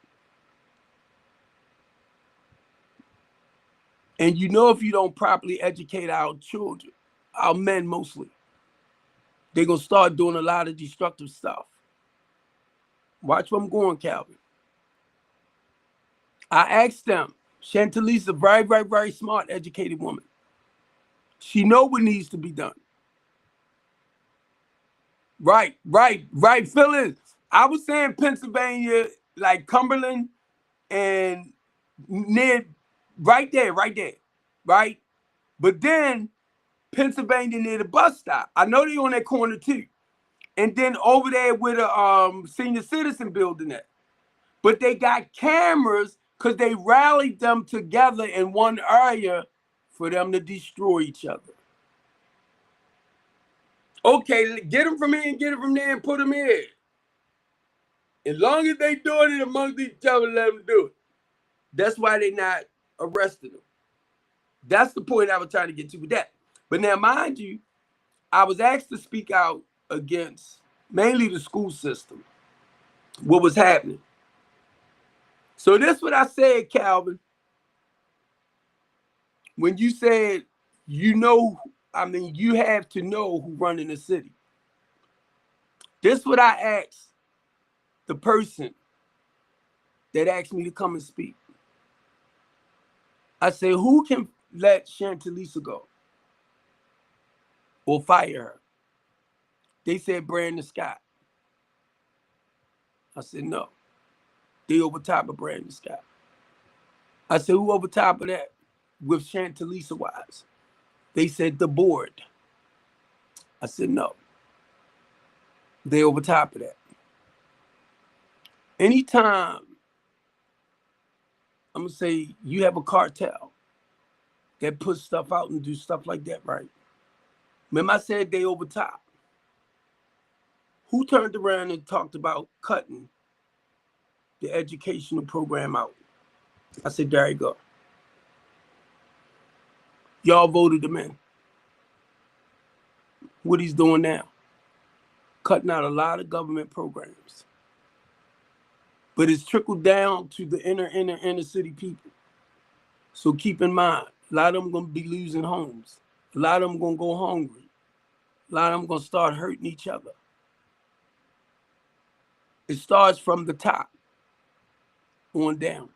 And you know, if you don't properly educate our children, our men mostly, they're going to start doing a lot of destructive stuff. Watch where I'm going, Calvin. I asked them, Chantalisa, very, very, very smart, educated woman. She know what needs to be done. Right, Phyllis. I was saying Pennsylvania, like Cumberland and near, right there, right? But then Pennsylvania near the bus stop. I know they on that corner too. And then over there with a senior citizen building at. But they got cameras because they rallied them together in one area for them to destroy each other. Okay, get them from here and get them from there and put them in. As long as they doing it amongst each other, let them do it. That's why they not arresting them. That's the point I was trying to get to with that. But now, mind you, I was asked to speak out against mainly the school system, what was happening. So this is what I said, Calvin. When you said, you have to know who running the city. This is what I asked the person that asked me to come and speak. I said, who can let Chantalisa go or fire her? They said Brandon Scott. I said, no. They over top of Brandon Scott. I said, who over top of that with Chantalisa wise? They said the board. I said, no. They over top of that. Anytime, I'm going to say you have a cartel that puts stuff out and do stuff like that, right? Remember I said they over top. Who turned around and talked about cutting the educational program out? I said, there you go. Y'all voted him in. What he's doing now? Cutting out a lot of government programs. But it's trickled down to the inner city people. So keep in mind, a lot of them going to be losing homes. A lot of them going to go hungry. A lot of them going to start hurting each other. It starts from the top on down.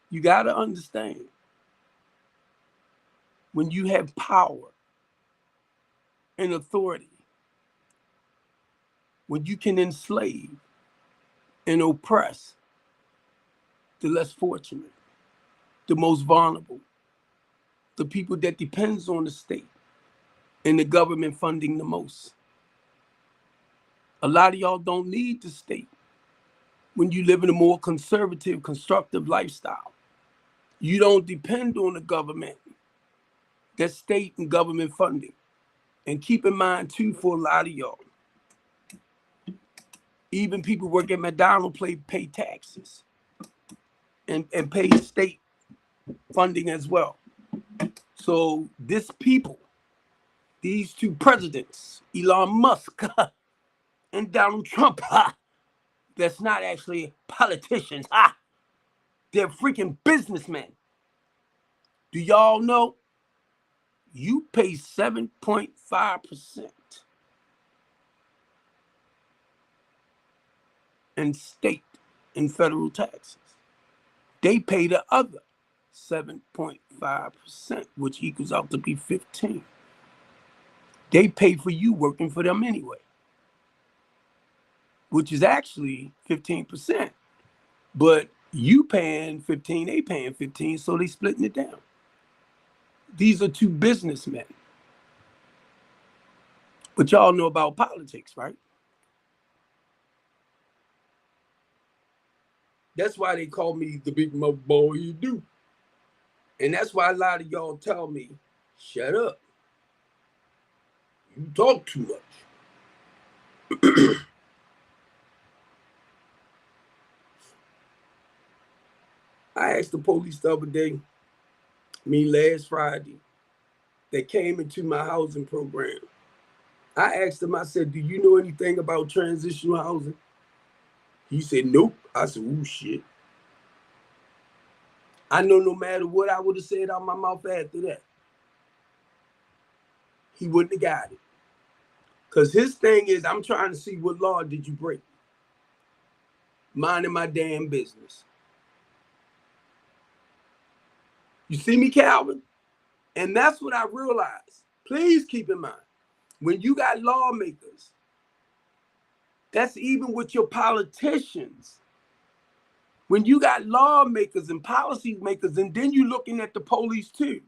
You got to understand, when you have power and authority, when you can enslave and oppress the less fortunate, the most vulnerable, the people that depends on the state and the government funding the most. A lot of y'all don't need the state when you live in a more conservative, constructive lifestyle. You don't depend on the government, that state and government funding. And keep in mind too, for a lot of y'all, even people work at McDonald's pay taxes and pay state funding as well. So this people, these two presidents, Elon Musk and Donald Trump, that's not actually politicians. They're freaking businessmen. Do y'all know you pay 7.5% in state and federal taxes? They pay the other 7.5%, which equals out to be 15. They pay for you working for them anyway, which is actually 15%. But you paying 15, they paying 15, so they splitting it down. These are two businessmen. But y'all know about politics, right? That's why they call me the big mouth boy you do. And that's why a lot of y'all tell me, shut up. You talk too much. I asked the police the other day, last Friday, they came into my housing program. I asked him, I said, do you know anything about transitional housing? He said, nope. I said, ooh, shit. I know no matter what I would have said out my mouth after that, he wouldn't have got it. Because his thing is, I'm trying to see what law did you break. Minding my damn business. You see me, Calvin? And that's what I realized. Please keep in mind, when you got lawmakers, that's even with your politicians. When you got lawmakers and policy makers, and then you're looking at the police too.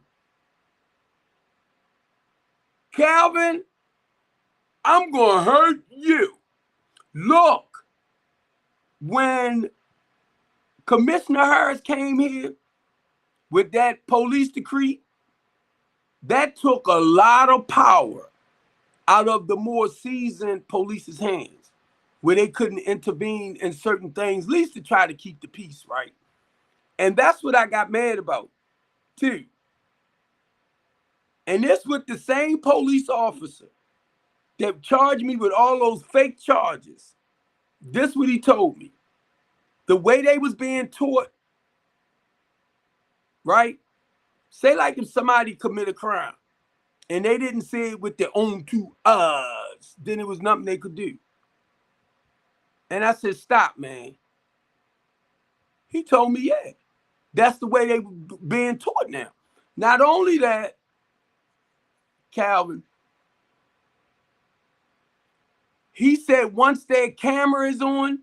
Calvin, I'm going to hurt you. Look, when Commissioner Harris came here with that police decree, that took a lot of power out of the more seasoned police's hands, where they couldn't intervene in certain things, at least to try to keep the peace, right? And that's what I got mad about, too. And this with the same police officer that charged me with all those fake charges. This what he told me. The way they was being taught, right? Say like if somebody commit a crime and they didn't say it with their own two eyes, then it was nothing they could do. And I said, stop, man. He told me, yeah, that's the way they were being taught now. Not only that, Calvin, he said once their camera is on,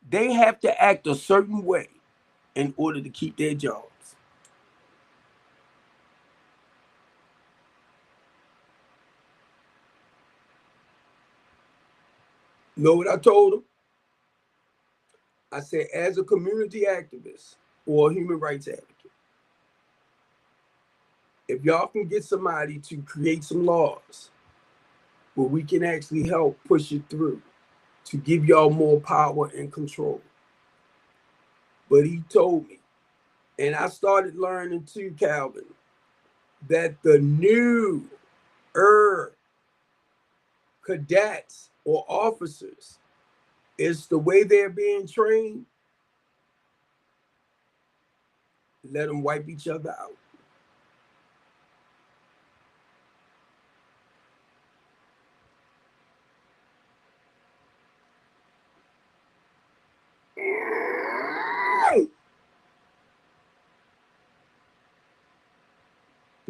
they have to act a certain way in order to keep their jobs. Know what I told him? I said, as a community activist or a human rights advocate, if y'all can get somebody to create some laws where we can actually help push it through to give y'all more power and control. But he told me, and I started learning too, Calvin, that the new cadets or officers is the way they're being trained. Let them wipe each other out.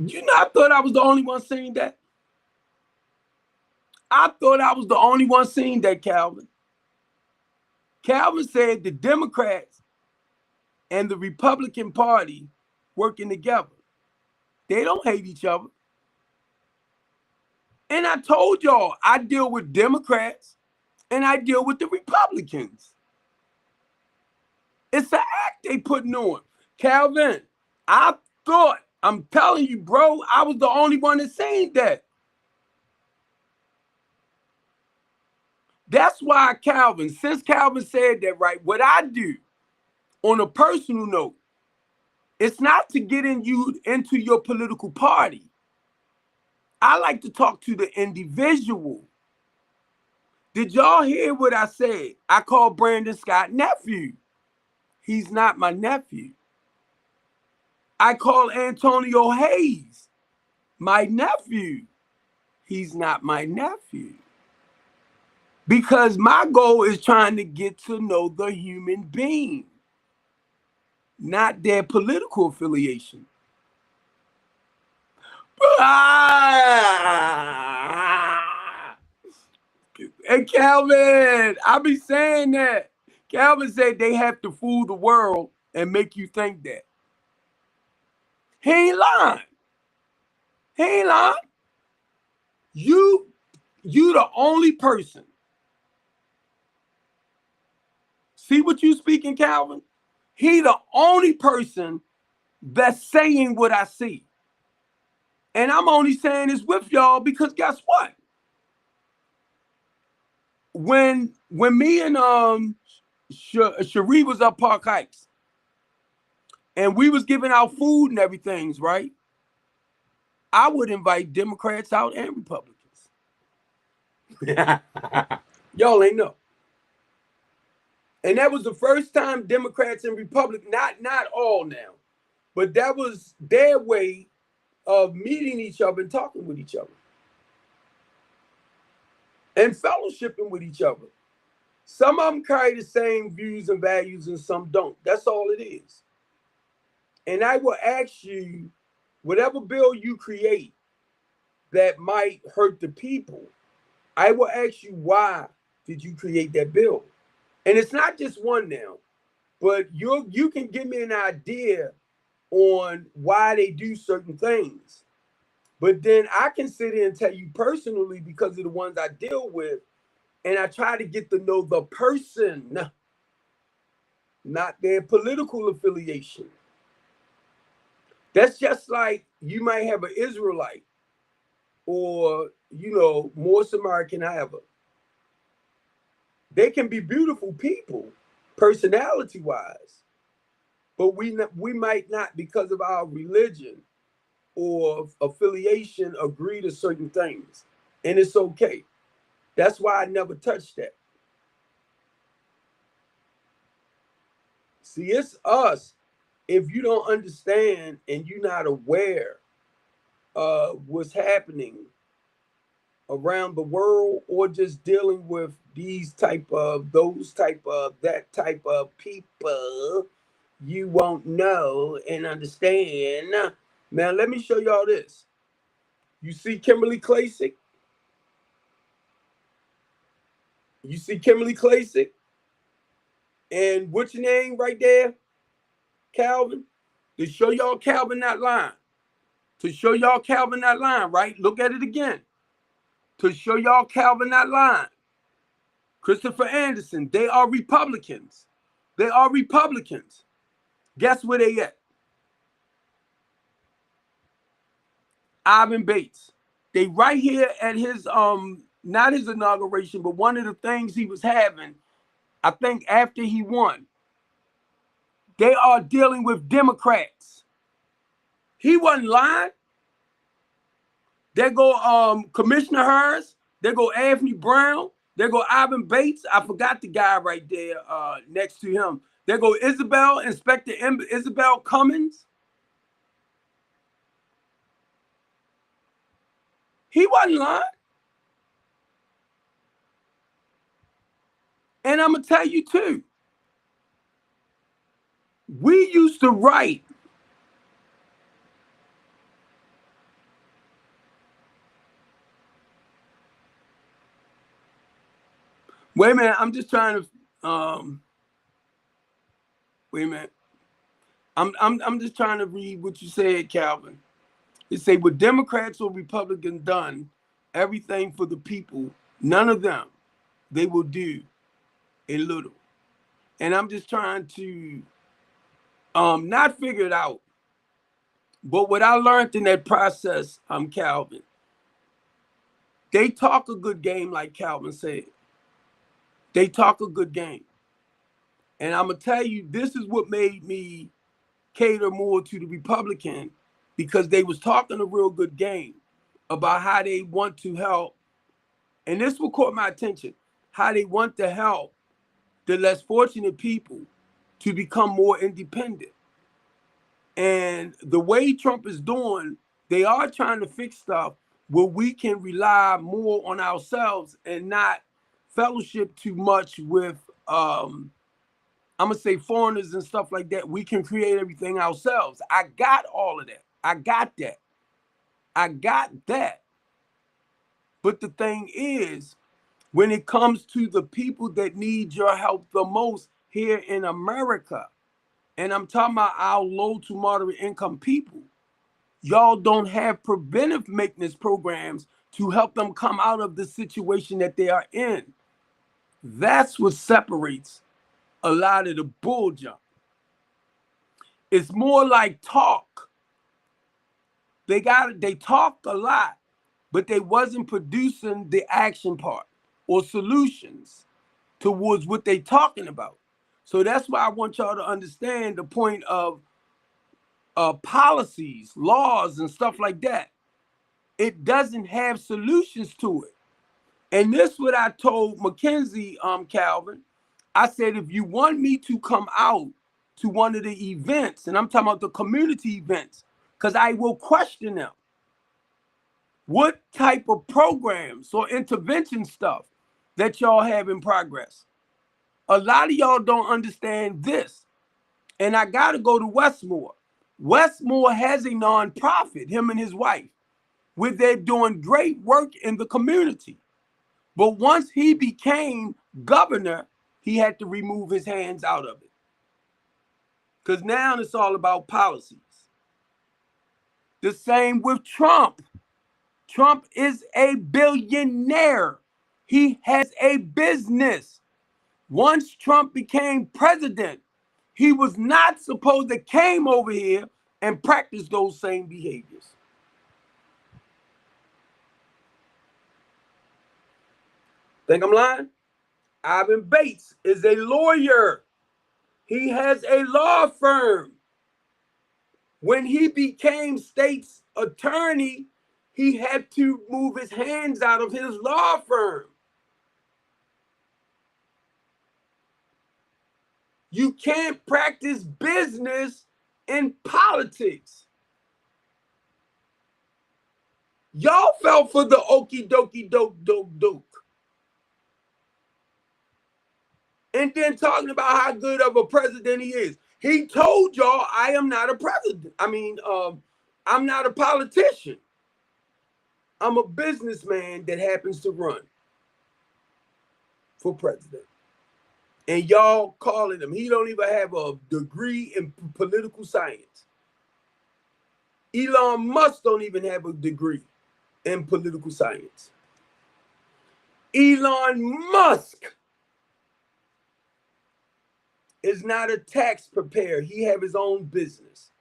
You know, I thought I was the only one saying that. I thought I was the only one seeing that, Calvin. Calvin said the Democrats and the Republican Party working together. They don't hate each other. And I told y'all, I deal with Democrats and I deal with the Republicans. It's an act they putting on. Calvin, I thought, I'm telling you, bro, I was the only one that saying that. That's why Calvin, since Calvin said that, right, what I do on a personal note, it's not to get into your political party. I like to talk to the individual. Did y'all hear what I said? I called Brandon Scott nephew. He's not my nephew. I called Antonio Hayes my nephew. He's not my nephew. Because my goal is trying to get to know the human being, not their political affiliation. And Calvin, I be saying that. Calvin said they have to fool the world and make you think that. He ain't lying. He ain't lying. You the only person. See what you speaking, Calvin? He the only person that's saying what I see. And I'm only saying this with y'all because guess what? When me and Cherie was up Park Heights and we was giving out food and everything, right? I would invite Democrats out and Republicans. Y'all ain't know. And that was the first time Democrats and Republicans, not all now, but that was their way of meeting each other and talking with each other and fellowshipping with each other. Some of them carry the same views and values and some don't. That's all it is. And I will ask you, whatever bill you create that might hurt the people, I will ask you, why did you create that bill? And it's not just one now, but you can give me an idea on why they do certain things. But then I can sit here and tell you personally, because of the ones I deal with, and I try to get to know the person, not their political affiliation. That's just like you might have an Israelite or, more Samaritan, however. They can be beautiful people, personality-wise, but we might not, because of our religion or affiliation, agree to certain things. And it's okay. That's why I never touched that. See, it's us. If you don't understand and you're not aware of what's happening, around the world, or just dealing with these type of, those type of, that type of people, you won't know and understand. Now let me show y'all this. You see Kimberly Klasick? You see Kimberly Klasick? And what's your name right there? Calvin? To show y'all Calvin that line. To show y'all Calvin that line, right? Look at it again. To show y'all Calvin that line. Christopher Anderson, they are Republicans. They are Republicans. Guess where they at? Ivan Bates. They right here at his not his inauguration, but one of the things he was having, I think after he won. They are dealing with Democrats. He wasn't lying. There go Commissioner Harris. There go Anthony Brown. There go Ivan Bates. I forgot the guy right there next to him. There go Inspector Isabel Cummins. He wasn't lying. And I'm going to tell you too. We used to write. Wait a minute. I'm just trying to, wait a minute. I'm just trying to read what you said, Calvin. It say, what Democrats or Republicans done, everything for the people, none of them, they will do a little. And I'm just trying to not figure it out. But what I learned in that process, Calvin, they talk a good game, like Calvin said. They talk a good game. And I'm going to tell you, this is what made me cater more to the Republican, because they was talking a real good game about how they want to help. And this will caught my attention, how they want to help the less fortunate people to become more independent. And the way Trump is doing, they are trying to fix stuff where we can rely more on ourselves and not fellowship too much with, I'm going to say, foreigners and stuff like that. We can create everything ourselves. I got all of that. I got that. I got that. But the thing is, when it comes to the people that need your help the most here in America, and I'm talking about our low to moderate income people, y'all don't have preventive maintenance programs to help them come out of the situation that they are in. That's what separates a lot of the bull jump. It's more like talk. They talked a lot, but they wasn't producing the action part or solutions towards what they talking about. So that's why I want y'all to understand the point of policies, laws, and stuff like that. It doesn't have solutions to it. And this is what I told Mackenzie, Calvin. I said, if you want me to come out to one of the events, and I'm talking about the community events, because I will question them. What type of programs or intervention stuff that y'all have in progress? A lot of y'all don't understand this. And I got to go to Westmore. Westmore has a nonprofit, him and his wife, where they're doing great work in the community. But once he became governor, he had to remove his hands out of it. Because now it's all about policies. The same with Trump. Trump is a billionaire. He has a business. Once Trump became president, he was not supposed to came over here and practice those same behaviors. Think I'm lying? Ivan Bates is a lawyer. He has a law firm. When he became state's attorney, he had to move his hands out of his law firm. You can't practice business in politics. Y'all fell for the okie dokie doke. And then talking about how good of a president he is. He told y'all, I am not a president. I'm not a politician. I'm a businessman that happens to run for president. And y'all calling him. He don't even have a degree in political science. Elon Musk don't even have a degree in political science. Elon Musk is not a tax preparer. He have his own business.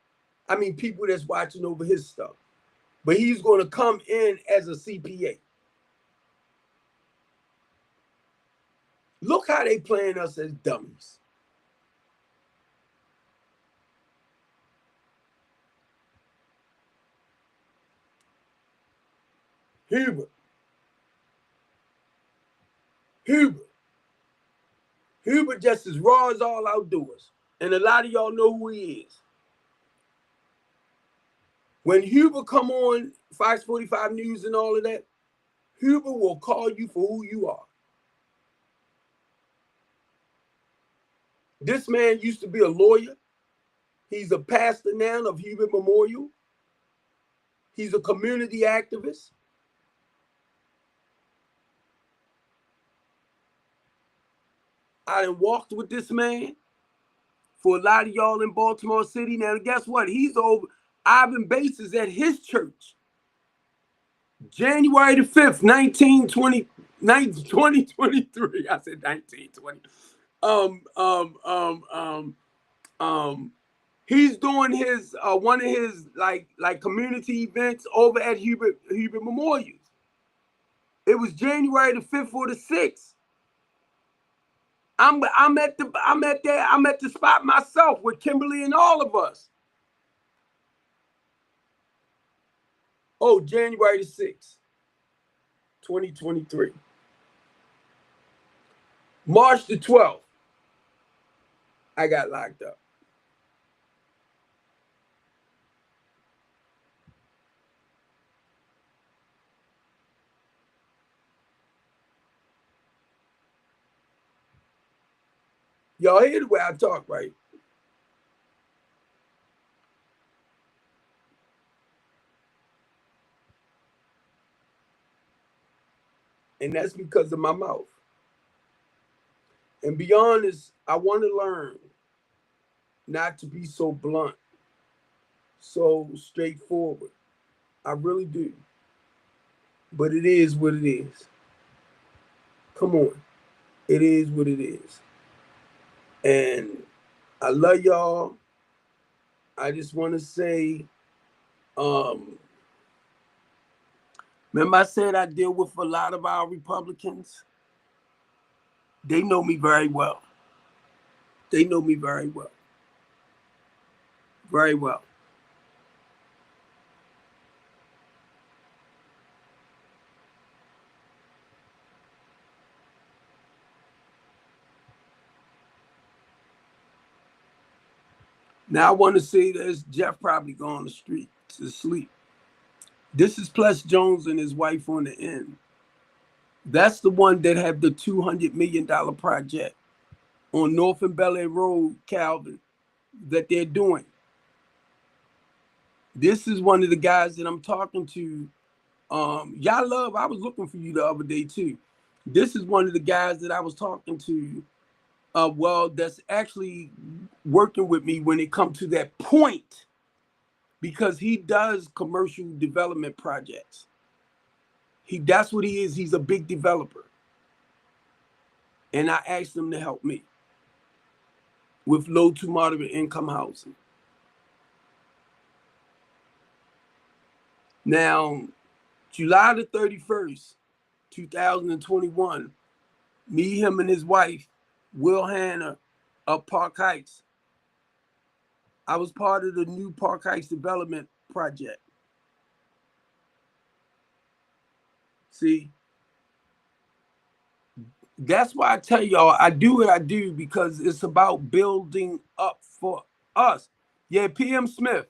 I mean, people that's watching over his stuff. But he's going to come in as a CPA. Look how they playing us as dummies. Hubert just as raw as all outdoors. And a lot of y'all know who he is. When Hubert come on Fox 45 News and all of that, Hubert will call you for who you are. This man used to be a lawyer. He's a pastor now of Hubert Memorial. He's a community activist. I done walked with this man for a lot of y'all in Baltimore City. Now, guess what? He's over. Ivan Bates is at his church. January the 5th, 2023. I said 1920. He's doing his one of his like community events over at Hubert Memorial. It was January the 5th or the 6th. I'm at the spot myself with Kimberly and all of us. Oh, January the 6th, 2023. March the 12th, I got locked up. Y'all hear the way I talk, right? And that's because of my mouth. And be honest, I want to learn not to be so blunt, so straightforward. I really do. But it is what it is. Come on. It is what it is. And I love y'all. I just want to say, remember I said I deal with a lot of our Republicans? They know me very well. They know me very well. Very well. Now I want to say this, Jeff probably going on the street to sleep. This is Plush Jones and his wife on the end. That's the one that have the $200 million project on North and Bel Air Road, Calvin, that they're doing. This is one of the guys that I'm talking to. Y'all love, I was looking for you the other day too. This is one of the guys that I was talking to, that's actually working with me when it comes to that point, because he does commercial development projects. That's what he is. He's a big developer. And I asked him to help me with low to moderate income housing. Now, July the 31st, 2021, me, him, and his wife, Will Hanna, of Park Heights. I was part of the new Park Heights development project. See, that's why I tell y'all I do what I do, because it's about building up for us. Yeah, PM Smith.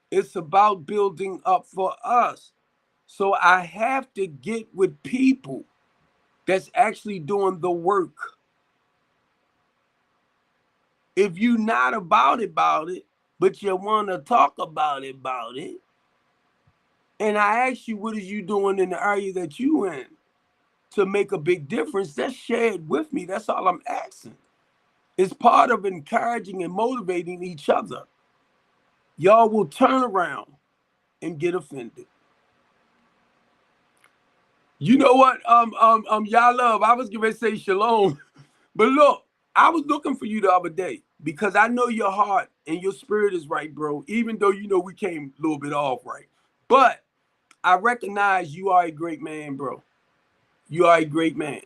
It's about building up for us. So I have to get with people that's actually doing the work. If you're not about it, but you want to talk about it, and I ask you, what is you doing in the area that you in to make a big difference? That's shared with me. That's all I'm asking. It's part of encouraging and motivating each other. Y'all will turn around and get offended. You know what? Y'all love. I was going to say shalom, but look, I was looking for you the other day because I know your heart and your spirit is right, bro. Even though you know we came a little bit off, right? But I recognize you are a great man, bro. You are a great man.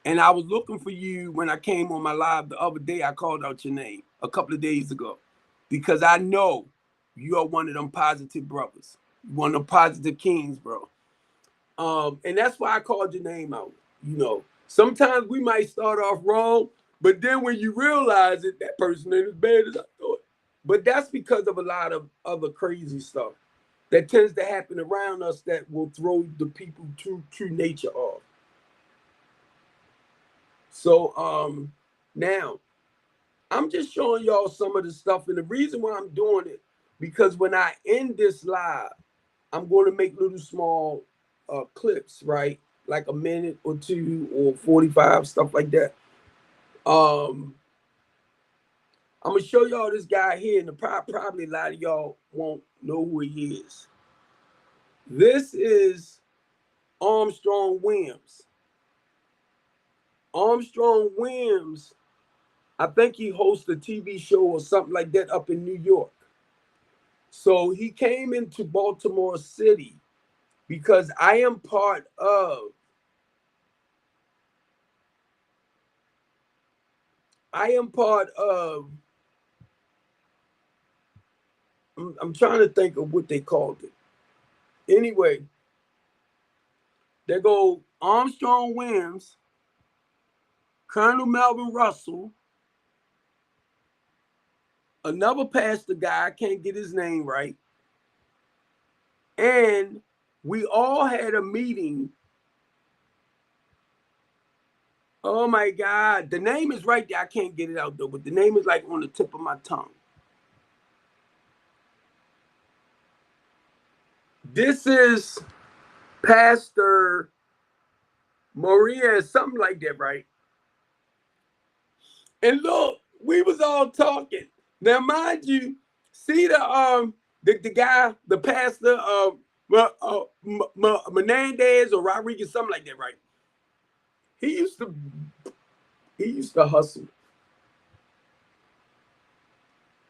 And I was looking for you when I came on my live the other day. I called out your name a couple of days ago because I know you are one of them positive brothers, one of them positive kings, bro. And that's why I called your name out. You know, sometimes we might start off wrong, but then when you realize it, that person ain't as bad as I thought. But that's because of a lot of other crazy stuff that tends to happen around us that will throw the people true nature off. So now I'm just showing y'all some of the stuff, and the reason why I'm doing it because when I end this live, I'm going to make little small clips, right? Like a minute or two or 45, stuff like that. I'm gonna show y'all this guy here, and probably a lot of y'all won't know who he is. This is Armstrong Williams. Armstrong Williams, I think he hosts a TV show or something like that up in New York. So he came into Baltimore City because I am part of I'm trying to think of what they called it. Anyway, there go Armstrong Williams, Colonel Melvin Russell, another pastor guy, I can't get his name right. And we all had a meeting. Oh my God. The name is right there. I can't get it out though, but the name is like on the tip of my tongue. This is Pastor Maria, something like that, right? And look, we was all talking. Now, mind you, see the guy, the pastor, Menendez or Rodriguez, something like that, right? He used to hustle.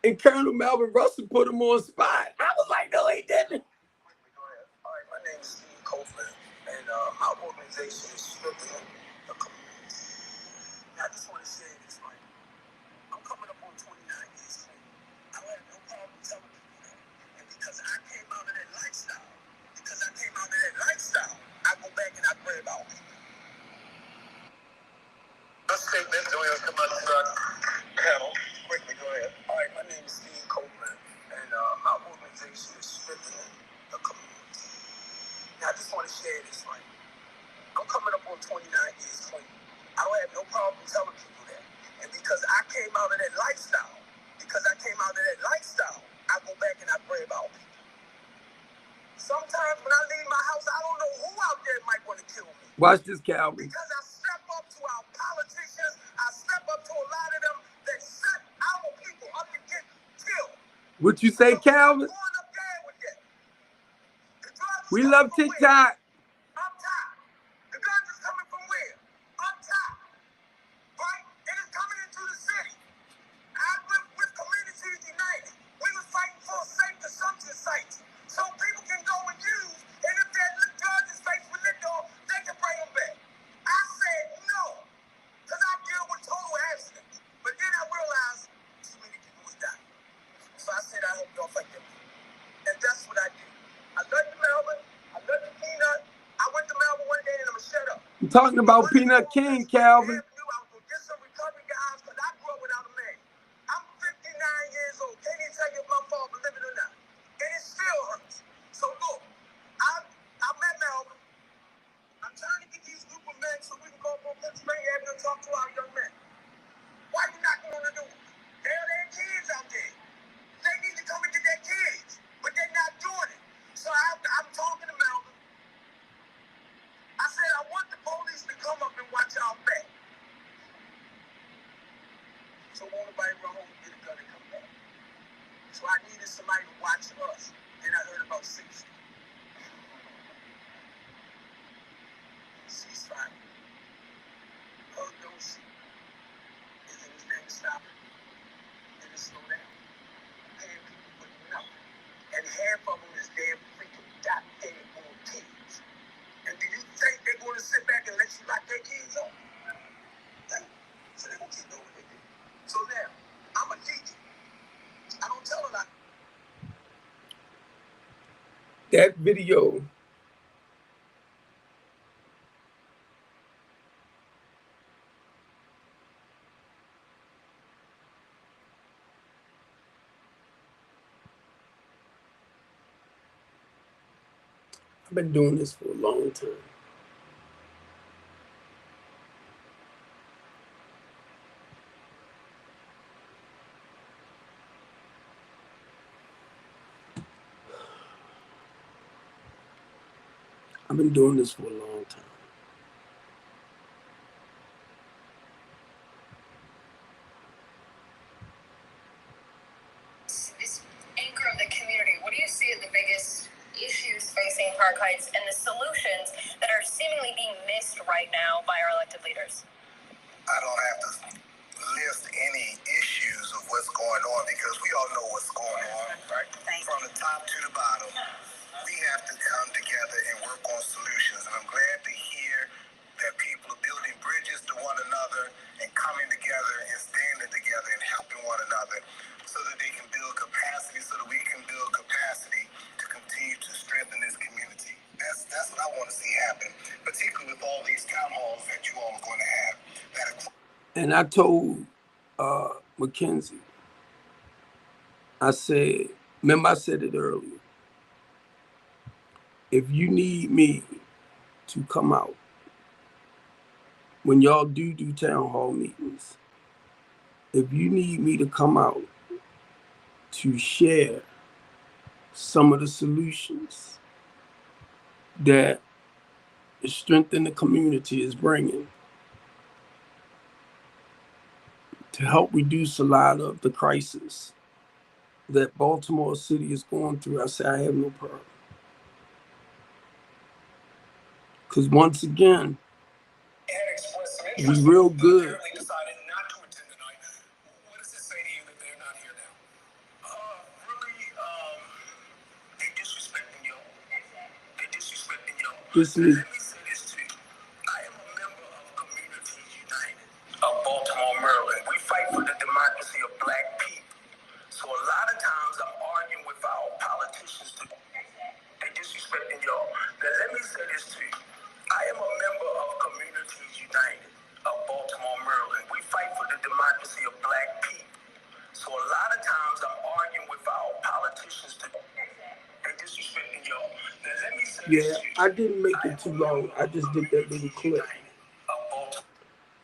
And Colonel Melvin Russell put him on spot. I was like, no, he didn't. All right, my name is Copeland, and my organization is strengthening the community. Now, I just want to say this, right? I'm coming up on 29 years clean. I don't have no problem telling people that. And because I came out of that lifestyle, I go back and I pray about people. Let's take this, then we'll come out to the panel. Quickly, go ahead. All right, my name is Copeland, and my organization is strengthening the community. Now, I just want to share this, right? I'm coming up on 29 years clean. I don't have no problem telling people that. And because I came out of that lifestyle, I go back and I pray about people. Sometimes when I leave my house, I don't know who out there might want to kill me. Watch this, Calvin. Because I step up to our politicians, I step up to a lot of them that set our people up to get killed. What you say, Calvin? We love TikTok. Up top. The guns is coming from where? Up top. Right? It is coming into the city. I live with Communities United. We were fighting for safe consumption sites so people can go and use, and if that judge is faced with liquor, they can bring them back. I said no, because I deal with total accidents. But then I realized too many people would die. So I said I hope y'all fight them. And that's what I did. I love you, Melvin. I love you, Peanut. I went to Melvin one day and I'm going to shut up. I'm talking about Peanut King, Calvin. I was get some recovery guys because I grew up without a man. I'm 59 years old. Can't even tell you if my fault, believe it or not. And it still hurts. So look, I met that video I've been doing this for a long time. I've been doing this for a long time. This anchor of the community, what do you see as the biggest issues facing Park Heights and the solutions that are seemingly being missed right now by our elected leaders? I don't have to list any issues of what's going on because we all know what's going on, right? From the top to the bottom, we have to come together and work on solutions. And I'm glad to hear that people are building bridges to one another and coming together and standing together and helping one another so that they can build capacity, so that we can build capacity to continue to strengthen this community. That's what I want to see happen, particularly with all these town halls that you all are going to have. And I told Mackenzie, I said, remember I said it earlier, if you need me to come out, when y'all do town hall meetings, if you need me to come out to share some of the solutions that the strength in the community is bringing to help reduce a lot of the crisis that Baltimore City is going through, I say I have no problem. Because once again, we real good. Decided not to attend tonight. What does it say to you that they're not here now? Really, they disrespecting y'all. They disrespecting y'all. This is Let me say this to you. I am a member of Communities United of Baltimore, Maryland. We fight for the democracy of Black people. So a lot of times I'm arguing with our politicians. They disrespecting y'all. Now let me say this to you. I am a member of Communities United of Baltimore, Maryland. We fight for the democracy of Black people. So a lot of times I'm arguing with our politicians. They disrespecting y'all. Now let me say this to you. I didn't make it too long. I just did that little clip.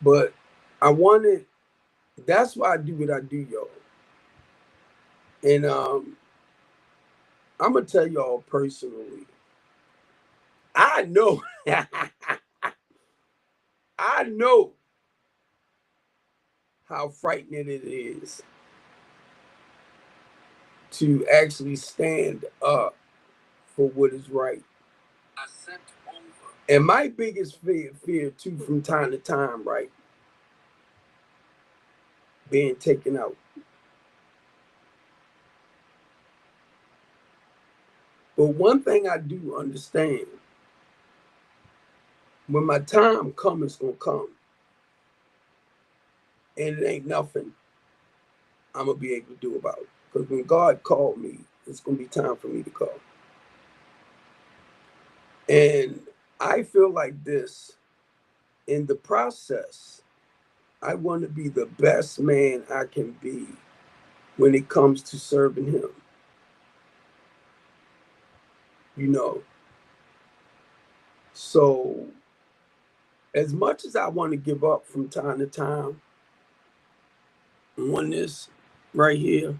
But I wanted, that's why I do what I do, y'all. And I'm going to tell y'all personally, I know, I know how frightening it is to actually stand up for what is right. And my biggest fear too, from time to time, right, being taken out. But one thing I do understand, when my time comes, it's going to come. And it ain't nothing I'm going to be able to do about it. Because when God called me, it's going to be time for me to go. And I feel like this, in the process, I want to be the best man I can be when it comes to serving him. You know, so as much as I want to give up from time to time on this right here,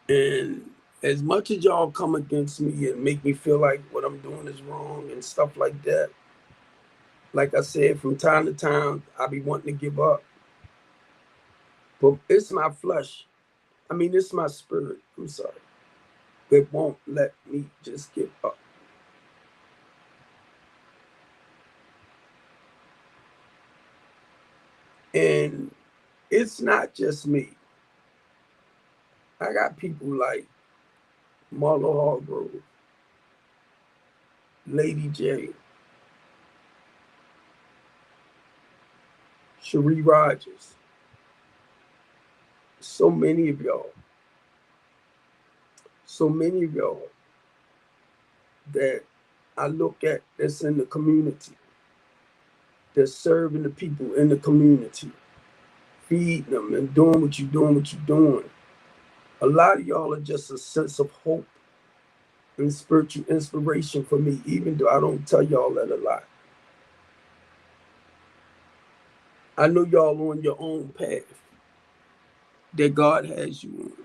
and as much as y'all come against me and make me feel like what I'm doing is wrong and stuff like that, like I said, from time to time, I be wanting to give up. But it's my flesh. I mean, it's my spirit. I'm sorry. It won't let me just give up. And it's not just me. I got people like Marlo Hargrove, Lady J, Cherie Rogers, so many of y'all that I look at that's in the community, that's serving the people in the community, feeding them and doing what you're doing. A lot of y'all are just a sense of hope and spiritual inspiration for me, even though I don't tell y'all that a lot. I know y'all on your own path that God has you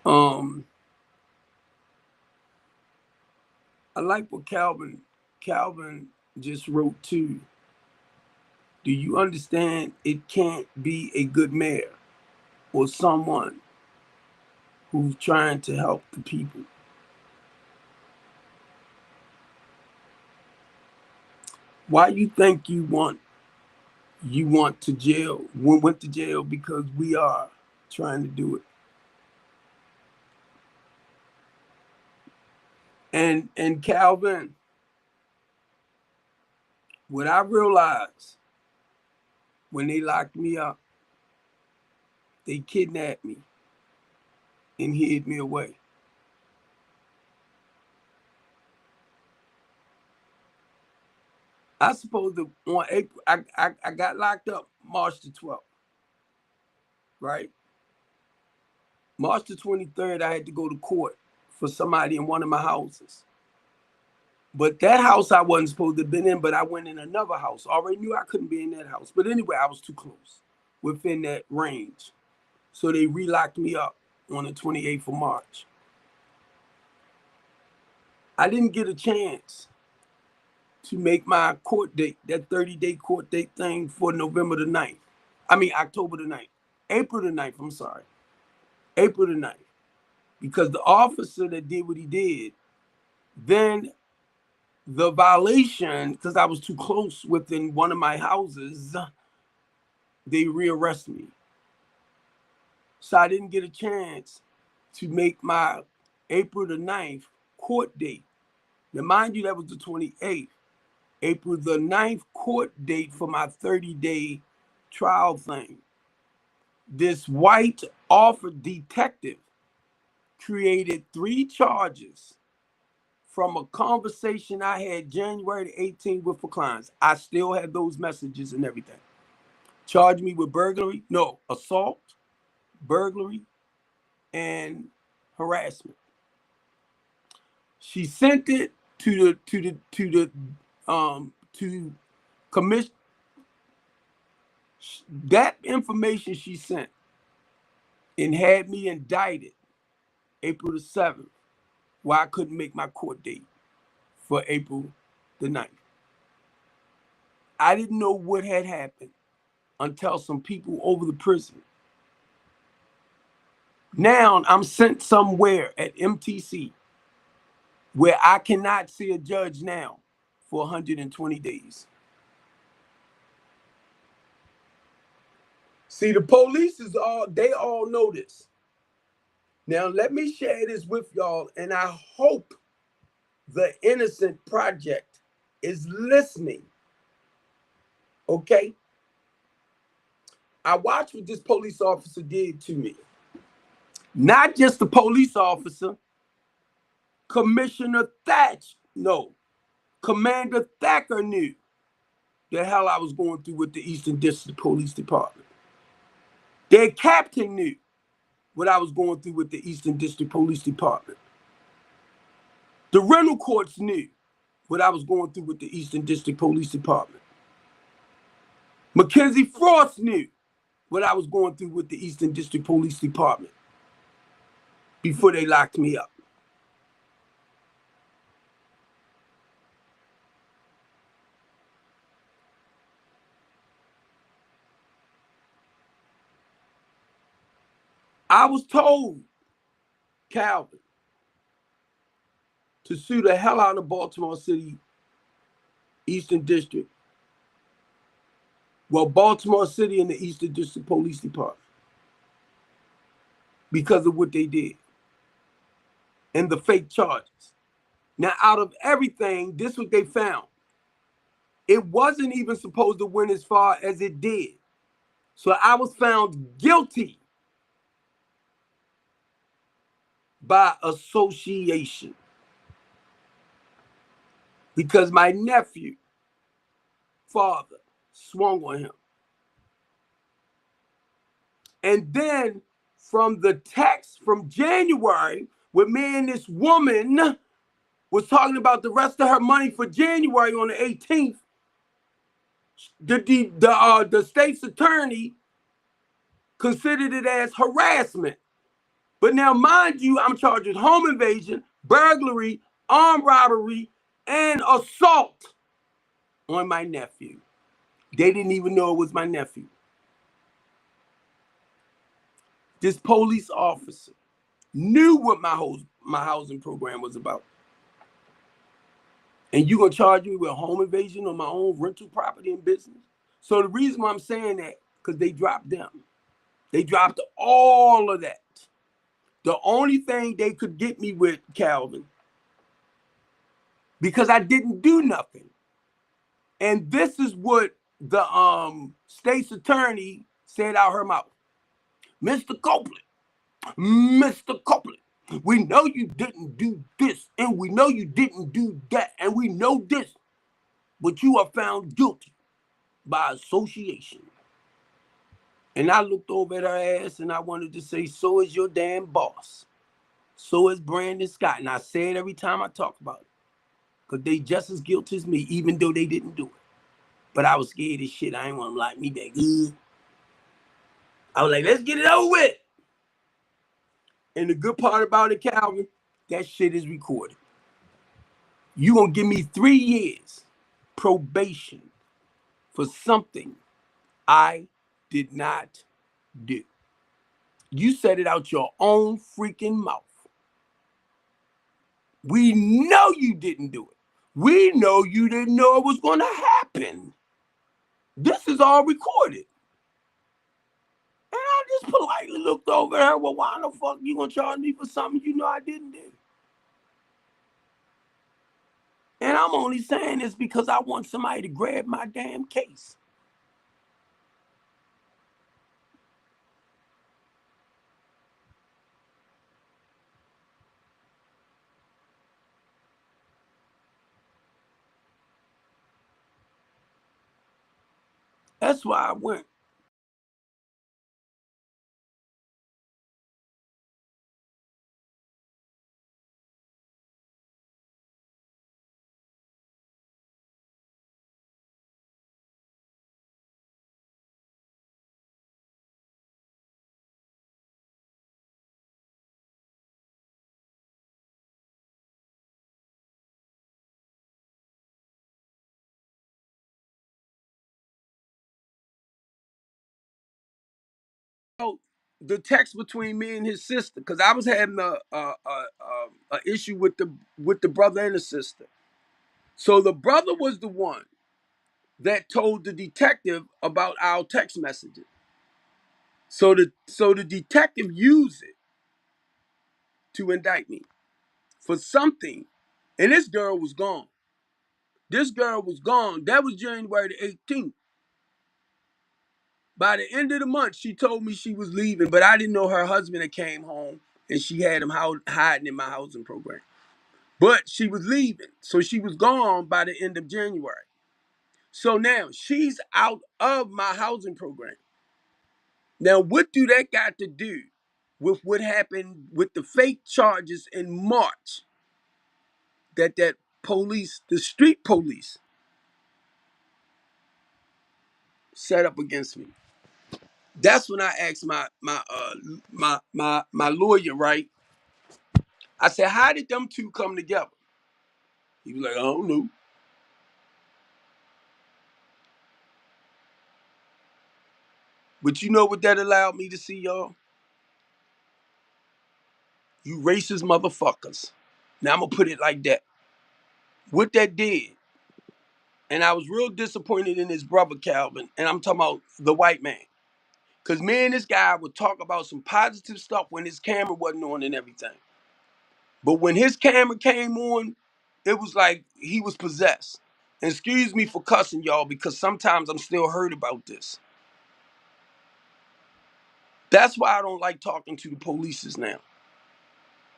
on. I like what Calvin just wrote too. Do you understand it can't be a good mayor or someone who's trying to help the people? Why you think you went to jail, went to jail because we are trying to do it. And Calvin, what I realized when they locked me up, they kidnapped me and hid me away. I suppose that on April, I got locked up March the 12th, right? March the 23rd, I had to go to court for somebody in one of my houses. But that house I wasn't supposed to have been in, but I went in another house. I already knew I couldn't be in that house. But anyway, I was too close within that range. So they relocked me up on the 28th of March. I didn't get a chance to make my court date, that 30-day court date thing for November the 9th. I mean, October the 9th. April the 9th, I'm sorry. April the 9th. Because the officer that did what he did, then the violation, because I was too close within one of my houses, they rearrested me. So I didn't get a chance to make my April the 9th court date. Now, mind you, that was the 28th. April the 9th court date for my 30-day trial thing. This white offer detective created 3 charges from a conversation I had January the 18th with the clients. I still have those messages and everything. Charged me with assault, burglary, and harassment. She sent it to commission. That information she sent and had me indicted April the 7th, why I couldn't make my court date for April the 9th. I didn't know what had happened until some people over the prison. Now I'm sent somewhere at MTC where I cannot see a judge now for 120 days. See, the police they all know this. Now, let me share this with y'all, and I hope the Innocent Project is listening. Okay? I watched what this police officer did to me. Not just the police officer, Commander Thacker knew the hell I was going through with the Eastern District Police Department. Their captain knew what I was going through with the Eastern District Police Department. The rental courts knew what I was going through with the Eastern District Police Department. Mackenzie Frost knew what I was going through with the Eastern District Police Department before they locked me up. I was told, Calvin, to sue the hell out of Baltimore City Eastern District. Well, Baltimore City and the Eastern District Police Department because of what they did and the fake charges. Now, out of everything, this is what they found. It wasn't even supposed to win as far as it did. So I was found guilty by association because my nephew, father, swung on him. And then from the text from January, where me and this woman was talking about the rest of her money for January on the 18th, the state's attorney considered it as harassment. But now, mind you, I'm charged with home invasion, burglary, armed robbery, and assault on my nephew. They didn't even know it was my nephew. This police officer knew what my housing program was about. And you gonna charge me with home invasion on my own rental property and business? So the reason why I'm saying that, because they dropped them. They dropped all of that. The only thing they could get me with, Calvin, because I didn't do nothing. And this is what the state's attorney said out her mouth. Mr. Copeland, we know you didn't do this, and we know you didn't do that, and we know this, but you are found guilty by association. And I looked over at her ass and I wanted to say, so is your damn boss. So is Brandon Scott. And I say it every time I talk about it. Because they just as guilty as me, even though they didn't do it. But I was scared as shit. I ain't want them like me back. I was like, let's get it over with. And the good part about it, Calvin, that shit is recorded. You gonna give me 3 years probation for something I did not do. You said it out your own freaking mouth. We know you didn't do it. We know you didn't know it was going to happen. This is all recorded. And I just politely looked over at her. Well, why the fuck you going to charge me for something you know I didn't do? And I'm only saying this because I want somebody to grab my damn case. That's why I went. The text between me and his sister, because I was having a issue with the brother and the sister. So the brother was the one that told the detective about our text messages. So the detective used it to indict me for something, and this girl was gone. This girl was gone. That was January the 18th. By the end of the month, she told me she was leaving, but I didn't know her husband had came home and she had him hiding in my housing program. But she was leaving, so she was gone by the end of January. So now she's out of my housing program. Now, what do that got to do with what happened with the fake charges in March that police, the street police, set up against me? That's when I asked my lawyer, right? I said, how did them two come together? He was like, I don't know. But you know what that allowed me to see, y'all? You racist motherfuckers. Now I'm gonna put it like that. What that did, and I was real disappointed in his brother Calvin, and I'm talking about the white man. Cause me and this guy would talk about some positive stuff when his camera wasn't on and everything. But when his camera came on, it was like he was possessed. And excuse me for cussing y'all because sometimes I'm still hurt about this. That's why I don't like talking to the police now.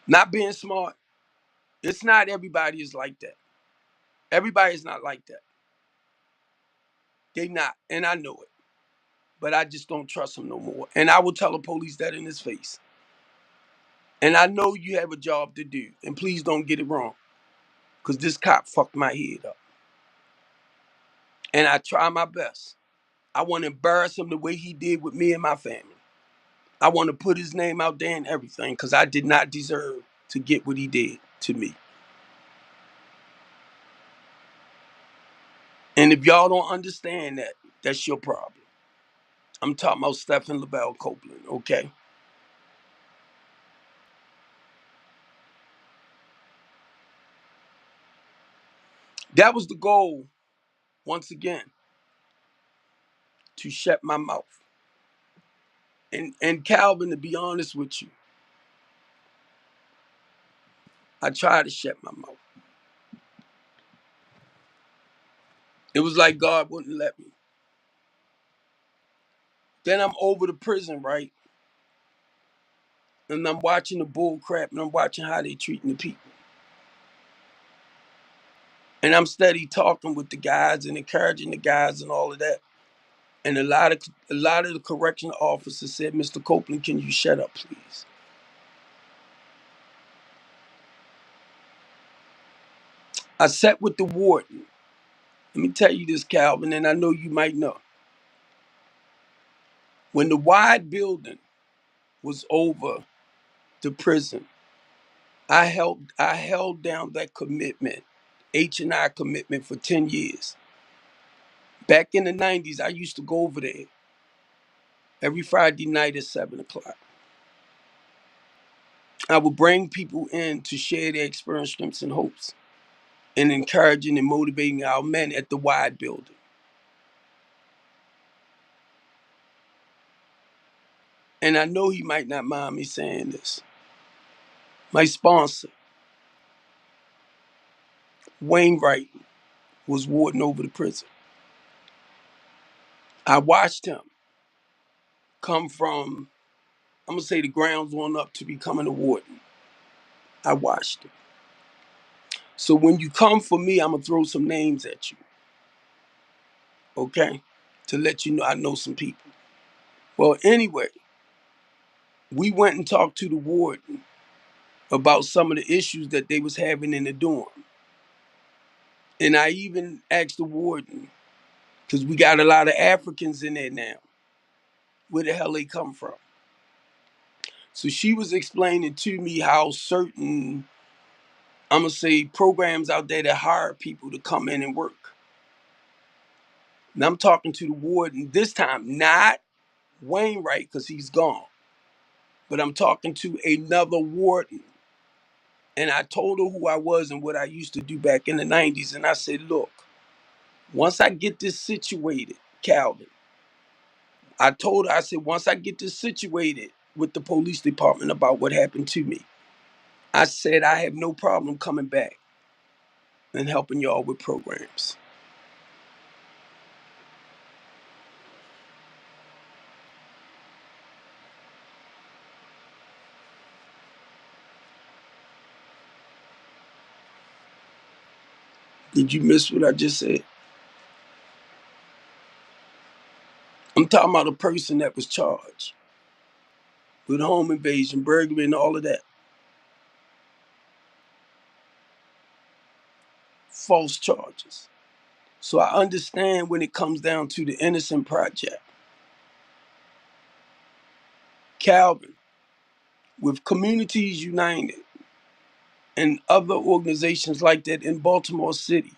Not being smart. It's not everybody is like that. Everybody's not like that. They not, and I know it. But I just don't trust them no more. And I will tell the police that in his face. And I know you have a job to do. And please don't get it wrong. Because this cop fucked my head up. And I try my best. I want to embarrass him the way he did with me and my family. I want to put his name out there and everything because I did not deserve to get what he did to me. And if y'all don't understand that, that's your problem. I'm talking about Stephen LaBelle Copeland, okay? That was the goal, once again, to shut my mouth. And Calvin, to be honest with you, I tried to shut my mouth. It was like God wouldn't let me. Then I'm over the prison, right? And I'm watching the bull crap and I'm watching how they treating the people. And I'm steady talking with the guys and encouraging the guys and all of that. And a lot of the correctional officers said, Mr. Copeland, can you shut up, please? I sat with the warden. Let me tell you this, Calvin, and I know you might know. When the wide building was over the prison, I held down that commitment, H&I commitment, for 10 years. Back in the 90s, I used to go over there every Friday night at 7 o'clock. I would bring people in to share their experience, strengths, and hopes, and encouraging and motivating our men at the wide building. And I know he might not mind me saying this. My sponsor, Wainwright, was warden over the prison. I watched him come from, I'm going to say, the grounds on up to becoming a warden. I watched him. So when you come for me, I'm going to throw some names at you, okay? To let you know I know some people. Well, anyway, we went and talked to the warden about some of the issues that they was having in the dorm. And I even asked the warden, because we got a lot of Africans in there now, where the hell they come from. So she was explaining to me how certain, I'm going to say, programs out there that hire people to come in and work. And I'm talking to the warden this time, not Wainwright, because he's gone, but I'm talking to another warden. And I told her who I was and what I used to do back in the 90s. And I said, look, once I get this situated, Calvin, I told her, I said, once I get this situated with the police department about what happened to me, I said, I have no problem coming back and helping y'all with programs. Did you miss what I just said? I'm talking about a person that was charged with home invasion, burglary, and all of that. False charges. So I understand when it comes down to the Innocent Project. Calvin, with Communities United and other organizations like that in Baltimore City,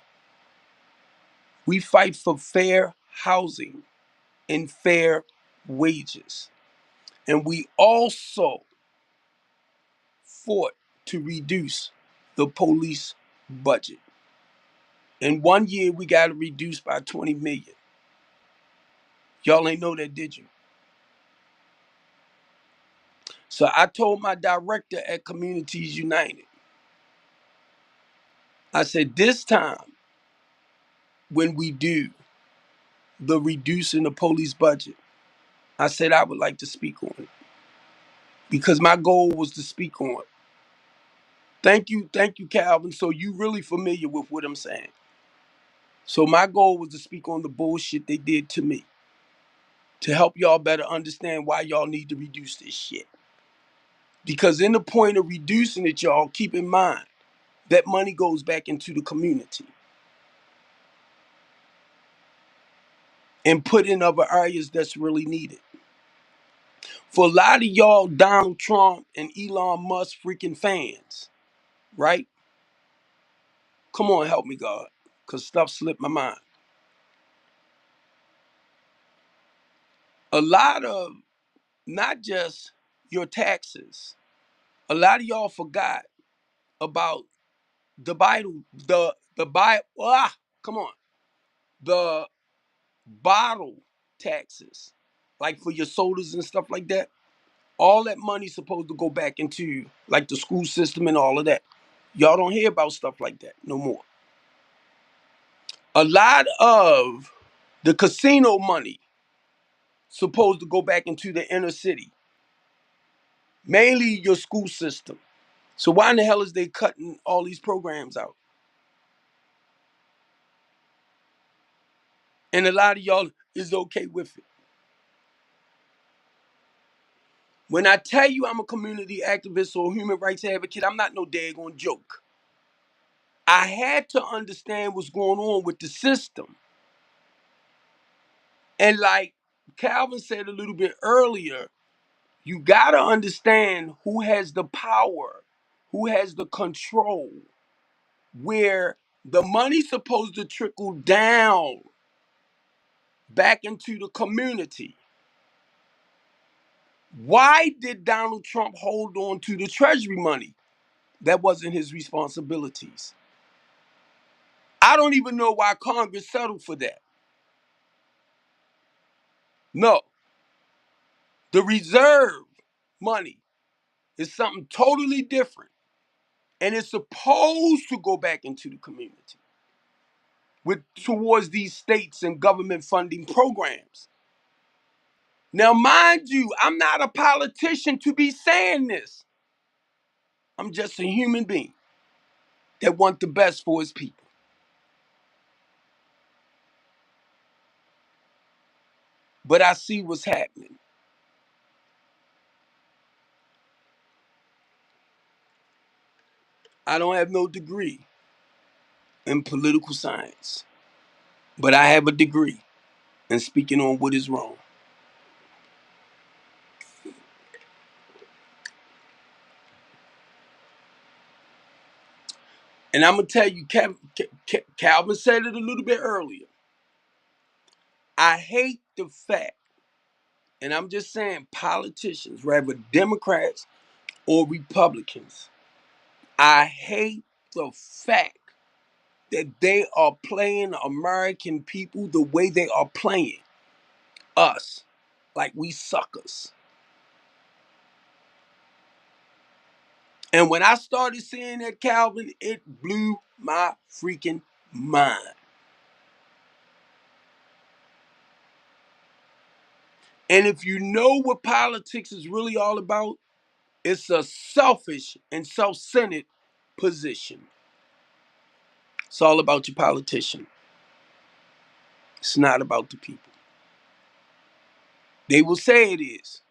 we fight for fair housing and fair wages. And we also fought to reduce the police budget. In 1 year, we got it reduced by 20 million. Y'all ain't know that, did you? So I told my director at Communities United, I said, this time when we do the reducing the police budget, I said I would like to speak on it. because my goal was to speak on it. Thank you, Calvin. So you really familiar with what I'm saying. So my goal was to speak on the bullshit they did to me, to help y'all better understand why y'all need to reduce this shit. Because in the point of reducing it, y'all, keep in mind that money goes back into the community and put in other areas that's really needed. For a lot of y'all Donald Trump and Elon Musk freaking fans, right? Come on, help me, God, because stuff slipped my mind. A lot of, not just your taxes, a lot of y'all forgot about the Bible, the Bible, come on, the bottle taxes, like for your sodas and stuff like that. All that money's supposed to go back into like the school system and all of that. Y'all don't hear about stuff like that no more. A lot of the casino money supposed to go back into the inner city, mainly your school system. So why in the hell is they cutting all these programs out? And a lot of y'all is okay with it. When I tell you I'm a community activist or human rights advocate, I'm not no daggone joke. I had to understand what's going on with the system. And like Calvin said a little bit earlier, you got to understand who has the power, who has the control, where the money's supposed to trickle down back into the community. Why did Donald Trump hold on to the treasury money? That wasn't his responsibilities. I don't even know why Congress settled for that. No, the reserve money is something totally different. And it's supposed to go back into the community with towards these states and government funding programs. Now, mind you, I'm not a politician to be saying this. I'm just a human being that wants the best for his people. But I see what's happening. I don't have no degree in political science, but I have a degree in speaking on what is wrong. And I'm going to tell you, Calvin said it a little bit earlier. I hate the fact, and I'm just saying politicians, rather Democrats or Republicans, I hate the fact that they are playing American people the way they are playing us, like we suckers. And when I started seeing that, Calvin, it blew my freaking mind. And if you know what politics is really all about, it's a selfish and self-centered position. It's all about your politician. It's not about the people. They will say it is.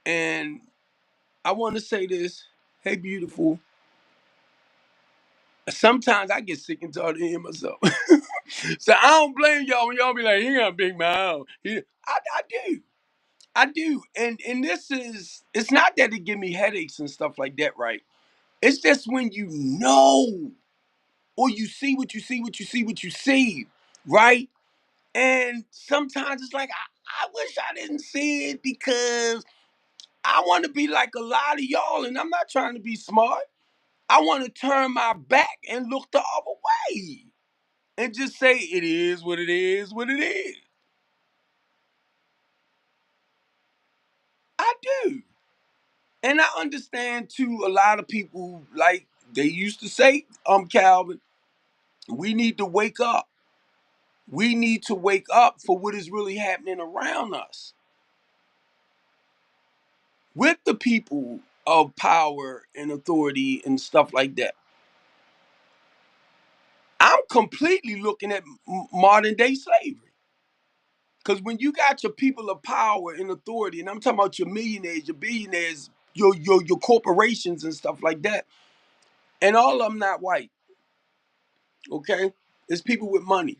And I want to say this. Hey, beautiful. Sometimes I get sick and tired of hearing myself. So I don't blame y'all when y'all be like, he got a big mouth. I do. I do. And this is, it's not that it give me headaches and stuff like that, right? It's just when you know, or you see what you see, what you see, right? And sometimes it's like, I wish I didn't see it because I want to be like a lot of y'all, and I'm not trying to be smart. I want to turn my back and look the other way and just say it is what it is, what it is. I do. And I understand too, a lot of people, like they used to say, Calvin, we need to wake up. We need to wake up for what is really happening around us with the people of power and authority and stuff like that. I'm completely looking at modern day slavery. Because when you got your people of power and authority, and I'm talking about your millionaires, your billionaires, your corporations and stuff like that, and all of them not white, okay? It's people with money.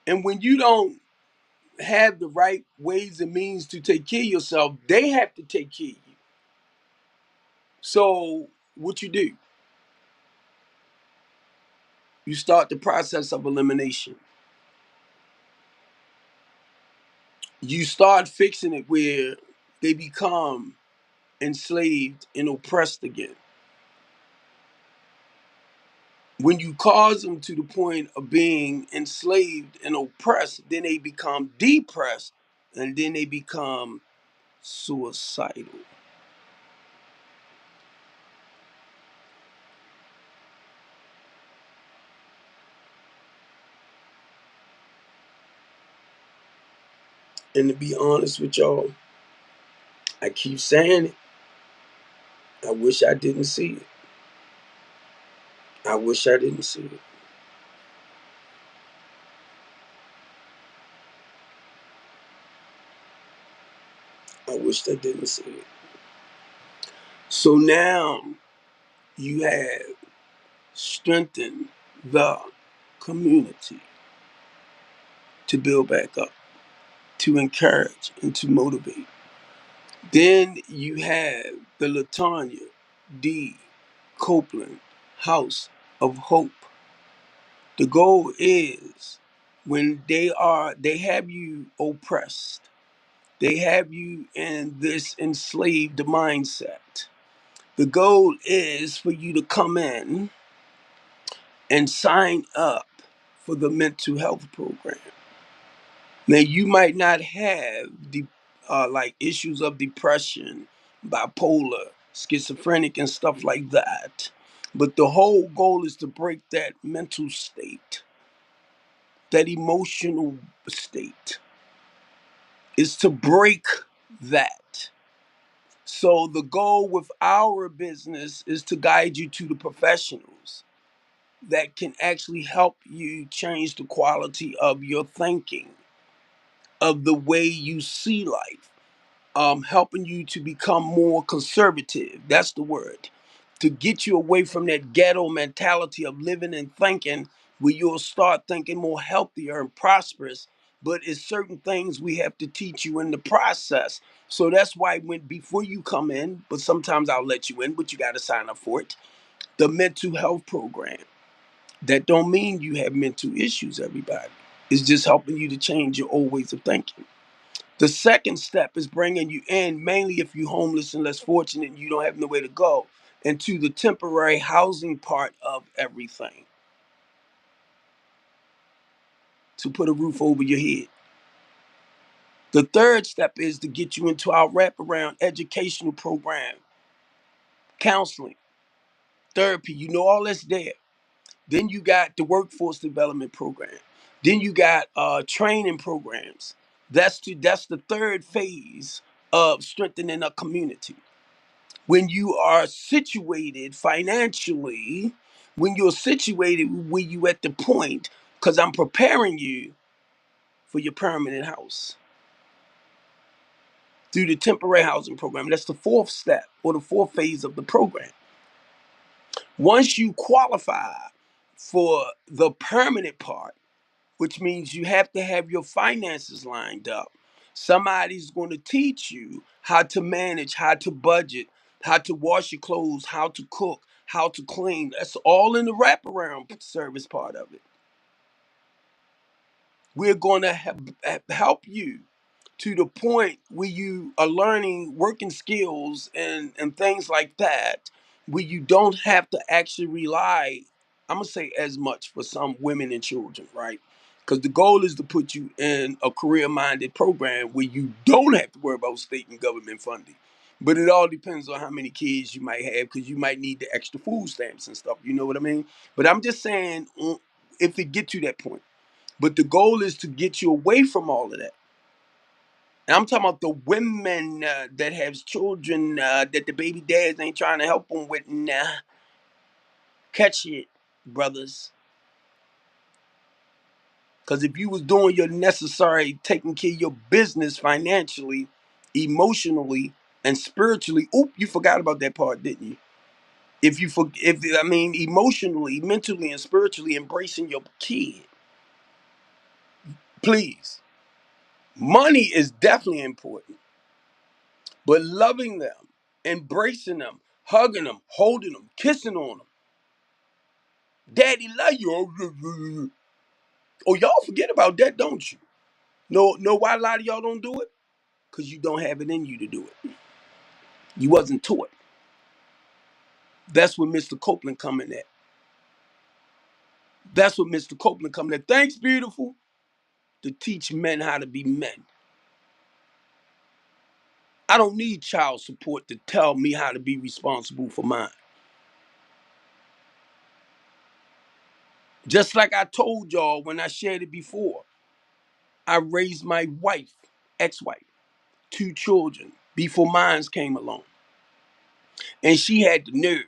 And when you don't have the right ways and means to take care of yourself, they have to take care of you. So what you do? You start the process of elimination. You start fixing it where they become enslaved and oppressed again. When you cause them to the point of being enslaved and oppressed, then they become depressed and then they become suicidal. And to be honest with y'all, I keep saying it. I wish I didn't see it. I wish I didn't see it. I wish I didn't see it. So now you have strengthened the community to build back up, to encourage, and to motivate. Then you have the Latanya D. Copeland House of Hope. The goal is when they have you oppressed, they have you in this enslaved mindset. The goal is for you to come in and sign up for the mental health program. Now you might not have the like issues of depression, bipolar, schizophrenic, and stuff like that, but the whole goal is to break that mental state, that emotional state, is to break that. So the goal with our business is to guide you to the professionals that can actually help you change the quality of your thinking, of the way you see life, helping you to become more conservative. That's the word. To get you away from that ghetto mentality of living and thinking, where you'll start thinking more healthier and prosperous. But it's certain things we have to teach you in the process. So that's why when before you come in, but sometimes I'll let you in, but you got to sign up for it. The mental health program. That don't mean you have mental issues, everybody. It's just helping you to change your old ways of thinking. The second step is bringing you in, mainly if you're homeless and less fortunate and you don't have nowhere to go, into the temporary housing part of everything to put a roof over your head. The third step is to get you into our wraparound educational program, counseling, therapy. You know, all that's there. Then you got the workforce development program. Then you got training programs. That's the third phase of strengthening a community. When you are situated financially, when you're situated where you at the point, because I'm preparing you for your permanent house through the temporary housing program. That's the fourth step or the fourth phase of the program. Once you qualify for the permanent part, which means you have to have your finances lined up. Somebody's going to teach you how to manage, how to budget, how to wash your clothes, how to cook, how to clean. That's all in the wraparound service part of it. We're going to help you to the point where you are learning working skills and things like that, where you don't have to actually rely, I'm going to say as much for some women and children, right? Because the goal is to put you in a career minded program where you don't have to worry about state and government funding. But it all depends on how many kids you might have, because you might need the extra food stamps and stuff. You know what I mean? But I'm just saying, if it get to that point. But the goal is to get you away from all of that. And I'm talking about the women that have children that the baby dads ain't trying to help them with. Nah, catch it, brothers. Because if you was doing your necessary, taking care of your business financially, emotionally, and spiritually, you forgot about that part, didn't you? If I mean, emotionally, mentally, and spiritually embracing your kid, please. Money is definitely important, but loving them, embracing them, hugging them, holding them, kissing on them. Daddy love you. Oh, y'all forget about that, don't you? No, why a lot of y'all don't do it? Because you don't have it in you to do it. You wasn't taught. That's what Mr. Copeland coming at. That's what Mr. Copeland coming at. Thanks, beautiful. To teach men how to be men. I don't need child support to tell me how to be responsible for mine. Just like I told y'all when I shared it before, I raised my wife, ex-wife, 2 children before mine came along. And she had the nerve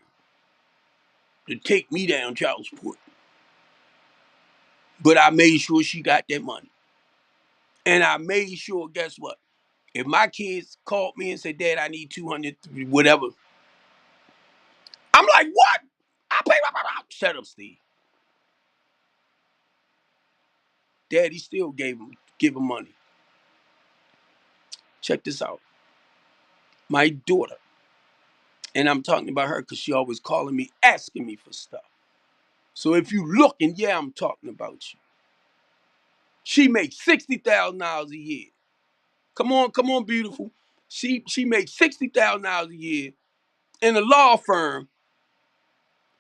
to take me down child support. But I made sure she got that money. And I made sure, guess what? If my kids called me and said, Dad, I need 200, whatever, I'm like, what? I pay my. Shut up, Steve. Daddy still give him money. Check this out. My daughter, and I'm talking about her because she always calling me, asking me for stuff. So if you looking, yeah, I'm talking about you. She makes $60,000 a year. Come on, beautiful. She makes $60,000 a year in a law firm,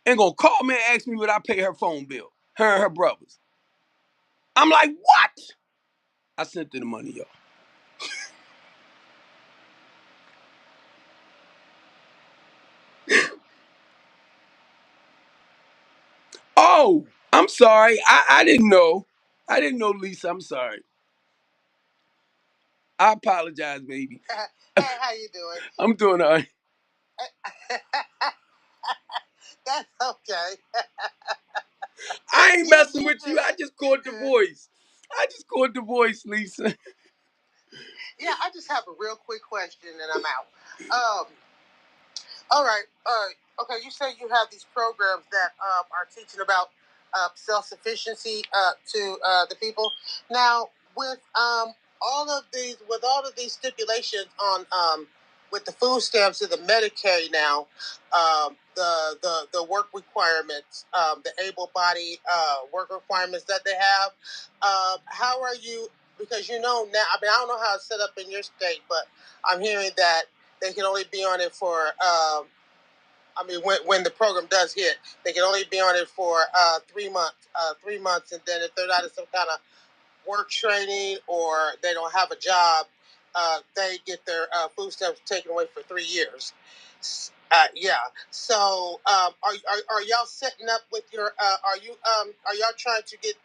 and gonna call me and ask me what I pay her phone bill. Her and her brothers. I'm like, what? I sent her the money, y'all. Oh, I'm sorry. I didn't know. I didn't know, Lisa. I'm sorry. I apologize, baby. Hey, how you doing? I'm doing all right. That's okay. I ain't messing You with you. good. I just caught the good. voice. I just caught the voice, Lisa. Yeah, I just have a real quick question and I'm out. All right. Okay, you say you have these programs that are teaching about self-sufficiency to the people. Now, with all of these stipulations on with the food stamps and the Medicaid now, the work requirements, the able-bodied work requirements that they have. How are you? Because you know now, I mean, I don't know how it's set up in your state, but I'm hearing that they can only be on it for. I mean, when the program does hit, they can only be on it for 3 months. 3 months, and then if they're not in some kind of work training or they don't have a job, they get their food stamps taken away for 3 years. Yeah. So, are y'all setting up with your? Are y'all trying to get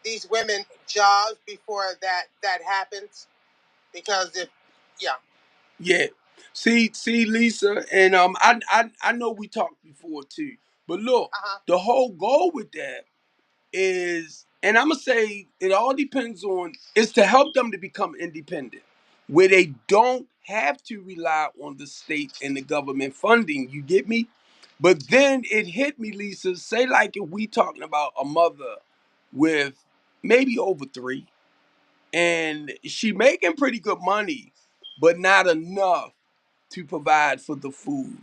these women jobs before that happens? Because if yeah. Yeah. See, Lisa, and I know we talked before too. But look, the whole goal with that is, and I'm gonna say it all depends on, is to help them to become independent, where they don't have to rely on the state and the government funding. You get me? But then it hit me, Lisa. Say like if we talking about a mother with maybe over 3, and she making pretty good money, but not enough to provide for the food.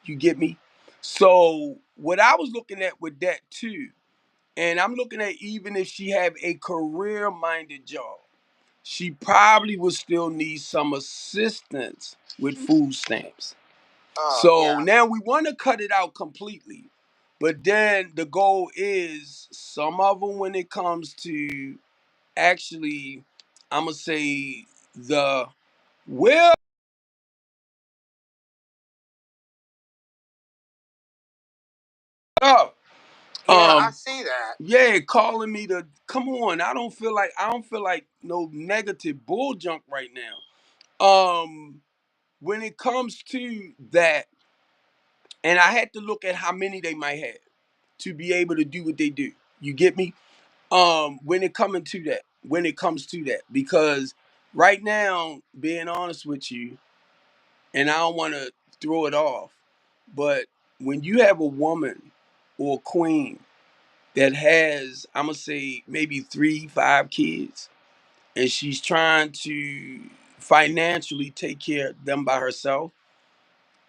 You get me? So what I was looking at with that too, and I'm looking at even if she have a career-minded job, she probably would still need some assistance with food stamps. So Yeah. now we want to cut it out completely. But then the goal is some of them when it comes to actually, I'm going to say the will Oh, Yeah, I see that. yeah, calling me to come on. I don't feel like no negative bull junk right now. When it comes to that, and I had to look at how many they might have to be able to do what they do. You get me? When it comes to that, because right now, being honest with you, and I don't want to throw it off, but when you have a woman or a queen that has, I'm gonna say maybe 3, 5 kids, and she's trying to financially take care of them by herself,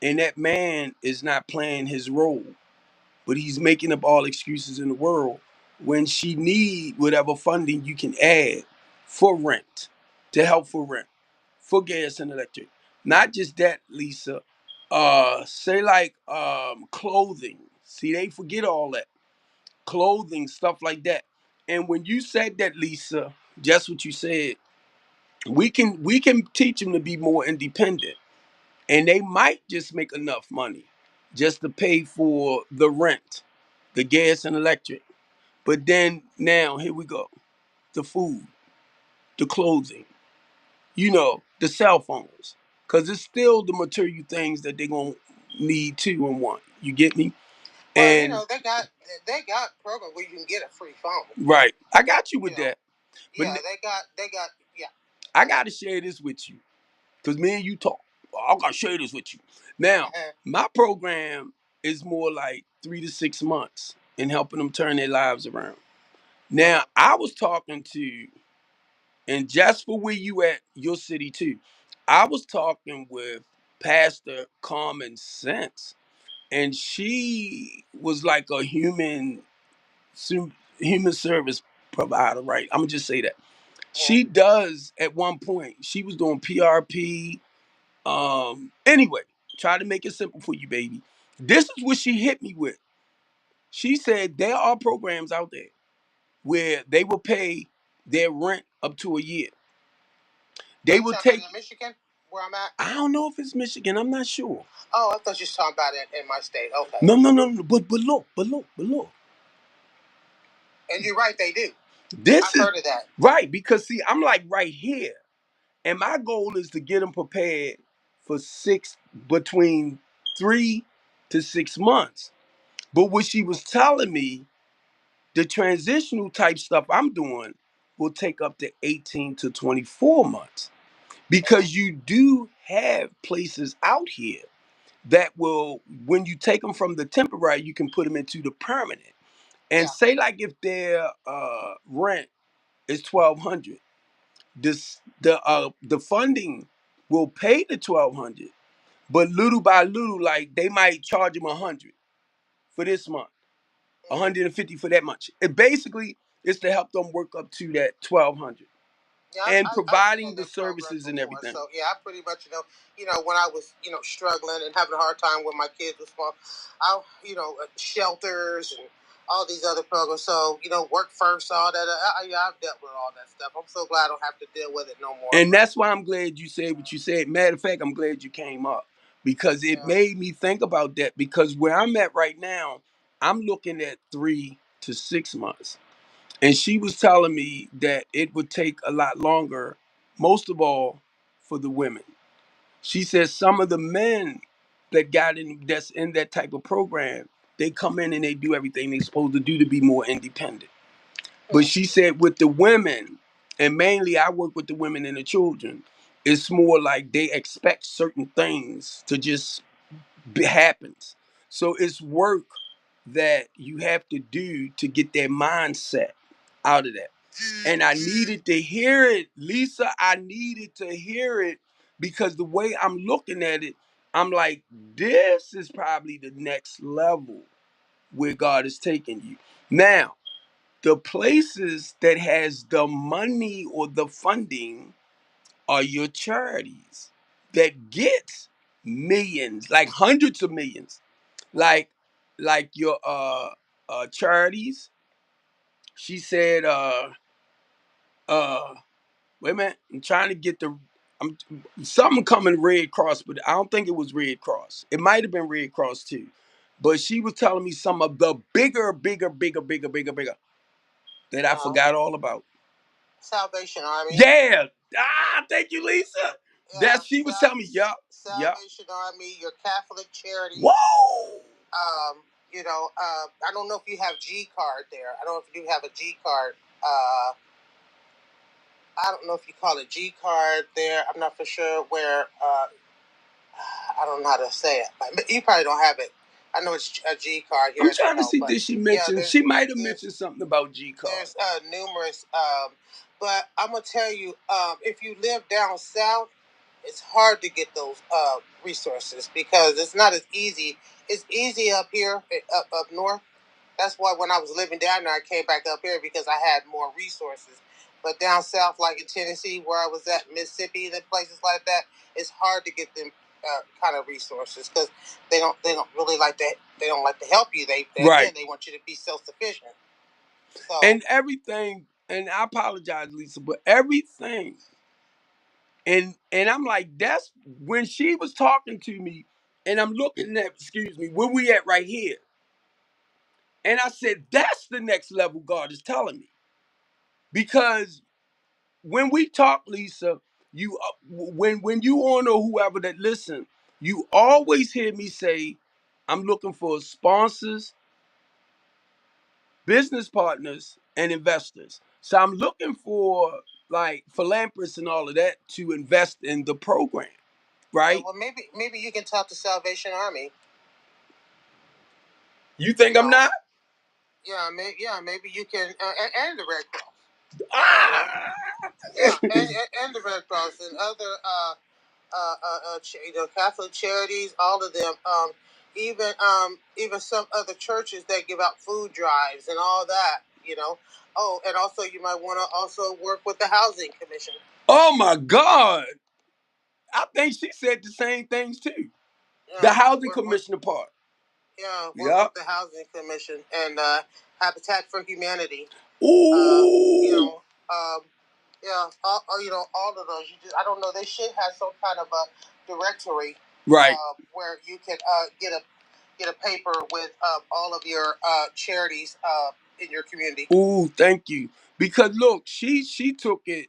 and that man is not playing his role, but he's making up all excuses in the world when she need whatever funding you can add for rent, to help for rent, for gas and electric. Not just that, Lisa. Say like clothing. See, they forget all that. Clothing, stuff like that. And when you said that, Lisa, just what you said, we can teach them to be more independent, and they might just make enough money just to pay for the rent, the gas and electric. But then now here we go. The food, the clothing, the cell phones. Cause it's still the material things that they're gonna need too and want. You get me? Well, And they got programs where you can get a free phone. right. I got you with You know, that. But yeah, they got yeah. I gotta share this with you. Cause me and you talk. I gotta share this with you. Now, my program is more like 3 to 6 months in helping them turn their lives around. Now, I was talking to, and just for where you at, your city too, I was talking with Pastor Common Sense, and she was like a human service provider, right? I'm gonna just say that. She does at one point, she was doing PRP. Anyway, try to make it simple for you, baby. This is what she hit me with. She said there are programs out there where they will pay their rent up to a year. They will take. In Michigan, where I'm at. I don't know if it's Michigan. I'm not sure. Oh, I thought you were talking about it in my state. Okay. No, no, no, no. But look. And you're right, they do. This I've is heard of that. right because see, I'm like right here, and my goal is to get them prepared for between 3 to 6 months. But what she was telling me, the transitional type stuff I'm doing will take up to 18 to 24 months because you do have places out here that will, when you take them from the temporary, you can put them into the permanent. And say like if their rent is 1,200, the funding will pay the 1,200, but little by little, like they might charge them 100 for this month, 150 for that much. It basically is to help them work up to that 1,200 Yeah, and I've providing seen the the programs services and before. everything. So yeah, I pretty much when I was struggling and having a hard time when my kids were small, shelters and all these other programs. So work first, all that. Yeah, I've dealt with all that stuff. I'm so glad I don't have to deal with it no more. And that's why I'm glad you said what you said. Matter of fact, I'm glad you came up because it made me think about that. Because where I'm at right now, I'm looking at 3 to 6 months. And she was telling me that it would take a lot longer, most of all for the women. She says some of the men that's in that type of program, they come in and they do everything they're supposed to do to be more independent. But she said with the women, and mainly I work with the women and the children, it's more like they expect certain things to just happens. So it's work that you have to do to get their mindset out of that. And I needed to hear it, Lisa. I needed to hear it because the way I'm looking at it, I'm like, this is probably the next level where God is taking you. Now, the places that has the money or the funding are your charities that get millions, like hundreds of millions, like your charities. She said, uh wait a minute, I'm trying to get I'm something coming Red Cross, but I don't think it was Red Cross. It might have been Red Cross too. but she was telling me some of the bigger that I forgot all about. Salvation Army. Yeah. Thank you, Lisa. Yeah, That she was telling me, yup. Salvation Army, your Catholic charities. Whoa. I don't know if you have G card there. I don't know if you do have a G card. I don't know if you call it G card there. I'm not for sure where. I don't know how to say it. But you probably don't have it. I know it's a G card here. I'm trying to see, did she mention? She might have mentioned something about G card. There's numerous, but I'm gonna tell you, if you live down south, it's hard to get those resources because it's not as easy. It's easy up here, up north. That's why when I was living down there, I came back up here because I had more resources. But down south, like in Tennessee, where I was at, Mississippi, and places like that, it's hard to get them kind of resources because they don't really like that. They don't like to help you. Again, they want you to be self sufficient. So, and everything, and I apologize, Lisa, but everything, and I'm like, that's when she was talking to me, and I'm looking at, excuse me, where we at right here. And I said, that's the next level God is telling me. Because when we talk, Lisa, you when you on or whoever that listen, you always hear me say, I'm looking for sponsors, business partners, and investors. So I'm looking for like philanthropists and all of that to invest in the program, right? Well, maybe you can talk to Salvation Army. You think I'm not? Yeah, maybe you can, and the Red Cross. Yeah, and the Red Cross and other Catholic charities, all of them. Even some other churches that give out food drives and all that. Oh, and also you might want to also work with the Housing Commission. Oh my God! I think she said the same things too. Yeah, the Housing Commissioner part. Yeah, work with the Housing Commission and Habitat for Humanity. Ooh. All of those. I don't know. They should have some kind of a directory, right, where you can get a paper with all of your charities in your community. Ooh, thank you. Because look, she took it,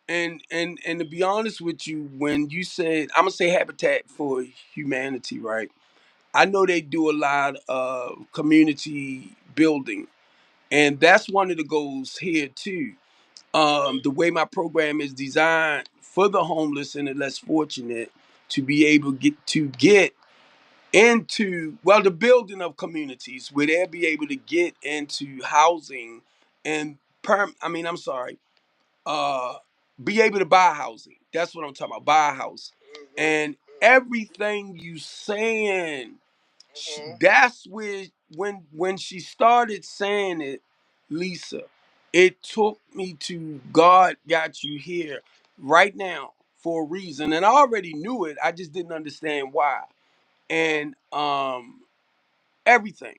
and to be honest with you, when you said, I'm gonna say Habitat for Humanity, right? I know they do a lot of community building, and that's one of the goals here too. The way my program is designed for the homeless and the less fortunate to be able get into, well, the building of communities where they'll be able to get into housing and uh be able to buy housing. That's what I'm talking about, buy a house. And everything you saying, that's where, when she started saying it, Lisa, it took me to God got you here right now for a reason. And I already knew it, I just didn't understand why. And everything,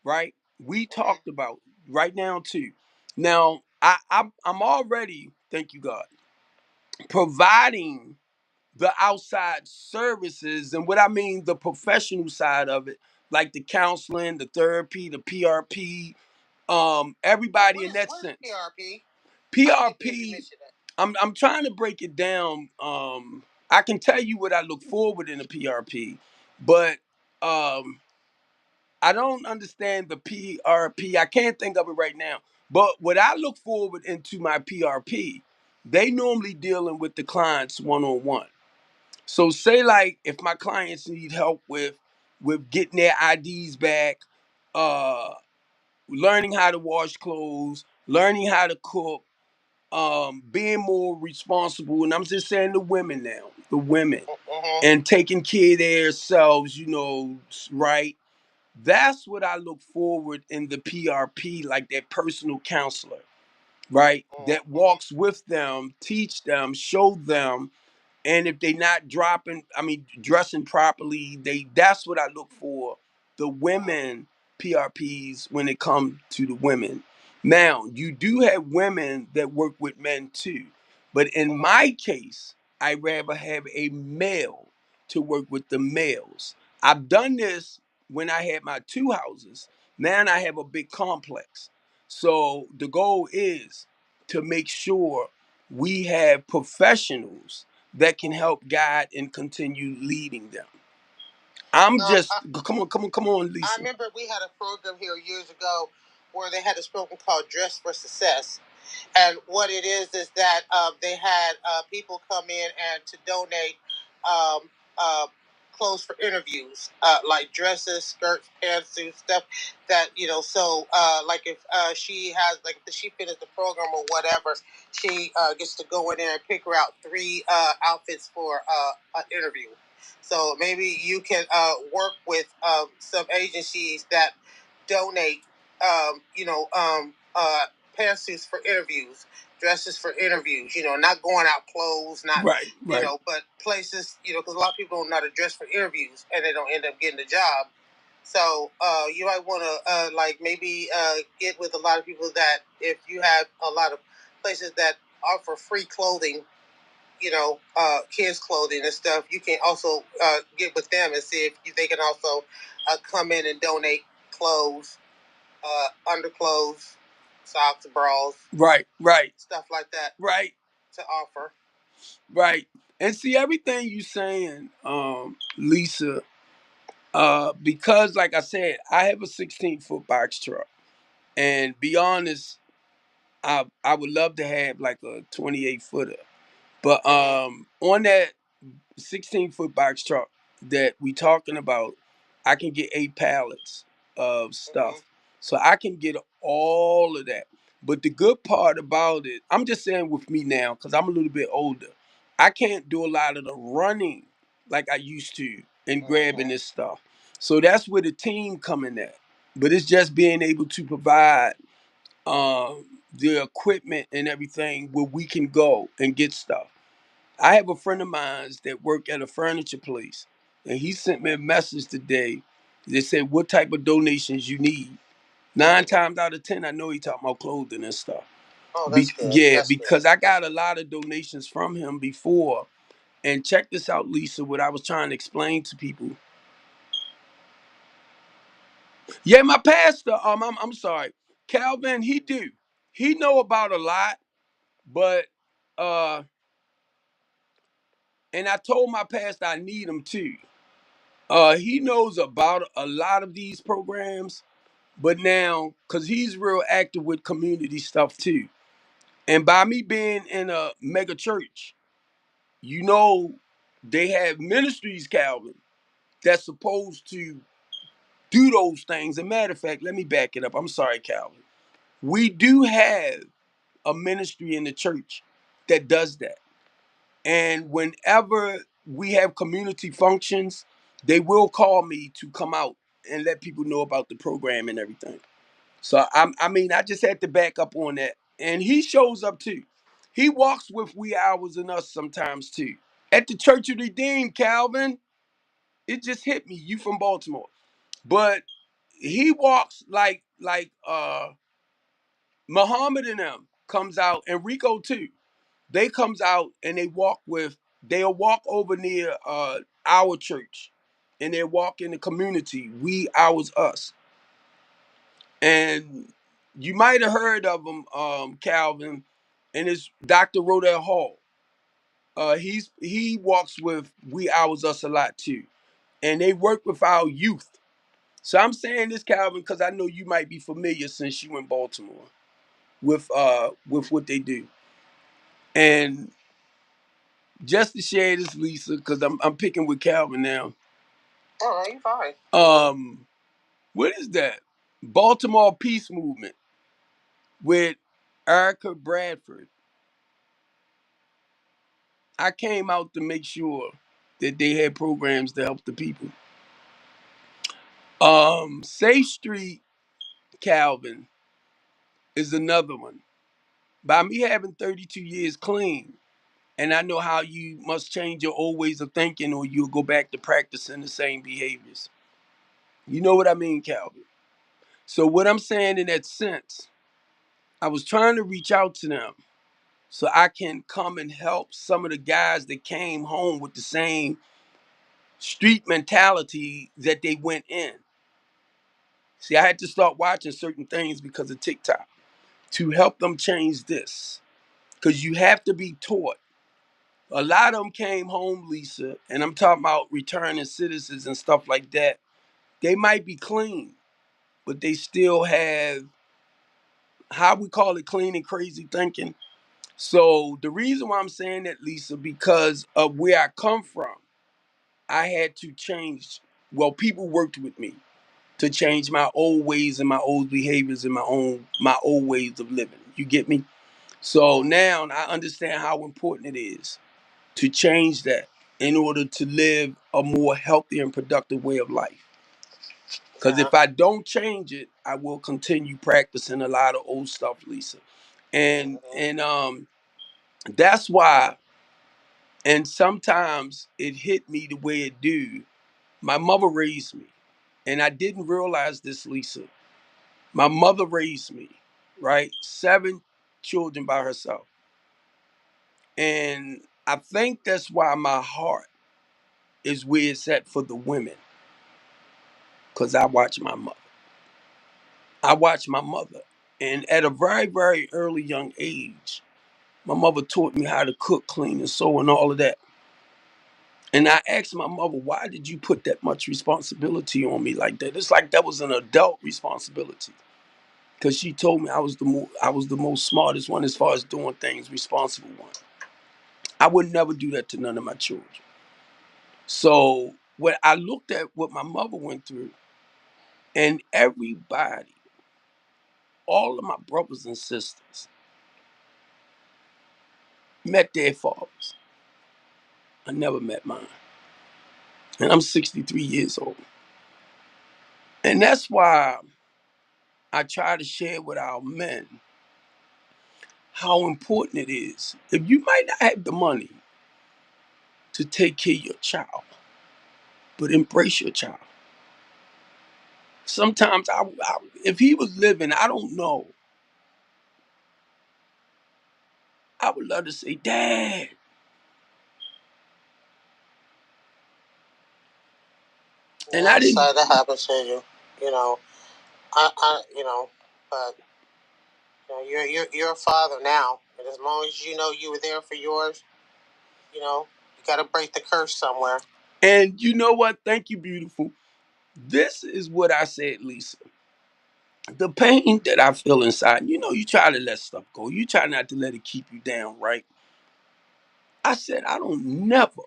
right? We talked about right now too. Now I'm already, thank you God, providing the outside services, and what I mean the professional side of it, like the counseling, the therapy, the PRP, everybody in that sense. PRP. I'm trying to break it down. I can tell you what I look forward in a PRP, but I don't understand the PRP. I can't think of it right now. But what I look forward into my PRP, they normally dealing with the clients one on one. So say like if my clients need help with getting their IDs back, uh, learning how to wash clothes, learning how to cook, being more responsible, and I'm just saying the women now, the women, and taking care of themselves, right? That's what I look forward in the PRP, like that personal counselor, right? That walks with them, teach them, show them, and if they not dressing properly, that's what I look for. The women PRPs when it comes to the women. Now, you do have women that work with men too. But in my case, I'd rather have a male to work with the males. I've done this when I had my two houses. Now I have a big complex. So the goal is to make sure we have professionals that can help guide and continue leading them. I'm just come on, Lisa. I remember we had a program here years ago where they had this program called Dress for Success. And what it is that they had people come in and to donate um, uh, clothes for interviews, like dresses, skirts, pantsuits, stuff that So, like if she has, like if she finishes the program or whatever, she gets to go in there and pick her out three outfits for an interview. So maybe you can work with some agencies that donate, pantsuits for interviews, dresses for interviews. Not going out clothes, not Right, right. but places. Because a lot of people don't know how to dress for interviews, and they don't end up getting the job. So you might want to like maybe get with a lot of people that if you have a lot of places that offer free clothing, kids clothing and stuff, you can also get with them and see if they can also come in and donate clothes, underclothes, socks, bras, Right, right, stuff like that, right, to offer. right. And see everything you saying, Lisa, because like I said, I have a 16-foot box truck. And be honest, I would love to have like a 28-footer. But on that 16-foot box truck that we talking about, I can get 8 pallets of stuff. So I can get all of that. But the good part about it, I'm just saying with me now, because I'm a little bit older, I can't do a lot of the running like I used to and grabbing this stuff. So that's where the team coming at. But it's just being able to provide the equipment and everything where we can go and get stuff. I have a friend of mine that work at a furniture place, and he sent me a message today that said what type of donations you need. 9 times out of 10, I know he talking about clothing and stuff. Oh, that's good. Yeah, That's because good. I got a lot of donations from him before. And check this out, Lisa, what I was trying to explain to people. Yeah, my pastor, I'm sorry, Calvin, he know about a lot, but and I told my pastor I need him too. He knows about a lot of these programs, but now because he's real active with community stuff too, and by me being in a mega church, you know, they have ministries, Calvin, that's supposed to do those things. As a matter of fact, let me back it up. I'm sorry, Calvin. We do have a ministry in the church that does that. And whenever we have community functions, they will call me to come out and let people know about the program and everything. So I mean, I just had to back up on that. And he shows up too. He walks with We Hours and Us sometimes too. At the Church of Redeemed, Calvin, it just hit me. You from Baltimore. But he walks like Muhammad and them comes out, and Rico too. They comes out and they'll walk over near our church, and they walk in the community, We Ours Us. And you might have heard of them, Calvin, and it's Dr. Rodell Hall. He walks with We Ours Us a lot too, and they work with our youth. So I'm saying this, Calvin, because I know you might be familiar since you in Baltimore with what they do. And just to share this, Lisa, because I'm picking with Calvin now. All right, you fine. What is that? Baltimore Peace Movement with Erica Bradford. I came out to make sure that they had programs to help the people. Safe Street, Calvin, is another one. By me having 32 years clean, and I know how you must change your old ways of thinking or you'll go back to practicing the same behaviors. You know what I mean, Calvin? So what I'm saying in that sense, I was trying to reach out to them so I can come and help some of the guys that came home with the same street mentality that they went in. See, I had to start watching certain things because of TikTok to help them change this. Because you have to be taught. A lot of them came home, Lisa, and I'm talking about returning citizens and stuff like that. They might be clean, but they still have, how we call it, clean and crazy thinking. So the reason why I'm saying that, Lisa, because of where I come from, I had to change. Well, people worked with me to change my old ways and my old behaviors and my old ways of living. You get me? So now I understand how important it is to change that in order to live a more healthy and productive way of life. Because Yeah. if I don't change it, I will continue practicing a lot of old stuff, Lisa. And Mhm. and that's why. And sometimes it hit me the way it do. My mother raised me, and I didn't realize this, Lisa. My mother raised me, right? 7 children by herself. And I think that's why my heart is where it's at for the women. Because I watch my mother. I watch my mother. And at a very, very early young age, my mother taught me how to cook, clean, and sew, and all of that. And I asked my mother, why did you put that much responsibility on me like that? It's like that was an adult responsibility. Because she told me I was the most smartest one as far as doing things, responsible one. I would never do that to none of my children. So when I looked at what my mother went through, and everybody, all of my brothers and sisters, met their fathers. I never met mine. And I'm 63 years old. And that's why I try to share with our men how important it is. If you might not have the money to take care of your child, but embrace your child. Sometimes if he was living, I don't know. I would love to say, Dad. And Yeah, I I'm didn't. sorry that happened to you. You know, you know, but you know, you're a father now, and as long as you know you were there for yours, you know, you got to break the curse somewhere. And you know what? Thank you, beautiful. This is what I said, Lisa. The pain that I feel inside, you try to let stuff go. You try not to let it keep you down, right? I said, I don't never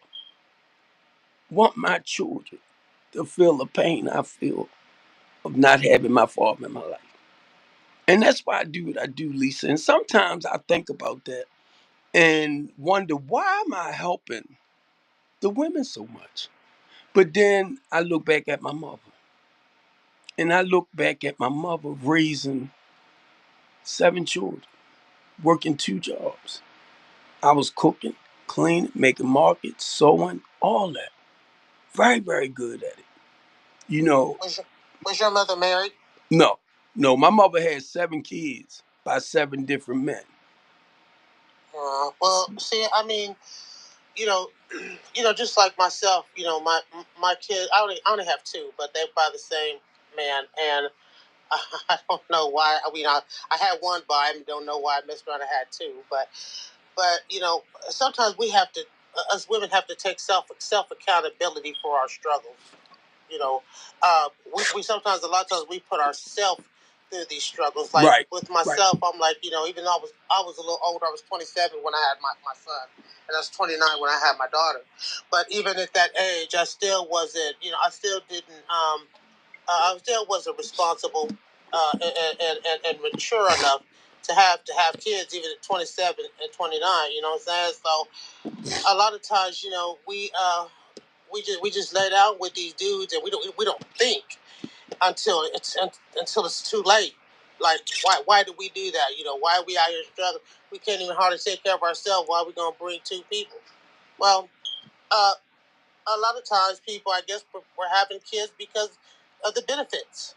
want my children to feel the pain I feel of not having my father in my life. And that's why I do what I do, Lisa. And sometimes I think about that and wonder, why am I helping the women so much? But then I look back at my mother. And I look back at my mother raising 7 children, working 2 jobs. I was cooking, cleaning, making markets, sewing, all that. Very, very good at it. You know, Was your mother married? no, no, my mother had 7 kids by 7 different men. Well, see, I mean, you know, just like myself, my kid, I only have two, but they're by the same man, and I don't know why. I mean, I had one by him. Don't know why I messed around. I had two, but sometimes we have to, us women have to take self accountability for our struggles. You know, we sometimes, a lot of times, we put ourselves through these struggles. Like Right, with right. myself, I'm like, even though I was a little older, I was 27 when I had my son, and I was 29 when I had my daughter. But even at that age, I still wasn't, I still didn't, I still wasn't responsible and mature enough to have kids, even at 27 and 29. You know what I'm saying? So a lot of times, we just let out with these dudes, and we don't think until it's too late. Like, why do we do that? Why are we out here struggling? We can't even hardly take care of ourselves. Why are we gonna bring two people? Well, uh, a lot of times people, I guess, we're having kids because of the benefits.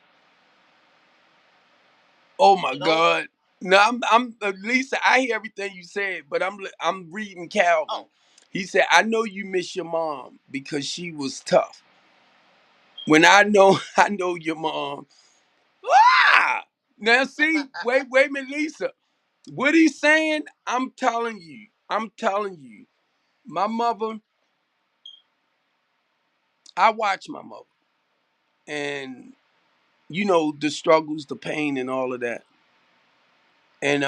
Oh my You know? God. No, I'm Lisa. I hear everything you said, but I'm reading Calvin. Oh, He said, "I know you miss your mom because she was tough." When I know, I know your mom. Now see, wait a minute, Lisa. What he's saying, I'm telling you. My mother, I watch my mother. And you know, the struggles, the pain and all of that. And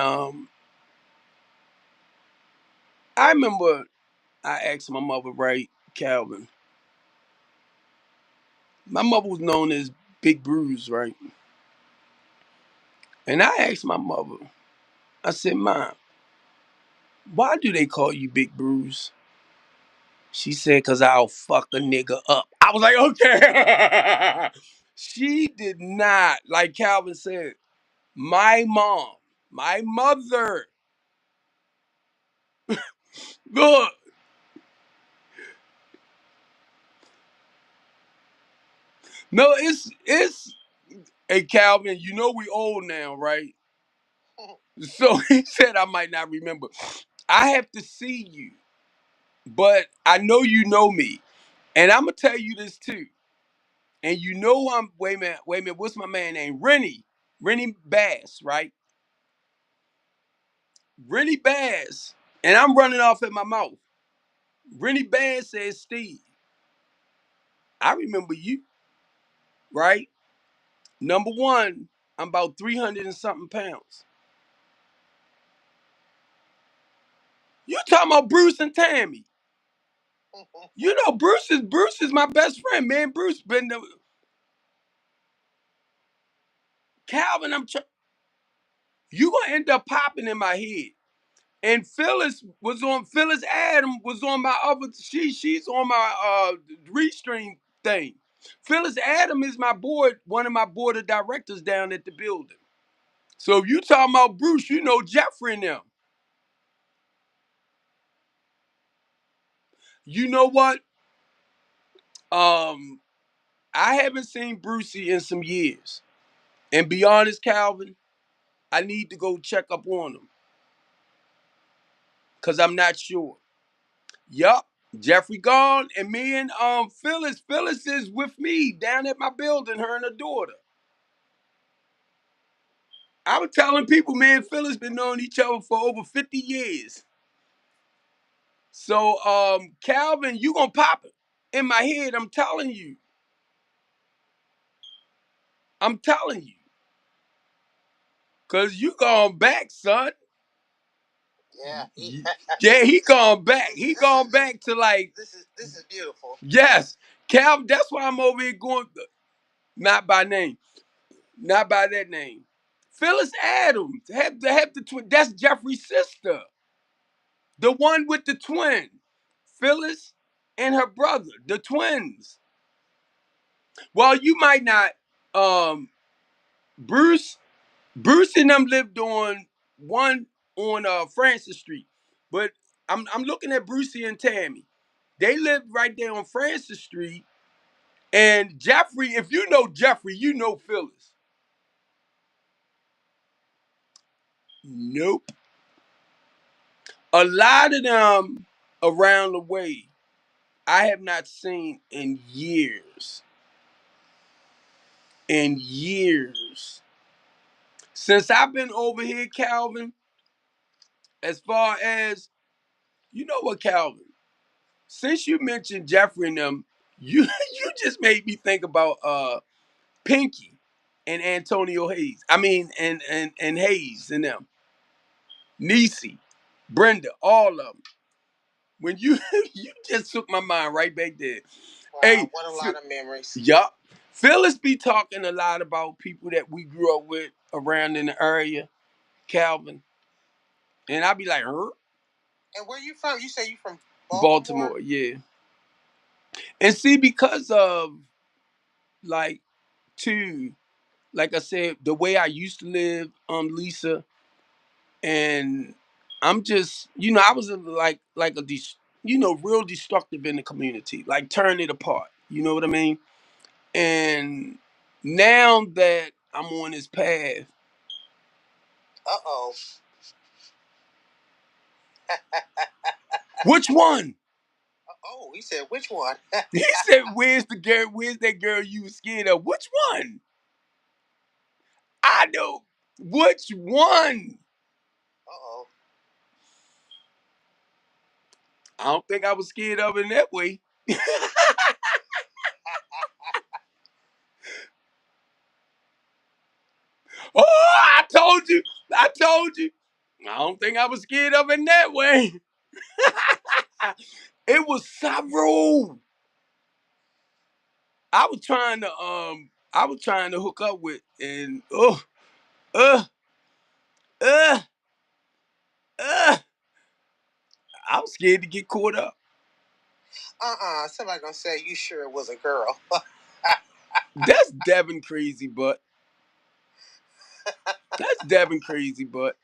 I remember I asked my mother, right, Calvin. My mother was known as Big Bruce, right? And I asked my mother, I said, Mom, why do they call you Big Bruce? She said, cause I'll fuck a nigga up. I was like, okay. She did not, like Calvin said, my mom, my mother, look, no, it's hey Calvin, you know we old now, right? So he said I might not remember. I have to see you, but I know you know me. And I'm gonna tell you this too. And you know I'm wait a minute, what's my man name? Rennie Bass, right? Rennie Bass, and I'm running off at my mouth. Rennie Bass says, Steve, I remember you, right? Number one, I'm about 300 and something pounds. You talking about Bruce and Tammy. You know, Bruce is my best friend, man. Bruce been the Calvin, you gonna end up popping in my head. And Phyllis Adam was on my other she's on my restream thing. Phyllis Adam is my board, one of my board of directors down at the building. So if you talking about Bruce, you know Jeffrey and them. You know what? Um, I haven't seen Brucey in some years. And be honest, Calvin, I need to go check up on him. Cause I'm not sure. Yup. Jeffrey gone, and me and Phyllis. Phyllis is with me down at my building, her and her daughter. I was telling people, man, Phyllis been knowing each other for over 50 years. So Calvin, you gonna pop it in my head, I'm telling you. I'm telling you. Cause you gone back, son. Yeah, he gone back. He gone back to like This is beautiful. yes. Calvin, that's why I'm over here going not by name. Not by that name. Phyllis Adams. Have the twin. That's Jeffrey's sister. The one with the twin. Phyllis and her brother. The twins. Well, you might not. Bruce. Bruce and them lived on one on Francis Street. But I'm looking at Brucey and Tammy. They lived right there on Francis Street. And Jeffrey, if you know Jeffrey, you know Phyllis. Nope. A lot of them around the way I have not seen in years. In years. Since I've been over here, Calvin, as far as, you know what, Calvin? Since you mentioned Jeffrey and them, you you just made me think about Pinky and Antonio Hayes. I mean, and Hayes and them. Niecy, Brenda, all of them. When you you just took my mind right back there. Wow, Hey, what a lot of memories. yup. Phyllis be talking a lot about people that we grew up with around in the area, Calvin. And I be like, huh? And where you from? You say you from Baltimore, yeah. And see, because of like two, like I said, the way I used to live, Lisa, and I'm just, I was like a real destructive in the community, like tearing it apart. You know what I mean? And now that I'm on this path, Uh-oh. which one? Oh, he said, which one? He said, "Where's the girl? Where's that girl you was scared of? Which one?" I know. Which one? Uh-oh. I don't think I was scared of it in that way. Oh, I told you. I told you. I don't think I was scared of it in that way. It was several. I was trying to hook up with, and uh uh uh I was scared to get caught up. Somebody gonna say you sure it was a girl. That's Devin crazy, but that's Devin crazy, but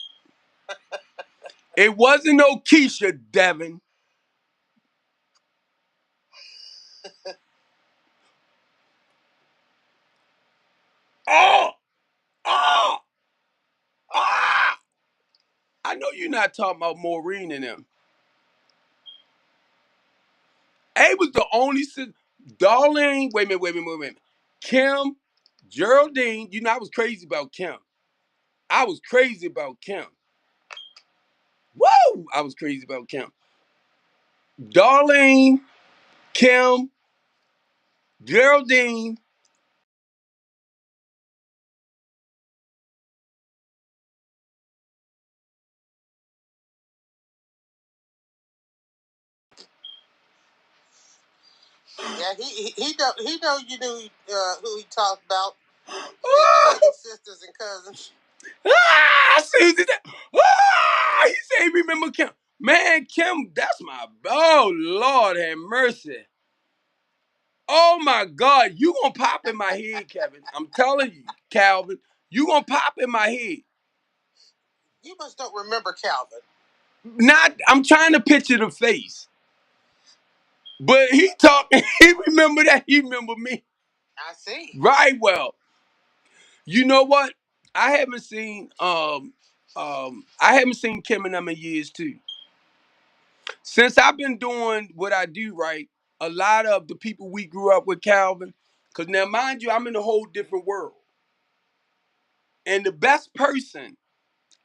it wasn't no Keisha, Devin. Oh, oh, ah! I know you're not talking about Maureen and them. A was the only sister. Darlene, wait a minute. Kim, Geraldine, you know I was crazy about Kim. I was crazy about Kim. Woo! I was crazy about Kim. Darlene, Kim, Geraldine. Yeah, he know you knew who he talked about. You know your sisters and cousins. Susie, he said he remember Kim. Man, Kim, that's my, oh, Lord have mercy. Oh, my God. You gonna pop in my head, Kevin. I'm telling you, Calvin. You gonna pop in my head. You must don't remember Calvin. Not, I'm trying to picture the face. But he talking, he remember that, he remember me. I see. Right, well. You know what? I haven't seen Kim and them in years too. Since I've been doing what I do, right, a lot of the people we grew up with, Calvin, because now mind you, I'm in a whole different world. And the best person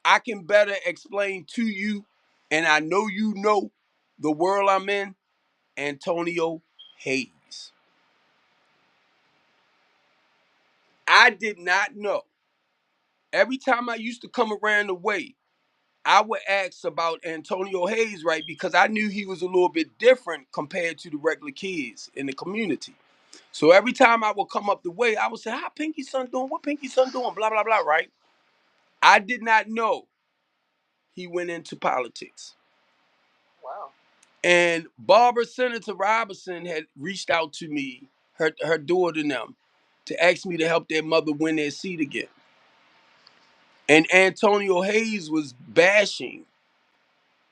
I can better explain to you, and I know you know the world I'm in, Antonio Hayes. I did not know. Every time I used to come around the way, I would ask about Antonio Hayes, right? Because I knew he was a little bit different compared to the regular kids in the community. So every time I would come up the way, I would say, "How Pinky son doing? What Pinky son doing?" Blah blah blah. Right? I did not know he went into politics. Wow. And Barbara Senator Robinson had reached out to me, her daughter and them, to ask me to help their mother win their seat again. And Antonio Hayes was bashing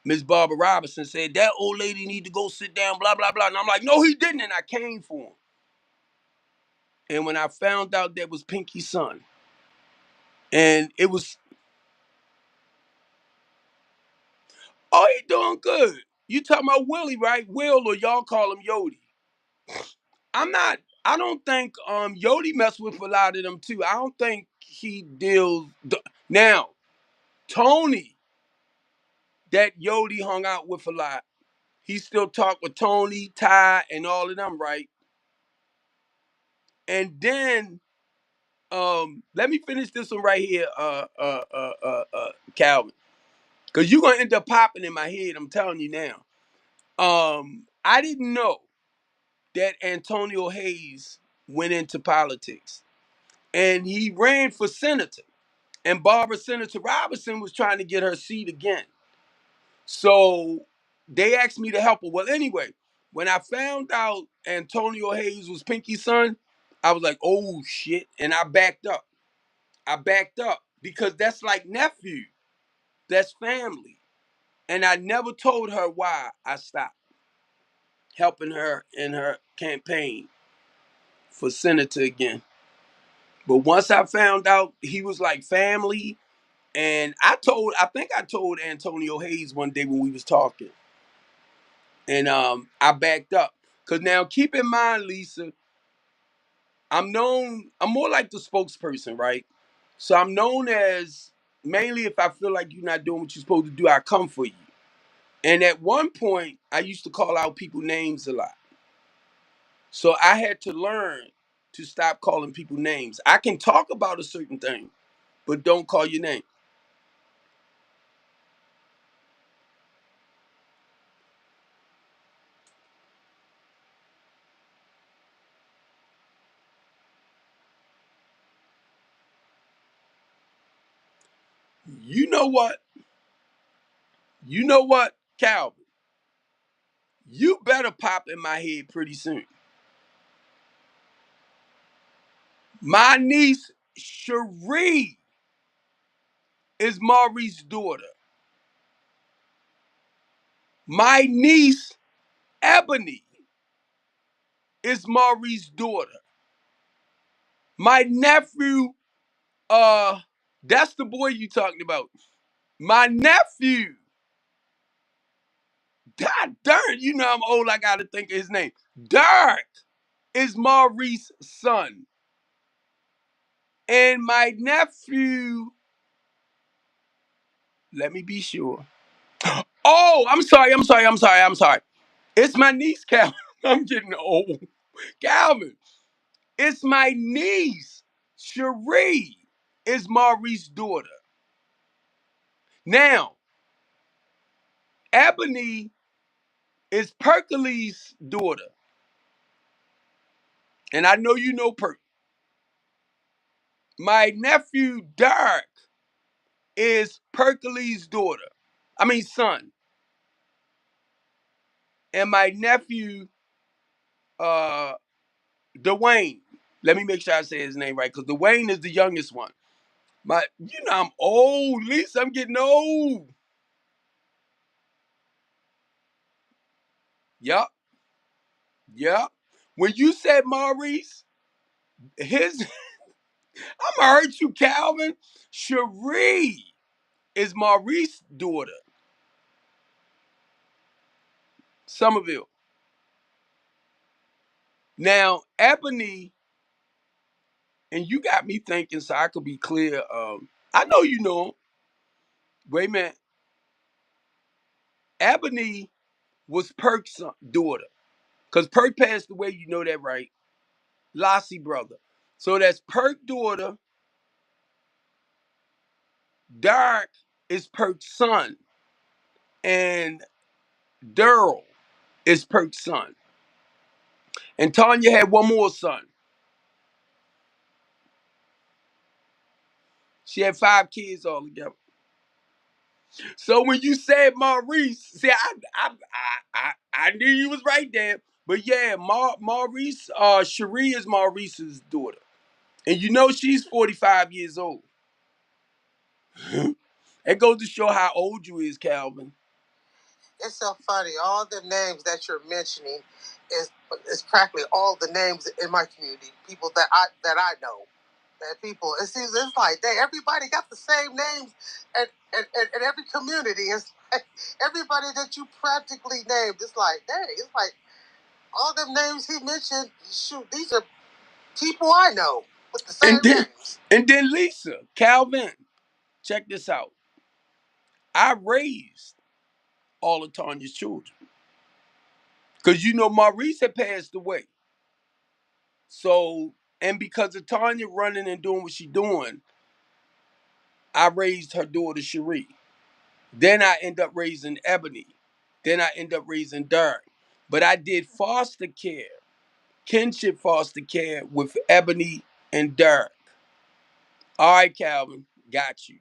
Miss Barbara Robinson, said that old lady need to go sit down, blah, blah, blah. And I'm like, no, he didn't. And I came for him. And when I found out that was Pinky's son, and it was, oh, he doing good. You talking about Willie, right? Will, or y'all call him Yodi. I don't think Yodi messed with a lot of them too. I don't think he deals. Now, Tony, that Yodi hung out with a lot. He still talk with Tony, Ty, and all of them, right? And then let me finish this one right here, Calvin, because you're gonna end up popping in my head. I'm telling you now. I didn't know that Antonio Hayes went into politics, and he ran for senator. And Barbara Senator Robinson was trying to get her seat again. So they asked me to help her. Well, anyway, when I found out Antonio Hayes was Pinky's son, I was like, oh shit, and I backed up. I backed up because that's like nephew. That's family. And I never told her why I stopped helping her in her campaign for senator again. But once I found out he was like family, and I think I told Antonio Hayes one day when we was talking, and I backed up. Cause now keep in mind, Lisa, I'm more like the spokesperson, right? So I'm known as, mainly if I feel like you're not doing what you're supposed to do, I come for you. And at one point, I used to call out people names a lot. So I had to learn to stop calling people names. I can talk about a certain thing, but don't call your name. You know what? You know what, Calvin? You better pop in my head pretty soon. My niece, Cherie, is Maurice's daughter. My niece, Ebony, is Maurice's daughter. My nephew, that's the boy you talking about. My nephew, God darn, you know I'm old, I gotta think of his name. Dirk is Maurice's son. And my nephew, let me be sure. Oh, I'm sorry. It's my niece, Calvin. I'm getting old. Calvin, it's my niece, Cherie, is Maurice's daughter. Now, Ebony is Perkins' daughter. And I know you know Perk. My nephew, Dirk, is Perkins' daughter. I mean, son. And my nephew, uh, Dwayne. Let me make sure I say his name right, because Dwayne is the youngest one. You know I'm old, Lisa. I'm getting old. Yup, yup. When you said Maurice, his I'm gonna hurt you, Calvin. Cherie is Maurice's daughter. Somerville. Now, Ebony, and you got me thinking, so I could be clear. I know you know him. Wait a minute. Ebony was Perk's daughter. Because Perk passed away, you know that, right? Lassie brother. So that's Perk daughter. Dark is Perk's son. And Daryl is Perk's son. And Tanya had one more son. She had 5 kids altogether. So when you said Maurice, see, I knew you was right there. But yeah, Maurice, Cherie is Maurice's daughter. And you know she's 45 years old. It goes to show how old you is, Calvin. It's so funny. All the names that you're mentioning is practically all the names in my community. People that I know. That people, it seems it's like everybody got the same names, and every community is like everybody that you practically named. It's like it's like all them names he mentioned. Shoot, these are people I know with the same names. And then Lisa, Calvin, check this out. I raised all of Tanya's children. Because you know Maurice had passed away. So, and because of Tanya running and doing what she doing, I raised her daughter Cherie. Then I end up raising Ebony. Then I end up raising Dirk. But I did foster care, kinship foster care with Ebony and Dirk. All right, Calvin, got you.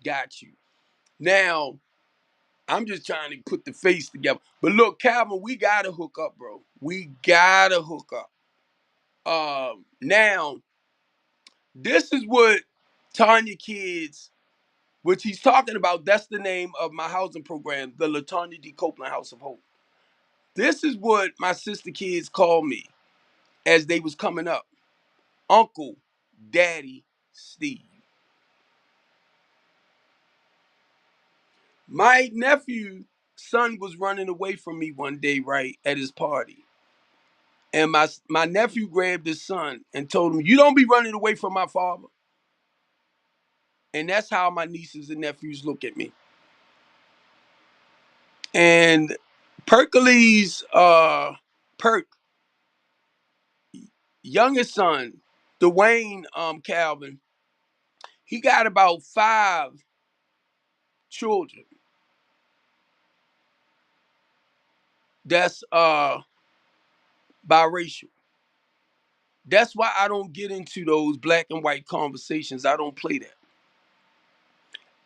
Got you. Now, I'm just trying to put the face together. But look, Calvin, we gotta hook up, bro. We gotta hook up. Now, this is what Tanya Kids, which he's talking about, that's the name of my housing program, the LaTanya D. Copeland House of Hope. This is what my sister kids called me as they was coming up. Uncle, Daddy, Steve. My nephew son was running away from me one day, right, at his party. And my nephew grabbed his son and told him, "You don't be running away from my father." And that's how my nieces and nephews look at me. And Perkley's Perk, youngest son, Dwayne Calvin, he got about 5 children. That's biracial. That's why I don't get into those black and white conversations. I don't play that.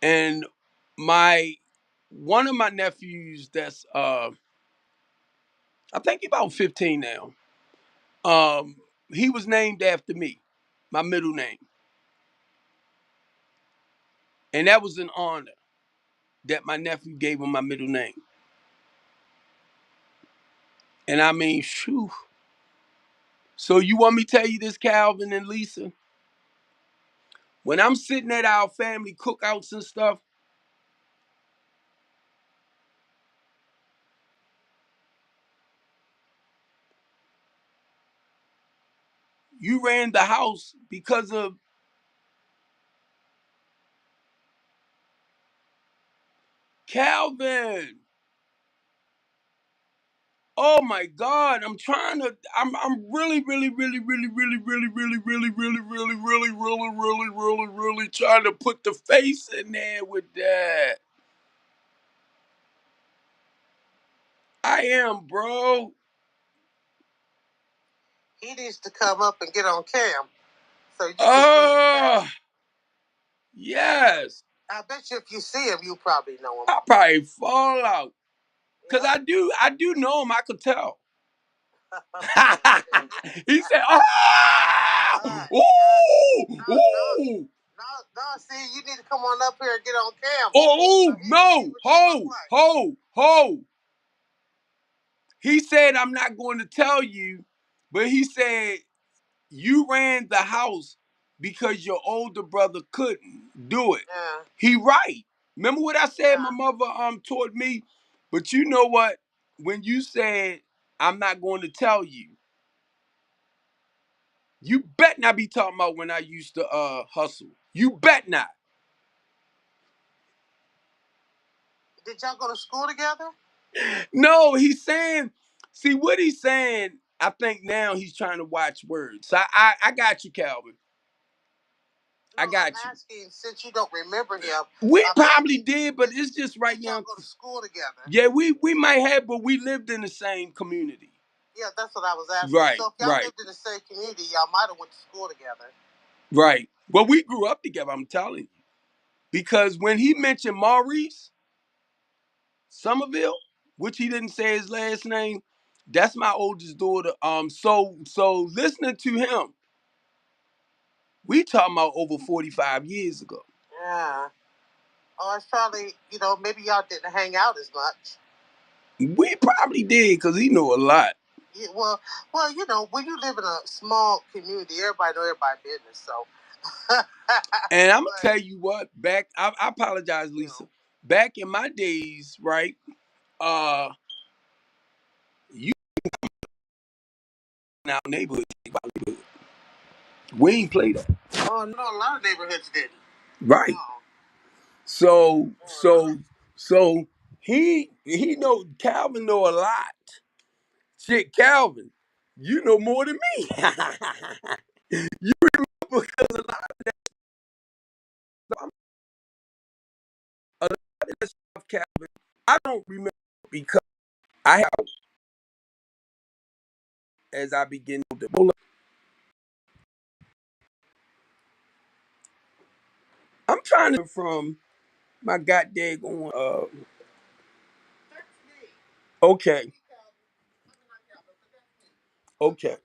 And my one of my nephews that's I think he's about 15 now. Um he was named after me, my middle name. And that was an honor that my nephew gave him my middle name. And I mean, phew. So you want me to tell you this, Calvin and Lisa? When I'm sitting at our family cookouts and stuff, you ran the house because of Calvin. Oh my God, I'm really, really, really, really, really, really, really, really, really, really trying to put the face in there with that. I am, bro. He needs to come up and get on cam so you can see Oh, him. yes. I bet you if you see him, you probably know him. I probably fall out. Cause I do know him, I could tell. He said, "Oh, ooh, No, see, you need to come on up here and get on cam. oh, no, ho." He said, "I'm not going to tell you," but he said, "You ran the house because your older brother couldn't do it." Yeah. He right. Remember what I said? My mother taught me. But you know what? When you said, "I'm not going to tell you," you bet not be talking about when I used to hustle. You bet not. Did y'all go to school together? No, he's saying, see what he's saying, I think now he's trying to watch words. So I got you, Calvin. No, I got I'm you. asking, since you don't remember him. We probably did, but it's just right did now. Y'all go to school together? Yeah, we might have, but we lived in the same community. Yeah, that's what I was asking. Right, so if y'all right. lived in the same community, y'all might have went to school together. Right. Well, we grew up together, I'm telling you. Because when he mentioned Maurice Somerville, which he didn't say his last name, that's my oldest daughter. So listening to him, we talking about over 45 years ago. Yeah. Oh, it's probably, maybe y'all didn't hang out as much. We probably did, because he know a lot. Yeah, well, when you live in a small community, everybody know everybody's business, so. And I'm going to tell you what, I apologize, Lisa. Back in my days, right, you in our neighborhood, we ain't play that. Oh, no, a lot of neighborhoods didn't. Right. No. So he know, Calvin know a lot. Shit, Calvin, you know more than me. You remember, because a lot of that stuff, Calvin, I don't remember, because I have, as I begin to develop. I'm trying to from my goddamn okay. Okay.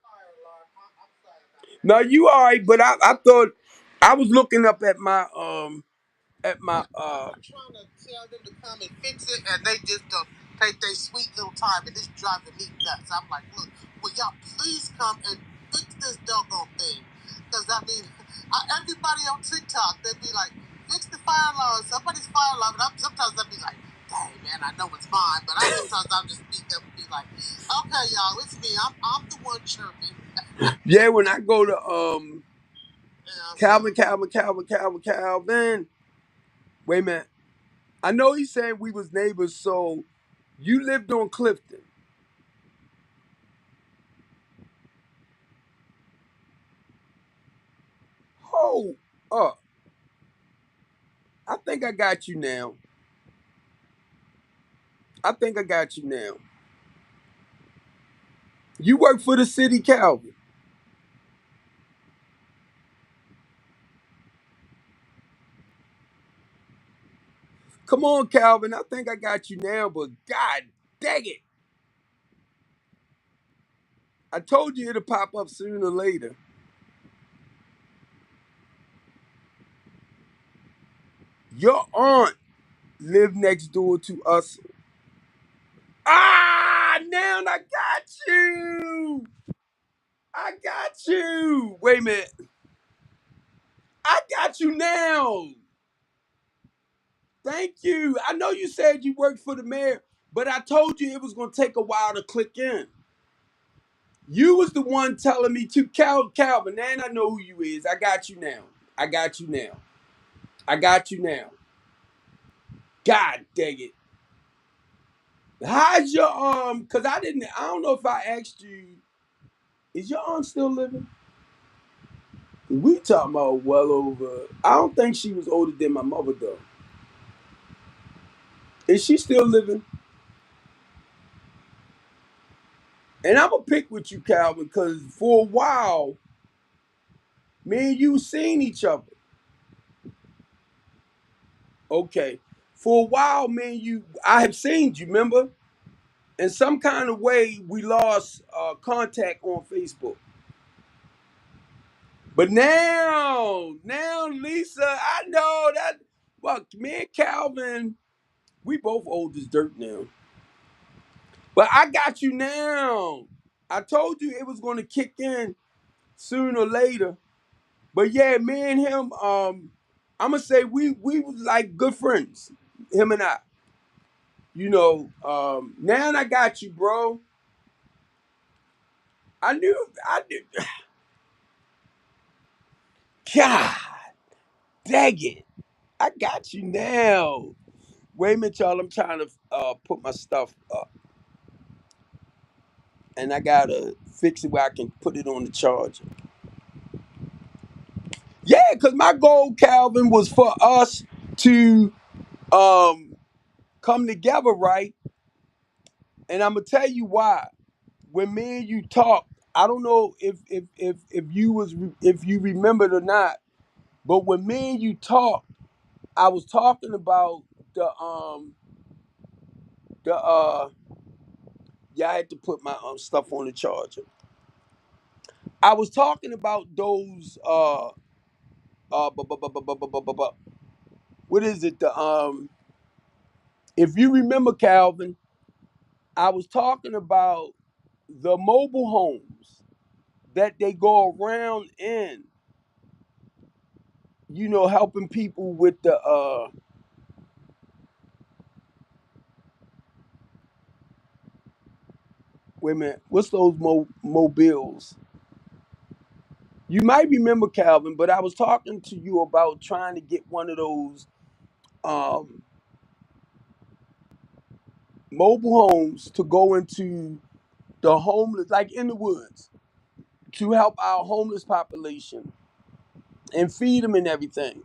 Now you all right, but I thought I was looking up at my I'm trying to tell them to come and fix it, and they just take their sweet little time, and it's driving me nuts. I'm like, look, will y'all please come and fix this doggone thing? Because everybody on TikTok, they be like, fix the fire alarm, somebody's fire alarm, and sometimes I be like, dang man, I know it's mine, but sometimes I'll just speak up and be like, okay y'all, it's me, I'm the one chirping. Yeah, when I go to Yeah, Calvin. Wait a minute. I know he said we was neighbors, so you lived on Clifton. Hold up. I think I got you now. I think I got you now. You work for the city, Calvin. Come on, Calvin. I think I got you now, but God dang it. I told you it'll pop up sooner or later. Your aunt lived next door to us. Ah, now I got you. I got you. Wait a minute. I got you now. Thank you. I know you said you worked for the mayor, but I told you it was going to take a while to click in. You was the one telling me to Calvin, and I know who you is. I got you now. I got you now. I got you now. God dang it. How's your cause I don't know if I asked you, is your aunt still living? We talking about well over, I don't think she was older than my mother though. Is she still living? And I'm gonna pick with you, Calvin, because for a while, me and you seen each other. Okay. For a while, me and you, I have seen you, remember? In some kind of way, we lost contact on Facebook. But now, Lisa, I know that. Well, me and Calvin, we both old as dirt now. But I got you now. I told you it was going to kick in sooner or later. But yeah, me and him, I'm gonna say we was like good friends, him and I. Now I got you, bro. I knew. God dang it. I got you now. Wait a minute, y'all. I'm trying to put my stuff up. And I gotta fix it where I can put it on the charger. Yeah, because my goal, Calvin, was for us to um come together, right? And I'm gonna tell you why. When me and you talked, I don't know if you remembered or not, but when me and you talked, I was talking about the yeah, I had to put my stuff on the charger. I was talking about those what is it? If you remember, Calvin, I was talking about the mobile homes that they go around in, helping people with the wait a minute, what's those mobiles? You might remember, Calvin, but I was talking to you about trying to get one of those um, mobile homes to go into the homeless, like in the woods, to help our homeless population and feed them and everything.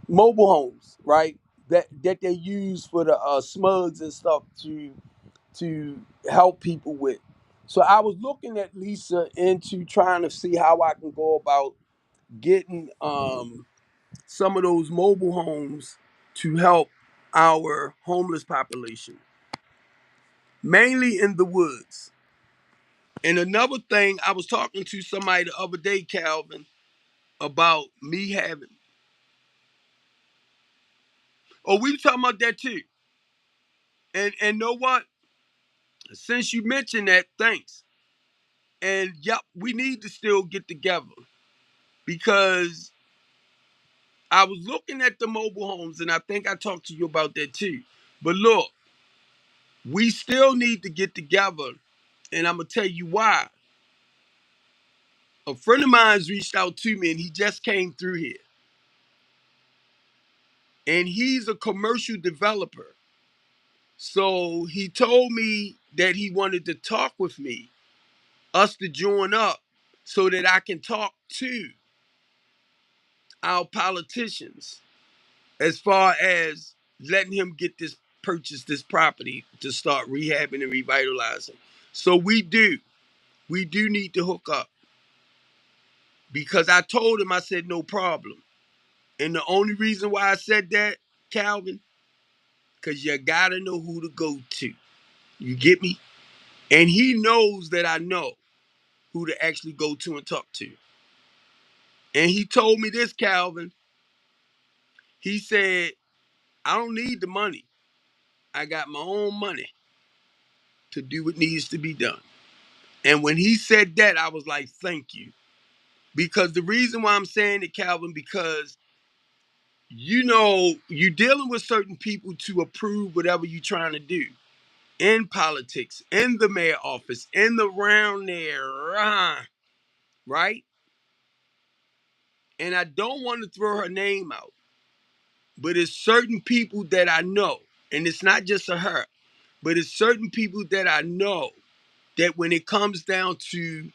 Mobile homes, right? That they use for the smugs and stuff to help people with. So I was looking at Lisa into trying to see how I can go about getting some of those mobile homes to help our homeless population, mainly in the woods. And another thing, I was talking to somebody the other day, Calvin, about me having. Oh, we were talking about that too. And know what? Since you mentioned that, thanks. And yep, we need to still get together because I was looking at the mobile homes, and I think I talked to you about that too. But look, we still need to get together, and I'm gonna tell you why. A friend of mine's reached out to me, and he just came through here. And he's a commercial developer. So he told me that he wanted to talk with me, us to join up, so that I can talk to our politicians as far as letting him get this purchase this property to start rehabbing and revitalizing. So we do need to hook up, because I told him, I said, no problem. And the only reason why I said that, Calvin, because you gotta know who to go to. You get me? And he knows that I know who to actually go to and talk to. And he told me this, Calvin. He said, I don't need the money. I got my own money to do what needs to be done. And when he said that, I was like, thank you. Because the reason why I'm saying it, Calvin, because you're dealing with certain people to approve whatever you're trying to do in politics, in the mayor office, in the round there, right? And I don't want to throw her name out, but it's certain people that I know, and it's not just a her, but it's certain people that I know that when it comes down to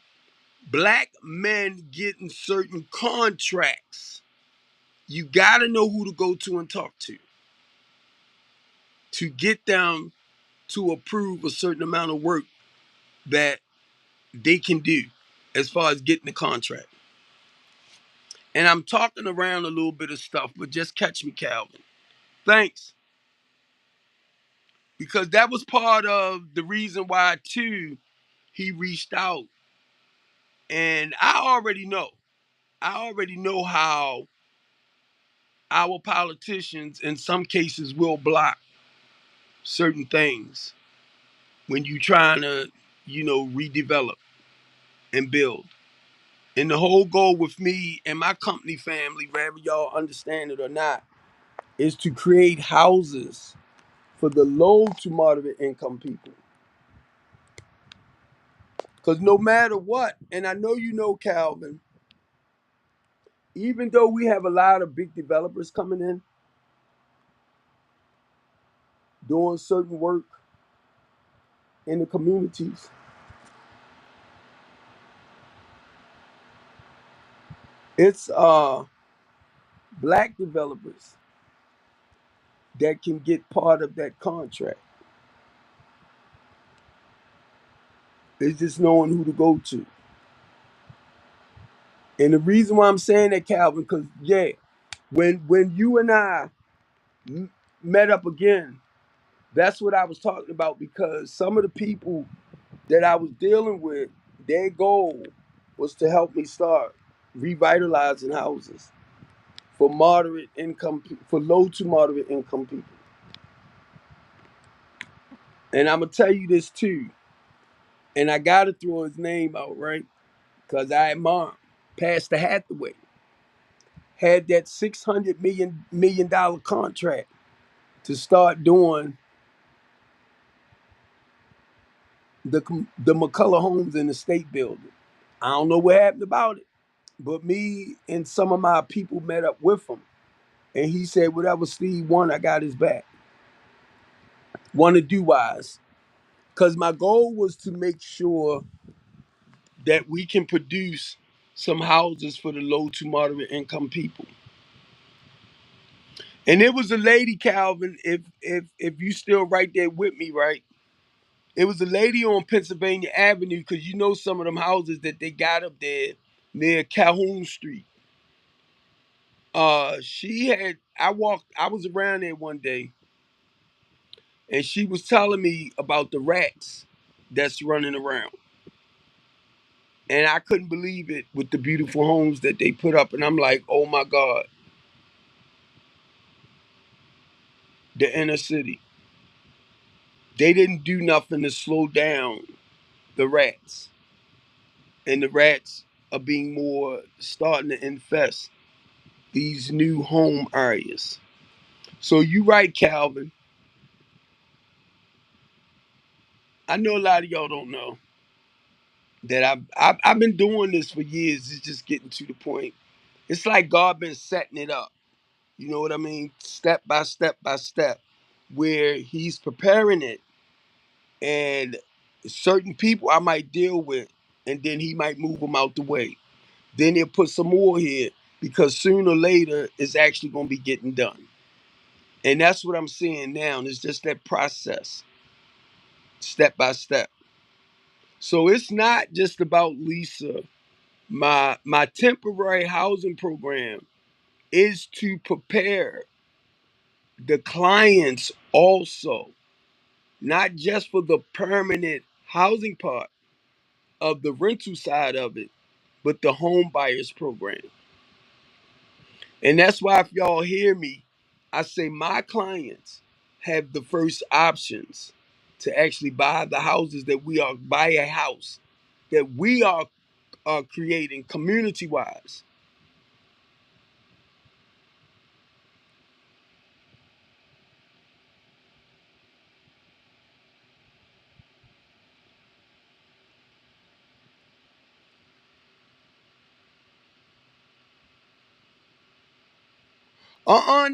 black men getting certain contracts, you got to know who to go to and talk to get them to approve a certain amount of work that they can do as far as getting the contract. And I'm talking around a little bit of stuff, but just catch me, Calvin. Thanks. Because that was part of the reason why, too, he reached out. And I already know. I already know how our politicians, in some cases, will block certain things when you trying to, redevelop and build. And the whole goal with me and my company family, whether y'all understand it or not, is to create houses for the low to moderate income people. Because no matter what, and I know you know, Calvin, even though we have a lot of big developers coming in, doing certain work in the communities, it's black developers that can get part of that contract. It's just knowing who to go to. And the reason why I'm saying that, Calvin, because when you and I met up again, that's what I was talking about, because some of the people that I was dealing with, their goal was to help me start revitalizing houses for moderate income, for low to moderate income people. And I'm gonna tell you this too, and I gotta throw his name out, right? Because I admire Pastor Hathaway had that $600 million contract to start doing the McCullough homes in the state building. I don't know what happened about it, but me and some of my people met up with him, and he said, "Whatever Steve won, I got his back." Want to do wise, because my goal was to make sure that we can produce some houses for the low to moderate income people. And it was a lady, Calvin, if you still right there with me, right? It was a lady on Pennsylvania Avenue, because you know some of them houses that they got up there near Calhoun Street. I was around there one day, and she was telling me about the rats that's running around. And I couldn't believe it with the beautiful homes that they put up. And I'm like, oh my God, the inner city. They didn't do nothing to slow down the rats. And the rats are being more starting to infest these new home areas. So you right, Calvin. I know a lot of y'all don't know. that I've been doing this for years. It's just getting to the point. It's like God been setting it up. You know what I mean? Step by step by step, where He's preparing it, and certain people I might deal with, and then He might move them out the way. Then He'll put some more here because sooner or later it's actually going to be getting done. And that's what I'm seeing now. It's just that process, step by step. So it's not just about Lisa. My temporary housing program is to prepare the clients also, not just for the permanent housing part of the rental side of it, but the home buyers program. And that's why if y'all hear me, I say my clients have the first options to actually buy the houses that we are buy a house that we are creating community wise.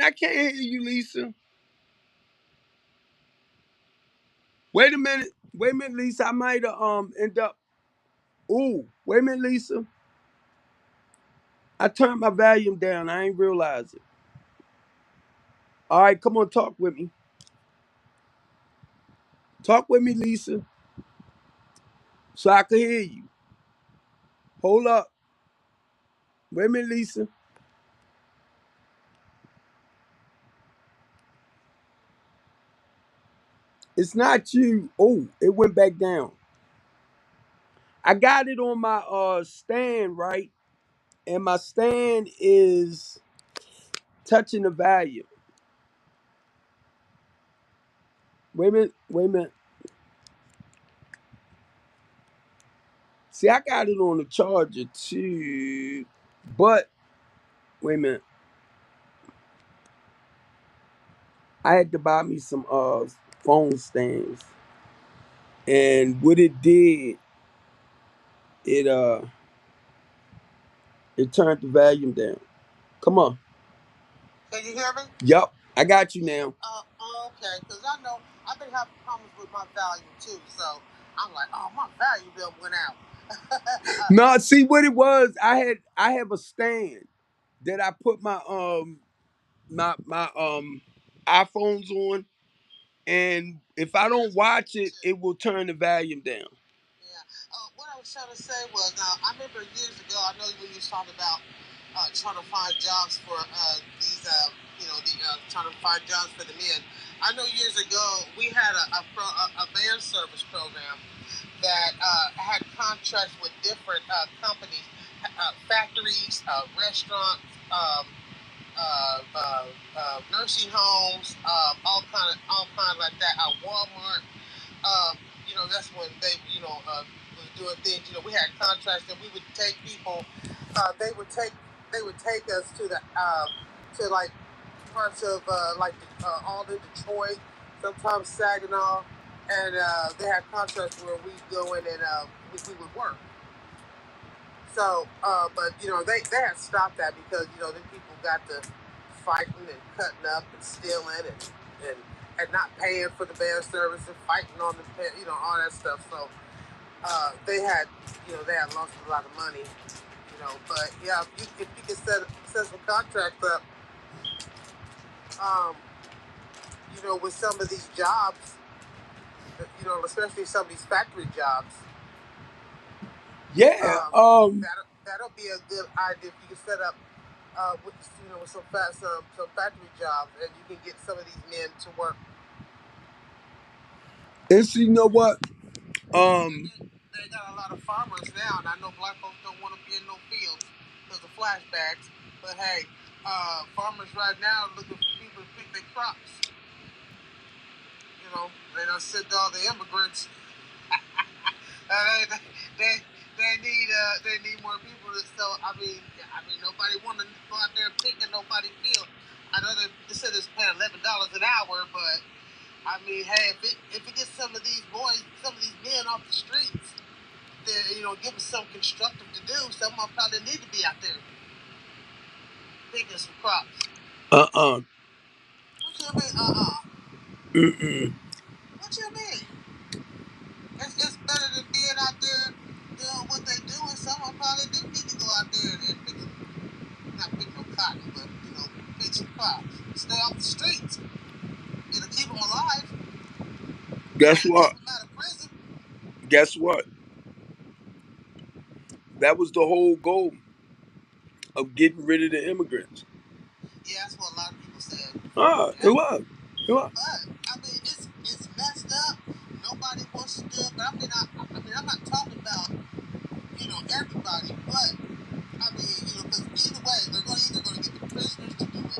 I can't hear you, Lisa. Wait a minute. Wait a minute, Lisa. I might end up. Ooh, wait a minute, Lisa. I turned my volume down. I ain't realize it. All right, come on, talk with me. Talk with me, Lisa, so I can hear you. Hold up. Wait a minute, Lisa. It's not you. Oh, it went back down. I got it on my stand, right? And my stand is touching the volume. Wait a minute. Wait a minute. See, I got it on the charger too. But wait a minute. I had to buy me some phone stands. And what it did, it it turned the volume down. Come on. Can you hear me? Yup, I got you now. Okay, because I know I've been having problems with my volume too, so I'm like, oh, my volume bill went out. No, see what it was. I have a stand that I put my iPhones on, and if I don't watch it, it will turn the volume down. Yeah. What I was trying to say was, I remember years ago. I know when you was talking about trying to find jobs for these, trying to find jobs for the men. I know years ago we had a van service program that had contracts with different companies, factories, restaurants, nursing homes, all kind like that. Walmart. That's when they, was doing things. We had contracts and we would take people. They would take us to the to like parts of all in Detroit, sometimes Saginaw, and they had contracts where we go in and we would work. So, but they had stopped that because then people got to fighting and cutting up and stealing and not paying for the band service and fighting on all that stuff. So they had lost a lot of money. But yeah, if you can set some contracts up, um, with some of these jobs, especially some of these factory jobs. Yeah. That'll be a good idea if you can set up with some factory jobs, and you can get some of these men to work. And so you know what? They got a lot of farmers now, and I know black folks don't want to be in no fields because of flashbacks. But hey, farmers right now are looking for people to pick their crops. They don't send all the immigrants. They need more people. So I mean, nobody want to go out there picking nobody field. I know they said it's paying $11 an hour, but I mean, hey, if it gets some of these boys, some of these men off the streets, there, give us something constructive to do. Some of them probably need to be out there picking some crops. Uh-uh. What you mean, Mm-mm. What you mean? It's better than being out there doing what they do, and some of them probably do need to go out there and pick some, not pick no cotton, but, pick some crops. Stay off the streets. It'll keep them alive. Guess what? Keep them out of prison. Guess what? That was the whole goal of getting rid of the immigrants. Yeah, that's what a lot of people said. It was. It was. But it's messed up. Nobody wants to do it. But I'm not talking about everybody. But because either way, they're either going to get the prisoners to do it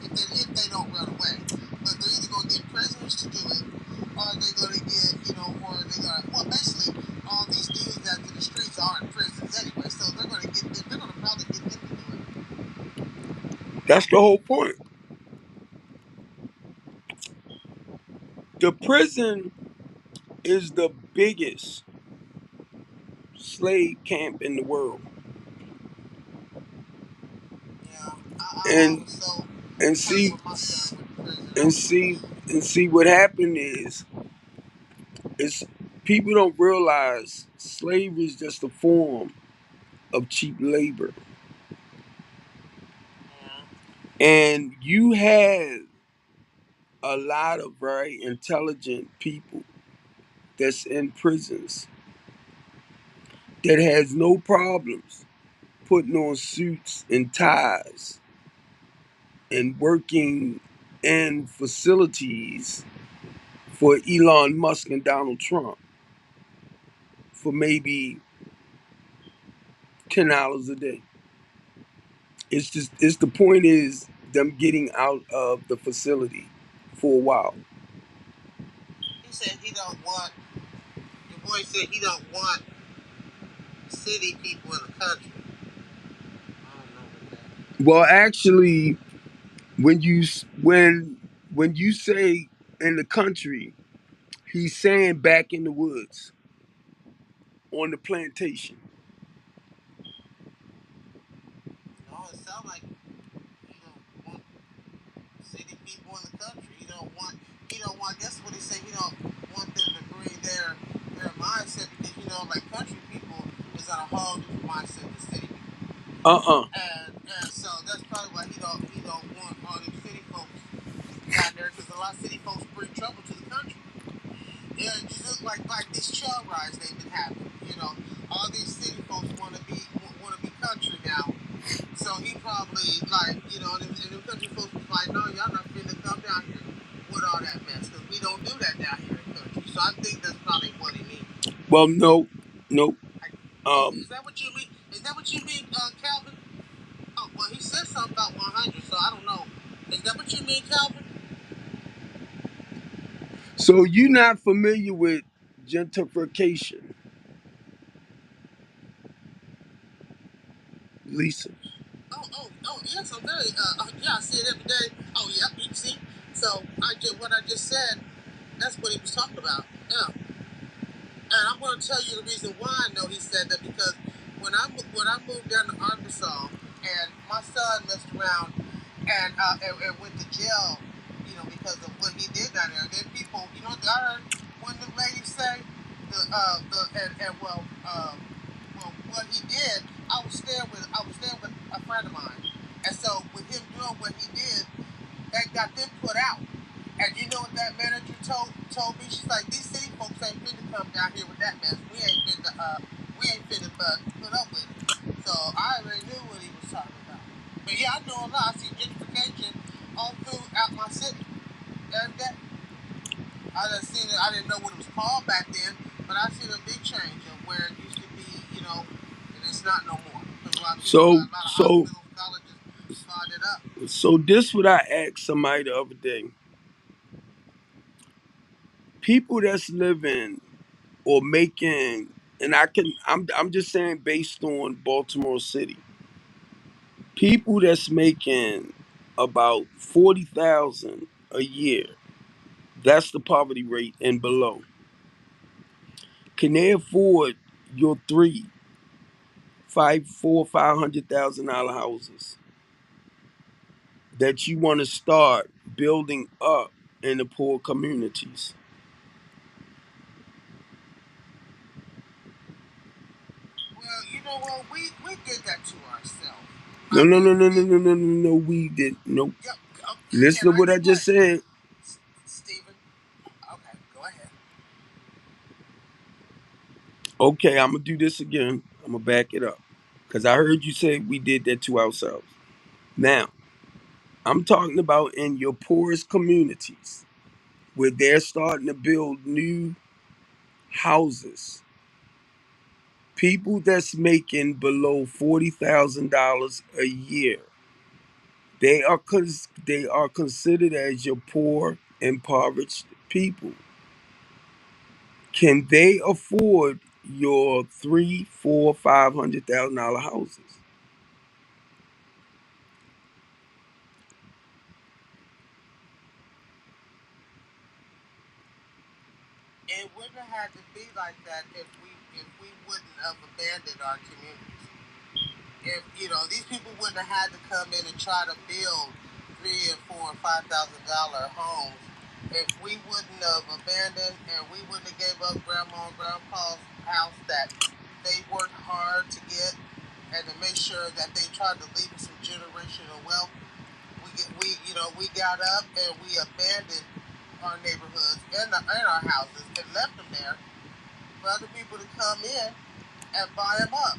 if they don't run away. But they're either going to get prisoners to do it, or they're going to get basically all these dudes that's in the streets are in prisons anyway. So they're going to probably get them to do it. That's the whole point. The prison is the biggest slave camp in the world. Yeah, And also and played see with my son with the prison. and see what happened is people don't realize slavery is just a form of cheap labor. Yeah. And you had a lot of very intelligent people that's in prisons that has no problems putting on suits and ties and working in facilities for Elon Musk and Donald Trump for maybe $10 a day. It's the point is them getting out of the facility for a while. He said he don't want. Your boy said he don't want city people in the country. I don't know what that. Well, actually, when you when you say in the country, he's saying back in the woods on the plantation. No, it sounds like he don't want city people in the country. He don't want. He don't want. That's what he said. He don't want them to bring their mindset because like country people is on a whole different mindset than city people. Uh-uh. And so that's probably why he don't want all these city folks down there because a lot of city folks bring trouble to the country. Yeah, it just look like these child rides they've been having. All these city folks want to be country now. So he probably and them country folks was like, no, y'all not finna come down here with all that mess because we don't do that down here in the country. So I think that's probably what he means. Well, no. Is that what you mean? Is that what you mean, Calvin? Oh, well, he said something about 100, so I don't know. Is that what you mean, Calvin? So you're not familiar with gentrification, Lisa? Yes, I'm very. Yeah, I see it every day. Oh, yeah, you see. So what I just said, that's what he was talking about. Yeah. And I'm going to tell you the reason why I know he said that because when I moved down to Arkansas and my son messed around and went to jail, because of what he did down there. Then people, what I heard one of the ladies say, what he did. I was staying with a friend of mine, and so with him doing what he did, that got them put out. And you know what that manager told me? She's like, these city folks ain't finna come down here with that mess. We ain't finna put up with it. So I already knew what he was talking about. But yeah, I know a lot. I see gentrification all throughout my city every day. I done seen it. I didn't know what it was called back then, but I seen a big change of where it used to be, and it's not no more. Because a lot of hospitals, colleges bought it up. So this what I asked somebody the other day. People that's living or making, and I'm just saying based on Baltimore City, people that's making about 40,000 a year. That's the poverty rate and below. Can they afford your three, $500,000 houses that you want to start building up in the poor communities? Well, you know what? We did that to ourselves. No, no, no, no, no, no, no, no, no. We did no. Yep. Listen to what I just said. Stephen. Okay, go ahead. Okay, I'm gonna do this again. I'm gonna back it up because I heard you say we did that to ourselves. Now, I'm talking about in your poorest communities where they're starting to build new houses. People that's making below $40,000 a year, they are considered as your poor, impoverished people. Can they afford your three, four, $500,000 houses? It wouldn't have had to be like that if we wouldn't have abandoned our communities. If these people wouldn't have had to come in and try to build $3 and $4 and $5,000 homes, if we wouldn't have abandoned and we wouldn't have gave up grandma and grandpa's house that they worked hard to get and to make sure that they tried to leave us some generational wealth, we got up and we abandoned our neighborhoods and our houses and left them there for other people to come in and buy them up.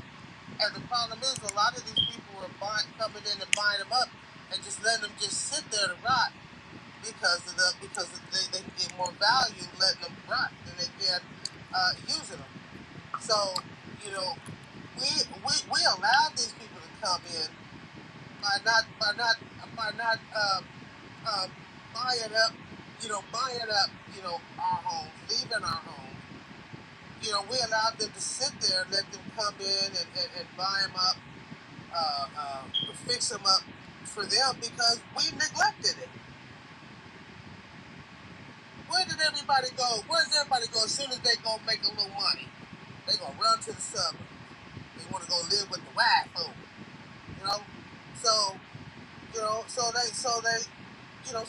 And the problem is, a lot of these people are coming in and buying them up and just letting them just sit there to rot because they can get more value letting them rot than they can using them. So we allowed these people to come in by not uh, buying up our homes, leaving our homes. We allowed them to sit there and let them come in and buy them up, fix them up for them because we neglected it. Where did everybody go? Where does everybody go as soon as they go make a little money? They gonna run to the suburbs. They want to go live with the white folk. You know, so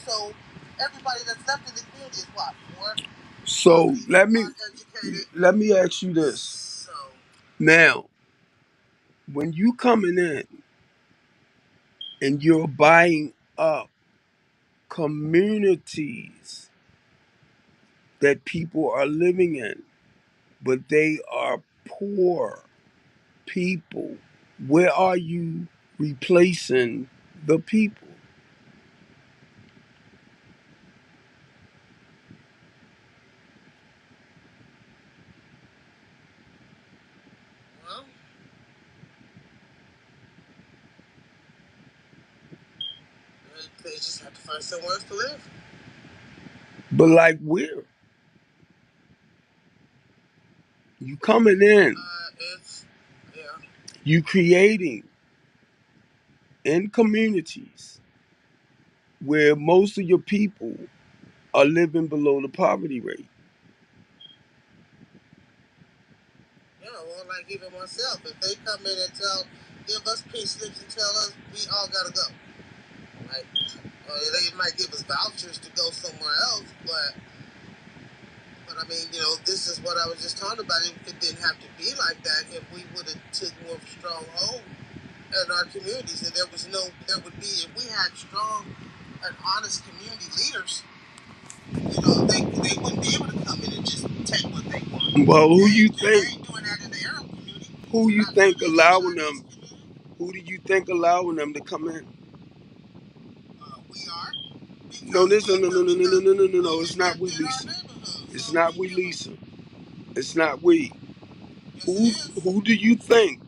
so everybody that's left in the community is what, poor, So ugly, uneducated. let me ask you this. So Now, when you coming in and you're buying up communities that people are living in, but they are poor people, where are you replacing the people? well, they just have to find somewhere else to live. But like where? You coming in, It's yeah. you creating in communities where most of your people are living below the poverty rate. Yeah, well, like even myself, if they come in and give us pink slips and tell us we all gotta go, like, they might give us vouchers to go somewhere else, but I mean, this is what I was just talking about. It didn't have to be like that if we would have took more strong hold in our communities, and there would be if we had strong and honest community leaders. They wouldn't be able to come in and just take what they want. Well, who They you think? ain't doing that in the Arab community. Who you Not think doing that in the allowing Chinese them? community. Who do you think allowing them to come in? We are No, because listen, no, no, no, no, no, no, no, no, no. we It's not we, neglected our Lisa. neighborhood. It's So not we we, give them. Lisa. It's not we. Yes, it Who is. who do you think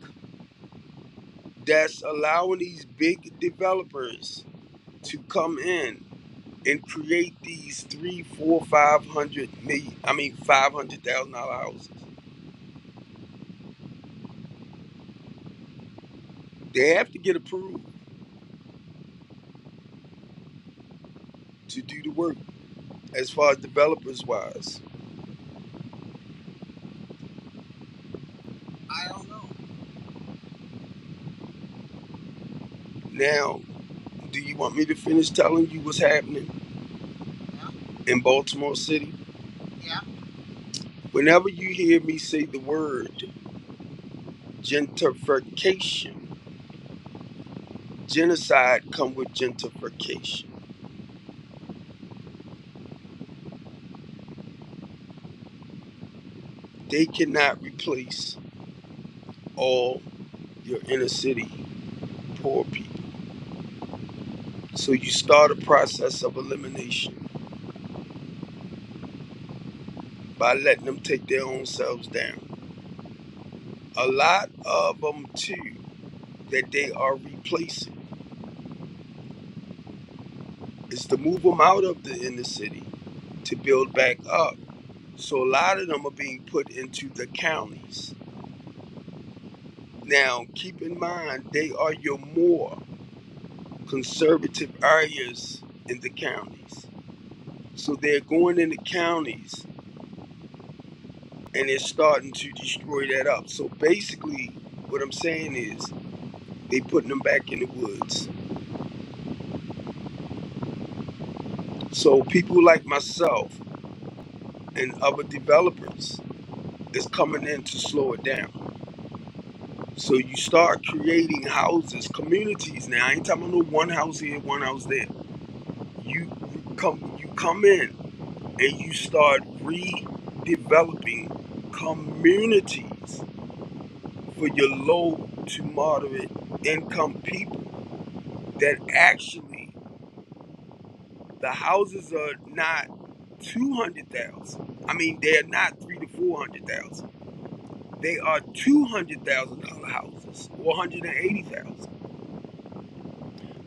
that's allowing these big developers to come in and create these three, four, 500 million? I mean, $500,000 houses. They have to get approved to do the work as far as developers wise. Now, do you want me to finish telling you what's happening in Baltimore City? Yeah. Whenever you hear me say the word gentrification, genocide come with gentrification. They cannot replace all your inner city poor people. So you start a process of elimination by letting them take their own selves down. A lot of them too that they are replacing is to move them out of the inner city to build back up. So a lot of them are being put into the counties. Now, keep in mind, they are your more conservative areas in the counties. So they're going in the counties and they're starting to destroy that up. So basically, what I'm saying is they putting them back in the woods. So people like myself and other developers is coming in to slow it down. So you start creating houses, communities. Now I ain't talking about no one house here, one house there. You come in and you start redeveloping communities for your low to moderate income people that actually the houses are not 200,000. I mean, they're not 300,000 to 400,000. They are $200,000 houses or 180,000.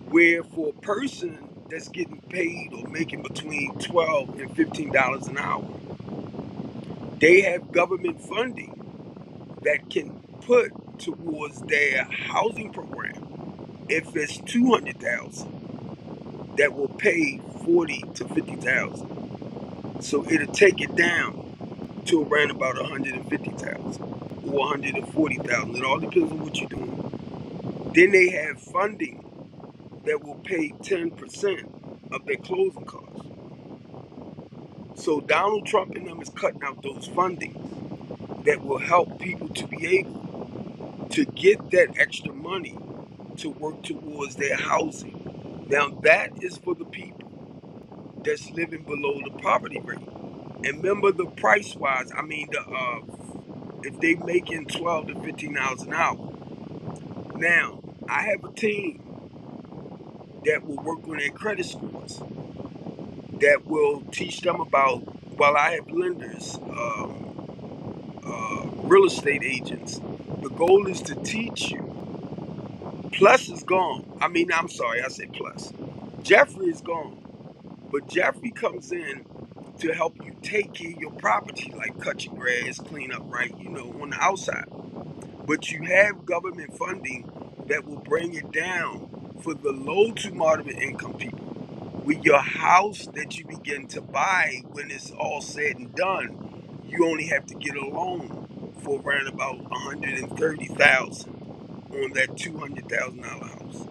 Where for a person that's getting paid or making between $12 and $15 an hour, they have government funding that can put towards their housing program. If it's 200,000, that will pay 40 to 50,000. So it'll take it down to around about 150,000 or 140,000. It all depends on what you're doing. Then they have funding that will pay 10% of their closing costs. So Donald Trump and them is cutting out those fundings that will help people to be able to get that extra money to work towards their housing. Now that is for the people that's living below the poverty rate. And remember the price wise, I mean if they making $12 to $15 an hour. Now, I have a team that will work on their credit scores, that will teach them about, while I have lenders, real estate agents. The goal is to teach you. Plus is gone. I mean, I'm sorry, I said Plus. Jeffrey is gone. But Jeffrey comes in to help you take care of your property, like cut your grass, clean up right, on the outside. But you have government funding that will bring it down for the low to moderate income people. With your house that you begin to buy, when it's all said and done, you only have to get a loan for around about $130,000 on that $200,000 house.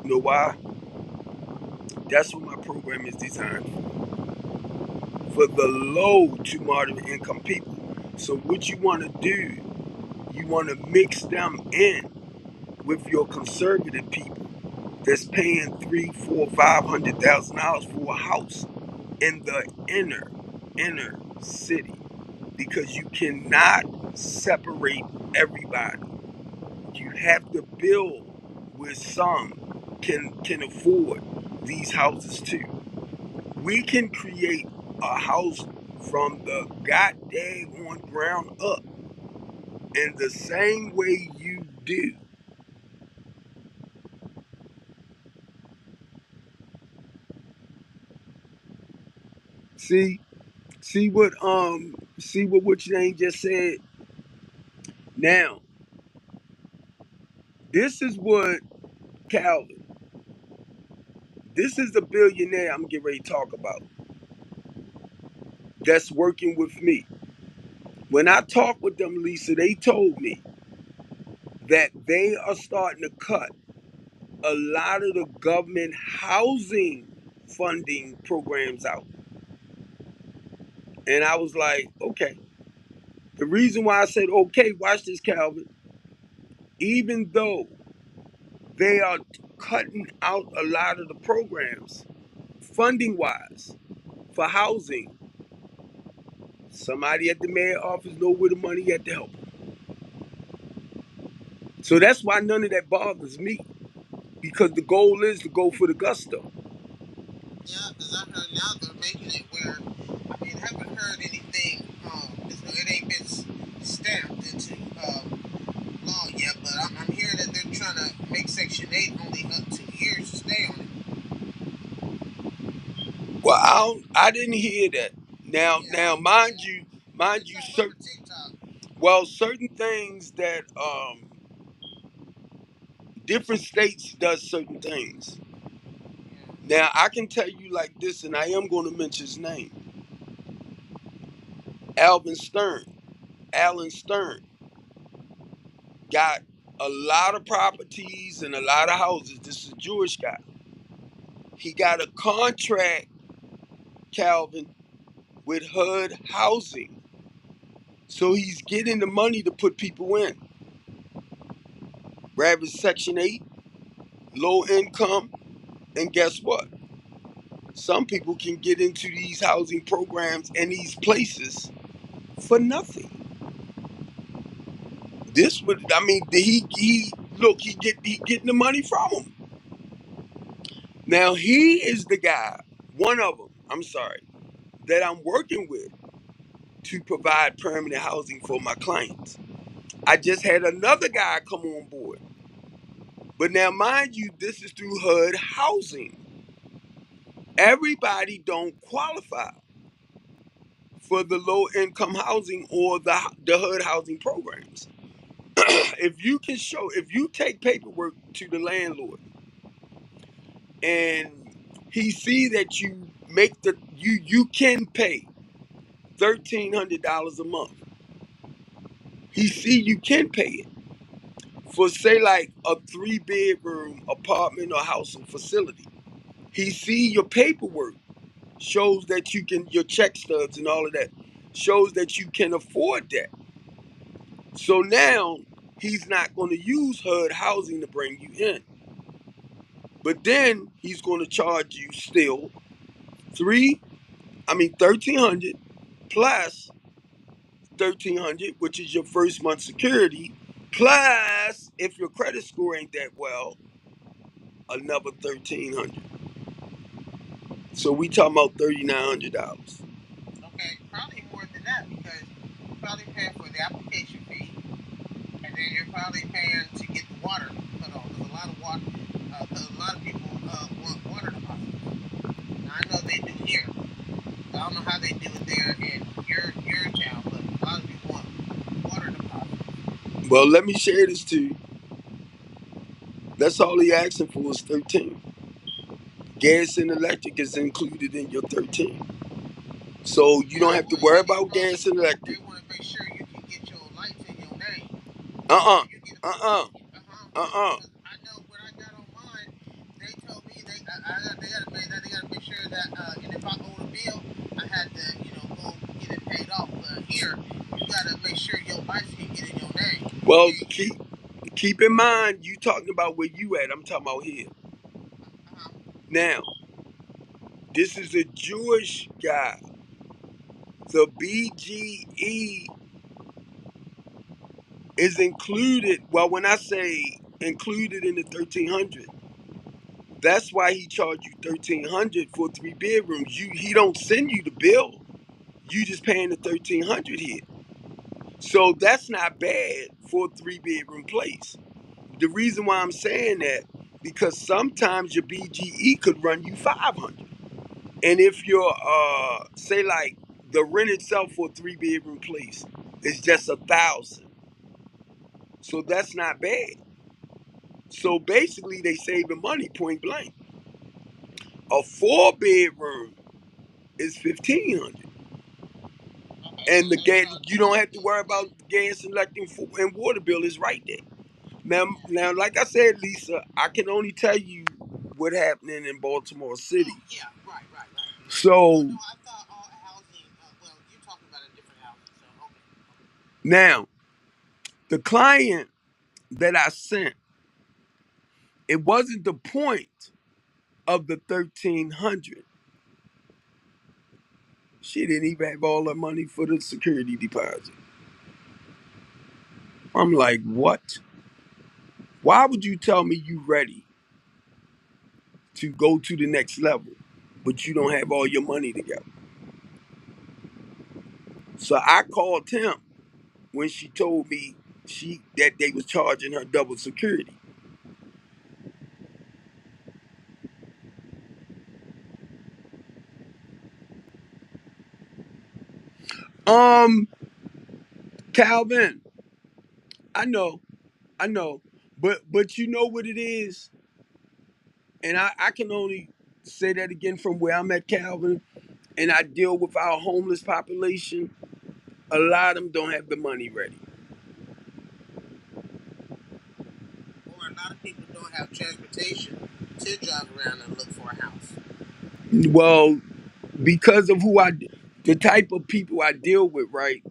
You know why? That's what my program is designed for the low to moderate income people. So what you want to do, you want to mix them in with your conservative people that's paying $300,000, $400,000 for a house in the inner city, because you cannot separate everybody. You have to build where some can afford these houses too. We can create a house from the goddamn on ground up in the same way you do. See, see what what's your name just said. Now, this is what Calvin. This is the billionaire I'm getting ready to talk about. That's working with me. When I talked with them, Lisa, they told me that they are starting to cut a lot of the government housing funding programs out. And I was like, okay. The reason why I said, okay, watch this, Calvin. Even though they are cutting out a lot of the programs, funding wise, for housing, somebody at the mayor office know where the money at to help. So that's why none of that bothers me. Because the goal is to go for the gusto. Yeah, because I heard now they're making it where, I mean, I haven't heard anything, it ain't been stamped into law yet, but I'm hearing that they're trying to make Section 8 only up 2 years to stay on it. Well, I didn't hear that. Now, mind you, certain, certain things that different states does certain things. Now, I can tell you like this, and I am going to mention his name. Alan Stern got a lot of properties and a lot of houses. This is a Jewish guy. He got a contract, Calvin, with HUD housing. So he's getting the money to put people in. Grab his Section 8, low income, and guess what? Some people can get into these housing programs and these places for nothing. This would, I mean, he look, he getting the money from him. Now he is the guy, one of them, I'm sorry, that I'm working with to provide permanent housing for my clients. I just had another guy come on board. But now mind you, this is through HUD housing. Everybody don't qualify for the low income housing or the HUD housing programs. If you take paperwork to the landlord and he see that you make you can pay $1,300 a month. He see you can pay it for say like a 3-bedroom apartment or house or facility. He see your paperwork shows that you can, your check stubs and all of that shows that you can afford that. So now he's not going to use HUD housing to bring you in. But then he's going to charge you still 1,300 plus 1,300, which is your first month security, plus if your credit score ain't that well, another 1,300. So we talking about $3,900. Okay, probably more than that because you're probably paying for the application fee, and then you're probably paying to get the water cut off. There's a lot of water, because a lot of people want water deposits. Now I know they do here. I don't know how they do it there in your town, but a lot of people want water deposits. Well, let me share this to you. That's all he asking for is 13. Gas and electric is included in your 13. So you don't have to worry about gas and electric. They want to make sure you can get your lights in your name. Uh-uh. Uh-uh. Uh-uh. I know when I got on mine, they told me they gotta make sure that and if I owed a bill, I had to go get it paid off. But here, you gotta make sure your lights can get in your name. Well, keep in mind, you talking about where you at. I'm talking about here. Now, this is a Jewish guy. The BGE is included. Well, when I say included in the 1,300, that's why he charged you 1,300 for 3 bedrooms. He don't send you the bill. You just paying the 1,300 here. So that's not bad for a 3-bedroom place. The reason why I'm saying that, because sometimes your BGE could run you 500. And if you're say like the rent itself for a 3-bedroom place is just 1,000. So that's not bad. So basically they saving money point blank. A 4-bedroom is 1,500. And the gas, you don't have to worry about gas and electric and water bill is right there. Now, like I said, Lisa, I can only tell you what happening in Baltimore City. Oh, yeah, right. So No, I thought all housing. Well, you're talking about a different housing, so okay. now, the client that I sent, it wasn't the point of the 1,300. She didn't even have all her money for the security deposit. I'm like, what? Why would you tell me you ready to go to the next level, but you don't have all your money together? So I called him when she told me that they was charging her double security. Um, Calvin, I know, but you know what it is, and I can only say that again from where I'm at, Calvin, and I deal with our homeless population. A lot of them don't have the money ready. Or a lot of people don't have transportation to drive around and look for a house. Well, because of the type of people I deal with, right?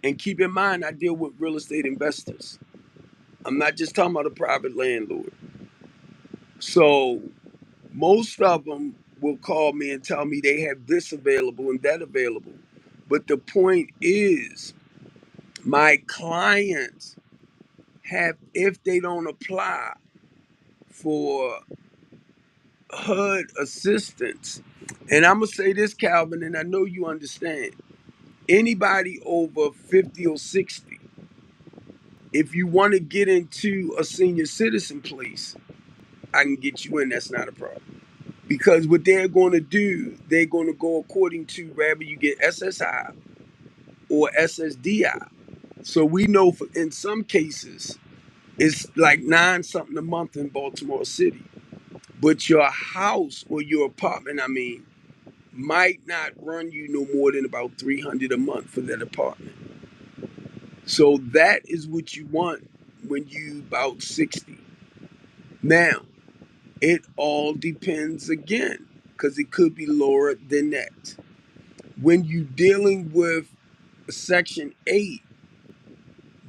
And keep in mind, I deal with real estate investors. I'm not just talking about a private landlord. So most of them will call me and tell me they have this available and that available. But the point is, my clients have, if they don't apply for HUD assistance, and I'm going to say this, Calvin, and I know you understand, anybody over 50 or 60, if you want to get into a senior citizen place, I can get you in. That's not a problem. Because what they're going to do, they're going to go according to whether you get SSI or SSDI. So we know in some cases it's like nine something a month in Baltimore City, but your house or your apartment, I mean, might not run you no more than about 300 a month for that apartment. So that is what you want when you about 60. Now, it all depends again, because it could be lower than that. When you dealing with Section 8,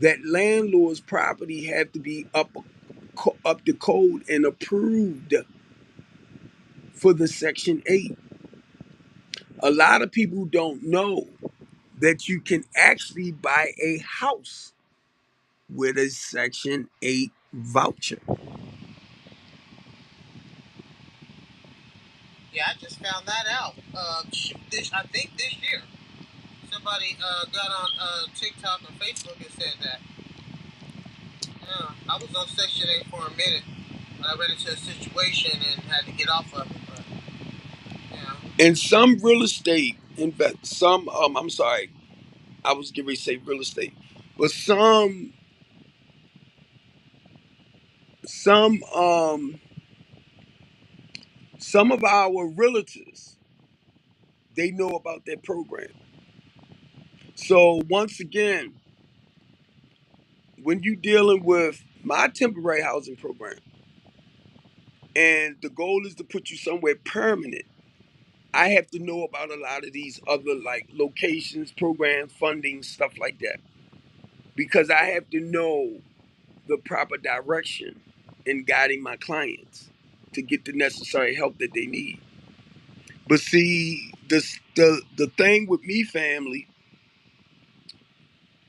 that landlord's property have to be up to code and approved for the Section 8. A lot of people don't know that you can actually buy a house with a Section 8 voucher. Yeah, I just found that out. I think this year somebody got on TikTok or Facebook and said that. Yeah, I was on Section 8 for a minute, but I ran into a situation and had to get off of it. But yeah, And some real estate I'm sorry, I was getting ready to say real estate, but some some of our realtors, they know about that program. So once again, when you dealing with my temporary housing program and the goal is to put you somewhere permanent, I have to know about a lot of these other like locations, programs, funding, stuff like that. Because I have to know the proper direction in guiding my clients to get the necessary help that they need. But see, the thing with me, family,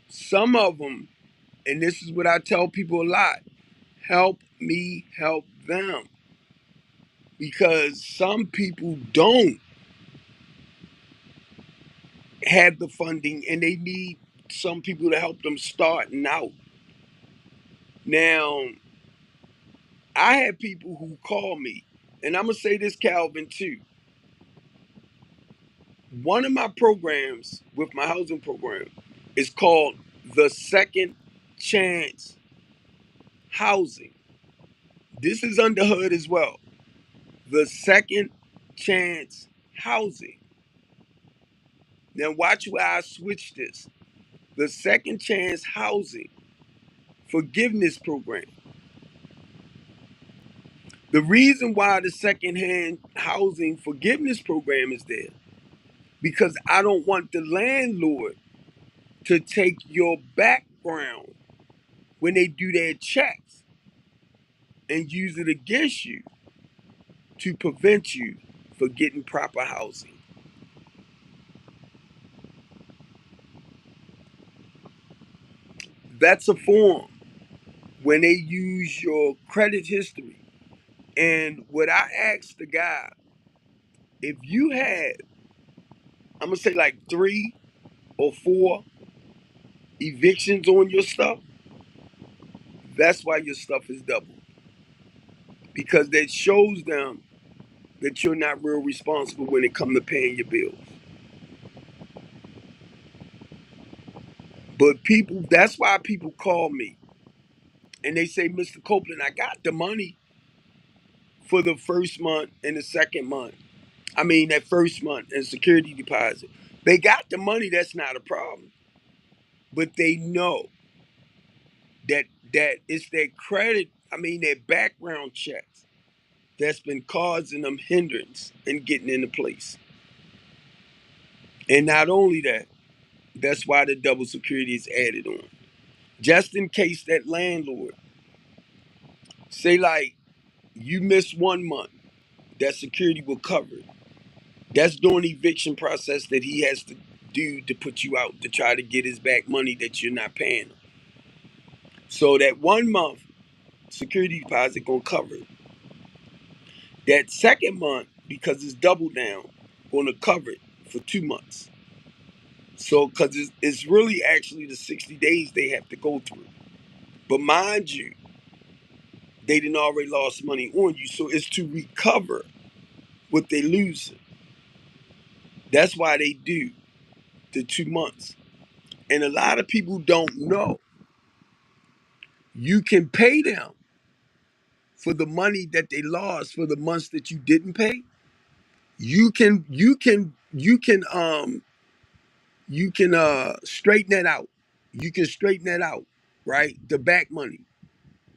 some of them, and this is what I tell people a lot: help me help them, because some people don't have the funding and they need some people to help them starting out. Now, I have people who call me, and I'm gonna say this, Calvin, too. One of my programs with my housing program is called the Second Chance Housing. This is under HUD as well. The Second Chance Housing. Now watch where I switch this. The Second Chance Housing forgiveness program. The reason why the secondhand housing forgiveness program is there, because I don't want the landlord to take your background when they do their checks and use it against you to prevent you from getting proper housing. That's a form when they use your credit history. And what I asked the guy, if you had, I'm gonna say like 3 or 4 evictions on your stuff, that's why your stuff is double. Because that shows them that you're not real responsible when it comes to paying your bills. But people, that's why people call me and they say, Mr. Copeland, I got the money for the first month and the second month. I mean, that first month and security deposit. They got the money, that's not a problem. But they know that it's their credit, I mean, their background checks that's been causing them hindrance in getting into place. And not only that, that's why the double security is added on. Just in case that landlord, say like you miss 1 month, that security will cover it. That's during the eviction process that he has to do to put you out to try to get his back money that you're not paying him. So that 1 month security deposit gonna cover it. That second month, because it's double down, gonna cover it for 2 months. So because it's really actually the 60 days they have to go through. But mind you, they didn't already lost money on you, so it's to recover what they lose. That's why they do the 2 months. And a lot of people don't know you can pay them for the money that they lost for the months that you didn't pay. You can straighten that out. You can straighten that out, right? The back money.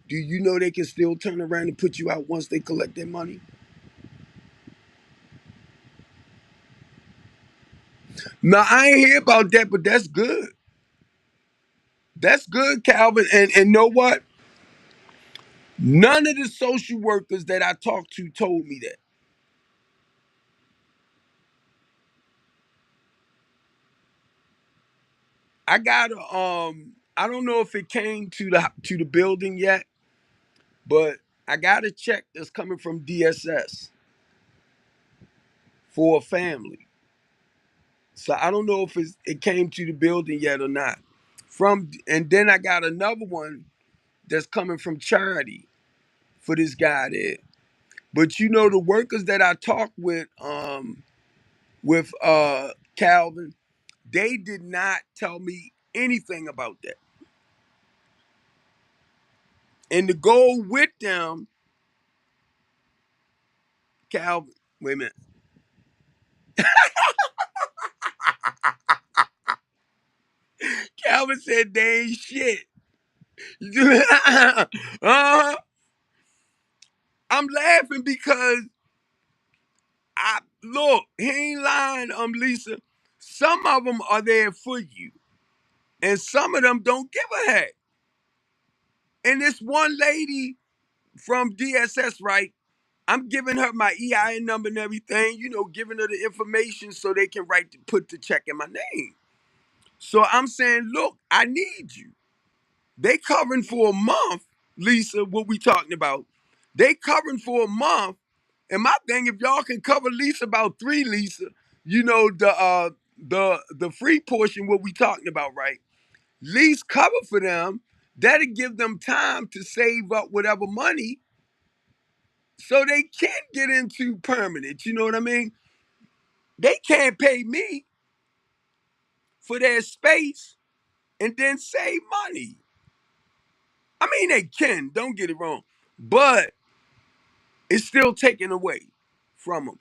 Do you know they can still turn around and put you out once they collect their money? Now I ain't hear about that, but that's good. That's good, Calvin. And know what? None of the social workers that I talked to told me that. I got a I don't know if it came to the building yet, but I got a check that's coming from DSS for a family. So I don't know if it came to the building yet or not. And then I got another one that's coming from charity for this guy there. But you know the workers that I talked with Calvin, they did not tell me anything about that. And to go with them, Calvin, wait a minute. Calvin said they ain't shit. uh, I'm laughing because I look, he ain't lying, Lisa. Some of them are there for you, and some of them don't give a heck. And this one lady from DSS, right? I'm giving her my EIN number and everything, giving her the information so they can put the check in my name. So I'm saying, look, I need you. They covering for a month, Lisa, what we talking about. They covering for a month. And my thing, if y'all can cover Lisa about 3, Lisa, the free portion, what we talking about, right? Lease cover for them. That'll give them time to save up whatever money so they can get into permanent. You know what I mean? They can't pay me for their space and then save money. I mean, they can, don't get it wrong, but it's still taken away from them.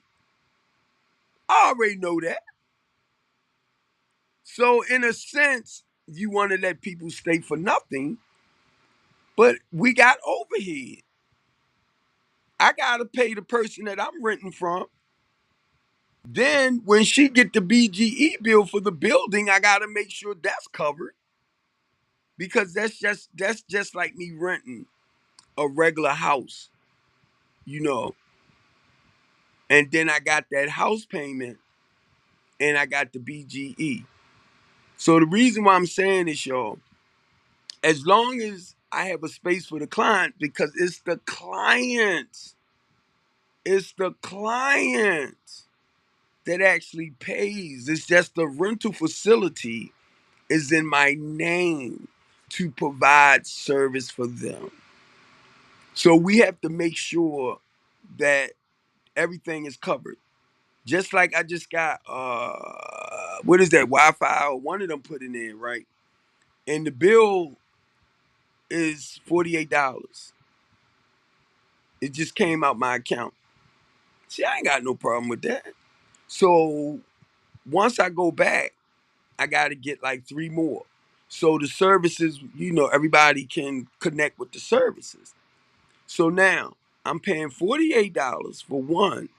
I already know that. So, in a sense, you want to let people stay for nothing, But we got overhead. I gotta pay the person that I'm renting from. Then when she get the BGE bill for the building, I gotta make sure that's covered because that's just like me renting a regular house, you know. And then I got that house payment and I got the BGE. So the reason why I'm saying this, y'all, as long as I have a space for the client, because it's the client that actually pays. It's just the rental facility is in my name to provide service for them. So we have to make sure that everything is covered. Just like I just got what is that, Wi-Fi or one of them putting in, right? And the bill is $48. It just came out my account. See, I ain't got no problem with that. So once I go back, I gotta get like three more. So the services, everybody can connect with the services. So now I'm paying $48 for one.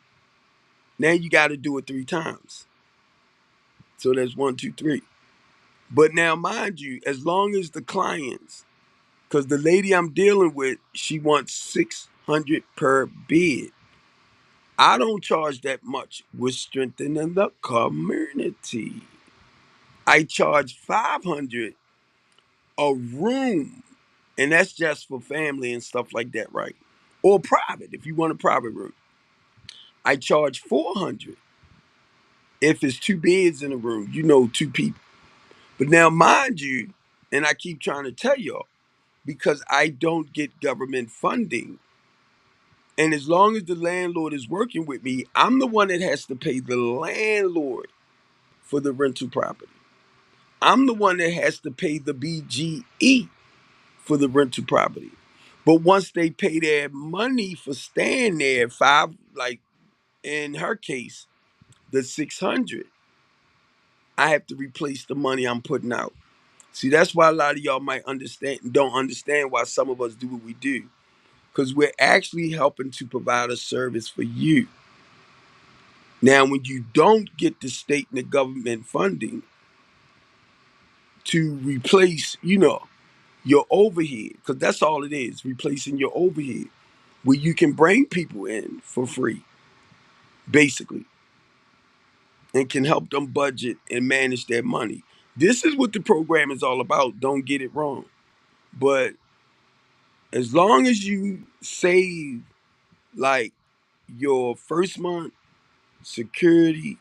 Now you gotta do it three times. So that's one, two, three. But now, mind you, as long as the clients, because the lady I'm dealing with, she wants 600 per bid. I don't charge that much. We're strengthening the community. I charge 500 a room, and that's just for family and stuff like that, right? Or private, if you want a private room. I charge 400 if it's two beds in a room, two people. But now, mind you, and I keep trying to tell y'all, because I don't get government funding. And as long as the landlord is working with me, I'm the one that has to pay the landlord for the rental property. I'm the one that has to pay the BGE for the rental property. But once they pay their money for staying there, five, like in her case, the 600, I have to replace the money I'm putting out. See, that's why a lot of y'all might don't understand why some of us do what we do. Because we're actually helping to provide a service for you. Now, when you don't get the state and the government funding to replace, your overhead, because that's all it is, replacing your overhead, where you can bring people in for free, basically, and can help them budget and manage their money. This is what the program is all about. Don't get it wrong. But as long as you save like your first month, security,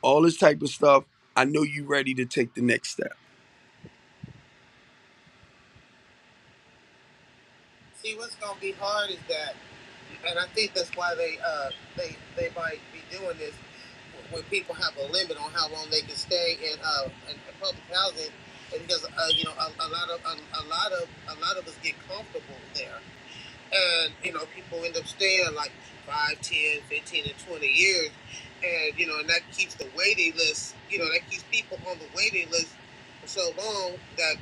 all this type of stuff, I know you ready to take the next step. See, what's gonna be hard is that, and I think that's why they might be doing this when people have a limit on how long they can stay in public housing, and because a lot of us get comfortable there, and people end up staying like 5, 10, 15, and 20 years, and and that keeps the waiting list, that keeps people on the waiting list for so long that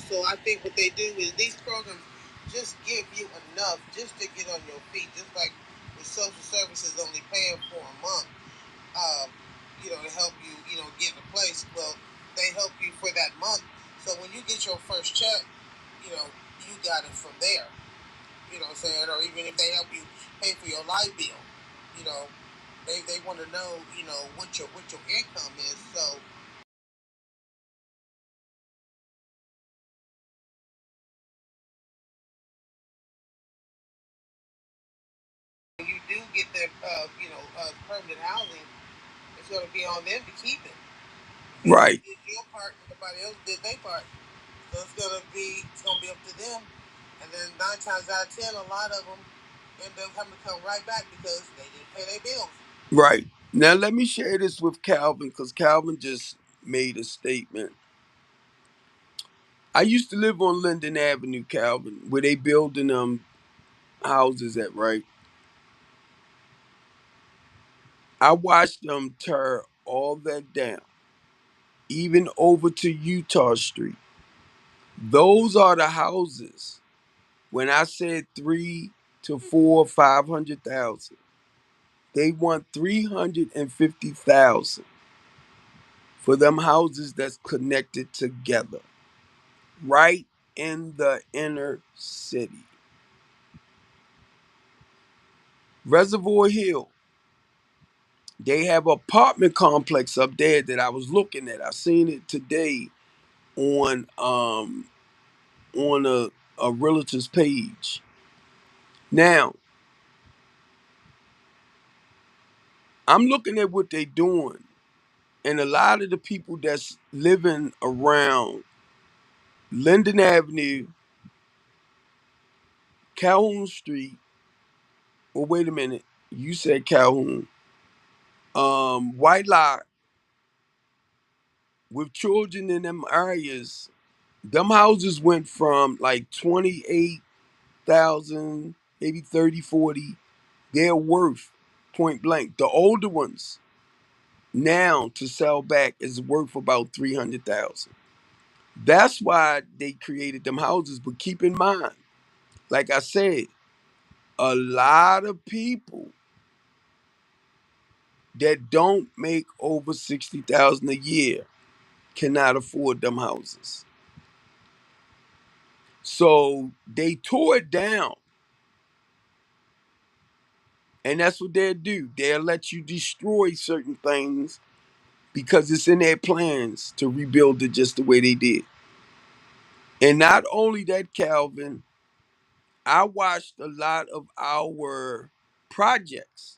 so I think what they do is these programs just give you enough just to get on your feet, just like with social services only paying for a month, um, to help you, get in a place. Well, they help you for that month, so when you get your first check, you got it from there. You know what I'm saying? Or even if they help you pay for your light bill, you know, they want to know, what your income is. So when you do get that, permanent housing, it's going to be on them to keep it. You Right, did your part, everybody else did their part. So it's gonna be up to them. And then 9 times out of 10, a lot of them end up having to come right back because they didn't pay their bills. right. Now let me share this with Calvin because Calvin just made a statement. I used to live on Linden Avenue, Calvin, where they building houses at, right? I watched them tear all that down, even over to Utah Street. Those are the houses When I said 3 to 4, 500,000, they want 350,000 for them houses that's connected together, right in the inner city. Reservoir Hill, they have an apartment complex up there that I was looking at. I seen it today on a realtor's page. Now, I'm looking at what they're doing, and a lot of the people that's living around Linden Avenue, Calhoun Street. Well, wait a minute. You said Calhoun. White Lock, with children in them areas, them houses went from like 28,000, maybe 30, 40. They're worth point blank. The older ones now to sell back is worth about 300,000. That's why they created them houses. But keep in mind, like I said, a lot of people that don't make over 60,000 a year cannot afford them houses. So they tore it down, and that's what they'll do. They'll let you destroy certain things because it's in their plans to rebuild it just the way they did. And not only that, Calvin, I watched a lot of our projects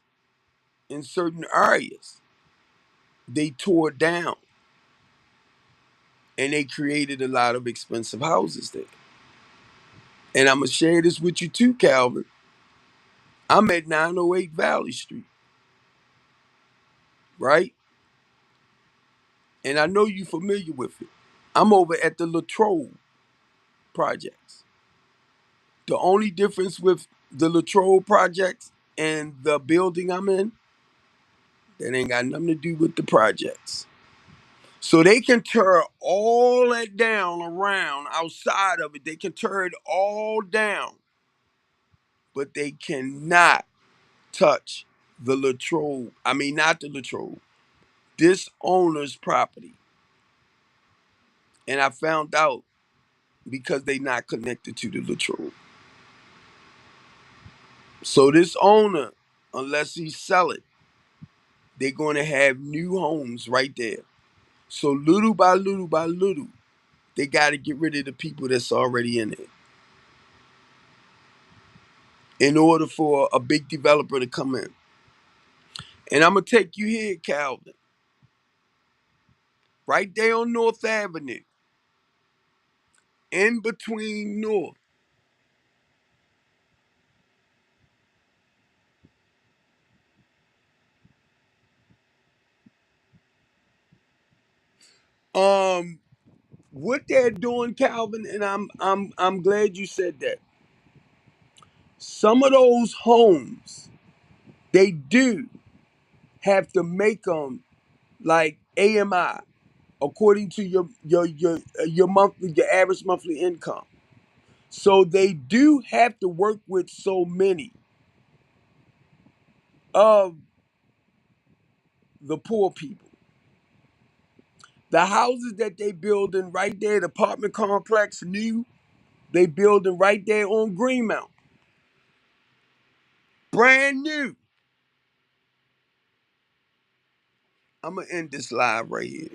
in certain areas. They tore down and they created a lot of expensive houses there. And I'm going to share this with you too, Calvin. I'm at 908 Valley Street, right? And I know you're familiar with it. I'm over at the Latrobe projects. The only difference with the Latrobe projects and the building I'm in, that ain't got nothing to do with the projects. So they can tear all that down around outside of it. They can tear it all down, but they cannot touch the Latrobe. I mean, not the Latrobe, this owner's property. And I found out because they not connected to the Latrobe. So this owner, unless he sell it, they're going to have new homes right there. So little by little by little, they got to get rid of the people that's already in it in order for a big developer to come in. And I'm going to take you here, Calvin, right there on North Avenue, in between North. Um, what they're doing, Calvin, and I'm glad you said that. Some of those homes, they do have to make them like AMI, according to your monthly, your average monthly income. So they do have to work with so many of the poor people. The houses that they building right there, the apartment complex, new, they building right there on Greenmount, brand new. I'm gonna end this live right here.